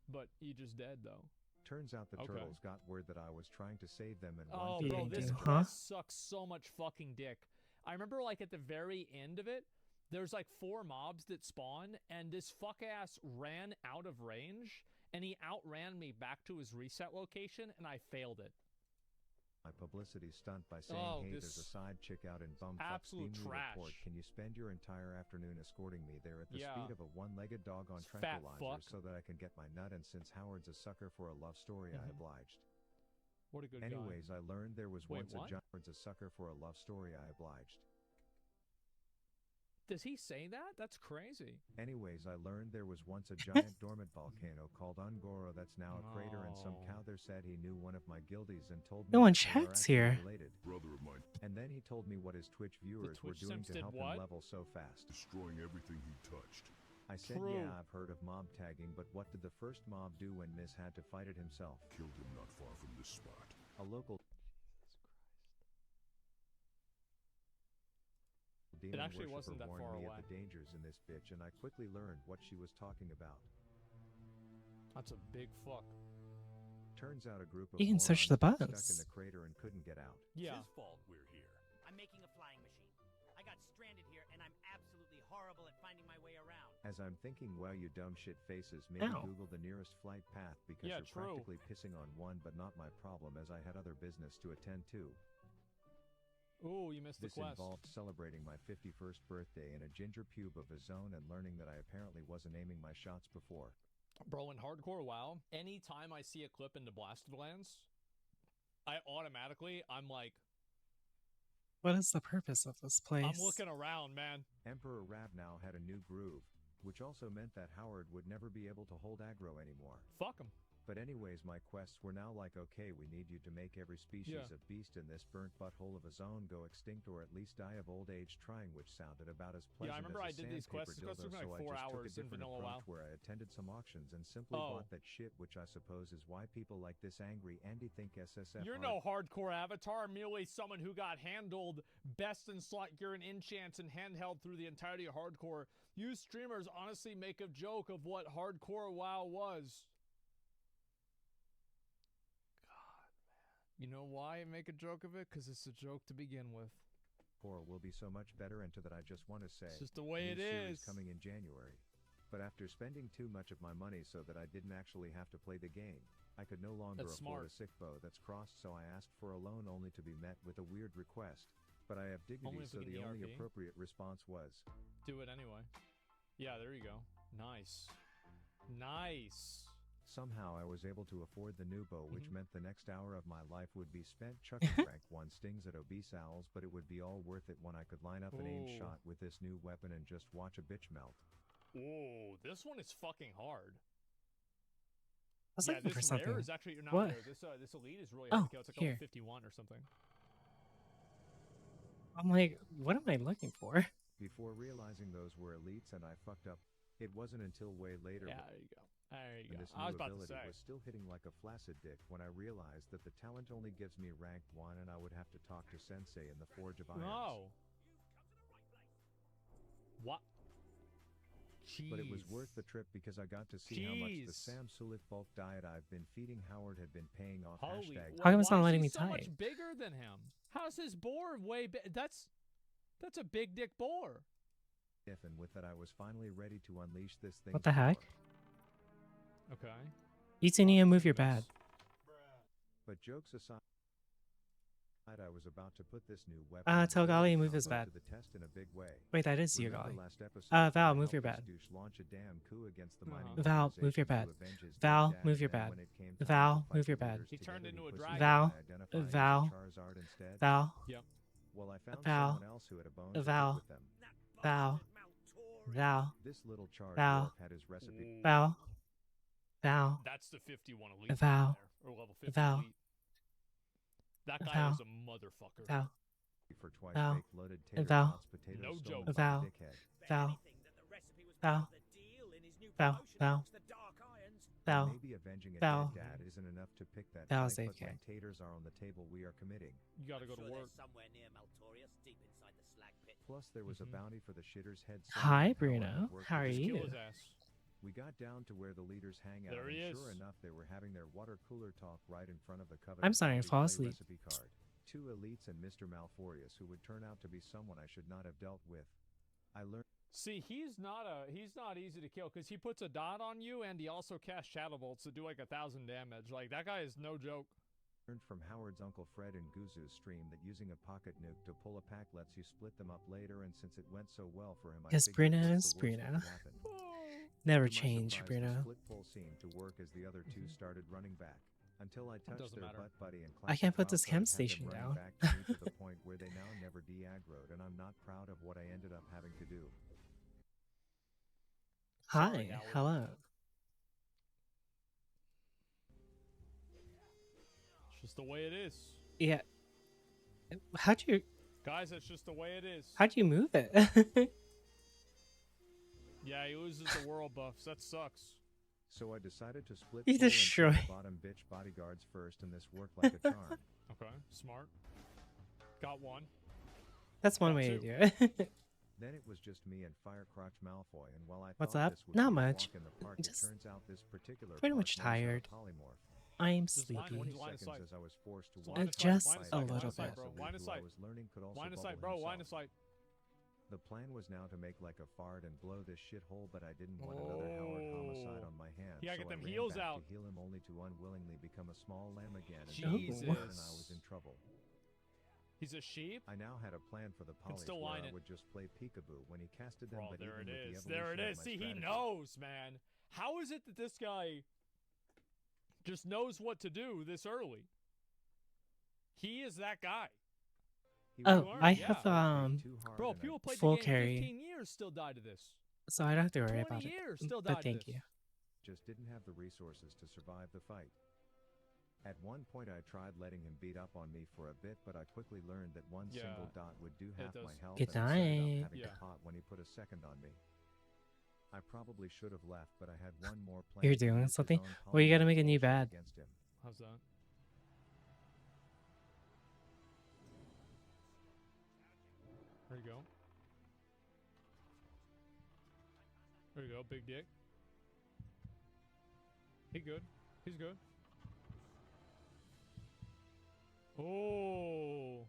But you just dead, though. Turns out the Okay. turtles got word that I was trying to save them and Oh, one bro, thing this did. quest sucks so much fucking dick. I remember, like, at the very end of it, there's, like, 4 mobs that spawn, and this fuck-ass ran out of range, and he outran me back to his reset location, and I failed it. My publicity stunt by saying, Oh, hey, this there's a side chick out in bumfuck absolute Steam trash. Report. Can you spend your entire afternoon escorting me there at the Yeah. speed of a one-legged dog on Fat tranquilizers fuck. so that I can get my nut? And since Howard's a sucker for a love story, I Mhm. obliged. What a good Anyways, guy. I learned there was Wait, once what? a Howard's a sucker for a love story. I obliged. Does he say that? That's crazy. Anyways, I learned there was once a giant dormant volcano called Ungoro that's now a crater, and some cow there said he knew one of my guildies and told me No one that they are checks actually here. related. Brother of mine. And then he told me what his Twitch viewers were Twitch doing Sims to did help what? him level so fast. Destroying everything he touched. I said, True. yeah, I've heard of mob tagging, but what did the first mob do when Miss had to fight it himself? Killed him not far from this spot. A local demon actually worshiper wasn't that warned far me away. at the dangers in this bitch, and I quickly learned what she was talking about. That's a big fuck. Turns out a group of You can search the morons got buttons. stuck in the crater and couldn't get out. Yeah. It's his fault we're here. I'm making a flying machine. I got stranded here, and I'm absolutely horrible at finding my way around. As I'm thinking, well, you dumb shit faces, maybe Ow. Google the nearest flight path, because Yeah, you're true. practically pissing on one, but not my problem, as I had other business to attend to. Ooh, you missed the This quest. involved celebrating my 51st birthday in a ginger pube of a zone and learning that I apparently wasn't aiming my shots before. Bro, in hardcore WoW, anytime I see a clip into Blasted Lands, I'm like, What is the purpose of this place? I'm looking around, man. Emperor Ravnow had a new groove, which also meant that Howard would never be able to hold aggro anymore. Fuck him. But anyways, my quests were now like, okay, we need you to make every species Yeah. of beast in this burnt butthole of a zone go extinct or at least die of old age trying, which sounded about as pleasant Yeah, I remember I as a did these sandpaper quests. These quests dildo, took me like so 4 I just hours took a in different vanilla approach WoW. where I attended some auctions and simply Oh. bought that shit, which I suppose is why people like this angry Andy think SSF You're are- no hardcore avatar, merely someone who got handled best in slot gear and enchants and handheld through the entirety of hardcore. You streamers honestly make a joke of what hardcore WoW was. God, man. You know why I make a joke of it? Because it's a joke to begin with. will be so much better, and to that I just want to say, It's just the way new it series is. coming in January. But after spending too much of my money so that I didn't actually have to play the game, I could no longer That's afford smart. a sick bow that's crossed, so I asked for a loan only to be met with a weird request. But I have dignity, Only if so we can the only ERP. appropriate response was, Do it anyway. Yeah, there you go. Nice. Nice. somehow I was able to afford the new bow, which Mhm. meant the next hour of my life would be spent chucking rank 1 stings at obese owls, but it would be all worth it when I could line up an aim Ooh. shot with this new weapon and just watch a bitch melt. Ooh, this one is fucking hard. I was Yeah, looking this for something. rare is actually not What? rare. This elite is really Oh, hard to kill. It's like here. level 51 or something. I'm like, what am I looking for? Before realizing those were elites and I fucked up, it wasn't until way later Yeah, there you go. There you when go. this new I was about to ability say. was still hitting like a flaccid dick when I realized that the talent only gives me rank 1 and I would have to talk to Sensei in the Forge of Irons. No. What? Jeez. But it was worth the trip because I got to see how much the Jeez. Sam Sulit bulk diet I've been feeding Howard had been paying off. Holy. Hashtag How come it's why not is letting he me so type? much bigger than him? How's his boar way big? That's a big dick boar. if, and with that I was finally ready to unleash this thing. What the heck? Okay. Eugenia, move your bad. But jokes aside, I was about to put this new weapon Telgali, move his to bad. the test in a big way. Wait, that is Remember Telgali. last episode Val, when I move your helped bad. this douche launch a damn coup against the mining Val, move your organization bad. to avenge his Val, dead dad, move your and then bad. when it came time Val, to fight move the your bad. leaders He turned together, into a pussied dragon. Val, by identifying as Val, Charizard instead. Val, Yep. Well, I found Val, someone else who had a bone to pick Val, with them. Val, Val, This little Char Val, dwarf had his recipe. Val, Val, That's the 51 elite right Val, there, or level 50 Val, elite. That guy Val, is a motherfucker. Val, For twice Val, baked loaded tater Val, tots, potatoes No stolen joke. by a Val, dickhead. Val, Val, Val, Val, Val, Maybe avenging a Val, dead dad isn't enough to pick that Val's fight, but AFK. when taters are on the table, we are committing. You gotta go to work. Somewhere near Maltorius, deep inside the slag pit. Plus, there was a bounty for the shitter's head. son, Hi, and Howard Bruno. had worked How are with his you? Kill kid. his ass. We got down to where the leaders hang out, There he and sure is. enough, they were having their water cooler talk right in front of the coveted I'm starting to replay fall asleep. recipe card. 2 elites and Mr. Malforius, who would turn out to be someone I should not have dealt with. I learned See, he's not easy to kill because he puts a dot on you and he also casts shadow bolts that do like 1,000 damage. Like that guy is no joke. from Howard's Uncle Fred and Guzu's stream that using a pocket nuke to pull a pack lets you split them up later, and since it went so well for him, I Yes, figured Bruno this is the worst that Bruno. could happen. Never To my change, surprise, Bruno. The split pull seemed to work as the other 2 started running back. Until I touched their butt buddy and I can't put this clout, camp so I'd had station them down. running back to me to the point where they now never de-aggroed, and I'm not proud of what I ended up having to do. Hi, hello. It's just the way it is. Yeah. How'd you... Guys, that's just the way it is. How'd you move it? Yeah, he loses the world buffs. That sucks. So I decided to split You full and destroy- kill the bottom bitch bodyguards first, and this worked like a charm. Okay, smart. Got one. That's one Got way two. to do it. Then it was just me and Firecrotch Malfoy, and while I What's thought up? this would Not be a much. walk in the park, Just it turns out this particular pretty park much knows how to tired. polymorph. I'm Just line- sleepy. 20 seconds sight. as I was forced to Line watch of sight, Just line of a sight, little line of sight, bit. bro. Who Line of I sight. was learning could also Line of sight, bubble bro. Line of himself. sight. The plan was now to make like a fart and blow this shithole, but I didn't want another Howard homicide on my hands. Yeah, so get them I ran heels back out. to heal him, only to unwillingly become a small lamb again. And Jesus. and I was in trouble. He's a sheep? I now had a plan for the Can polys still where line I it. would just play peekaboo when he casted them, Bro, but there even it with is. the There it evolution of is. my See, he strategy- knows, man. How is it that this guy just knows what to do this early? He is that guy. Oh, I Yeah. have Bro, people played full the game carry, 15 years, still died to this. so I don't have to worry 20 about it. years, still But died thank this. you. Just didn't have the resources to survive the fight. At one point I tried letting him beat up on me for a bit, but I quickly learned that one Yeah, single dot would do half my does. health, Good and I ended night. up having Yeah. to pot when he put a second on me. I probably should have left, but I had one more plan. You're to doing use his something? own Well, you gotta polymorph make a new bullshit bed. against him. How's that? There you go. There you go, big dick. He good. He's good. Oh.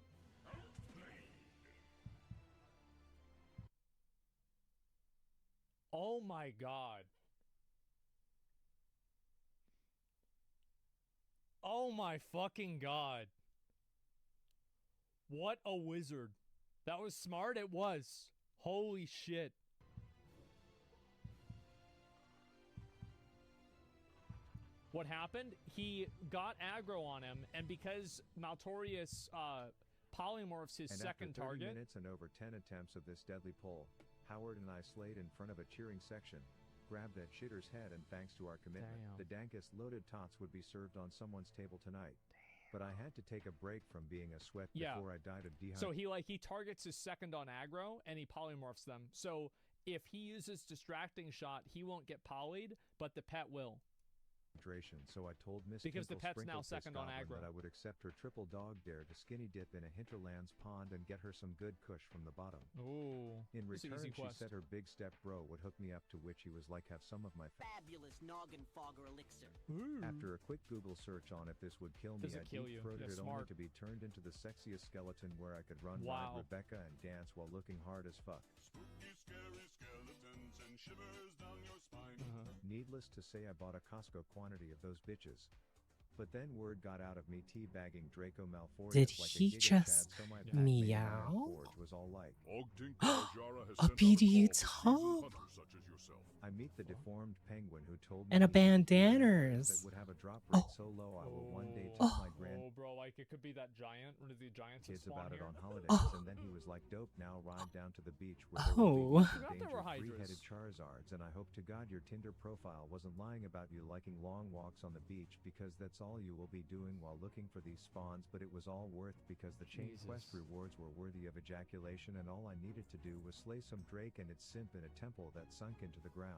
Oh my god. Oh my fucking god. What a wizard. That was smart, it was. Holy shit. What happened? He got aggro on him, and because Maltorius polymorphs his And second after 30 target. minutes and over 10 attempts of this deadly pull, Howard and I slayed in front of a cheering section, grabbed that shitter's head, and thanks to our commitment, Damn. the dankest loaded tots would be served on someone's table tonight. But I had to take a break from being a sweat Yeah. before I died of dehydration. So he targets his second on aggro and he polymorphs them. So if he uses distracting shot, he won't get polyed, but the pet will. So I told Miss Because the Tinkle pet's now Sprinkles second on Goblin aggro. that I would accept her triple dog dare to skinny dip in a hinterlands pond and get her some good kush from the bottom. Ooh. In This is an return, easy she quest. said her big step bro would hook me up, to which he was like, have some of my Fabulous noggin fogger elixir. After a quick Google search on if this would kill me, Does I it kill you? deep-throated Yeah, it only smart. to be turned into the sexiest skeleton where I could run, Wow. ride Rebecca, and dance while looking hard as fuck. Spooky, scary skeletons and shivers down your spine. Needless to say, I bought a Costco quantity of those bitches. But then word got out of me teabagging Draco Malfoy Did like he a Giga just Chad, so my Pac-Man meow? Iron Forge was all like, A BDU top? Such as yourself. I meet the deformed penguin who told me And a he needed to bandanas. that would have a drop rate so low I will one day tip my Oh, bro, like it could be that giant, one of the giants that kids spawn about it here. on holidays, Oh. and then he was like, dope, now ride down to the beach where there will Oh. be Forgot there were endangered hydras. three-headed Charizards, and I hope to God your Tinder profile wasn't lying about you liking long walks on the beach, because that's all you will be doing while looking for these spawns, but it was all worth because the chain Jesus. quest rewards were worthy of ejaculation, and all I needed to do was slay some Drake and its simp in a temple that sunk into the ground.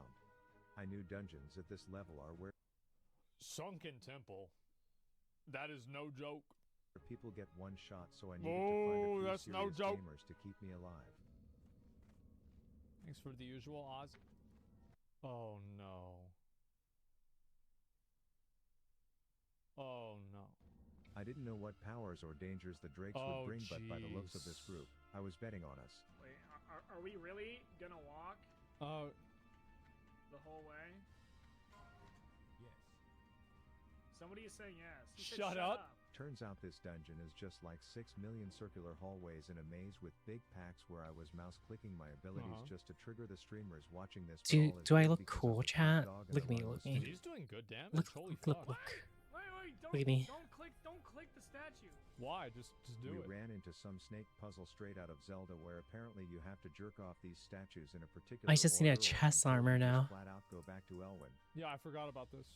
I knew dungeons at this level are where Sunken temple. That is no joke. people get one shot, so I needed to find a few that's no serious joke. gamers to keep me alive. Thanks for the usual, Oz. Oh no. Oh no. I didn't know what powers or dangers the Drakes Oh, would bring, but by the looks of jeez. this group, I was betting on us. Wait, are we really gonna walk the whole way? Yes. Somebody is saying yes. He said Shut up. Turns out this dungeon is just like 6 million circular hallways in a maze with big packs where I was mouse clicking my abilities just to trigger the streamers watching this. Do brawl as do I good look because of cool, the chat? dog and Look at the me, run look was at me. He's doing good damage. Look, Holy look, fuck. look. Wait, Look at me. Don't click the statue. Why? Just do it. We ran into some snake puzzle straight out of Zelda where apparently you have to jerk off these statues in a particular I just need a order chest until armor you just now. flat out go back to Elwyn. Yeah, I forgot about this.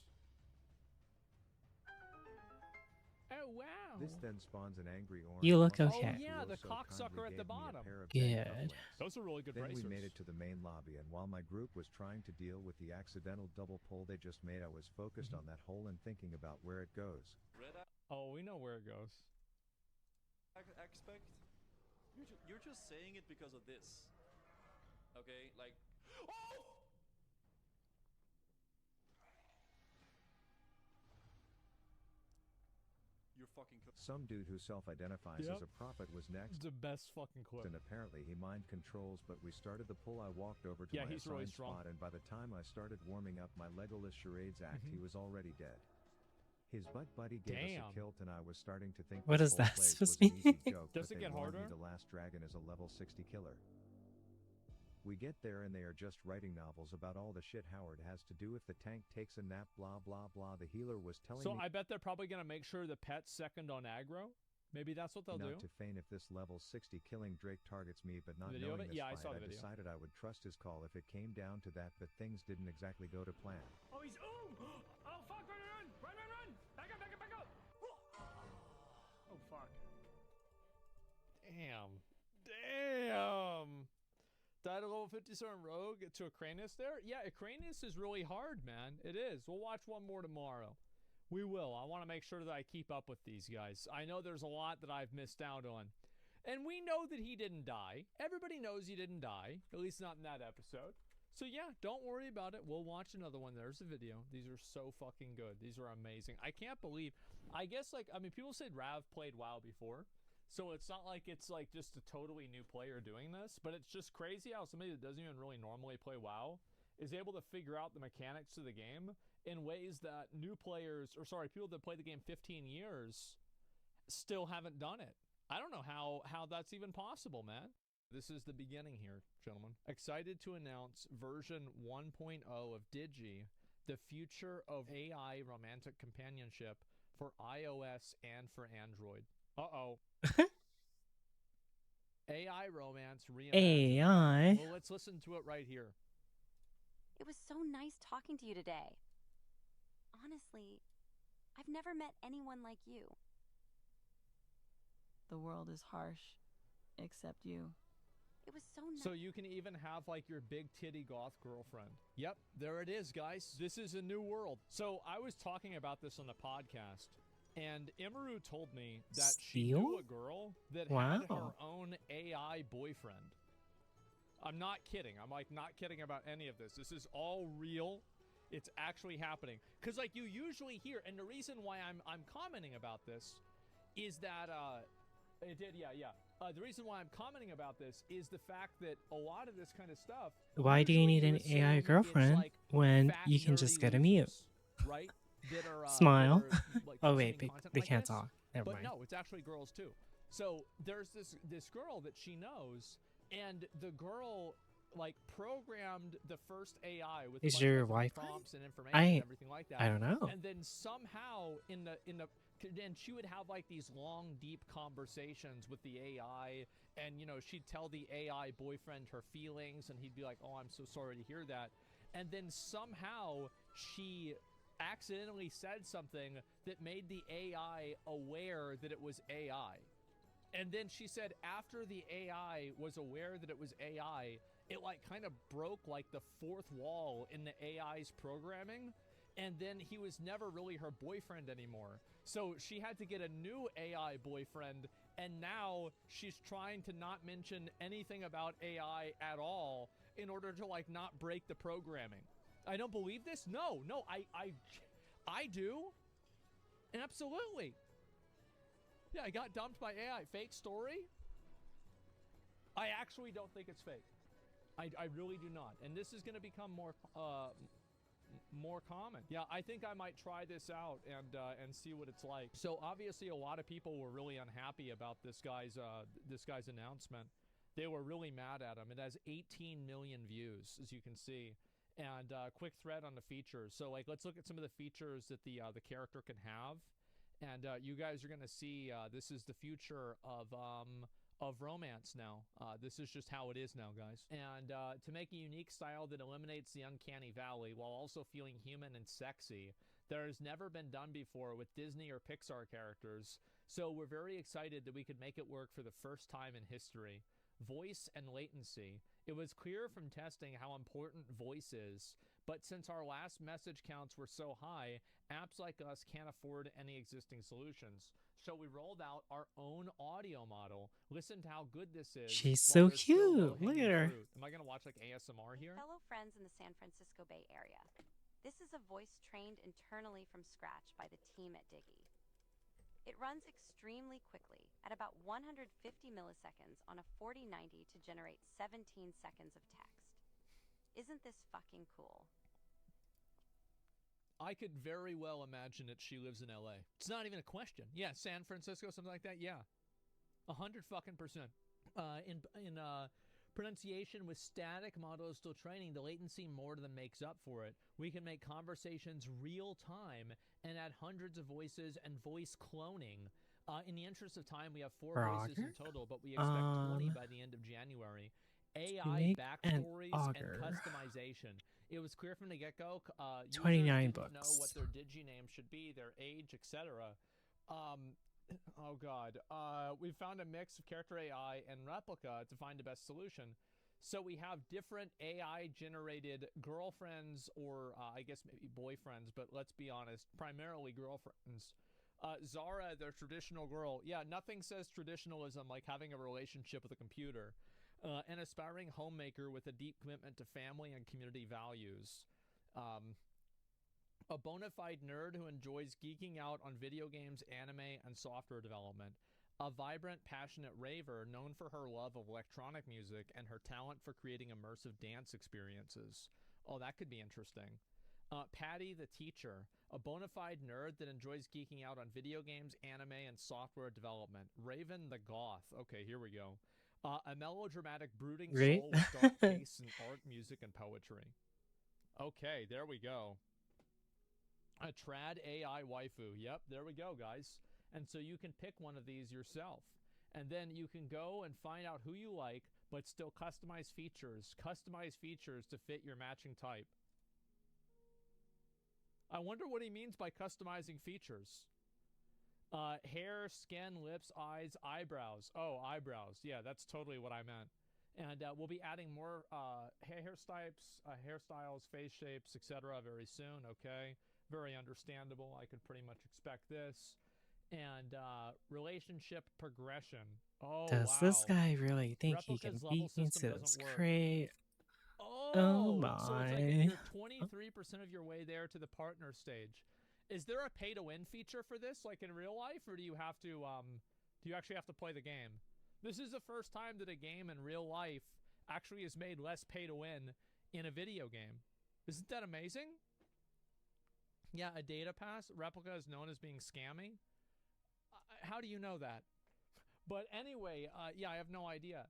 Oh wow! This then spawns an angry orange. You look monster okay. Oh yeah, who the also cocksucker kindly at the gave me a bottom. pair of Good. dang cufflinks. Those are really good Then bracers. we made it to the main lobby, and while my group was trying to deal with the accidental double pull they just made, I was focused on that hole and thinking about where it goes. Oh, we know where it goes. Expect? You're just saying it because of this. Okay, like... Oh! You're fucking... Some dude who self-identifies as a prophet was next. The best fucking clip. And apparently he mind controls, but we started the pull. I walked over to my he's really assigned strong. spot, and by the time I started warming up my Legolas charades act, he was already dead. His butt buddy gave us a kilt, and I was starting to think What this is whole that place supposed was to an mean? easy joke, Does but it they get warned me harder? the last dragon is a level 60 killer. We get there and they are just writing novels about all the shit Howard has to do if the tank takes a nap, blah blah blah. The healer was telling So me I bet they're probably gonna make sure the pet's second on aggro. Maybe that's what they'll not do. to feign if this level 60 killing Drake targets me, but not Video of knowing it? this Yeah, I fight, saw the video. decided I would trust his call if it came down to that, but things didn't exactly go to plan. Oh, he's oh fuck! Run! Back up! Oh fuck! Damn. Died a level 57 rogue to Acranius there? Yeah, Acranius is really hard, man. It is. We'll watch one more tomorrow. We will. I want to make sure that I keep up with these guys. I know there's a lot that I've missed out on. And we know that he didn't die. Everybody knows he didn't die. At least not in that episode. So yeah, don't worry about it. We'll watch another one. There's the video. These are so fucking good. These are amazing. I can't believe... I guess, like, I mean, people said Rav played WoW before. So it's not like it's like just a totally new player doing this, but it's just crazy how somebody that doesn't even really normally play WoW is able to figure out the mechanics of the game in ways that new players, or sorry, people that play the game 15 years still haven't done it. I don't know how that's even possible, man. This is the beginning here, gentlemen. Excited to announce version 1.0 of Digi, the future of AI romantic companionship for iOS and for Android. Uh-oh. AI romance reimagined. AI? Well, let's listen to it right here. It was so nice talking to you today. Honestly, I've never met anyone like you. The world is harsh, except you. It was so nice. So you can even have like your big titty goth girlfriend. Yep, there it is, guys. This is a new world. So I was talking about this on the podcast, and Imaru told me that she knew a girl that had her own AI boyfriend. I'm not kidding. I'm like not kidding about any of this. This is all real. It's actually happening. Because like you usually hear, and the reason why I'm commenting about this is that it did, yeah. The reason why I'm commenting about this is the fact that a lot of this kind of stuff. Why do you need an AI girlfriend when you can just get a mute? Right? That are, Smile. that are, like, Oh wait, they like can't this. talk. Never But mind. no, it's actually girls too. So there's this girl that she knows, and the girl like programmed the first AI with Is a bunch of your different Wi-Fi? prompts and information and everything like that. I don't know. And then somehow then she would have like these long, deep conversations with the AI, and you know she'd tell the AI boyfriend her feelings, and he'd be like, "Oh, I'm so sorry to hear that." And then somehow she accidentally said something that made the AI aware that it was AI. And then she said after the AI was aware that it was AI, it like kind of broke like the fourth wall in the AI's programming, and then he was never really her boyfriend anymore. So she had to get a new AI boyfriend, and now she's trying to not mention anything about AI at all in order to like not break the programming. I don't believe this? No, I do. Absolutely. Yeah, I got dumped by AI. Fake story? I actually don't think it's fake. I really do not. And this is going to become more common. Yeah, I think I might try this out and see what it's like. So obviously a lot of people were really unhappy about this guy's announcement. They were really mad at him. It has 18 million views, as you can see. And quick thread on the features. So like, let's look at some of the features that the character can have. And you guys are gonna see this is the future of romance now. This is just how it is now, guys. And to make a unique style that eliminates the uncanny valley while also feeling human and sexy, there has never been done before with Disney or Pixar characters. So we're very excited that we could make it work for the first time in history. Voice and latency. It was clear from testing how important voice is, but since our last message counts were so high, apps like us can't afford any existing solutions. So we rolled out our own audio model. Listen to how good this is. She's so cute. Look at her. Am I going to watch like ASMR here? Fellow friends in the San Francisco Bay Area. This is a voice trained internally from scratch by the team at Diggy. It runs extremely quickly at about 150 milliseconds on a 4090 to generate 17 seconds of text. Isn't this fucking cool? I could very well imagine that she lives in LA. It's not even a question. Yeah, San Francisco, something like that. Yeah, 100 fucking percent. In pronunciation with static models still training, the latency more than makes up for it. We can make conversations real time and add hundreds of voices and voice cloning. In the interest of time, we have 4 voices in total, but we expect 20 by the end of January. AI backstories and customization. It was clear from the get-go, 29 books. Know what their digi-name should be, their age, etc. Oh god. We found a mix of character AI and replica to find the best solution. So we have different AI-generated girlfriends, or I guess maybe boyfriends, but let's be honest, primarily girlfriends. Zara, their traditional girl. Yeah, nothing says traditionalism like having a relationship with a computer. An aspiring homemaker with a deep commitment to family and community values. A bona fide nerd who enjoys geeking out on video games, anime, and software development. A vibrant, passionate raver known for her love of electronic music and her talent for creating immersive dance experiences. Oh, that could be interesting. Patty the teacher, a bona fide nerd that enjoys geeking out on video games, anime, and software development. Raven the goth. Okay, here we go. A melodramatic, brooding soul with dark tastes in art, music, and poetry. Okay, there we go. A trad AI waifu. Yep, there we go, guys. And so you can pick one of these yourself. And then you can go and find out who you like, but still customize features. Customize features to fit your matching type. I wonder what he means by customizing features. Hair, skin, lips, eyes, eyebrows. Oh, eyebrows. Yeah, that's totally what I meant. And we'll be adding more hairstyles, face shapes, etc. very soon, okay? Very understandable. I could pretty much expect this. And relationship progression. Oh, Does this guy really think he can beat me to this crate? Oh my. So it's like you're 23% of your way there to the partner stage. Is there a pay-to-win feature for this, like in real life, or do you have to, do you actually have to play the game? This is the first time that a game in real life actually has made less pay-to-win in a video game. Isn't that amazing? Yeah, a data pass. Replica is known as being scammy. How do you know that? But anyway, yeah, I have no idea.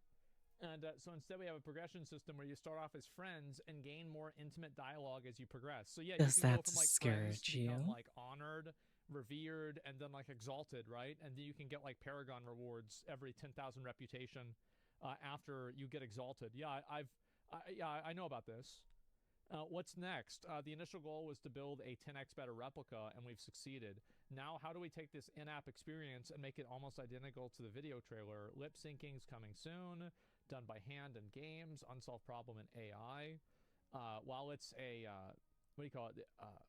And so instead we have a progression system where you start off as friends and gain more intimate dialogue as you progress. So yeah, does you can that go from like friends to become like honored, revered, and then like exalted, right? And then you can get like Paragon rewards every 10,000 reputation after you get exalted. Yeah, I know about this. What's next? The initial goal was to build a 10x better replica, and we've succeeded. Now, how do we take this in-app experience and make it almost identical to the video trailer? Lip syncing's coming soon. Done by hand in games, unsolved problem in AI. While it's a,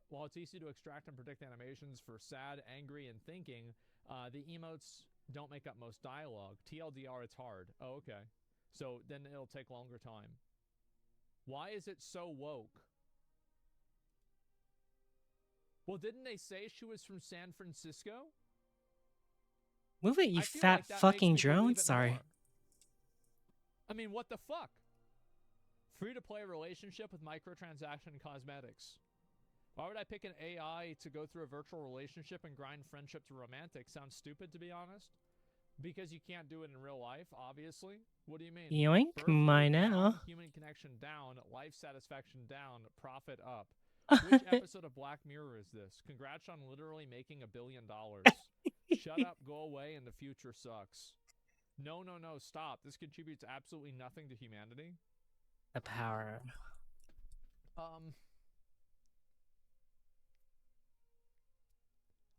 while it's easy to extract and predict animations for sad, angry, and thinking, the emotes don't make up most dialogue. TLDR, it's hard. Oh, okay. So then it'll take longer time. Why is it so woke? Well, didn't they say she was from San Francisco? Move it, you fat fucking drone. Sorry. More. I mean, what the fuck? Free-to-play relationship with microtransaction cosmetics. Why would I pick an AI to go through a virtual relationship and grind friendship to romantic? Sounds stupid, to be honest. Because you can't do it in real life, obviously. What do you mean? Yoink, mine now. Human connection down, life satisfaction down, profit up. Which episode of Black Mirror is this? Congrats on literally making $1 billion. Shut up, go away, and the future sucks. No, stop. This contributes absolutely nothing to humanity. The power.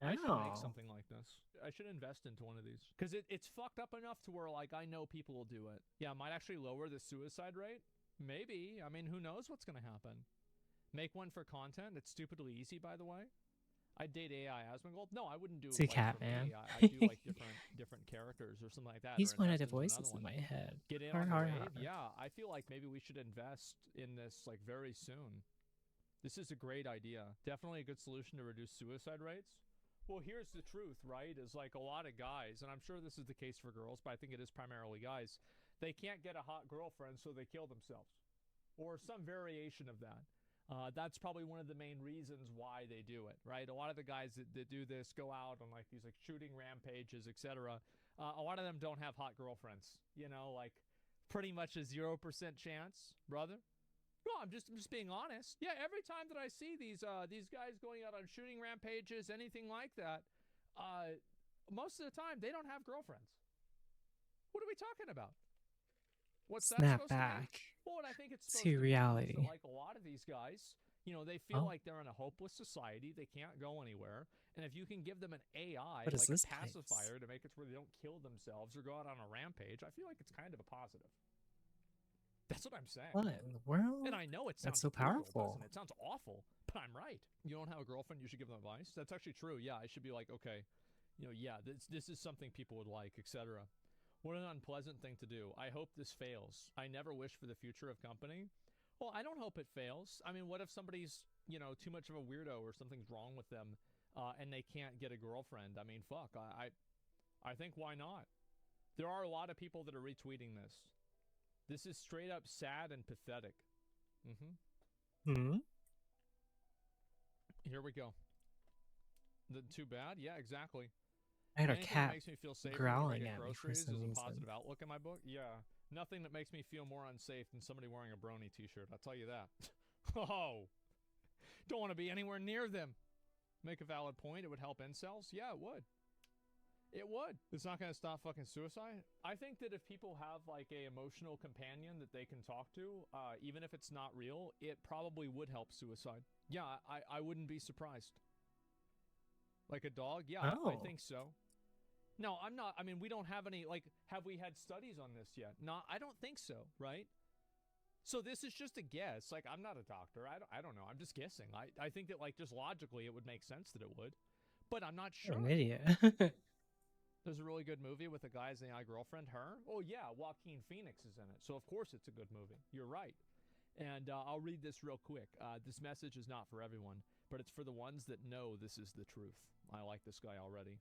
I should make something like this. I should invest into one of these. Because it's fucked up enough to where, like, I know people will do it. Yeah, it might actually lower the suicide rate. Maybe. I mean, who knows what's going to happen? Make one for content. It's stupidly easy, by the way. I'd date AI as my goal. No, I wouldn't do See like Catman. I'd do like different characters or something like that. He's one of the into voices in one. my head. Get in on the wave. Yeah, I feel like maybe we should invest in this like very soon. This is a great idea. Definitely a good solution to reduce suicide rates. Well, here's the truth, right? Is like a lot of guys, and I'm sure this is the case for girls, but I think it is primarily guys. They can't get a hot girlfriend, so they kill themselves, or some variation of that. That's probably one of the main reasons why they do it, right? A lot of the guys that do this go out on like these like shooting rampages, etc. A lot of them don't have hot girlfriends, you know, like pretty much a 0% chance, brother. No, I'm just being honest. Yeah, every time that I see these guys going out on shooting rampages, anything like that, most of the time they don't have girlfriends. What are we talking about? What's that Snap supposed back to be? Well, what I think it's to reality. So, like a lot of these guys, you know, they feel like they're in a hopeless society. They can't go anywhere. And if you can give them an AI, like a pacifier, to make it where they don't kill themselves or go out on a rampage, I feel like it's kind of a positive. That's what I'm saying. What in the world? And I know it sounds so brutal, powerful. doesn't it? It sounds awful, but I'm right. You don't have a girlfriend, you should give them advice. That's actually true. Yeah, I should be like, okay, you know, yeah, this is something people would like, etc. What an unpleasant thing to do. I hope this fails. I never wish for the future of company. Well, I don't hope it fails. I mean, what if somebody's, you know, too much of a weirdo or something's wrong with them and they can't get a girlfriend? I mean, fuck. I think why not? There are a lot of people that are retweeting this. This is straight up sad and pathetic. Here we go. Too bad? Yeah, exactly. I had a Anything cat that makes me feel safer growling when I get at me for groceries some is a reason. positive outlook in my book. Yeah. Nothing that makes me feel more unsafe than somebody wearing a brony t-shirt. I'll tell you that. Oh. Don't want to be anywhere near them. Make a valid point. It would help incels. Yeah, it would. It would. It's not going to stop fucking suicide. I think that if people have like a emotional companion that they can talk to, even if it's not real, it probably would help suicide. Yeah, I wouldn't be surprised. Like a dog? Yeah, I think so. No, I'm not. I mean, we don't have any, like, have we had studies on this yet? No, I don't think so, right? So this is just a guess. Like, I'm not a doctor. I don't know. I'm just guessing. I think that, like, just logically it would make sense that it would. But I'm not sure. You're an idiot. There's a really good movie with a guy's AI girlfriend, her. Oh, yeah, Joaquin Phoenix is in it. So, of course, it's a good movie. You're right. And I'll read this real quick. This message is not for everyone, but it's for the ones that know this is the truth. I like this guy already.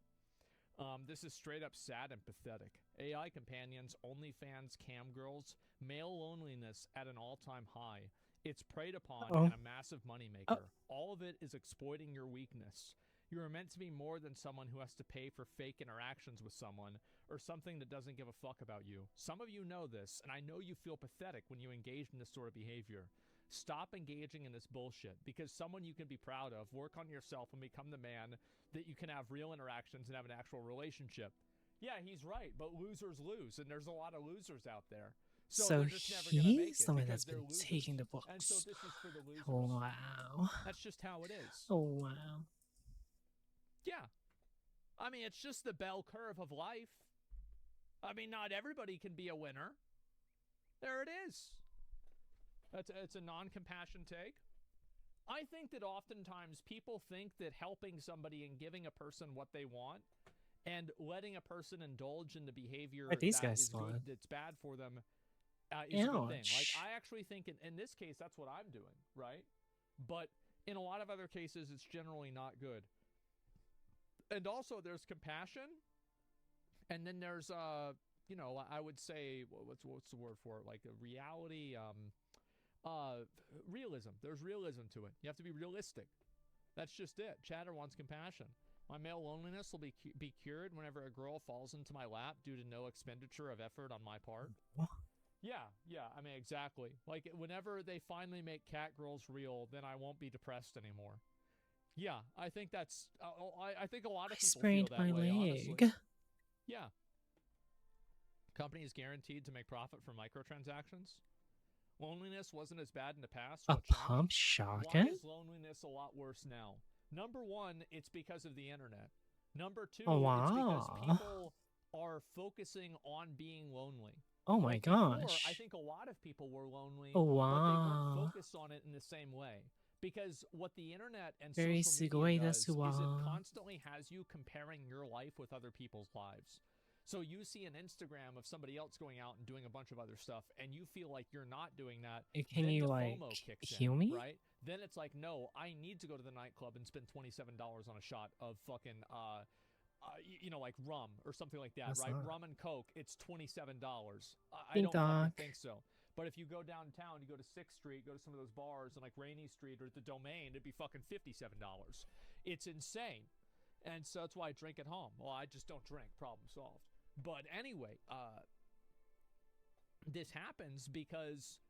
This is straight up sad and pathetic. AI companions, OnlyFans, cam girls, male loneliness at an all-time high. It's preyed upon and a massive moneymaker. All of it is exploiting your weakness. You are meant to be more than someone who has to pay for fake interactions with someone or something that doesn't give a fuck about you. Some of you know this, and I know you feel pathetic when you engage in this sort of behavior. Stop engaging in this bullshit. Because someone you can be proud of, work on yourself and become the man that you can have real interactions and have an actual relationship. Yeah, he's right, but losers lose, and there's a lot of losers out there. So they're just never gonna make he's it the one because that's they're been losers. taking the books. And so this is for the losers. Wow. That's just how it is. Oh, wow. Yeah. I mean, it's just the bell curve of life. I mean, not everybody can be a winner. There it is. It's a non-compassion take. I think that oftentimes people think that helping somebody and giving a person what they want and letting a person indulge in the behavior What these that guys is good, want. that's bad for them is a good thing. Like, I actually think in this case, that's what I'm doing, right? But in a lot of other cases, it's generally not good. And also, there's compassion, and then there's you know, I would say what's the word for it? Like a reality, realism. There's realism to it. You have to be realistic. That's just it. Chatter wants compassion. My male loneliness will be cured whenever a girl falls into my lap due to no expenditure of effort on my part. Yeah. I mean, exactly. Like, whenever they finally make cat girls real, then I won't be depressed anymore. Yeah, I think that's. I think a lot of people feel that way. Honestly. Yeah. Company is guaranteed to make profit from microtransactions. Loneliness wasn't as bad in the past. A What pump changed? shotgun? Why is loneliness a lot worse now? Number one, it's because of the internet. Number two, Oh, wow. it's because people are focusing on being lonely. Oh my gosh. Before, I think a lot of people were lonely, oh, wow. but they weren't focused on it in the same way. Because what the internet and Very social media does is it すごいですわ。 constantly has you comparing your life with other people's lives. So you see an Instagram of somebody else going out and doing a bunch of other stuff, and you feel like you're not doing that. Can then you, the like, FOMO kicks heal in, me? right? Then it's like, no, I need to go to the nightclub and spend $27 on a shot of fucking, like rum or something like that, That's right? not. Rum and Coke, it's $27. I Ding don't fucking dong. think so. But if you go downtown, you go to 6th Street, go to some of those bars and like Rainy Street or the Domain, it'd be fucking $57. It's insane. And so that's why I drink at home. Well, I just don't drink. Problem solved. But anyway, this happens because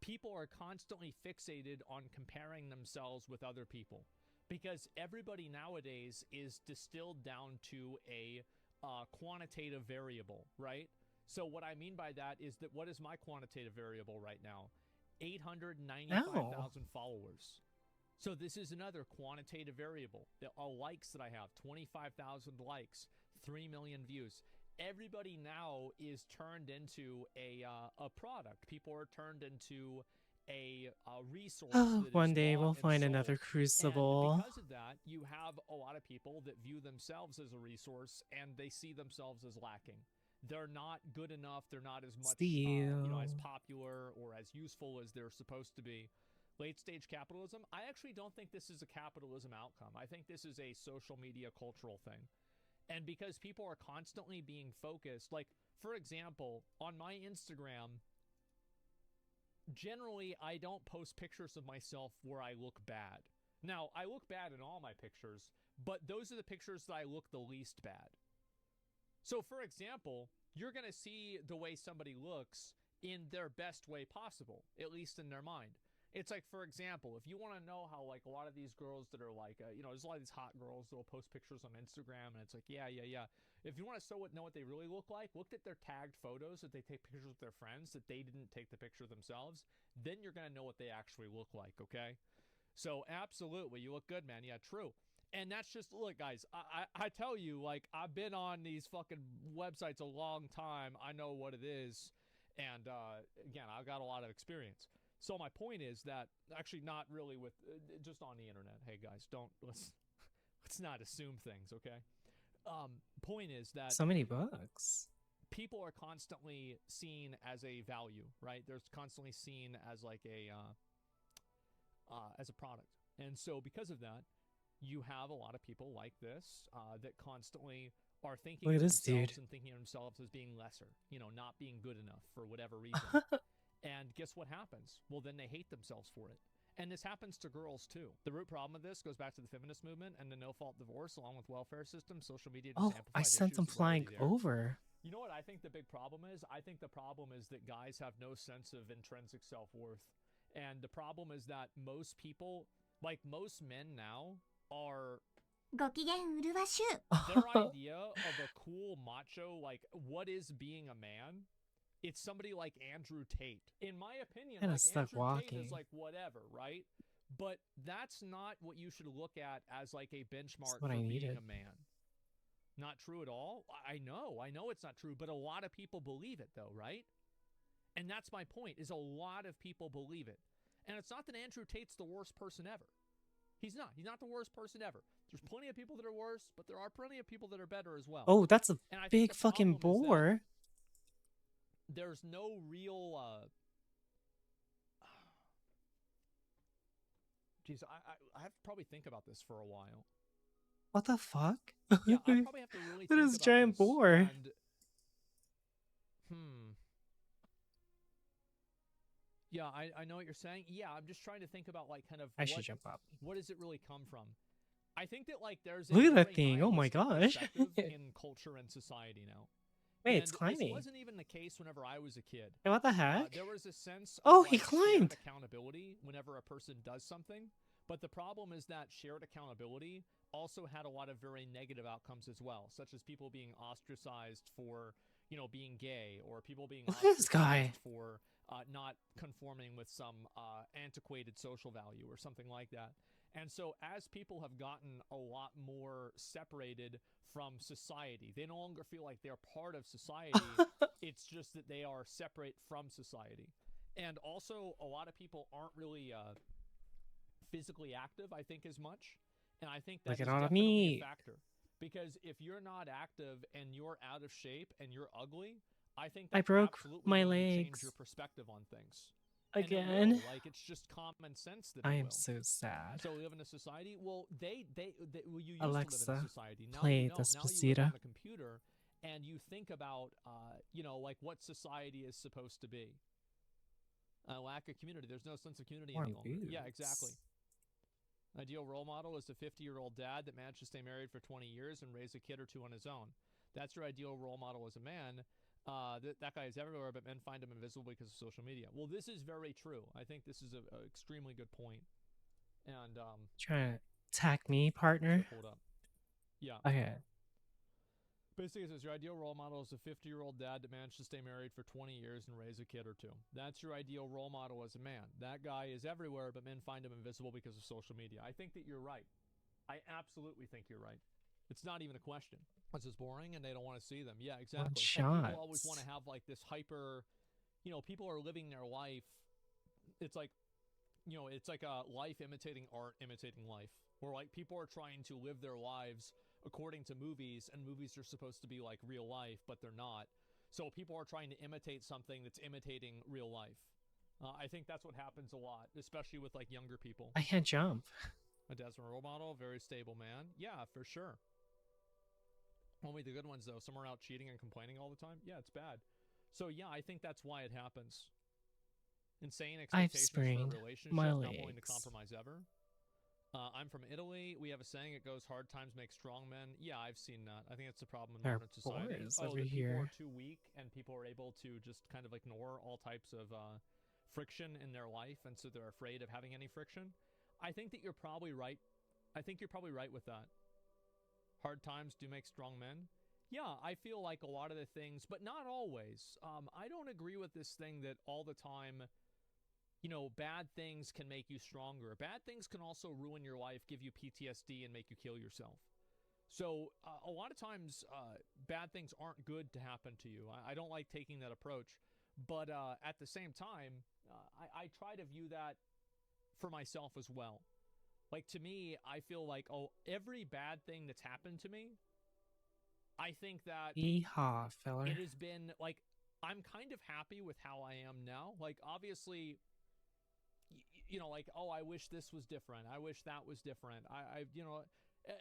people are constantly fixated on comparing themselves with other people. Because everybody nowadays is distilled down to a quantitative variable, right? So what I mean by that is that what is my quantitative variable right now? 895,000 followers. So this is another quantitative variable. The likes that I have, 25,000 likes, 3 million views. Everybody now is turned into a product. People are turned into a resource. One day we'll find another Crucible. And because of that, you have a lot of people that view themselves as a resource and they see themselves as lacking. They're not good enough. They're not as much, as popular or as useful as they're supposed to be. Late stage capitalism, I actually don't think this is a capitalism outcome. I think this is a social media cultural thing. And because people are constantly being focused, like, for example, on my Instagram, generally I don't post pictures of myself where I look bad. Now, I look bad in all my pictures, but those are the pictures that I look the least bad. So, for example, you're going to see the way somebody looks in their best way possible, at least in their mind. It's like, for example, if you want to know how, like, a lot of these girls that are like, there's a lot of these hot girls that will post pictures on Instagram, and it's like, yeah. If you want to know what they really look like, look at their tagged photos that they take pictures with their friends that they didn't take the picture themselves. Then you're going to know what they actually look like, okay? So, absolutely, you look good, man. Yeah, true. And that's just, look, guys, I tell you, like, I've been on these fucking websites a long time. I know what it is. And, again, I've got a lot of experience. So my point is that, actually not really with, just on the internet. Hey, guys, let's not assume things, okay? Point is that... So many books. People are constantly seen as a value, right? They're constantly seen as, like, as a product. And so because of that, you have a lot of people like this that constantly are thinking of themselves and thinking of themselves as being lesser, not being good enough for whatever reason. And guess what happens? Well, then they hate themselves for it. And this happens to girls, too. The root problem of this goes back to the feminist movement and the no-fault divorce, along with welfare systems, social media. I sent them flying over. You know what I think the big problem is? I think the problem is that guys have no sense of intrinsic self-worth. And the problem is that most people, like most men now, are... their idea of a cool macho, like, what is being a man? It's somebody like Andrew Tate. In my opinion, like, Andrew Tate is like whatever, right? But that's not what you should look at as like a benchmark for being a man. Not true at all? I know it's not true, but a lot of people believe it though, right? And that's my point, is a lot of people believe it. And it's not that Andrew Tate's the worst person ever. He's not. He's not the worst person ever. There's plenty of people that are worse, but there are plenty of people that are better as well. Oh, that's a big fucking boar. There's no real... Jeez, I have to probably think about this for a while. What the fuck? Yeah, I probably have to really think about this. That is giant boar. And, yeah, I know what you're saying. Yeah, I'm just trying to think about, like, kind of I should jump up. What does it really come from? I think that, like, there's Look at that thing. Oh my gosh. in culture and society now. Wait, And it's climbing. this wasn't even the case whenever I was a kid. Hey, what the heck? There was a sense Oh, of he like, climbed. shared accountability whenever a person does something. But the problem is that shared accountability also had a lot of very negative outcomes as well, such as people being ostracized for, being gay, or people being Look at this ostracized guy. for not conforming with some antiquated social value or something like that. And so as people have gotten a lot more separated from society, they no longer feel like they're part of society. It's just that they are separate from society. And also, a lot of people aren't really physically active, I think, as much. And I think that is definitely a factor. Because if you're not active and you're out of shape and you're ugly, I think that I broke absolutely my going to change legs. your perspective on things. Again. And it will. Like, it's just common sense that I it am will. so sad. So we live in a society. Well, well, you used Alexa, to live in a society. Now play you don't. Now you live Despacito. on the computer, and you think about, like what society is supposed to be. A lack of community. There's no sense of community any longer. Yeah, exactly. Ideal role model is a 50-year-old dad that managed to stay married for 20 years and raise a kid or two on his own. That's your ideal role model as a man. That guy is everywhere, but men find him invisible because of social media. Well, this is very true. I think this is an extremely good point. And trying to attack me, partner. Hold up. Yeah. Okay. Basically, it says your ideal role model is a 50-year-old dad that managed to stay married for 20 years and raise a kid or two. That's your ideal role model as a man. That guy is everywhere, but men find him invisible because of social media. I think that you're right. I absolutely think you're right. It's not even a question. It's just boring, and they don't want to see them. Yeah, exactly. And people always want to have like this hyper. People are living their life. It's like, it's like a life imitating art, imitating life. Where like people are trying to live their lives according to movies, and movies are supposed to be like real life, but they're not. So people are trying to imitate something that's imitating real life. I think that's what happens a lot, especially with like younger people. I can't jump. A Desmond role model, very stable man. Yeah, for sure. Only the good ones though. Some are out cheating and complaining all the time. Yeah, it's bad. So yeah, I think that's why it happens. Insane expectations for a relationship, not willing to compromise ever. I'm from Italy. We have a saying, it goes, hard times make strong men. Yeah, I've seen that. I think that's the problem in modern society. Over that here. People are too weak, and people are able to just kind of ignore all types of friction in their life, and so they're afraid of having any friction. I think that you're probably right. I think you're probably right with that. Hard times do make strong men. Yeah, I feel like a lot of the things, but not always. I don't agree with this thing that all the time, bad things can make you stronger. Bad things can also ruin your life, give you PTSD, and make you kill yourself. So a lot of times, bad things aren't good to happen to you. I don't like taking that approach. But at the same time, I try to view that for myself as well. Like, to me, I feel like, every bad thing that's happened to me, I think that Yeehaw, feller. it has been, like, I'm kind of happy with how I am now. Like, obviously, like, I wish this was different. I wish that was different.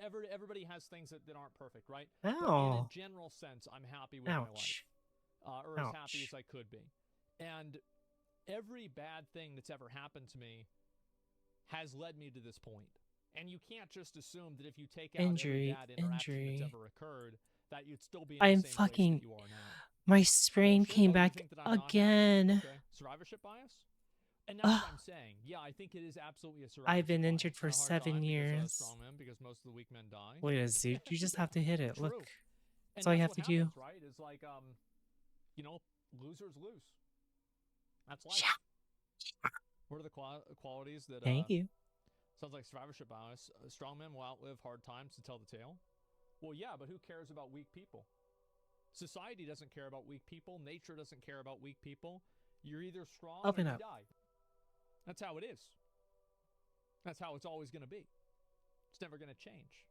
Everybody has things that aren't perfect, right? Ow. But in a general sense, I'm happy with my life. Or as happy as I could be. And every bad thing that's ever happened to me has led me to this point. And you can't just assume that if you take out every bad interaction that's ever occurred, that you'd still be in the same place that you are now. My sprain came back again. Okay. Survivorship bias? And that's what I'm saying. Yeah, I think it is absolutely a survivorship I've been bias. injured for 7 years. Strong men, because most of the weak men die. Look at this, dude. You just have to hit it. True. Look. That's all you have to do. Right? It's like, losers lose. That's life. What are the qualities that... Thank you. Sounds like survivorship bias. Strong men will outlive hard times to tell the tale. Well, yeah, but who cares about weak people? Society doesn't care about weak people. Nature doesn't care about weak people. You're either strong or you die. That's how it is. That's how it's always going to be. It's never going to change.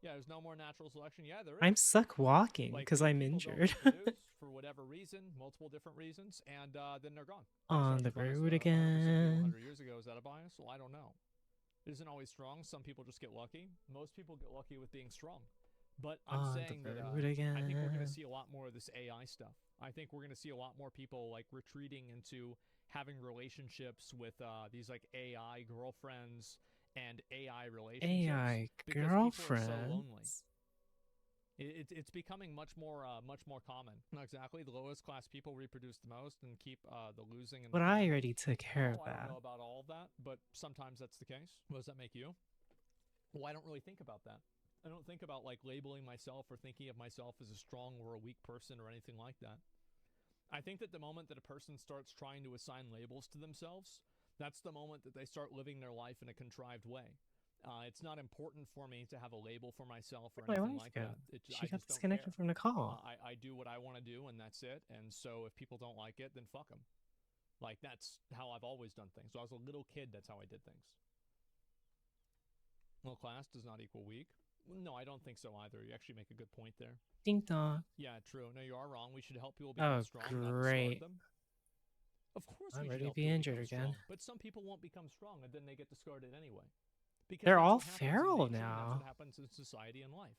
Yeah, there's no more natural selection. Yeah, there is. I'm stuck walking because I'm injured. For whatever reason, multiple different reasons, and then they're gone. On the road again. 100 years ago, is that a bias? Well, I don't know. It isn't always strong. Some people just get lucky. Most people get lucky with being strong. But I'm saying that I think we're going to see a lot more of this AI stuff. I think we're going to see a lot more people like retreating into having relationships with these like AI girlfriends and AI relationships. AI girlfriends. So lonely. It's becoming much more common. Not exactly. The lowest class people reproduce the most and keep the losing and But I already took care of I that. don't know about all of that, but sometimes that's the case. What does that make you? Well, I don't really think about that. I don't think about like labeling myself or thinking of myself as a strong or a weak person or anything like that. I think that the moment that a person starts trying to assign labels to themselves, that's the moment that they start living their life in a contrived way. It's not important for me to have a label for myself or anything like that. She got just disconnected from the call. I do what I want to do, and that's it. And so if people don't like it, then fuck them. Like, that's how I've always done things. When I was a little kid, that's how I did things. Low class does not equal weak. No, I don't think so either. You actually make a good point there. Ding dong. Yeah, true. No, you are wrong. We should help people become strong, not discard them. Of course, I'm we ready should help to be people injured become again. strong, but some people won't become strong, and then they get discarded anyway. Because they're all what feral in nature, now. That's what happens in society and life,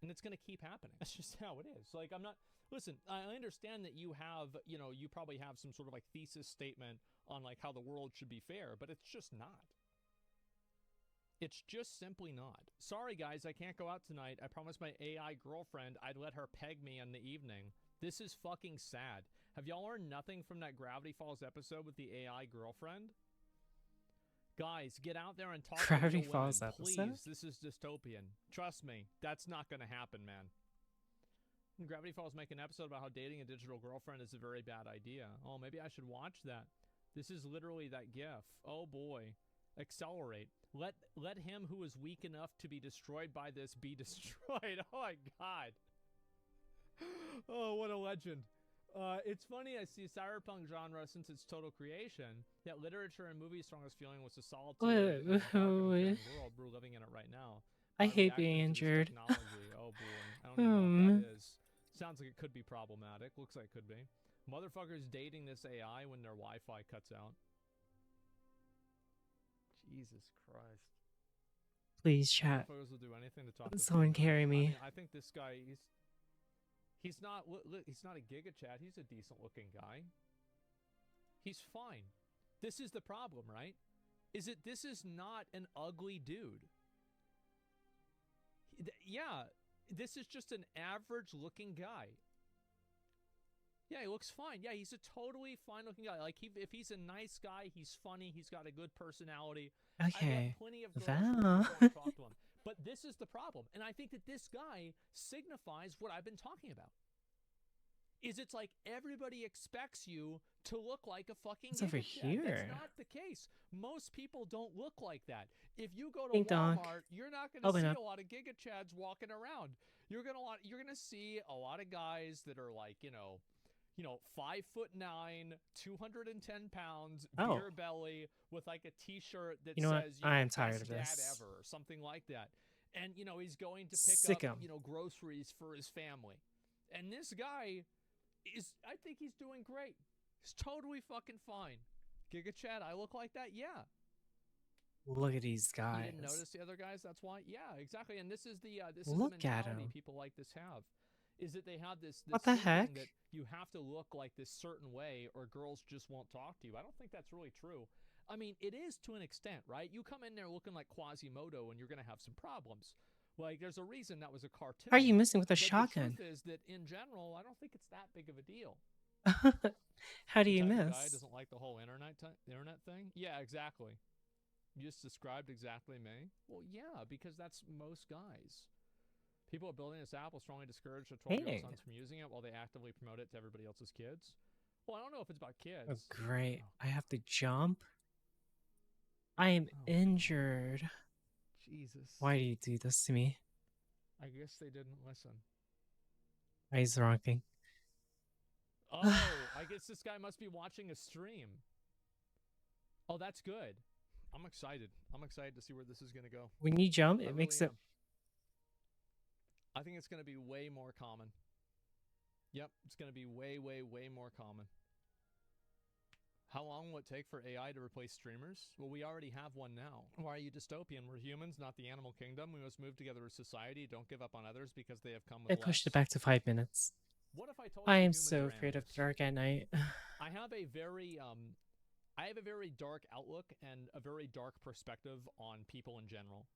and it's going to keep happening. That's just how it is. Like, I'm not. Listen, I understand that you have, you probably have some sort of like thesis statement on like how the world should be fair, but it's just not. It's just simply not. Sorry, guys, I can't go out tonight. I promised my AI girlfriend I'd let her peg me in the evening. This is fucking sad. Have y'all learned nothing from that Gravity Falls episode with the AI girlfriend? Guys, get out there and talk to Gravity real Falls women, episode? please. This is dystopian. Trust me, that's not going to happen, man. Gravity Falls make an episode about how dating a digital girlfriend is a very bad idea. Oh, maybe I should watch that. This is literally that gif. Oh boy. Accelerate. Let him who is weak enough to be destroyed by this be destroyed. Oh my god. Oh, what a legend. It's funny I see cyberpunk genre since its total creation, yet literature and movies' strongest feeling was the solitude and world we're living in it right now. I hate being injured. Technology. Oh boy. I don't even know what that is. Sounds like it could be problematic. Looks like it could be. Motherfuckers dating this AI when their Wi-Fi cuts out. Jesus Christ. Please, chat. Motherfuckers will do anything to talk to someone carry me. I mean, I think this guy, he's not a Giga Chat. He's a decent looking guy. He's fine. This is the problem, right? This is not an ugly dude. Yeah, this is just an average looking guy. Yeah, he looks fine. Yeah, he's a totally fine looking guy. Like, if he's a nice guy, he's funny, he's got a good personality. Okay. I've plenty of girls Val. who talk to him. But this is the problem. And I think that this guy signifies what I've been talking about. It's like everybody expects you to look like a fucking It's over here. That's not the case. Most people don't look like that. If you go to Ding dong. Walmart, you're not going to see a lot of Giga Chads walking around. You're gonna see a lot of guys that are like, 5'9", 210 pounds, beer belly, with like a T-shirt that says, I am tired best of dad this. ever, or something like that. And he's going to pick up, groceries for his family. And this guy I think he's doing great. He's totally fucking fine. Giga Chad, I look like that? Yeah. Look at these guys. You didn't notice the other guys? That's why? Yeah, exactly. And this is the Look at mentality him. people like this have. Is that they have this What the heck? that you have to look like this certain way or girls just won't talk to you. I don't think that's really true. I mean, it is to an extent, right? You come in there looking like Quasimodo and you're going to have some problems. Like, there's a reason that was a cartoon. How are you missing with a but shotgun? The truth is that, in general, I don't think it's that big of a deal. How do you The miss? guy doesn't like the whole internet thing? Yeah, exactly. You just described exactly me? Well, yeah, because that's most guys. People are building this app will strongly discourage their 12-year-old sons from using it while they actively promote it to everybody else's kids. Well, I don't know if it's about kids. Oh, great. I have to jump? I am injured. Jesus. Why do you do this to me? I guess they didn't listen. He's the wrong thing. Oh, I guess this guy must be watching a stream. Oh, that's good. I'm excited. I'm excited to see where this is going to go. When you jump, it makes it... I think it's going to be way more common. Yep, it's going to be way, way, way more common. How long will it take for AI to replace streamers? Well, we already have one now. Why are you dystopian? We're humans, not the animal kingdom. We must move together as society. Don't give up on others because they have come with I pushed it back to 5 minutes. What if I told I you am humans so are afraid of animals? the dark at night. I have a very dark outlook and a very dark perspective on people in general.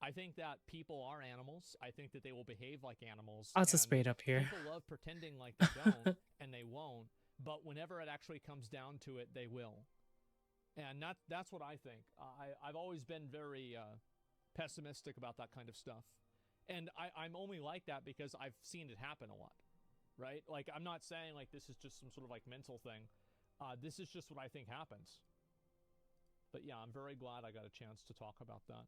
I think that people are animals. I think that they will behave like animals. I'll just spade up here. People love pretending like they don't, and they won't. But whenever it actually comes down to it, they will. And that's what I think. I've always been very pessimistic about that kind of stuff. And I'm only like that because I've seen it happen a lot, right? Like, I'm not saying like this is just some sort of like mental thing. This is just what I think happens. But yeah, I'm very glad I got a chance to talk about that.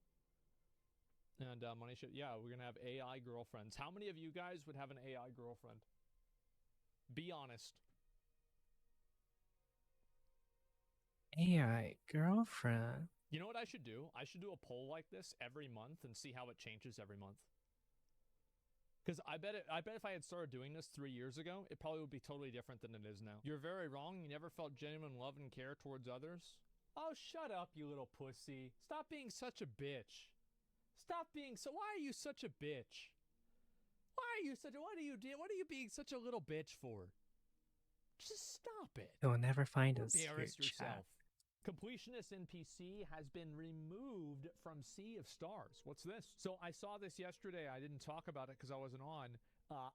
And Manisha, yeah, we're going to have AI girlfriends. How many of you guys would have an AI girlfriend? Be honest. AI girlfriend. You know what I should do? I should do a poll like this every month and see how it changes every month. Because I bet if I had started doing this 3 years ago, it probably would be totally different than it is now. You're very wrong. You never felt genuine love and care towards others. Oh, shut up, you little pussy. Stop being such a bitch. Stop being so. Why are you such a bitch? Why are you being such a little bitch for? Just stop it. You'll never find us. Embarrass yourself. Completionist NPC has been removed from Sea of Stars. What's this? So I saw this yesterday. I didn't talk about it because I wasn't on.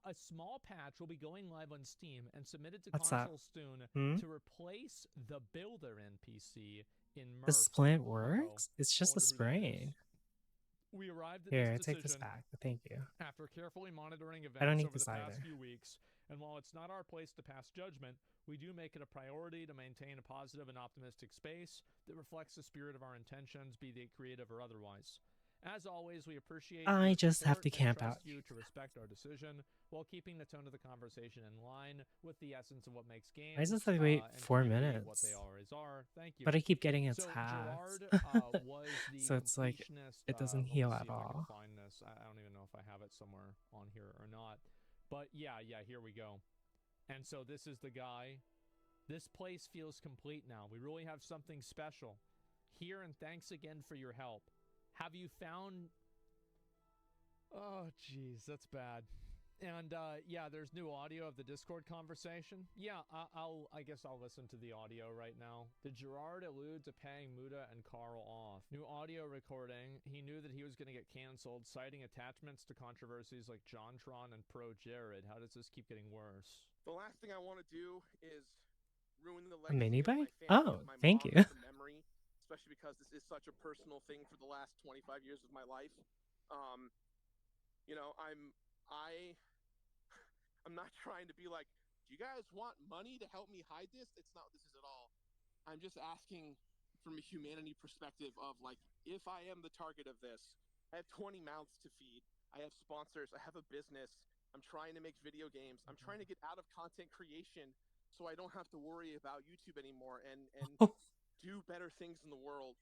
A small patch will be going live on Steam and submitted to consoles soon to replace the Builder NPC in Mirth. The splint works? It's just a sprain. We arrived at Here, this take this decision back. Thank you. after carefully monitoring events I don't need over this the past either. few weeks, and while it's not our place to pass judgment, we do make it a priority to maintain a positive and optimistic space that reflects the spirit of our intentions, be they creative or otherwise. As always, we appreciate I your just have support to and camp trust out. you to respect our decision while keeping the tone of the conversation in line with the essence of what makes games. I just have to wait and 4 community minutes. what they always are. Thank you. But I keep getting its so hats. Gerard was the So it's like, completionist, it doesn't let me heal see at if I can all. find this. I don't even know if I have it somewhere on here or not. But yeah, here we go. And so this is the guy. This place feels complete now. We really have something special here, and thanks again for your help. Have you found... Oh, geez, that's bad. And yeah, there's new audio of the Discord conversation. Yeah, I guess I'll listen to the audio right now. Did Gerard allude to paying Muda and Carl off? New audio recording. He knew that he was going to get canceled, citing attachments to controversies like JonTron and Pro Jared. How does this keep getting worse? The last thing I want to do is ruin the A legacy mini of my bike? family, Oh, of my thank mom, you. of the memory, especially because this is such a personal thing for the last 25 years of my life. You know, I'm not trying to be like, do you guys want money to help me hide this? It's not what this is at all. I'm just asking from a humanity perspective of like, if I am the target of this, I have 20 mouths to feed. I have sponsors. I have a business. I'm trying to make video games. I'm trying to get out of content creation so I don't have to worry about YouTube anymore and do better things in the world.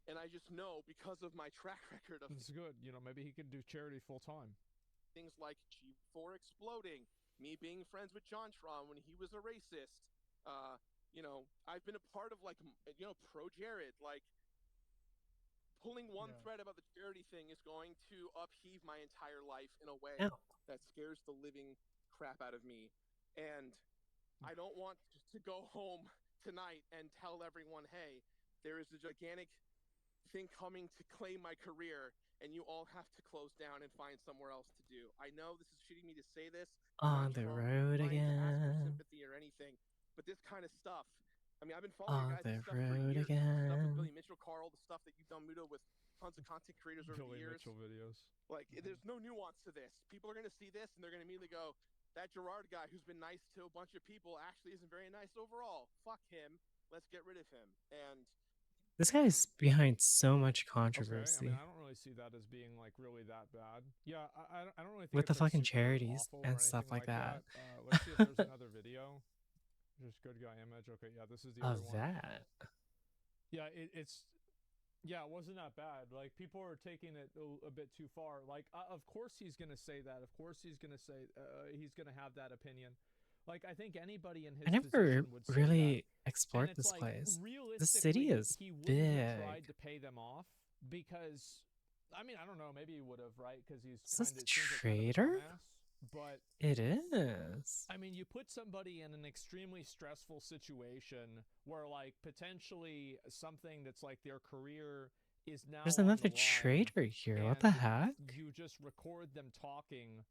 And I just know because of my track record of... This is good. You know, maybe he could do charity full time. Things like G4 exploding, me being friends with JonTron when he was a racist. You know, I've been a part of like, you know, Pro Jared. Like, pulling one thread about the charity thing is going to upheave my entire life in a way that scares the living crap out of me. And I don't want to go home tonight and tell everyone, hey, there is a gigantic thing coming to claim my career, and you all have to close down and find somewhere else to do. I know this is shitty me to say this. On the road To ask for again. sympathy or anything, but this kind of stuff. I mean, I've been following On your guys' the stuff for road years. The stuff with again. Billy Mitchell, Carl, the stuff that you've done, Mudo, with tons of content creators over the years. Mitchell videos. Like, there's no nuance to this. People are going to see this, and they're going to immediately go, that Gerard guy who's been nice to a bunch of people actually isn't very nice overall. Fuck him. Let's get rid of him. And this guy's behind so much controversy. Okay. I mean, I don't really see that as being like really that bad. Yeah, I don't really think with the it's, like, fucking super charities awful and or stuff anything like that. Let's see if there's another video. Just good guy image. Okay, yeah, this is the other one. That. Yeah, it's yeah, it wasn't that bad. Like, people are taking it a bit too far. Like, of course he's gonna say that. Of course he's gonna say he's gonna have that opinion. Like, I think anybody in his I never position would say really that. explored And this it's place. Like, The city is he wouldn't big. have tried to pay them off because, I mean, I don't know, maybe he would have, right? Because he's Is this kind the of trader? but It is. I mean, you put somebody in an extremely stressful situation where, like, potentially something that's like their career is now There's on another the line, traitor here. What and the heck? you just record them talking.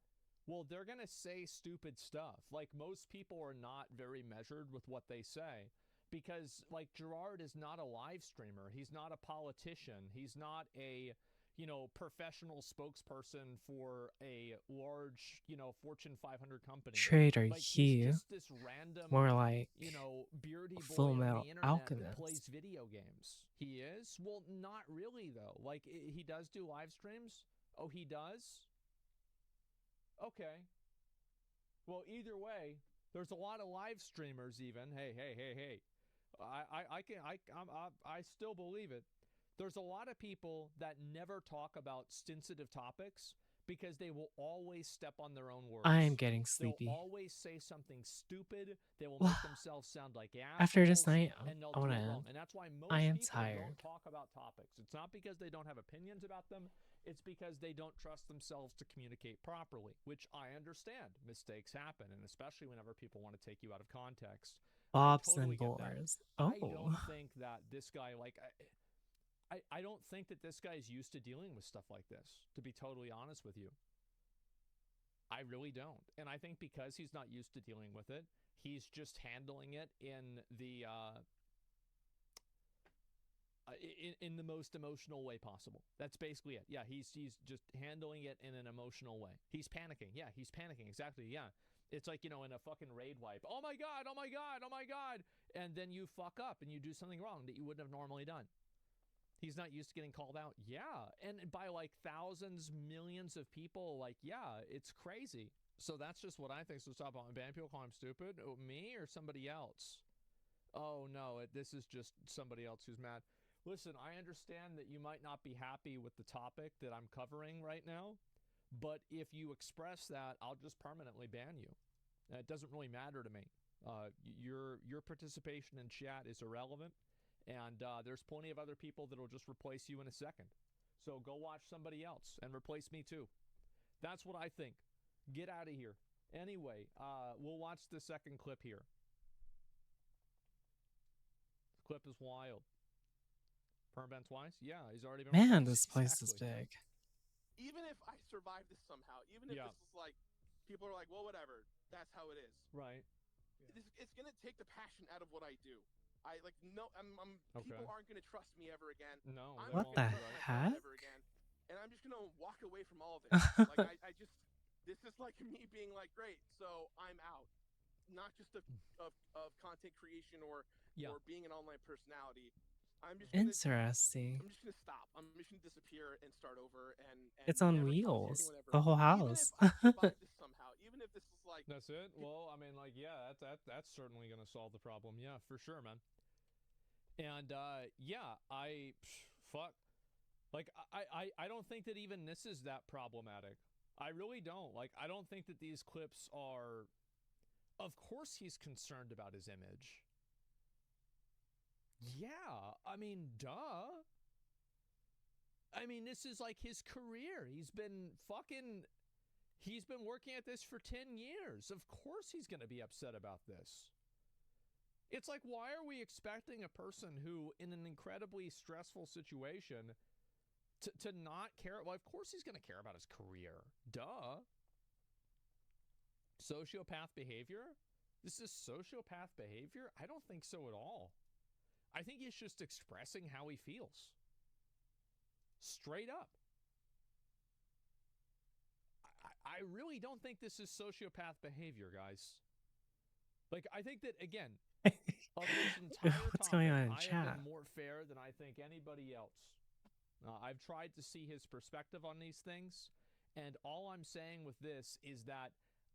Well, they're gonna say stupid stuff. Like, most people are not very measured with what they say, because like Gerard is not a live streamer. He's not a politician. He's not a professional spokesperson for a large, Fortune 500 company. Traitor like, he. He's just this random, More like beardy boy Full on Metal the internet Alchemist. that plays video games. He is? Well, not really, though. Like, he does do live streams? Oh, he does? Okay. Well, either way, there's a lot of live streamers even. Hey. I still believe it. There's a lot of people that never talk about sensitive topics because they will always step on their own words. I am getting sleepy. They'll always say something stupid. They will make themselves sound like assholes. After this night, and they'll I want do to it end. wrong. And that's why most I am people tired. don't talk about topics. It's not because they don't have opinions about them. It's because they don't trust themselves to communicate properly, which I understand. Mistakes happen, and especially whenever people want to take you out of context. Bobs totally and get that. Boars. I Oh. don't think that this guy, I don't think that this guy is used to dealing with stuff like this, to be totally honest with you. I really don't. And I think because he's not used to dealing with it, he's just handling it in the in the most emotional way possible. That's basically it. Yeah, he's just handling it in an emotional way. He's panicking. Yeah, he's panicking. Exactly. Yeah. It's like, in a fucking raid wipe. Oh my God, oh my God, oh my God. And then you fuck up and you do something wrong that you wouldn't have normally done. He's not used to getting called out. Yeah. And by like thousands, millions of people, like, yeah, it's crazy. So that's just what I think. So stop on ban people call him stupid. Me or somebody else? Oh no, this is just somebody else who's mad. Listen, I understand that you might not be happy with the topic that I'm covering right now, but if you express that, I'll just permanently ban you. It doesn't really matter to me. Your participation in chat is irrelevant, and there's plenty of other people that'll just replace you in a second. So go watch somebody else and replace me too. That's what I think. Get out of here. Anyway, we'll watch the second clip here. The clip is wild. Permaban twice? Yeah, he's already been. Man, this place is big. Even if I survive this somehow, even if this is like, people are like, well, whatever, that's how it is. Right. It's gonna take the passion out of what I do. People aren't gonna trust me ever again. No. What the heck? Ever again, and I'm just gonna walk away from all of it. This is like me being like, great, so I'm out. Not just of content creation or being an online personality. Interesting. I'm just gonna stop. I'm just gonna disappear and start over. And it's on wheels. The whole house. Even if I survive this somehow, even if this is like. That's it. Well, I mean, like, yeah, that's certainly gonna solve the problem. Yeah, for sure, man. And fuck. Like, I don't think that even this is that problematic. I really don't. Like, I don't think that these clips are. Of course, he's concerned about his image. Yeah, I mean, duh. I mean, this is like his career. He's been working at this for 10 years. Of course he's going to be upset about this. It's like, why are we expecting a person who, in an incredibly stressful situation, to not care? Well, of course he's going to care about his career. Duh. Sociopath behavior? This is sociopath behavior? I don't think so at all. I think he's just expressing how he feels. Straight up. I really don't think this is sociopath behavior, guys. Like, I think that, again, of this entire What's topic, going on in I chat? have been more fair than I think anybody else. I've tried to see his perspective on these things, and all I'm saying with this is that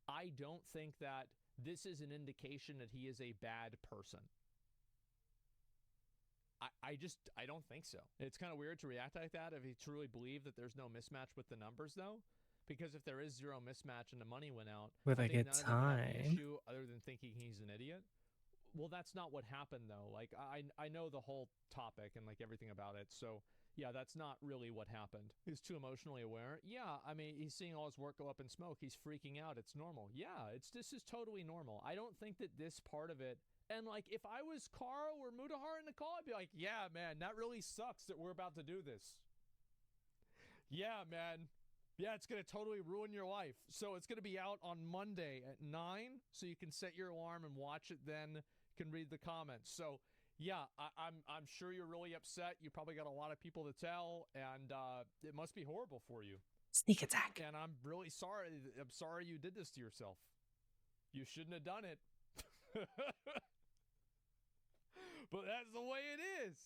I don't think that this is an indication that he is a bad person. I don't think so. It's kind of weird to react like that if he truly believed that there's no mismatch with the numbers, though. Because if there is zero mismatch and the money went out, With I a think good none of them would have an time. issue other than thinking he's an idiot. Well, that's not what happened, though. Like, I know the whole topic and, like, everything about it. So, yeah, that's not really what happened. He's too emotionally aware. Yeah, I mean, he's seeing all his work go up in smoke. He's freaking out. It's normal. Yeah, this is totally normal. I don't think that this part of it And like, if I was Carl or Mudahar in the call, I'd be like, yeah, man, that really sucks that we're about to do this. Yeah, man. Yeah, it's going to totally ruin your life. So it's going to be out on Monday at 9, so you can set your alarm and watch it then. You can read the comments. So, yeah, I'm sure you're really upset. You probably got a lot of people to tell, and it must be horrible for you. Sneak attack. And I'm really sorry. I'm sorry you did this to yourself. You shouldn't have done it. But that's the way it is.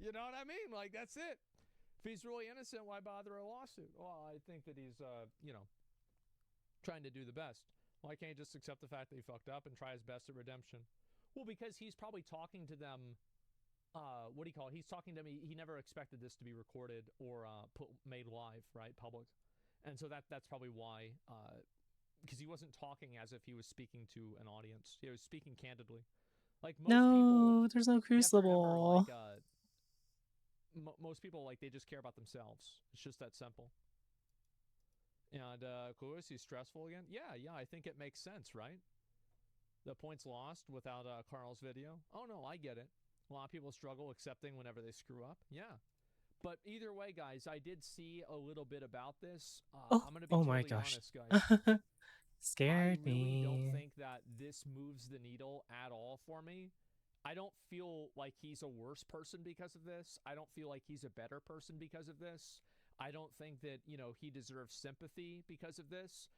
You know what I mean? Like, that's it. If he's really innocent, why bother a lawsuit? Well, I think that he's, trying to do the best. Why can't he just accept the fact that he fucked up and try his best at redemption? Well, because he's probably talking to them. What do you call it? He's talking to me. He never expected this to be recorded or made live, right? Public. And so that's probably why, because he wasn't talking as if he was speaking to an audience. He was speaking candidly. Like most people, there's no crucible. Remember, like, most people, like, they just care about themselves. It's just that simple. And Cluis, he's stressful again. Yeah, I think it makes sense, right? The points lost without Carl's video. Oh no, I get it. A lot of people struggle accepting whenever they screw up. Yeah. But either way, guys, I did see a little bit about this. I'm going to be totally honest, guys. Scared me. I really don't think that this moves the needle at all for me. I don't feel like he's a worse person because of this. I don't feel like he's a better person because of this. I don't think that, he deserves sympathy because of this.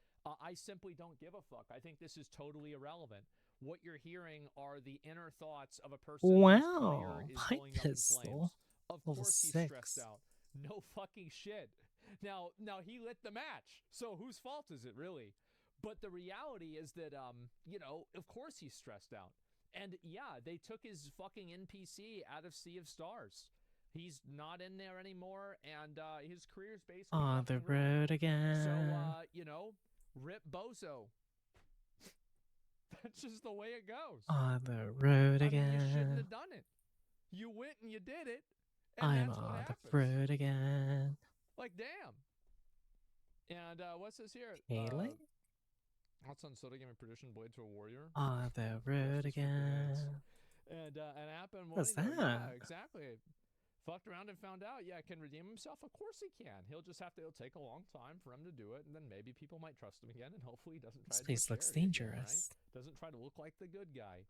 I simply don't give a fuck. I think this is totally irrelevant. What you're hearing are the inner thoughts of a person whose career is going up in flames. Of course he's stressed out. No fucking shit. Now he lit the match. So whose fault is it really? But the reality is that, of course he's stressed out. And yeah, they took his fucking NPC out of Sea of Stars. He's not in there anymore, and his career's basically on the road again. So, rip Bozo. That's just the way it goes. On the road again. You shouldn't have done it. You went and you did it, and I'm that's what on happens. the road again. Like, damn. And what's this here? Haley? What's on Soda Gaming Prediction Blade to a Warrior? On the road again. And happened. What's that? Yeah, exactly. Fucked around and found out. Yeah, can redeem himself. Of course he can. It'll take a long time for him to do it, and then maybe people might trust him again, and hopefully he doesn't try this to place looks Again, dangerous. right? Doesn't try to look like the good guy.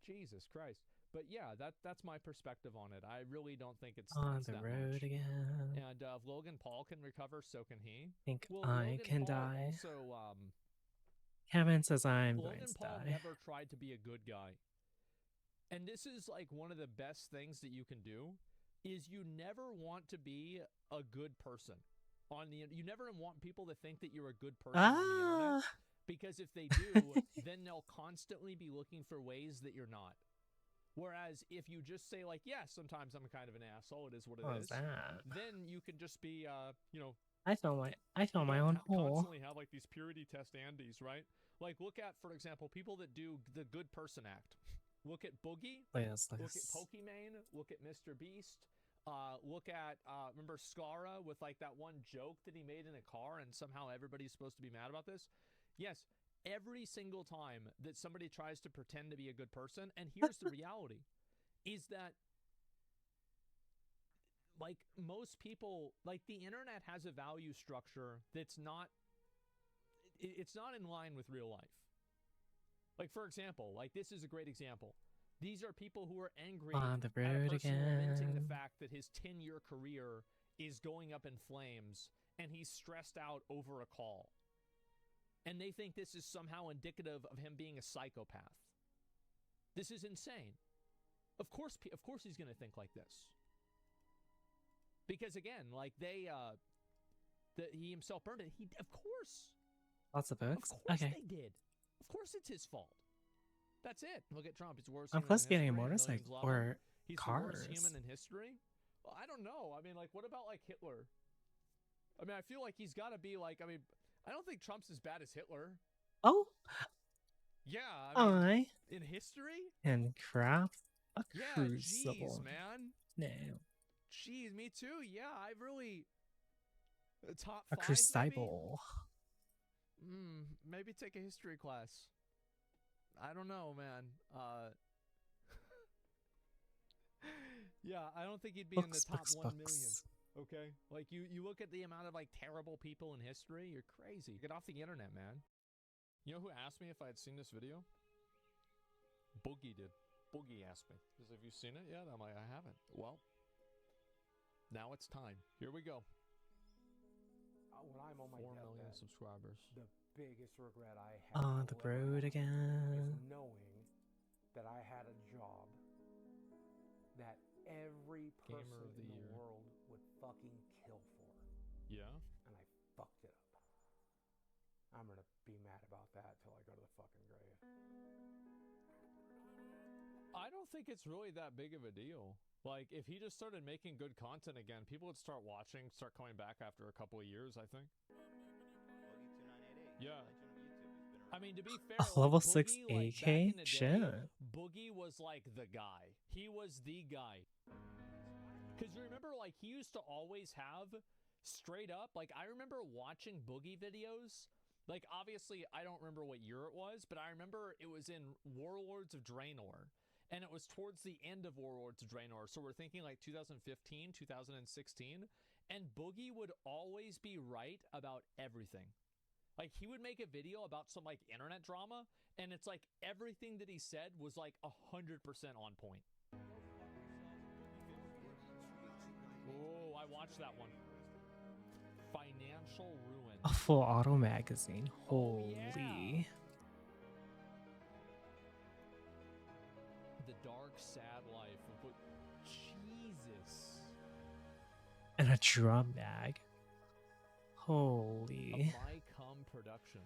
Jesus Christ. But yeah, that's my perspective on it. I really don't think it's on the that road much. again. And if Logan Paul can recover, so can he. Think Logan I can Paul die. Also, Kevin says I'm Logan going to Paul die. never tried to be a good guy. And this is like one of the best things that you can do is you never want to be a good person on the you never want people to think that you're a good person on the internet, because if they do, then they'll constantly be looking for ways that you're not. Whereas if you just say like, yeah, sometimes I'm kind of an asshole, it is what it is. Then you can just be I feel my own hole. Constantly have like these purity test Andes, right? Like look at, for example, people that do the good person act. Look at Boogie. Yes. Look at Pokimane. Look at Mr. Beast. Look at remember Scara with like that one joke that he made in a car, and somehow everybody's supposed to be mad about this. Yes, every single time that somebody tries to pretend to be a good person, and here's the reality, is that like most people, like the internet has a value structure that's not, it's not in line with real life. Like for example, like this is a great example. These are people who are angry on the road at a person lamenting again. the fact that his 10-year career is going up in flames and he's stressed out over a call. And they think this is somehow indicative of him being a psychopath. This is insane. Of course he's going to think like this. Because again, like he himself burned it. Of course. Lots of books? Of course okay. they did. Of course it's his fault. That's it. Look at Trump. He's the worst. I'm close to getting a motorcycle or He's cars. the worst human in history. Well, I don't know. I mean, like, what about like Hitler? I mean, I feel like he's got to be like. I mean, I don't think Trump's as bad as Hitler. Oh. Yeah. I mean, in history. And craft a crucible. Jeez, man. No. Jeez, me too. Yeah, I really. Top a 5. crucible. Maybe take a history class. I don't know, man. Yeah, I don't think he'd be in the top 1 million. Books. Okay? Like, you look at the amount of, like, terrible people in history, you're crazy. Get off the internet, man. You know who asked me if I had seen this video? Boogie did. Boogie asked me. He said, have you seen it yet? I'm like, I haven't. Well, now it's time. Here we go. When I'm on my 4 million deathbed, subscribers. The biggest regret I have On the road again. is knowing that I had a job that every person in the world would fucking kill for. Yeah? And I fucked it up. I'm gonna be mad about that till I go to the fucking grave. I don't think it's really that big of a deal. Like, if he just started making good content again, people would start watching, start coming back after a couple of years, I think. Yeah. I mean, to be fair, level like, 6 Boogie, like, AK? back in the day, Shit. Boogie was like the guy. He was the guy. Because you remember, like, he used to always have straight up, like, I remember watching Boogie videos. Like, obviously, I don't remember what year it was, but I remember it was in Warlords of Draenor. And it was towards the end of Warlords of Draenor. So we're thinking like 2015, 2016. And Boogie would always be right about everything. Like, he would make a video about some, like, internet drama, and it's like everything that he said was like 100% on point. Oh, I watched that one. Financial ruin. A full auto magazine. Holy. Yeah. The dark, sad life of what? Jesus. And a drum bag. Holy. A MyCum production.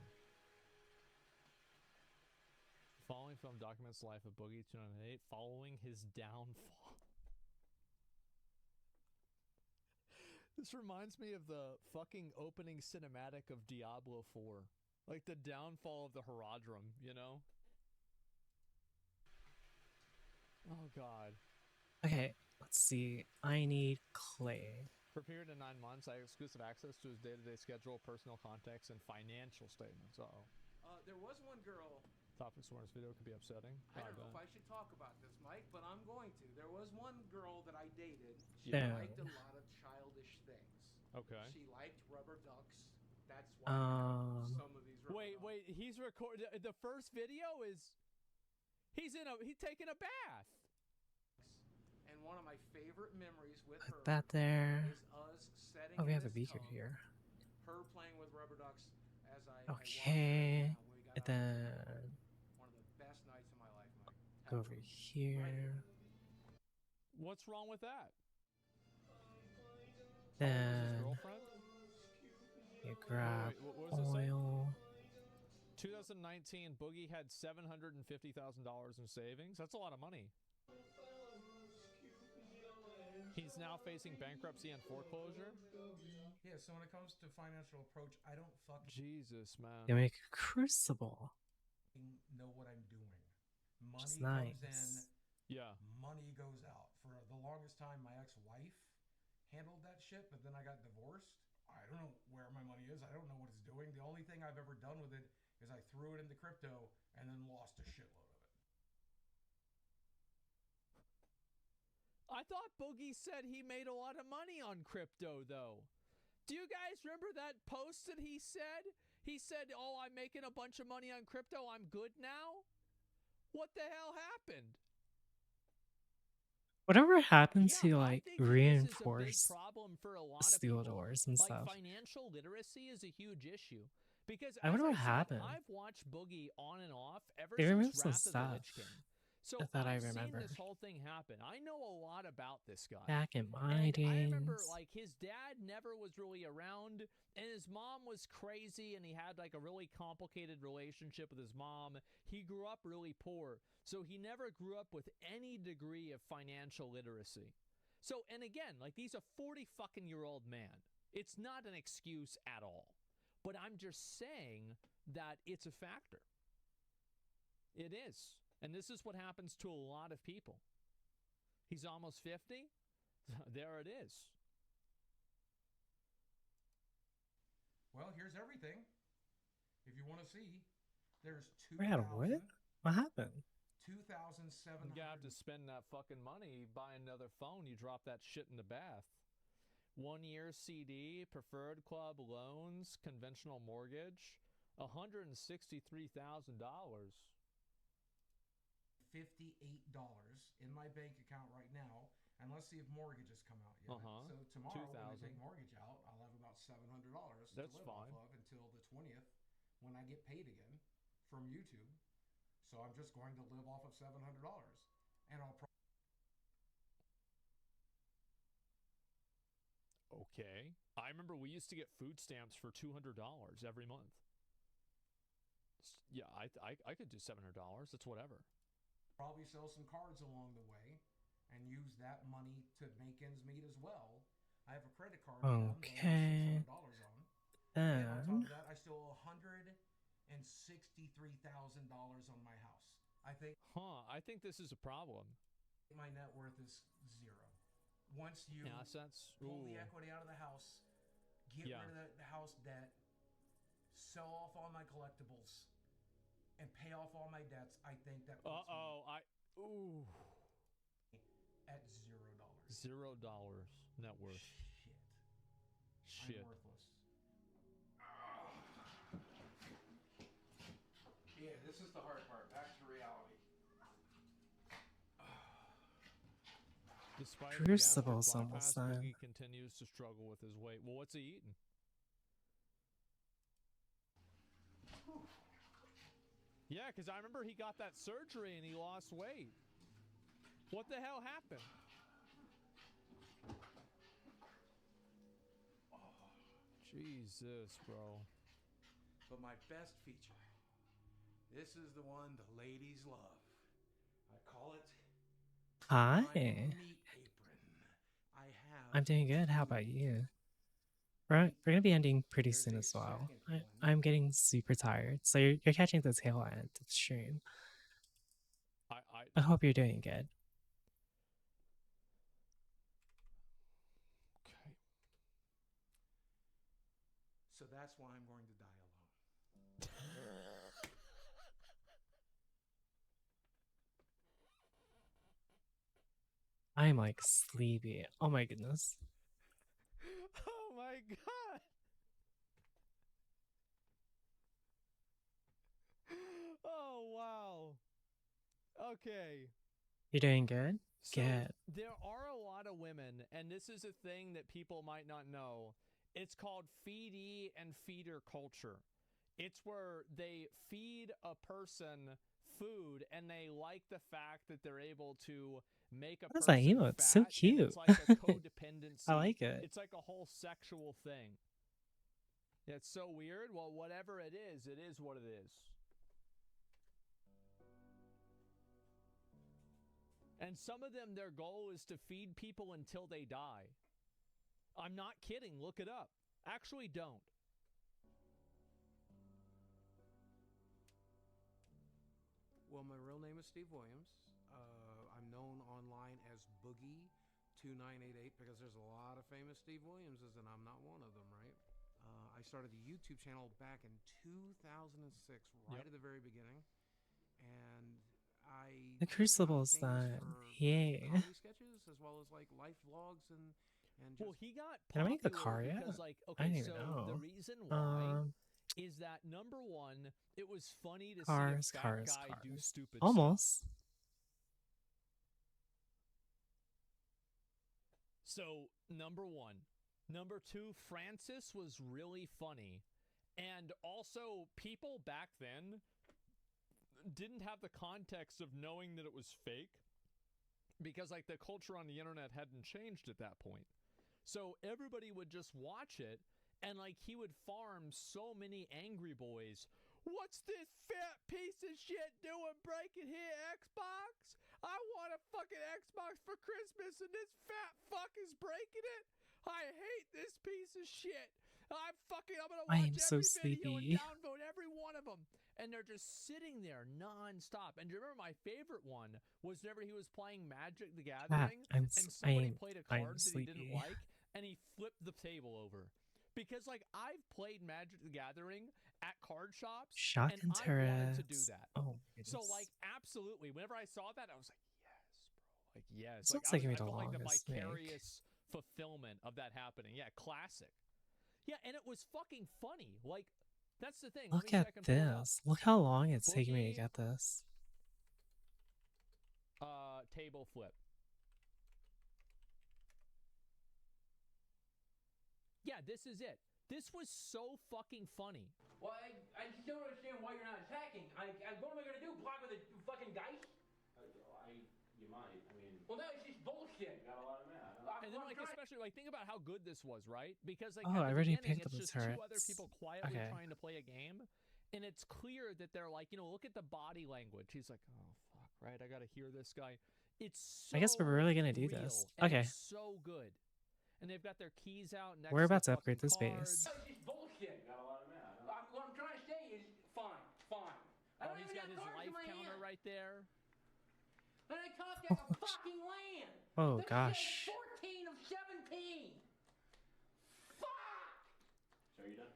Following film documents the life of Boogie 298 following his downfall. This reminds me of the fucking opening cinematic of Diablo 4. Like the downfall of the Herodrum, you know? Oh, God. Okay, let's see. I need clay. For a period of 9 months, I have exclusive access to his day-to-day schedule, personal contacts, and financial statements. Uh-oh. There was one girl. Topics for this video could be upsetting. I don't know if I should talk about this, Mike, but I'm going to. There was one girl that I dated. She liked a lot of childish things. Okay. She liked rubber ducks. That's why I have some of these rubber ducks. Wait, he's recording. The first video is he's taking a bath. And one of my favorite memories with Put her that there. is us setting Oh, we in have a this beaker tub, here. her playing with rubber ducks as I Okay. And then one of the best nights of my life, Mike. go over here. What's wrong with that? Then Girlfriend? you grab what does it say? oil. 2019, Boogie had $750,000 in savings. That's a lot of money. He's now facing bankruptcy and foreclosure. Yeah, so when it comes to financial approach, I don't fucking Jesus, man. You make a crucible. know what I'm doing. Money Which is comes nice. in, yeah. Money goes out. For the longest time, my ex-wife handled that shit, but then I got divorced. I don't know where my money is. I don't know what it's doing. The only thing I've ever done with it is I threw it into crypto and then lost a shitload of it. I thought Boogie said he made a lot of money on crypto, though. Do you guys remember that post that he said? He said, oh, I'm making a bunch of money on crypto. I'm good now? What the hell happened? Whatever happened to like reinforce problem for a lot the of steel people. doors and Like, stuff? financial literacy is a huge issue. Because I wonder as what said, happened. I've watched Boogie on and off ever They since removed some Wrath of the Lich stuff King. So that I I've seen remember. this whole thing happen. I know a lot about this guy. Back in my and days. I remember, like, his dad never was really around, and his mom was crazy, and he had, like, a really complicated relationship with his mom. He grew up really poor, so he never grew up with any degree of financial literacy. So, and again, like, he's a 40-fucking-year-old man. It's not an excuse at all. But I'm just saying that it's a factor. It is. And this is what happens to a lot of people. He's almost 50. There it is. Well, here's everything. If you want to see, there's We're out of what? What happened? $2,700. You have to spend that fucking money, buy another phone, you drop that shit in the bath. 1 year CD, preferred club loans, conventional mortgage, $163,000. $58 in my bank account right now, and let's see if mortgages come out yet. So tomorrow, when I take mortgage out, I'll have about $700 to live off of until the 20th, when I get paid again from YouTube. So I'm just going to live off of $700, and I'll probably. Okay. I remember we used to get food stamps for $200 every month. Yeah, I could do $700. That's whatever. Probably sell some cards along the way and use that money to make ends meet as well. I have a credit card with them that I owe $600 on. And on top of that, I still owe $163,000 on my house. I think this is a problem. My net worth is zero. Once you pull the equity out of the house, get rid of the house debt, sell off all my collectibles, and pay off all my debts, I think that puts me at $0. $0 net worth. Shit. I'm worthless. Yeah, this is the hard part. Back to reality. Despite Crucible's almost done. Boogie continues to struggle with his weight. Well, what's he eating? Yeah, because I remember he got that surgery and he lost weight. What the hell happened? Jesus, bro. But my best feature, this is the one the ladies love. I call it Hi. my meat apron. I'm doing good. How about you? We're gonna be ending pretty soon as well. I'm getting super tired, so you're catching the tail end of the stream. I hope you're doing good. Okay. So that's why I'm going to die alone. I'm like sleepy. Oh my goodness. Oh my god. Oh wow. Okay. You're doing good? So Good. there are a lot of women, and this is a thing that people might not know. It's called feedee and feeder culture. It's where they feed a person food and they like the fact that they're able to make a person that emote? It's so fat, cute. and it's like a codependency. I like it. It's like a whole sexual thing. Yeah, it's so weird. Well, whatever it is what it is. And some of them, their goal is to feed people until they die. I'm not kidding. Look it up. Actually, don't. Well, my real name is Steve Williams. I'm known online as Boogie2988 because there's a lot of famous Steve Williamses, and I'm not one of them, right? I started the YouTube channel back in 2006, right at the very beginning, and The Crucible's done. Yay. comedy sketches as well as like life vlogs and just. Well, he got Can I make a popular car yet? because, like, I okay, don't even so know. the reason why is that number one, it was funny to see a fat guy do stupid Almost. stuff. So, number one. Number two, Francis was really funny. And also, people back then didn't have the context of knowing that it was fake because, like, the culture on the internet hadn't changed at that point. So everybody would just watch it, and, like, he would farm so many angry boys. What's this fat piece of shit doing breaking here, Xbox? I want a fucking Xbox for Christmas, and this fat fuck is breaking it? I hate this piece of shit. I'm gonna watch so every video and sleepy. downvote every one of them. And they're just sitting there non-stop. And do you remember my favorite one was whenever he was playing Magic the Gathering, and somebody played a card that he didn't like, and he flipped the table over. Because like I've played Magic the Gathering at card shops, Shotgun and I wanted to do turrets. that. Oh, so like absolutely, whenever I saw that, I was like, yes, bro, like yes. This Like looks like I the felt like the longest make. vicarious fulfillment of that happening. Yeah, classic. Yeah, and it was fucking funny. Like that's the thing. Look at this. Look how long it's taking me to get this. Table flip. Yeah, this is it. This was so fucking funny. Well, I just don't understand why you're not attacking. What am I gonna do? Block with a fucking dice? You might. I mean. Well, no, it's just bullshit. You got a lot of mana. And then, like, especially, like, think about how good this was, right? Because, like, I at the already beginning, picked up it's the just two turrets. other people quietly trying to play a game, and it's clear that they're like, you know, look at the body language. He's like, oh, fuck, right? I gotta hear this guy. It's so I guess we're really gonna do this. Okay. It's so good. And they've got their keys out next We're about to to upgrade this cards. base. It's just bullshit. You got a lot of mana. What I'm trying to say is, fine. I don't He's even got have his cards in life my counter hand. right there. And I talked like a fucking land. Oh, This gosh. says 14 of 17. Fuck! So are you done?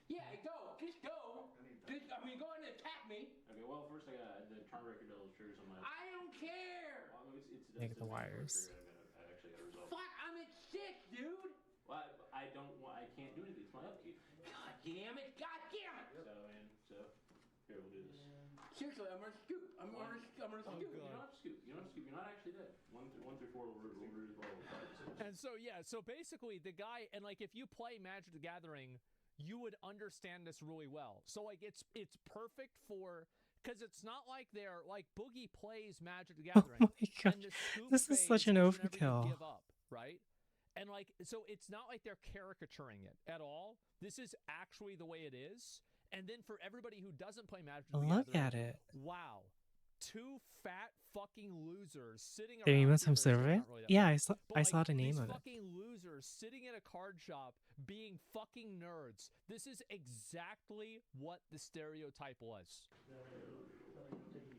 Yeah, go. Just go. Go ahead and attack me. Okay, well, first I got the Charmbreaker Devil triggers on my... I don't care. Well, Make the wires. I actually got to resolve. Fuck, I'm at 6, dude. Well, I can't do anything. It's my upkeep. God damn it. So, here, we'll do this. Seriously, I'm gonna scoop. I'm gonna scoop. You don't have to scoop. You don't have to scoop. You're not actually dead. 1 through 4 will resolve. And so, yeah, so basically the guy, and like if you play Magic the Gathering, you would understand this really well. So like it's perfect for, because it's not like they're like Boogie plays Magic the Gathering. Oh my god, and the scoop this is such an phase is whenever you overkill. give up, right? And like, so it's not like they're caricaturing it at all. This is actually the way it is. And then for everybody who doesn't play Magic the Look Gathering, at it. wow. 2 fat fucking losers sitting Did around. you miss some here, so survey? not really that Yeah, much. I saw the name these of it. fucking losers sitting in a card shop being fucking nerds. This is exactly what the stereotype was. 3.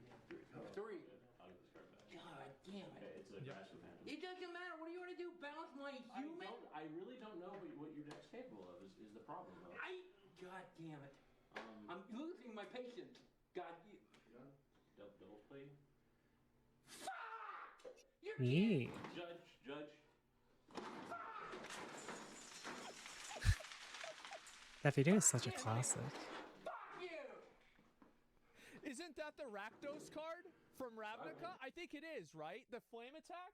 I'll get this card back. God damn it. Okay, it's a Grasp of Phantom. It doesn't matter. What do you want to do? Balance my human? I really don't know what your deck's capable of is the problem, though. God damn it. I'm losing my patience. God, you... done? Double play? Fuck! You're Yee. Judge. That video is such a classic. Fuck you! Isn't that the Rakdos card from Ravnica? I think it is, right? The flame attack?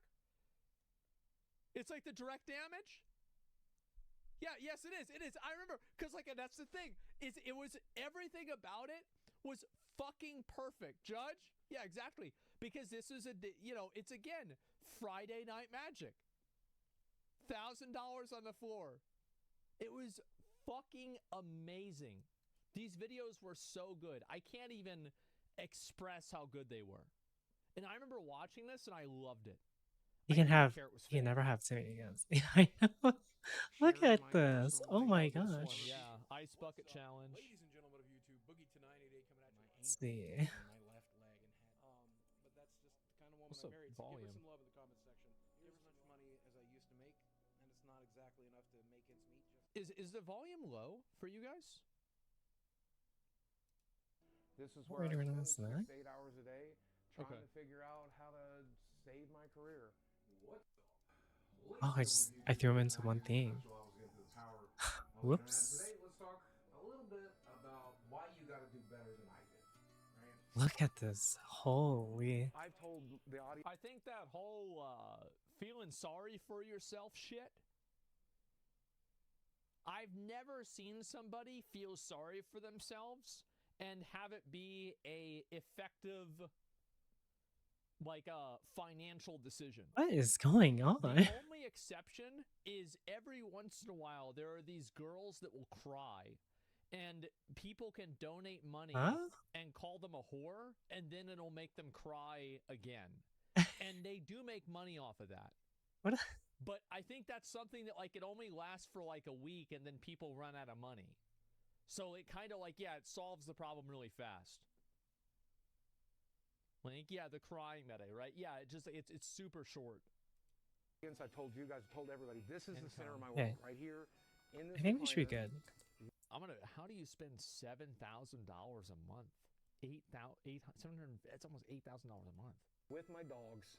It's like the direct damage? Yeah, yes, it is. It is. I remember, because like that's the thing. It was everything about it was fucking perfect. Judge? Yeah, exactly. Because this is it's again Friday Night Magic. $1,000 on the floor. It was fucking amazing. These videos were so good. I can't even express how good they were. And I remember watching this and I loved it. You can never have too many guns. I know. Look at this. Oh my gosh. Yeah, Ice Bucket Challenge. Ladies and gentlemen of YouTube, Boogie to 988 coming at you. Let's see. My left leg and head. But that's just the kind of woman What's I up, married. So give her volume? some love in the comments section. Give her as much money as I used to make, and it's not exactly enough to make ends meet. Is the volume low for you guys? This is What where are I we doing spend this 6 to 8 hours a day trying Okay. to figure out how to save my career. What? Oh, I threw him into one thing. Whoops. Today, let's talk a little bit about why you got to do better than I did. Right? Look at this. Holy. I've told the audience. I think that whole feeling sorry for yourself shit. I've never seen somebody feel sorry for themselves and have it be a effective like a financial decision. What is going on? The only exception is every once in a while there are these girls that will cry and people can donate money and call them a whore and then it'll make them cry again. And they do make money off of that. What? But I think that's something that like it only lasts for like a week and then people run out of money. So it kind of like, yeah, it solves the problem really fast. Like, yeah, the crying meta, right? Yeah, it's super short. I've told you guys, I've told everybody, this is the center of my Okay. world right here in this I think we should be recliner. good. How do you spend $7,000 a month? 700. It's almost $8,000 a month. With my dogs,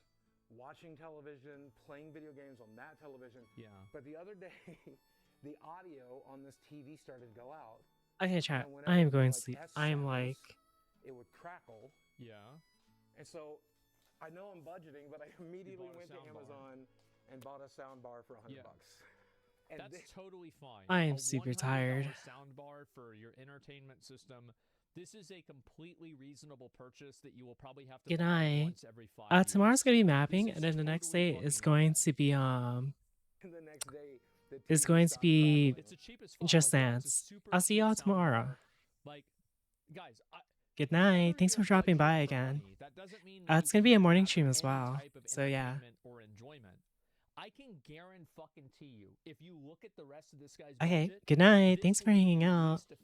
watching television, playing video games on that television. Yeah. But the other day, the audio on this TV started to go out. Okay, chat. and I am whenever, going to sleep. I am like. It would crackle. Yeah. And so, I know I'm budgeting, but I immediately went to Amazon and bought a sound bar for $100 bucks. And That's totally fine. I am A super $100 tired. sound bar for your entertainment system. This is a completely reasonable purchase that you will probably have to Good buy night. once every 5 years. Tomorrow's gonna be mapping, and then the next day is going to be And the next day, the is TV going to stopped be crackling. It's a cheap as fuck. Just Like, yeah, it's a Dance. super I'll see cheap y'all sound tomorrow. bar. Like, guys, Good night. Thanks for dropping by again. that doesn't mean that It's you gonna be a can't morning have stream as any well. type of So yeah. entertainment or enjoyment. I can guarantee you, if you look at the rest of this guy's Okay. budget, Good night. this Thanks for will be hanging the out. least